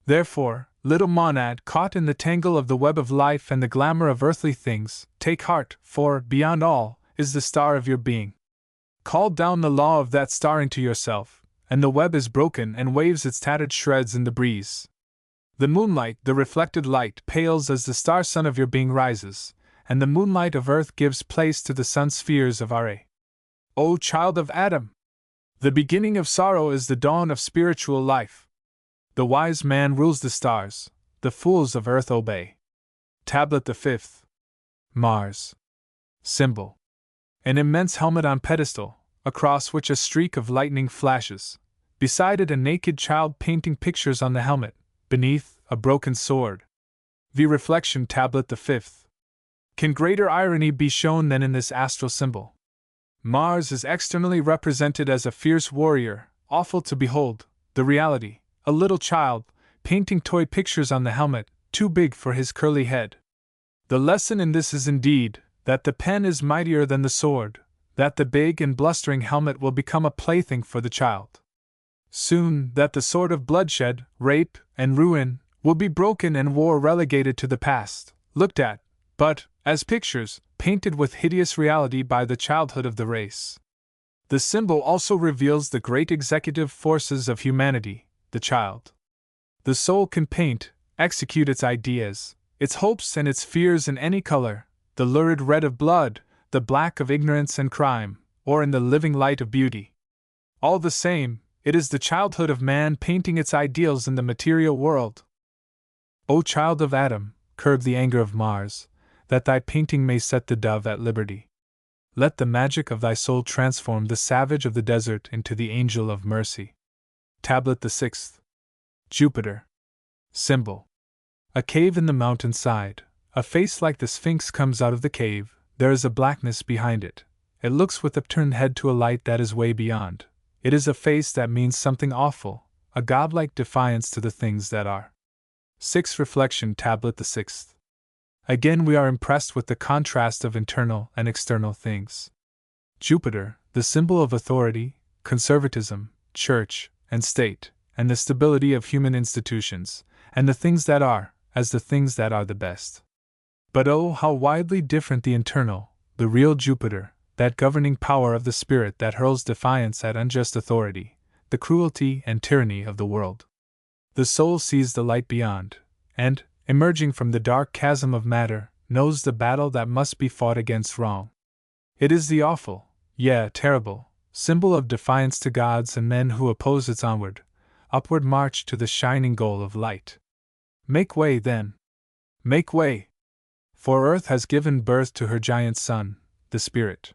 Therefore, little monad, caught in the tangle of the web of life and the glamour of earthly things, take heart, for, beyond all, is the star of your being. Call down the law of that star into yourself, and the web is broken and waves its tattered shreds in the breeze. The moonlight, the reflected light, pales as the star sun of your being rises, and the moonlight of earth gives place to the sun spheres of Are. O child of Adam! The beginning of sorrow is the dawn of spiritual life. The wise man rules the stars, the fools of earth obey. Tablet the fifth. Mars. Symbol. An immense helmet on pedestal, across which a streak of lightning flashes. Beside it a naked child painting pictures on the helmet, beneath, a broken sword. The reflection. Tablet the fifth. Can greater irony be shown than in this astral symbol? Mars is externally represented as a fierce warrior, awful to behold, the reality, a little child, painting toy pictures on the helmet, too big for his curly head. The lesson in this is indeed, that the pen is mightier than the sword, that the big and blustering helmet will become a plaything for the child. Soon, that the sword of bloodshed, rape, and ruin will be broken and war relegated to the past, looked at, but, as pictures, painted with hideous reality by the childhood of the race. The symbol also reveals the great executive forces of humanity, the child. The soul can paint, execute its ideas, its hopes and its fears in any color, the lurid red of blood, the black of ignorance and crime, or in the living light of beauty. All the same, it is the childhood of man painting its ideals in the material world. O child of Adam, curb the anger of Mars, that thy painting may set the dove at liberty. Let the magic of thy soul transform the savage of the desert into the angel of mercy. Tablet the 6th. Jupiter. Symbol. A cave in the mountain side. A face like the Sphinx comes out of the cave. There is a blackness behind it. It looks with upturned head to a light that is way beyond. It is a face that means something awful, a godlike defiance to the things that are. 6th Reflection. Tablet the 6th. Again we are impressed with the contrast of internal and external things. Jupiter, the symbol of authority, conservatism, church, and state, and the stability of human institutions, and the things that are, as the things that are the best. But oh, how widely different the internal, the real Jupiter, that governing power of the spirit that hurls defiance at unjust authority, the cruelty and tyranny of the world. The soul sees the light beyond, and, emerging from the dark chasm of matter, knows the battle that must be fought against wrong. It is the awful, yea, terrible, symbol of defiance to gods and men who oppose its upward march to the shining goal of light. Make way, then. Make way! For earth has given birth to her giant son, the spirit.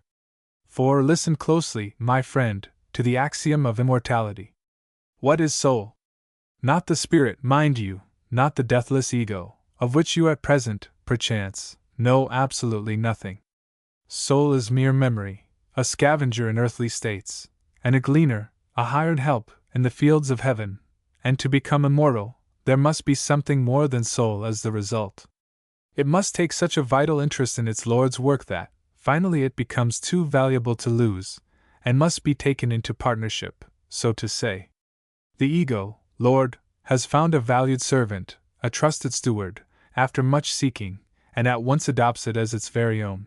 For listen closely, my friend, to the axiom of immortality. What is soul? Not the spirit, mind you, not the deathless ego, of which you at present, perchance, know absolutely nothing. Soul is mere memory, a scavenger in earthly states, and a gleaner, a hired help, in the fields of heaven, and to become immortal, there must be something more than soul as the result. It must take such a vital interest in its Lord's work that, finally, it becomes too valuable to lose, and must be taken into partnership, so to say. The ego, Lord, has found a valued servant, a trusted steward, after much seeking, and at once adopts it as its very own.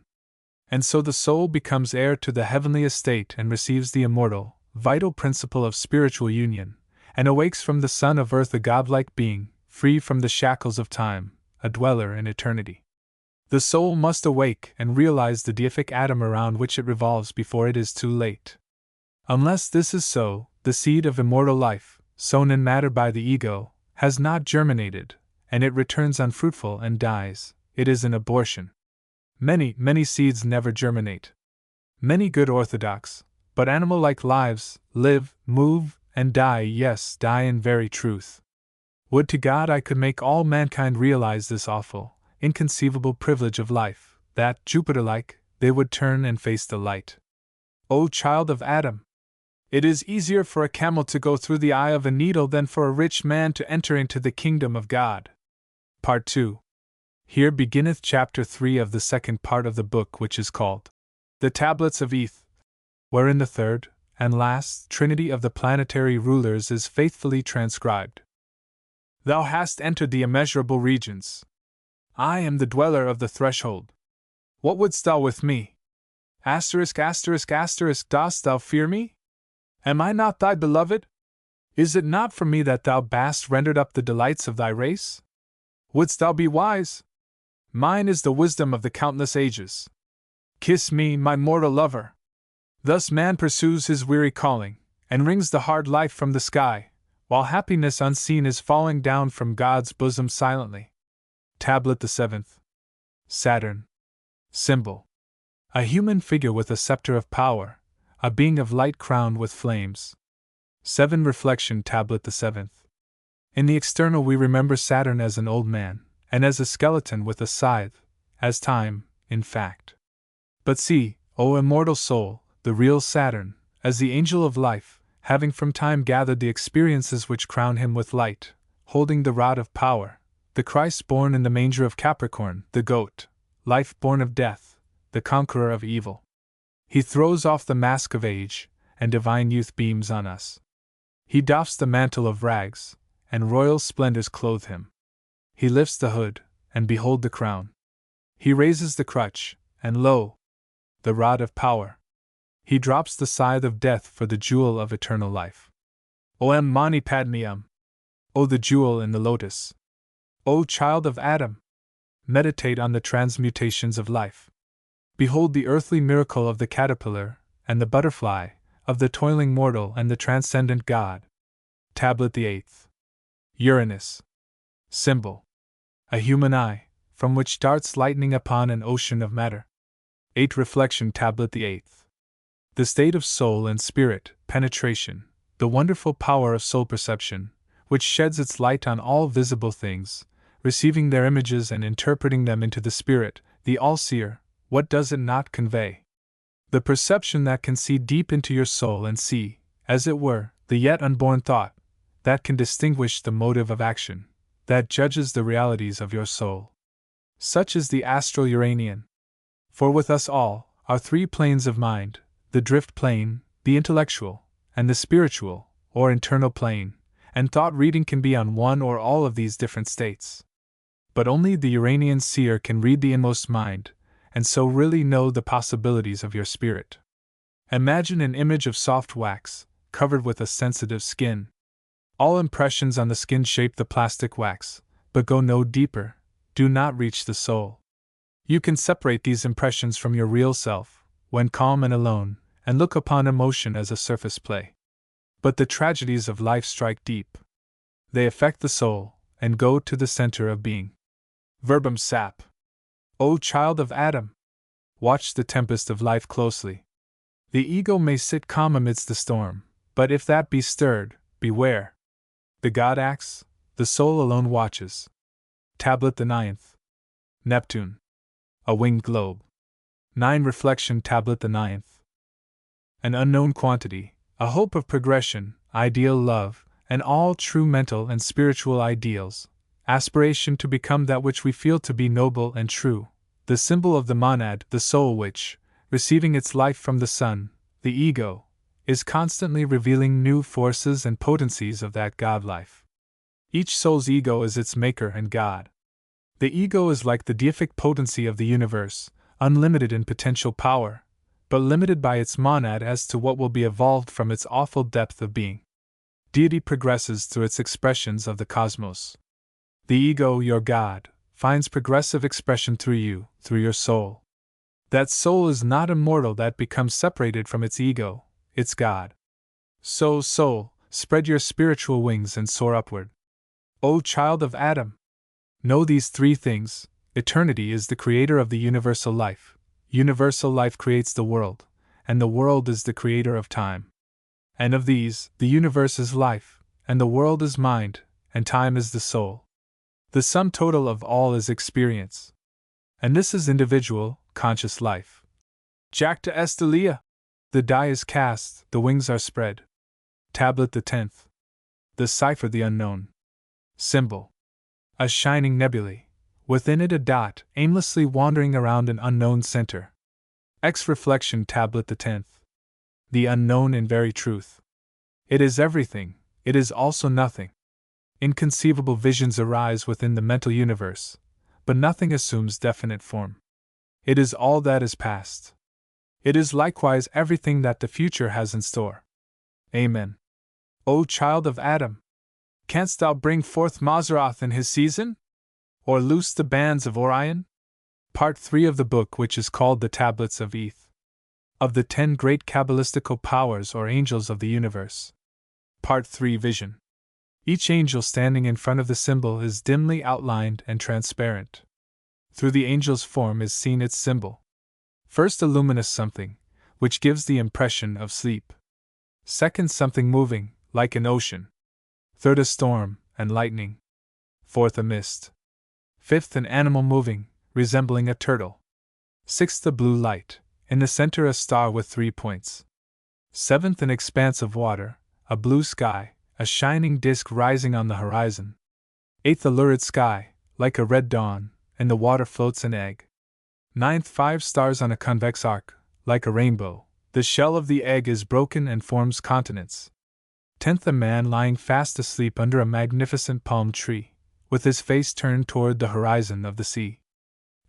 And so the soul becomes heir to the heavenly estate and receives the immortal, vital principle of spiritual union, and awakes from the son of earth a godlike being, free from the shackles of time, a dweller in eternity. The soul must awake and realize the deific atom around which it revolves before it is too late. Unless this is so, the seed of immortal life, sown in matter by the ego, has not germinated, and it returns unfruitful and dies. It is an abortion. Many seeds never germinate. Many good orthodox, but animal-like lives, live, move, and die, yes, die in very truth. Would to God I could make all mankind realize this awful, inconceivable privilege of life, that, Jupiter-like, they would turn and face the light. O child of Adam! It is easier for a camel to go through the eye of a needle than for a rich man to enter into the kingdom of God. Part 2. Here beginneth chapter 3 of the second part of the book, which is called The Tablets of Eth, wherein the third, and last, trinity of the planetary rulers is faithfully transcribed. Thou hast entered the immeasurable regions. I am the dweller of the threshold. What wouldst thou with me? ******, dost thou fear me? Am I not thy beloved? Is it not for me that thou hast rendered up the delights of thy race? Wouldst thou be wise? Mine is the wisdom of the countless ages. Kiss me, my mortal lover. Thus man pursues his weary calling, and wrings the hard life from the sky, while happiness unseen is falling down from God's bosom silently. Tablet the 7th. Saturn. Symbol. A human figure with a scepter of power, a being of light crowned with flames. 7 Reflection. Tablet the 7th. In the external we remember Saturn as an old man, and as a skeleton with a scythe, as time, in fact. But see, O immortal soul, the real Saturn, as the angel of life, having from time gathered the experiences which crown him with light, holding the rod of power, the Christ born in the manger of Capricorn, the goat, life born of death, the conqueror of evil. He throws off the mask of age, and divine youth beams on us. He doffs the mantle of rags, and royal splendors clothe him. He lifts the hood, and behold the crown. He raises the crutch, and lo, the rod of power. He drops the scythe of death for the jewel of eternal life. O Mani Padme. O the jewel in the lotus. O child of Adam! Meditate on the transmutations of life. Behold the earthly miracle of the caterpillar, and the butterfly, of the toiling mortal and the transcendent God. Tablet the 8th. Uranus. Symbol. A human eye, from which darts lightning upon an ocean of matter. 8 Reflection. Tablet the 8th. The state of soul and spirit, penetration, the wonderful power of soul perception, which sheds its light on all visible things, receiving their images and interpreting them into the spirit, the all-seer. What does it not convey? The perception that can see deep into your soul and see, as it were, the yet unborn thought, that can distinguish the motive of action, that judges the realities of your soul. Such is the astral Uranian. For with us all are 3 planes of mind, the drift plane, the intellectual, and the spiritual, or internal plane, and thought reading can be on one or all of these different states. But only the Uranian seer can read the inmost mind, and so really know the possibilities of your spirit. Imagine an image of soft wax, covered with a sensitive skin. All impressions on the skin shape the plastic wax, but go no deeper, do not reach the soul. You can separate these impressions from your real self, when calm and alone, and look upon emotion as a surface play. But the tragedies of life strike deep. They affect the soul, and go to the center of being. Verbum sap. O child of Adam! Watch the tempest of life closely. The ego may sit calm amidst the storm, but if that be stirred, beware. The god acts, the soul alone watches. Tablet the 9th. Neptune. A winged globe. 9 Reflection. Tablet the 9th. An unknown quantity, a hope of progression, ideal love, and all true mental and spiritual ideals, aspiration to become that which we feel to be noble and true, the symbol of the monad, the soul which, receiving its life from the sun, the ego, is constantly revealing new forces and potencies of that God life. Each soul's ego is its maker and God. The ego is like the deific potency of the universe, unlimited in potential power, but limited by its monad as to what will be evolved from its awful depth of being. Deity progresses through its expressions of the cosmos. The ego, your God, finds progressive expression through you, through your soul. That soul is not immortal that becomes separated from its ego, its God. So, soul, spread your spiritual wings and soar upward. O child of Adam! Know these 3 things. Eternity is the creator of the universal life. Universal life creates the world, and the world is the creator of time. And of these, the universe is life, and the world is mind, and time is the soul. The sum total of all is experience. And this is individual, conscious life. Jacta est Elia. The die is cast, the wings are spread. Tablet the 10th. The cipher the unknown. Symbol. A shining nebulae, within it a dot, aimlessly wandering around an unknown center. X Reflection. Tablet the 10th. The unknown in very truth. It is everything, it is also nothing. Inconceivable visions arise within the mental universe, but nothing assumes definite form. It is all that is past. It is likewise everything that the future has in store. Amen. O child of Adam! Canst thou bring forth Mazzaroth in his season? Or loose the bands of Orion? Part 3 of the book, which is called the Tablets of Eth. Of the 10 great Kabbalistical powers or angels of the universe. Part 3 Vision. Each angel standing in front of the symbol is dimly outlined and transparent. Through the angel's form is seen its symbol. First, a luminous something, which gives the impression of sleep. Second, something moving, like an ocean. Third, a storm and lightning. Fourth, a mist. Fifth, an animal moving, resembling a turtle. Sixth, a blue light, in the center a star with 3 points. Seventh, an expanse of water, a blue sky, a shining disk rising on the horizon. Eighth, a lurid sky, like a red dawn, in the water floats an egg. Ninth, 5 stars on a convex arc, like a rainbow, the shell of the egg is broken and forms continents. 10th, a man lying fast asleep under a magnificent palm tree, with his face turned toward the horizon of the sea.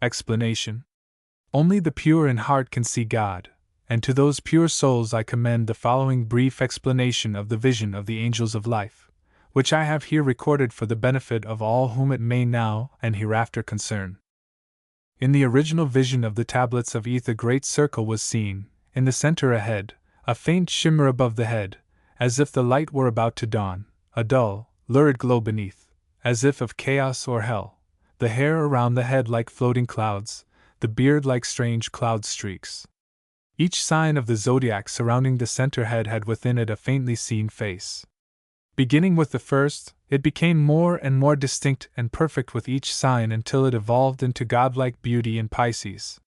Explanation. Only the pure in heart can see God, and to those pure souls I commend the following brief explanation of the vision of the angels of life, which I have here recorded for the benefit of all whom it may now and hereafter concern. In the original vision of the tablets of Eth, a great circle was seen, in the center ahead, a faint shimmer above the head, as if the light were about to dawn, a dull, lurid glow beneath, as if of chaos or hell, the hair around the head like floating clouds, the beard like strange cloud streaks. Each sign of the zodiac surrounding the center head had within it a faintly seen face. Beginning with the first, it became more and more distinct and perfect with each sign until it evolved into godlike beauty in Pisces.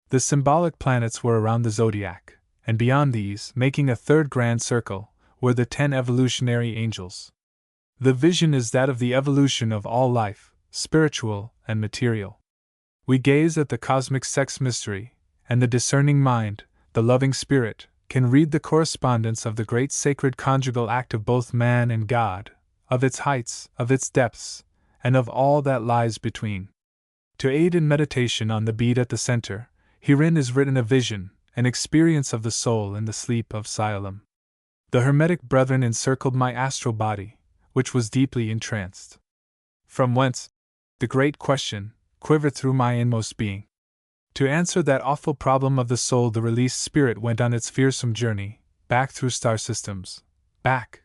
The symbolic planets were around the zodiac, and beyond these, making a third grand circle, were the 10 evolutionary angels. The vision is that of the evolution of all life, spiritual and material. We gaze at the cosmic sex mystery, and the discerning mind, the loving spirit, can read the correspondence of the great sacred conjugal act of both man and God, of its heights, of its depths, and of all that lies between. To aid in meditation on the bead at the center, herein is written a vision, an experience of the soul in the sleep of Siloam. The Hermetic brethren encircled my astral body, which was deeply entranced. From whence, the great question, quivered through my inmost being. To answer that awful problem of the soul, the released spirit went on its fearsome journey, back through star systems, back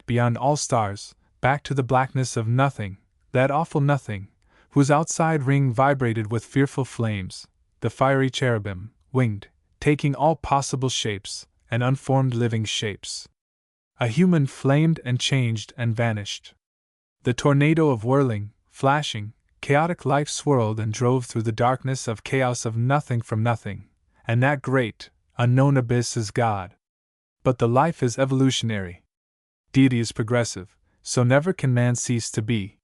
beyond all stars, back to the blackness of nothing, that awful nothing, whose outside ring vibrated with fearful flames, the fiery cherubim, winged, taking all possible shapes, and unformed living shapes. A human flamed and changed and vanished. The tornado of whirling, flashing, chaotic life swirled and drove through the darkness of chaos of nothing from nothing, and that great, unknown abyss is God. But the life is evolutionary. Deity is progressive, so never can man cease to be.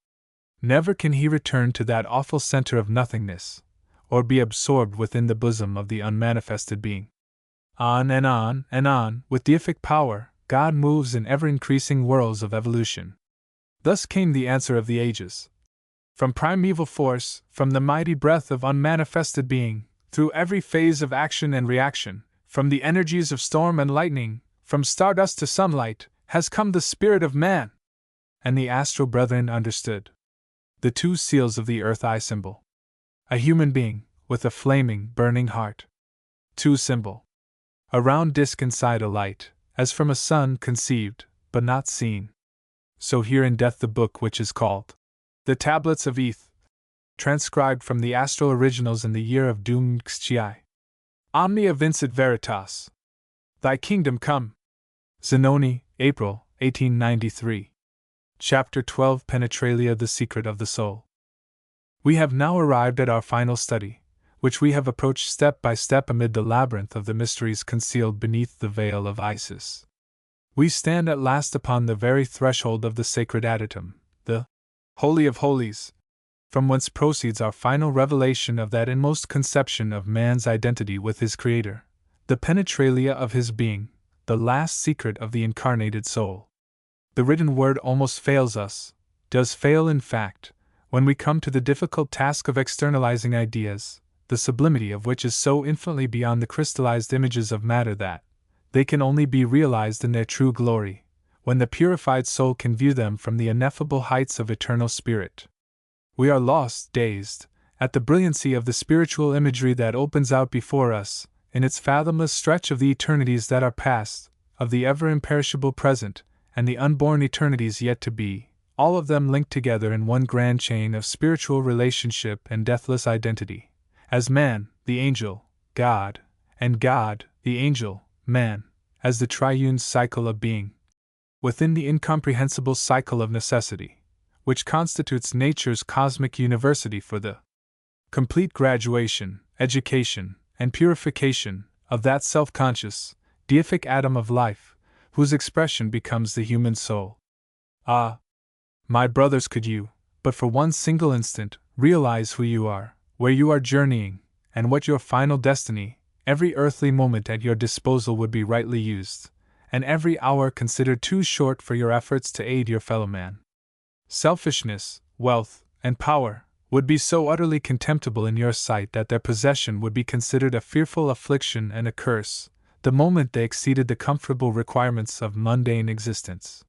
Never can he return to that awful center of nothingness, or be absorbed within the bosom of the unmanifested being. On and on and on, with deific power, God moves in ever-increasing whirls of evolution. Thus came the answer of the ages. From primeval force, from the mighty breath of unmanifested being, through every phase of action and reaction, from the energies of storm and lightning, from stardust to sunlight, has come the spirit of man. And the astral brethren understood. The 2 seals of the earth eye symbol. A human being, with a flaming, burning heart. 2 symbol. A round disk inside a light, as from a sun conceived, but not seen. So here in death the book which is called The Tablets of Eth, transcribed from the astral originals in the year of Doom Xchi. Omnia vincit veritas. Thy kingdom come. Zanoni, April, 1893. Chapter 12, Penetralia, the Secret of the Soul. We have now arrived at our final study, which we have approached step by step amid the labyrinth of the mysteries concealed beneath the veil of Isis. We stand at last upon the very threshold of the sacred adytum, the Holy of Holies, from whence proceeds our final revelation of that inmost conception of man's identity with his Creator, the penetralia of his being, the last secret of the incarnated soul. The written word almost fails us, does fail in fact, when we come to the difficult task of externalizing ideas, the sublimity of which is so infinitely beyond the crystallized images of matter that they can only be realized in their true glory, when the purified soul can view them from the ineffable heights of eternal spirit. We are lost, dazed, at the brilliancy of the spiritual imagery that opens out before us, in its fathomless stretch of the eternities that are past, of the ever-imperishable present, and the unborn eternities yet to be, all of them linked together in one grand chain of spiritual relationship and deathless identity, as man, the angel, God, and God, the angel, man, as the triune cycle of being, within the incomprehensible cycle of necessity, which constitutes nature's cosmic university for the complete graduation, education, and purification of that self-conscious, deific atom of life, whose expression becomes the human soul. Ah, my brothers, could you, but for one single instant, realize who you are, where you are journeying, and what your final destiny, every earthly moment at your disposal would be rightly used, and every hour considered too short for your efforts to aid your fellow man. Selfishness, wealth, and power would be so utterly contemptible in your sight that their possession would be considered a fearful affliction and a curse, the moment they exceeded the comfortable requirements of mundane existence.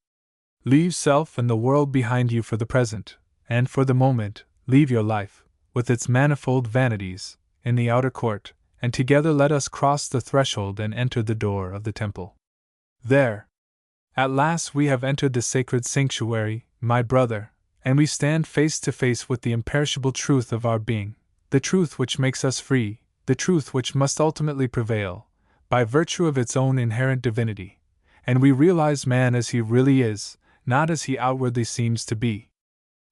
Leave self and the world behind you for the present, and for the moment, leave your life, with its manifold vanities, in the outer court, and together let us cross the threshold and enter the door of the temple. There, at last we have entered the sacred sanctuary, my brother, and we stand face to face with the imperishable truth of our being, the truth which makes us free, the truth which must ultimately prevail, by virtue of its own inherent divinity, and we realize man as he really is, not as he outwardly seems to be.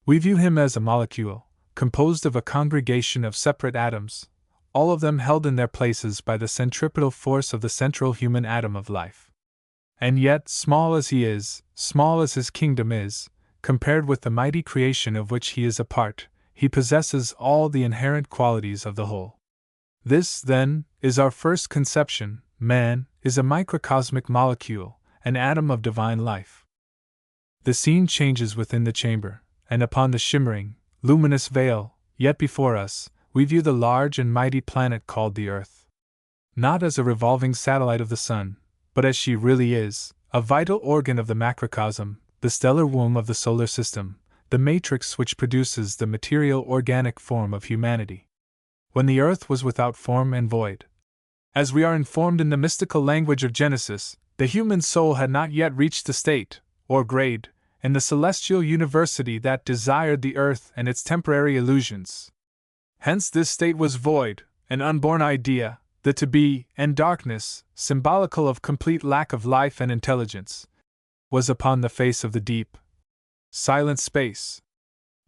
We view him as a molecule, composed of a congregation of separate atoms, all of them held in their places by the centripetal force of the central human atom of life. And yet, small as he is, small as his kingdom is, compared with the mighty creation of which he is a part, he possesses all the inherent qualities of the whole. This, then, is our first conception: man is a microcosmic molecule, an atom of divine life. The scene changes within the chamber, and upon the shimmering, luminous veil, yet before us, we view the large and mighty planet called the Earth. Not as a revolving satellite of the Sun, but as she really is, a vital organ of the macrocosm, the stellar womb of the solar system, the matrix which produces the material organic form of humanity. When the earth was without form and void, as we are informed in the mystical language of Genesis, the human soul had not yet reached the state, or grade, in the celestial university that desired the earth and its temporary illusions. Hence this state was void, an unborn idea, the to be, and darkness, symbolical of complete lack of life and intelligence, was upon the face of the deep, silent space.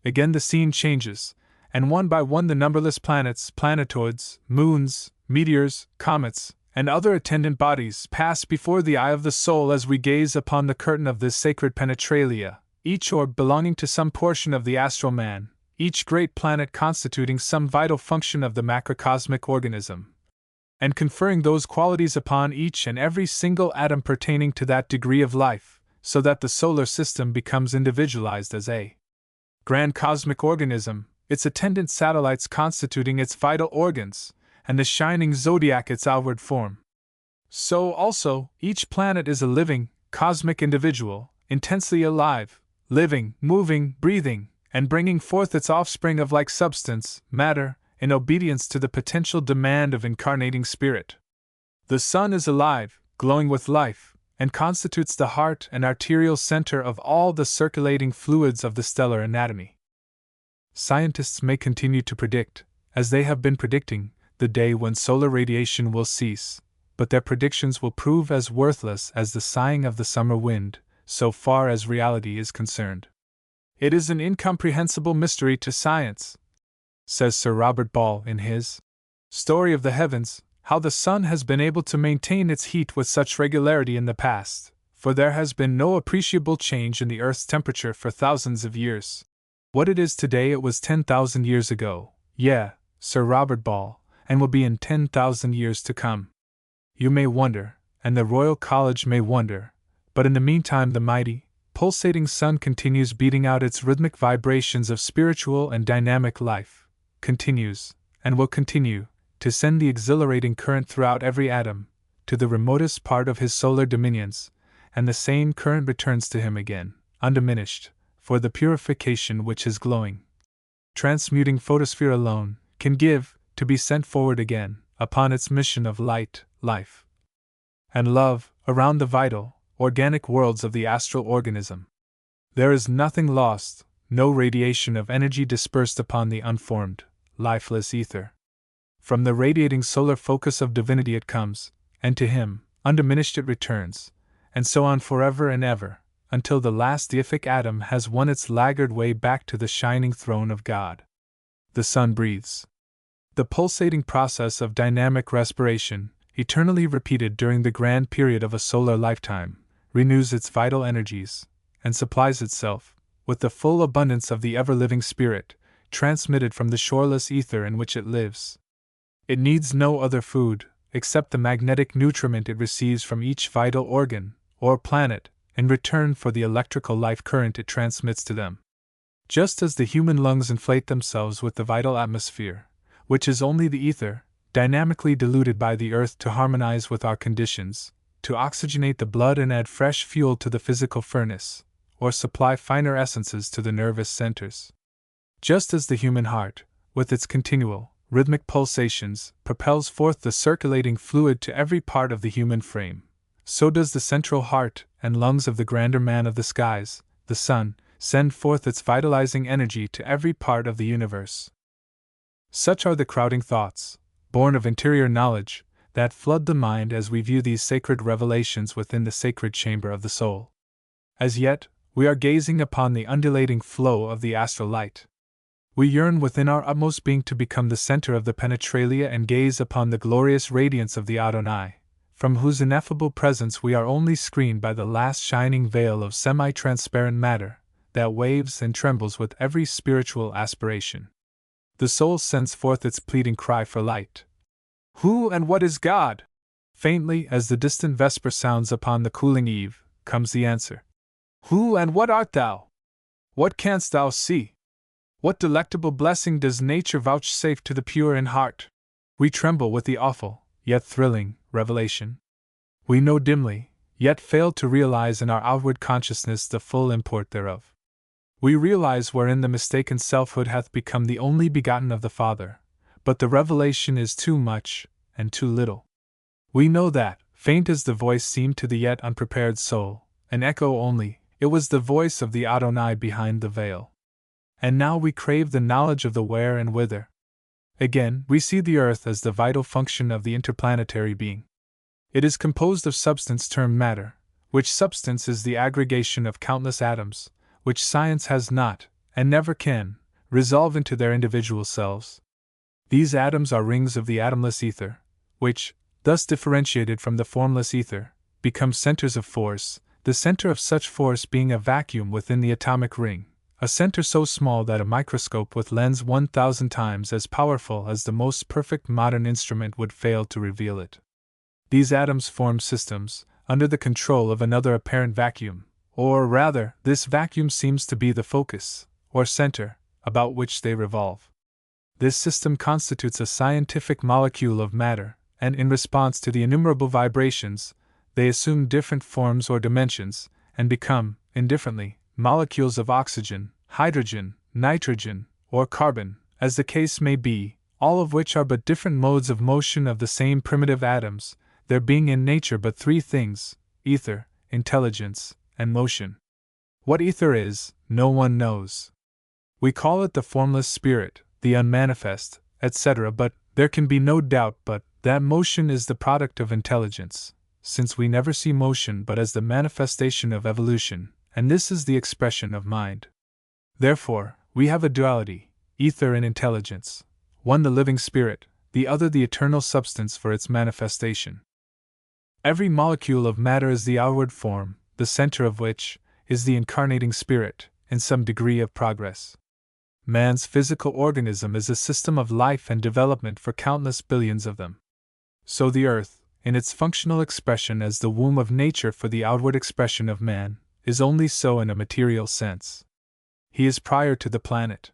Again the scene changes, and one by one the numberless planets, planetoids, moons, meteors, comets, and other attendant bodies pass before the eye of the soul as we gaze upon the curtain of this sacred penetralia, each orb belonging to some portion of the astral man, each great planet constituting some vital function of the macrocosmic organism, and conferring those qualities upon each and every single atom pertaining to that degree of life, so that the solar system becomes individualized as a grand cosmic organism, its attendant satellites constituting its vital organs, and the shining zodiac its outward form. So also, each planet is a living, cosmic individual, intensely alive, living, moving, breathing, and bringing forth its offspring of like substance, matter, in obedience to the potential demand of incarnating spirit. The sun is alive, glowing with life, and constitutes the heart and arterial center of all the circulating fluids of the stellar anatomy. Scientists may continue to predict, as they have been predicting, the day when solar radiation will cease, but their predictions will prove as worthless as the sighing of the summer wind, so far as reality is concerned. It is an incomprehensible mystery to science, says Sir Robert Ball in his Story of the Heavens, how the sun has been able to maintain its heat with such regularity in the past, for there has been no appreciable change in the Earth's temperature for thousands of years. What it is today it was 10,000 years ago, Sir Robert Ball, and will be in 10,000 years to come. You may wonder, and the Royal College may wonder, but in the meantime the mighty, pulsating sun continues beating out its rhythmic vibrations of spiritual and dynamic life, continues, and will continue, to send the exhilarating current throughout every atom, to the remotest part of his solar dominions, and the same current returns to him again, undiminished, for the purification which his glowing, transmuting photosphere alone can give, to be sent forward again, upon its mission of light, life, and love, around the vital, organic worlds of the astral organism. There is nothing lost, no radiation of energy dispersed upon the unformed, lifeless ether. From the radiating solar focus of divinity it comes, and to him, undiminished it returns, and so on forever and ever, until the last deific atom has won its laggard way back to the shining throne of God. The sun breathes. The pulsating process of dynamic respiration, eternally repeated during the grand period of a solar lifetime, renews its vital energies, and supplies itself, with the full abundance of the ever-living spirit, transmitted from the shoreless ether in which it lives. It needs no other food, except the magnetic nutriment it receives from each vital organ, or planet, in return for the electrical life current it transmits to them. Just as the human lungs inflate themselves with the vital atmosphere, which is only the ether, dynamically diluted by the earth to harmonize with our conditions, to oxygenate the blood and add fresh fuel to the physical furnace, or supply finer essences to the nervous centers. Just as the human heart, with its continual, rhythmic pulsations, propels forth the circulating fluid to every part of the human frame, so does the central heart and lungs of the grander man of the skies, the sun, send forth its vitalizing energy to every part of the universe. Such are the crowding thoughts, born of interior knowledge, that flood the mind as we view these sacred revelations within the sacred chamber of the soul. As yet, we are gazing upon the undulating flow of the astral light. We yearn within our utmost being to become the center of the penetralia and gaze upon the glorious radiance of the Adonai, from whose ineffable presence we are only screened by the last shining veil of semi-transparent matter that waves and trembles with every spiritual aspiration. The soul sends forth its pleading cry for light. Who and what is God? Faintly, as the distant vesper sounds upon the cooling eve, comes the answer. Who and what art thou? What canst thou see? What delectable blessing does nature vouchsafe to the pure in heart? We tremble with the awful, yet thrilling, revelation. We know dimly, yet fail to realize in our outward consciousness the full import thereof. We realize wherein the mistaken selfhood hath become the only begotten of the Father, but the revelation is too much, and too little. We know that, faint as the voice seemed to the yet unprepared soul, an echo only, it was the voice of the Adonai behind the veil. And now we crave the knowledge of the where and whither. Again, we see the earth as the vital function of the interplanetary being. It is composed of substance termed matter, which substance is the aggregation of countless atoms, which science has not, and never can, resolve into their individual selves. These atoms are rings of the atomless ether, which, thus differentiated from the formless ether, become centers of force, the center of such force being a vacuum within the atomic ring, a center so small that a microscope with lens 1,000 times as powerful as the most perfect modern instrument would fail to reveal it. These atoms form systems, under the control of another apparent vacuum, or rather, this vacuum seems to be the focus, or center, about which they revolve. This system constitutes a scientific molecule of matter, and in response to the innumerable vibrations, they assume different forms or dimensions, and become, indifferently, molecules of oxygen, hydrogen, nitrogen, or carbon, as the case may be, all of which are but different modes of motion of the same primitive atoms, there being in nature but three things: ether, intelligence, and motion. What ether is, no one knows. We call it the formless spirit, the unmanifest, etc., but there can be no doubt but that motion is the product of intelligence, since we never see motion but as the manifestation of evolution, and this is the expression of mind. Therefore, we have a duality, ether and intelligence, one the living spirit, the other the eternal substance for its manifestation. Every molecule of matter is the outward form, the center of which is the incarnating spirit, in some degree of progress. Man's physical organism is a system of life and development for countless billions of them. So the earth, in its functional expression as the womb of nature for the outward expression of man, is only so in a material sense. He is prior to the planet.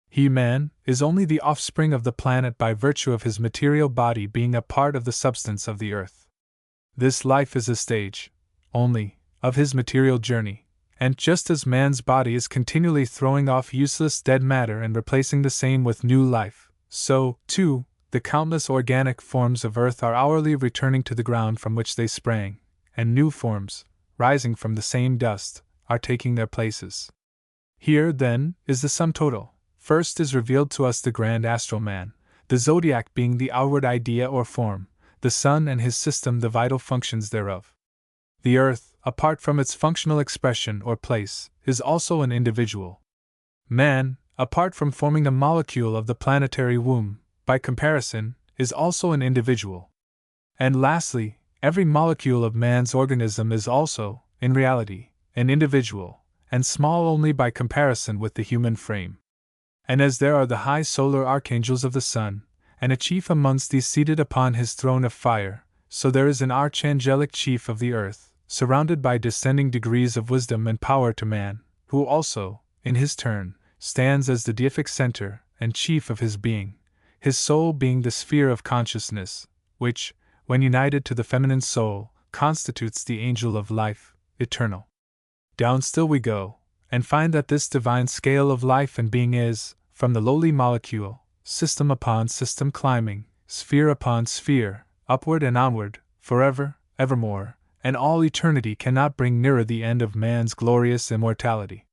He, man, is only the offspring of the planet by virtue of his material body being a part of the substance of the earth. This life is a stage, only, of his material journey, and just as man's body is continually throwing off useless dead matter and replacing the same with new life, so, too, the countless organic forms of earth are hourly returning to the ground from which they sprang, and new forms, rising from the same dust, are taking their places. Here, then, is the sum total. First is revealed to us the grand astral man, the zodiac being the outward idea or form, the sun and his system the vital functions thereof. The earth, apart from its functional expression or place, is also an individual. Man, apart from forming a molecule of the planetary womb, by comparison, is also an individual. And lastly, every molecule of man's organism is also, in reality, an individual, and small only by comparison with the human frame. And as there are the high solar archangels of the sun, and a chief amongst these seated upon his throne of fire, so there is an archangelic chief of the earth, surrounded by descending degrees of wisdom and power to man, who also, in his turn, stands as the deific center and chief of his being, his soul being the sphere of consciousness, which, when united to the feminine soul, constitutes the angel of life, eternal. Down still we go, and find that this divine scale of life and being is, from the lowly molecule, system upon system climbing, sphere upon sphere, upward and onward, forever, evermore, and all eternity cannot bring nearer the end of man's glorious immortality.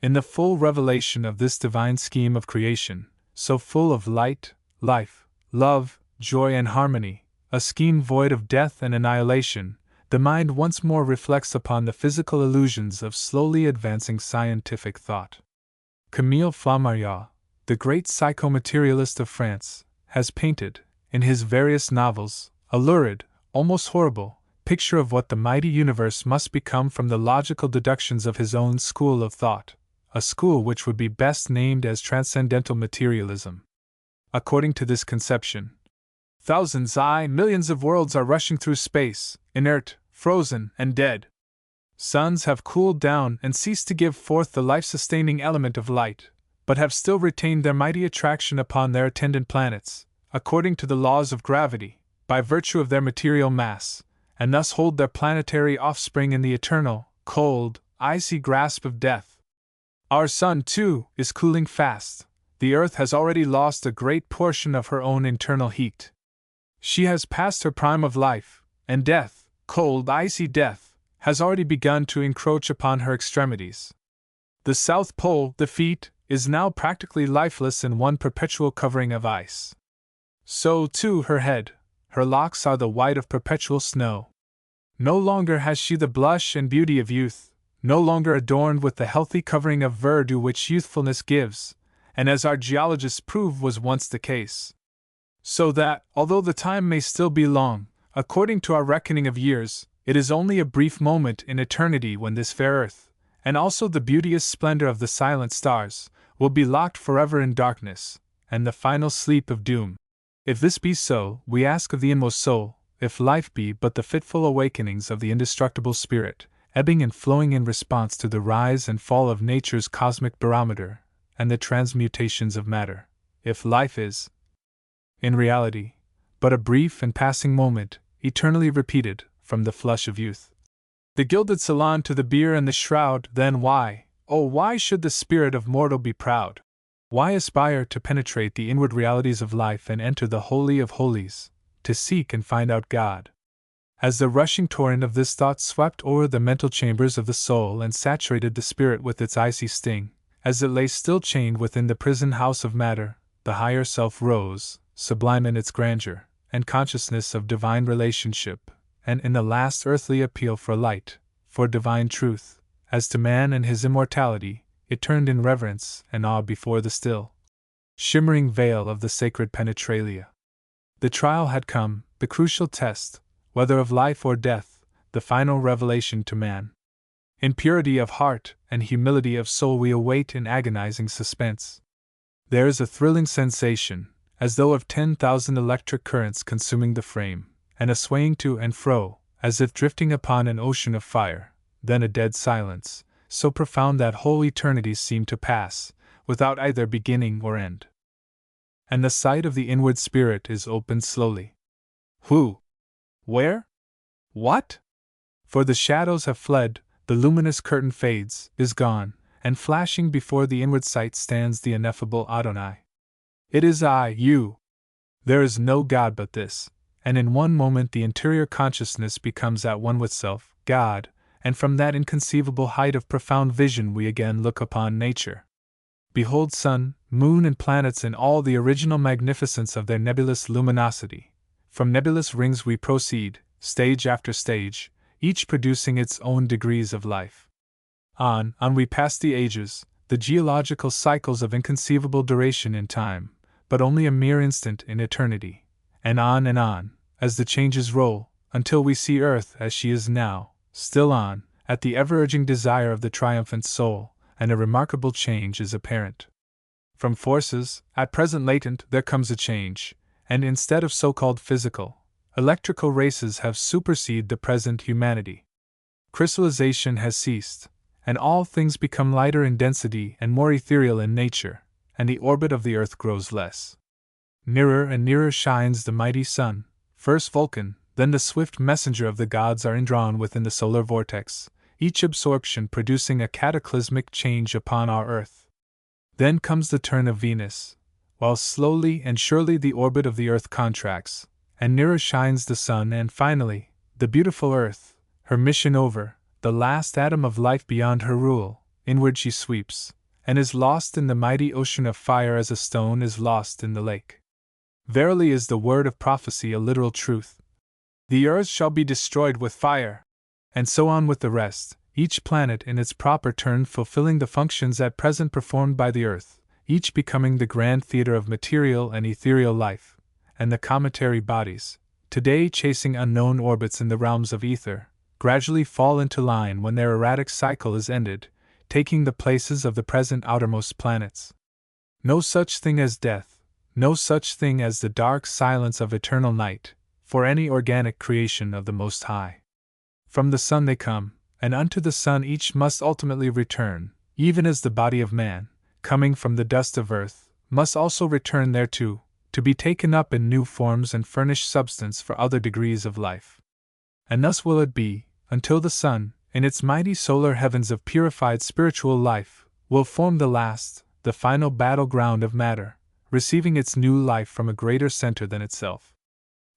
In the full revelation of this divine scheme of creation, so full of light, life, love, joy, and harmony, a scheme void of death and annihilation, the mind once more reflects upon the physical illusions of slowly advancing scientific thought. Camille Flammarion, the great psychomaterialist of France, has painted, in his various novels, a lurid, almost horrible, picture of what the mighty universe must become from the logical deductions of his own school of thought, a school which would be best named as transcendental materialism. According to this conception, millions of worlds are rushing through space, inert, frozen, and dead. Suns have cooled down and ceased to give forth the life-sustaining element of light, but have still retained their mighty attraction upon their attendant planets, according to the laws of gravity, by virtue of their material mass, and thus hold their planetary offspring in the eternal, cold, icy grasp of death. Our sun, too, is cooling fast. The earth has already lost a great portion of her own internal heat. She has passed her prime of life, and death, cold, icy death, has already begun to encroach upon her extremities. The South Pole, the feet, is now practically lifeless in one perpetual covering of ice. So, too, her head, her locks are the white of perpetual snow. No longer has she the blush and beauty of youth, no longer adorned with the healthy covering of verdure which youthfulness gives, and as our geologists prove was once the case. So that, although the time may still be long, according to our reckoning of years, it is only a brief moment in eternity when this fair earth, and also the beauteous splendor of the silent stars, will be locked forever in darkness, and the final sleep of doom. If this be so, we ask of the inmost soul, if life be but the fitful awakenings of the indestructible spirit, ebbing and flowing in response to the rise and fall of nature's cosmic barometer, and the transmutations of matter, if life is, in reality, but a brief and passing moment, eternally repeated, from the flush of youth. The gilded salon to the bier and the shroud, then why, oh why should the spirit of mortal be proud? Why aspire to penetrate the inward realities of life and enter the Holy of Holies, to seek and find out God? As the rushing torrent of this thought swept o'er the mental chambers of the soul and saturated the spirit with its icy sting, as it lay still chained within the prison house of matter, the higher self rose, sublime in its grandeur, and consciousness of divine relationship, and in the last earthly appeal for light, for divine truth, as to man and his immortality, it turned in reverence and awe before the still, shimmering veil of the sacred penetralia. The trial had come, the crucial test, whether of life or death, the final revelation to man. In purity of heart and humility of soul we await in agonizing suspense. There is a thrilling sensation, as though of 10,000 electric currents consuming the frame, and a swaying to and fro, as if drifting upon an ocean of fire, then a dead silence, so profound that whole eternities seem to pass, without either beginning or end. And the sight of the inward spirit is opened slowly. Who? Where? What? For the shadows have fled, the luminous curtain fades, is gone, and flashing before the inward sight stands the ineffable Adonai. It is I, you. There is no God but this, and in one moment the interior consciousness becomes at one with self, God, and from that inconceivable height of profound vision we again look upon nature. Behold sun, moon, and planets in all the original magnificence of their nebulous luminosity. From nebulous rings we proceed, stage after stage, each producing its own degrees of life. On we pass the ages, the geological cycles of inconceivable duration in time, but only a mere instant in eternity, and on, as the changes roll, until we see Earth as she is now, still on, at the ever-urging desire of the triumphant soul, and a remarkable change is apparent. From forces, at present latent, there comes a change, and instead of so-called physical, electrical races have superseded the present humanity. Crystallization has ceased, and all things become lighter in density and more ethereal in nature, and the orbit of the earth grows less. Nearer and nearer shines the mighty sun. First Vulcan, then the swift messenger of the gods are indrawn within the solar vortex, each absorption producing a cataclysmic change upon our earth. Then comes the turn of Venus, while slowly and surely the orbit of the earth contracts, and nearer shines the sun, and finally, the beautiful earth, her mission over, the last atom of life beyond her rule, inward she sweeps, and is lost in the mighty ocean of fire as a stone is lost in the lake. Verily is the word of prophecy a literal truth. The earth shall be destroyed with fire, and so on with the rest, each planet in its proper turn fulfilling the functions at present performed by the earth, each becoming the grand theater of material and ethereal life, and the cometary bodies, today chasing unknown orbits in the realms of ether, gradually fall into line when their erratic cycle is ended, taking the places of the present outermost planets. No such thing as death, no such thing as the dark silence of eternal night, for any organic creation of the Most High. From the sun they come, and unto the sun each must ultimately return, even as the body of man, coming from the dust of earth, must also return thereto, to be taken up in new forms and furnish substance for other degrees of life. And thus will it be, until the sun, in its mighty solar heavens of purified spiritual life, will form the last, the final battleground of matter, receiving its new life from a greater center than itself.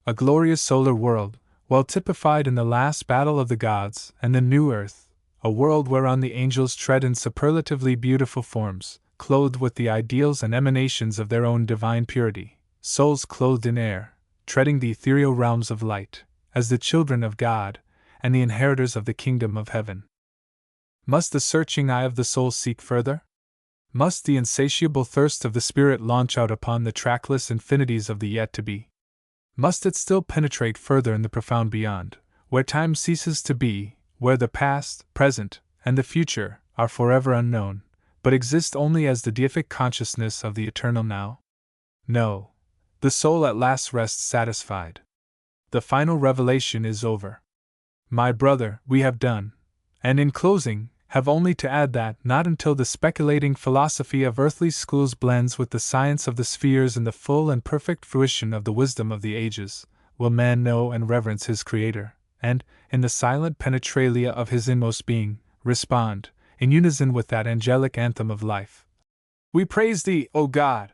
A glorious solar world, well typified in the last battle of the gods, and the new earth, a world whereon the angels tread in superlatively beautiful forms, clothed with the ideals and emanations of their own divine purity, souls clothed in air, treading the ethereal realms of light, as the children of God, and the inheritors of the kingdom of heaven. Must the searching eye of the soul seek further? Must the insatiable thirst of the spirit launch out upon the trackless infinities of the yet-to-be? Must it still penetrate further in the profound beyond, where time ceases to be, where the past, present, and the future are forever unknown, but exist only as the deific consciousness of the eternal now? No. The soul at last rests satisfied. The final revelation is over. My brother, we have done, and in closing, have only to add that not until the speculating philosophy of earthly schools blends with the science of the spheres in the full and perfect fruition of the wisdom of the ages, will man know and reverence his Creator, and, in the silent penetralia of his inmost being, respond, in unison with that angelic anthem of life. We praise Thee, O God!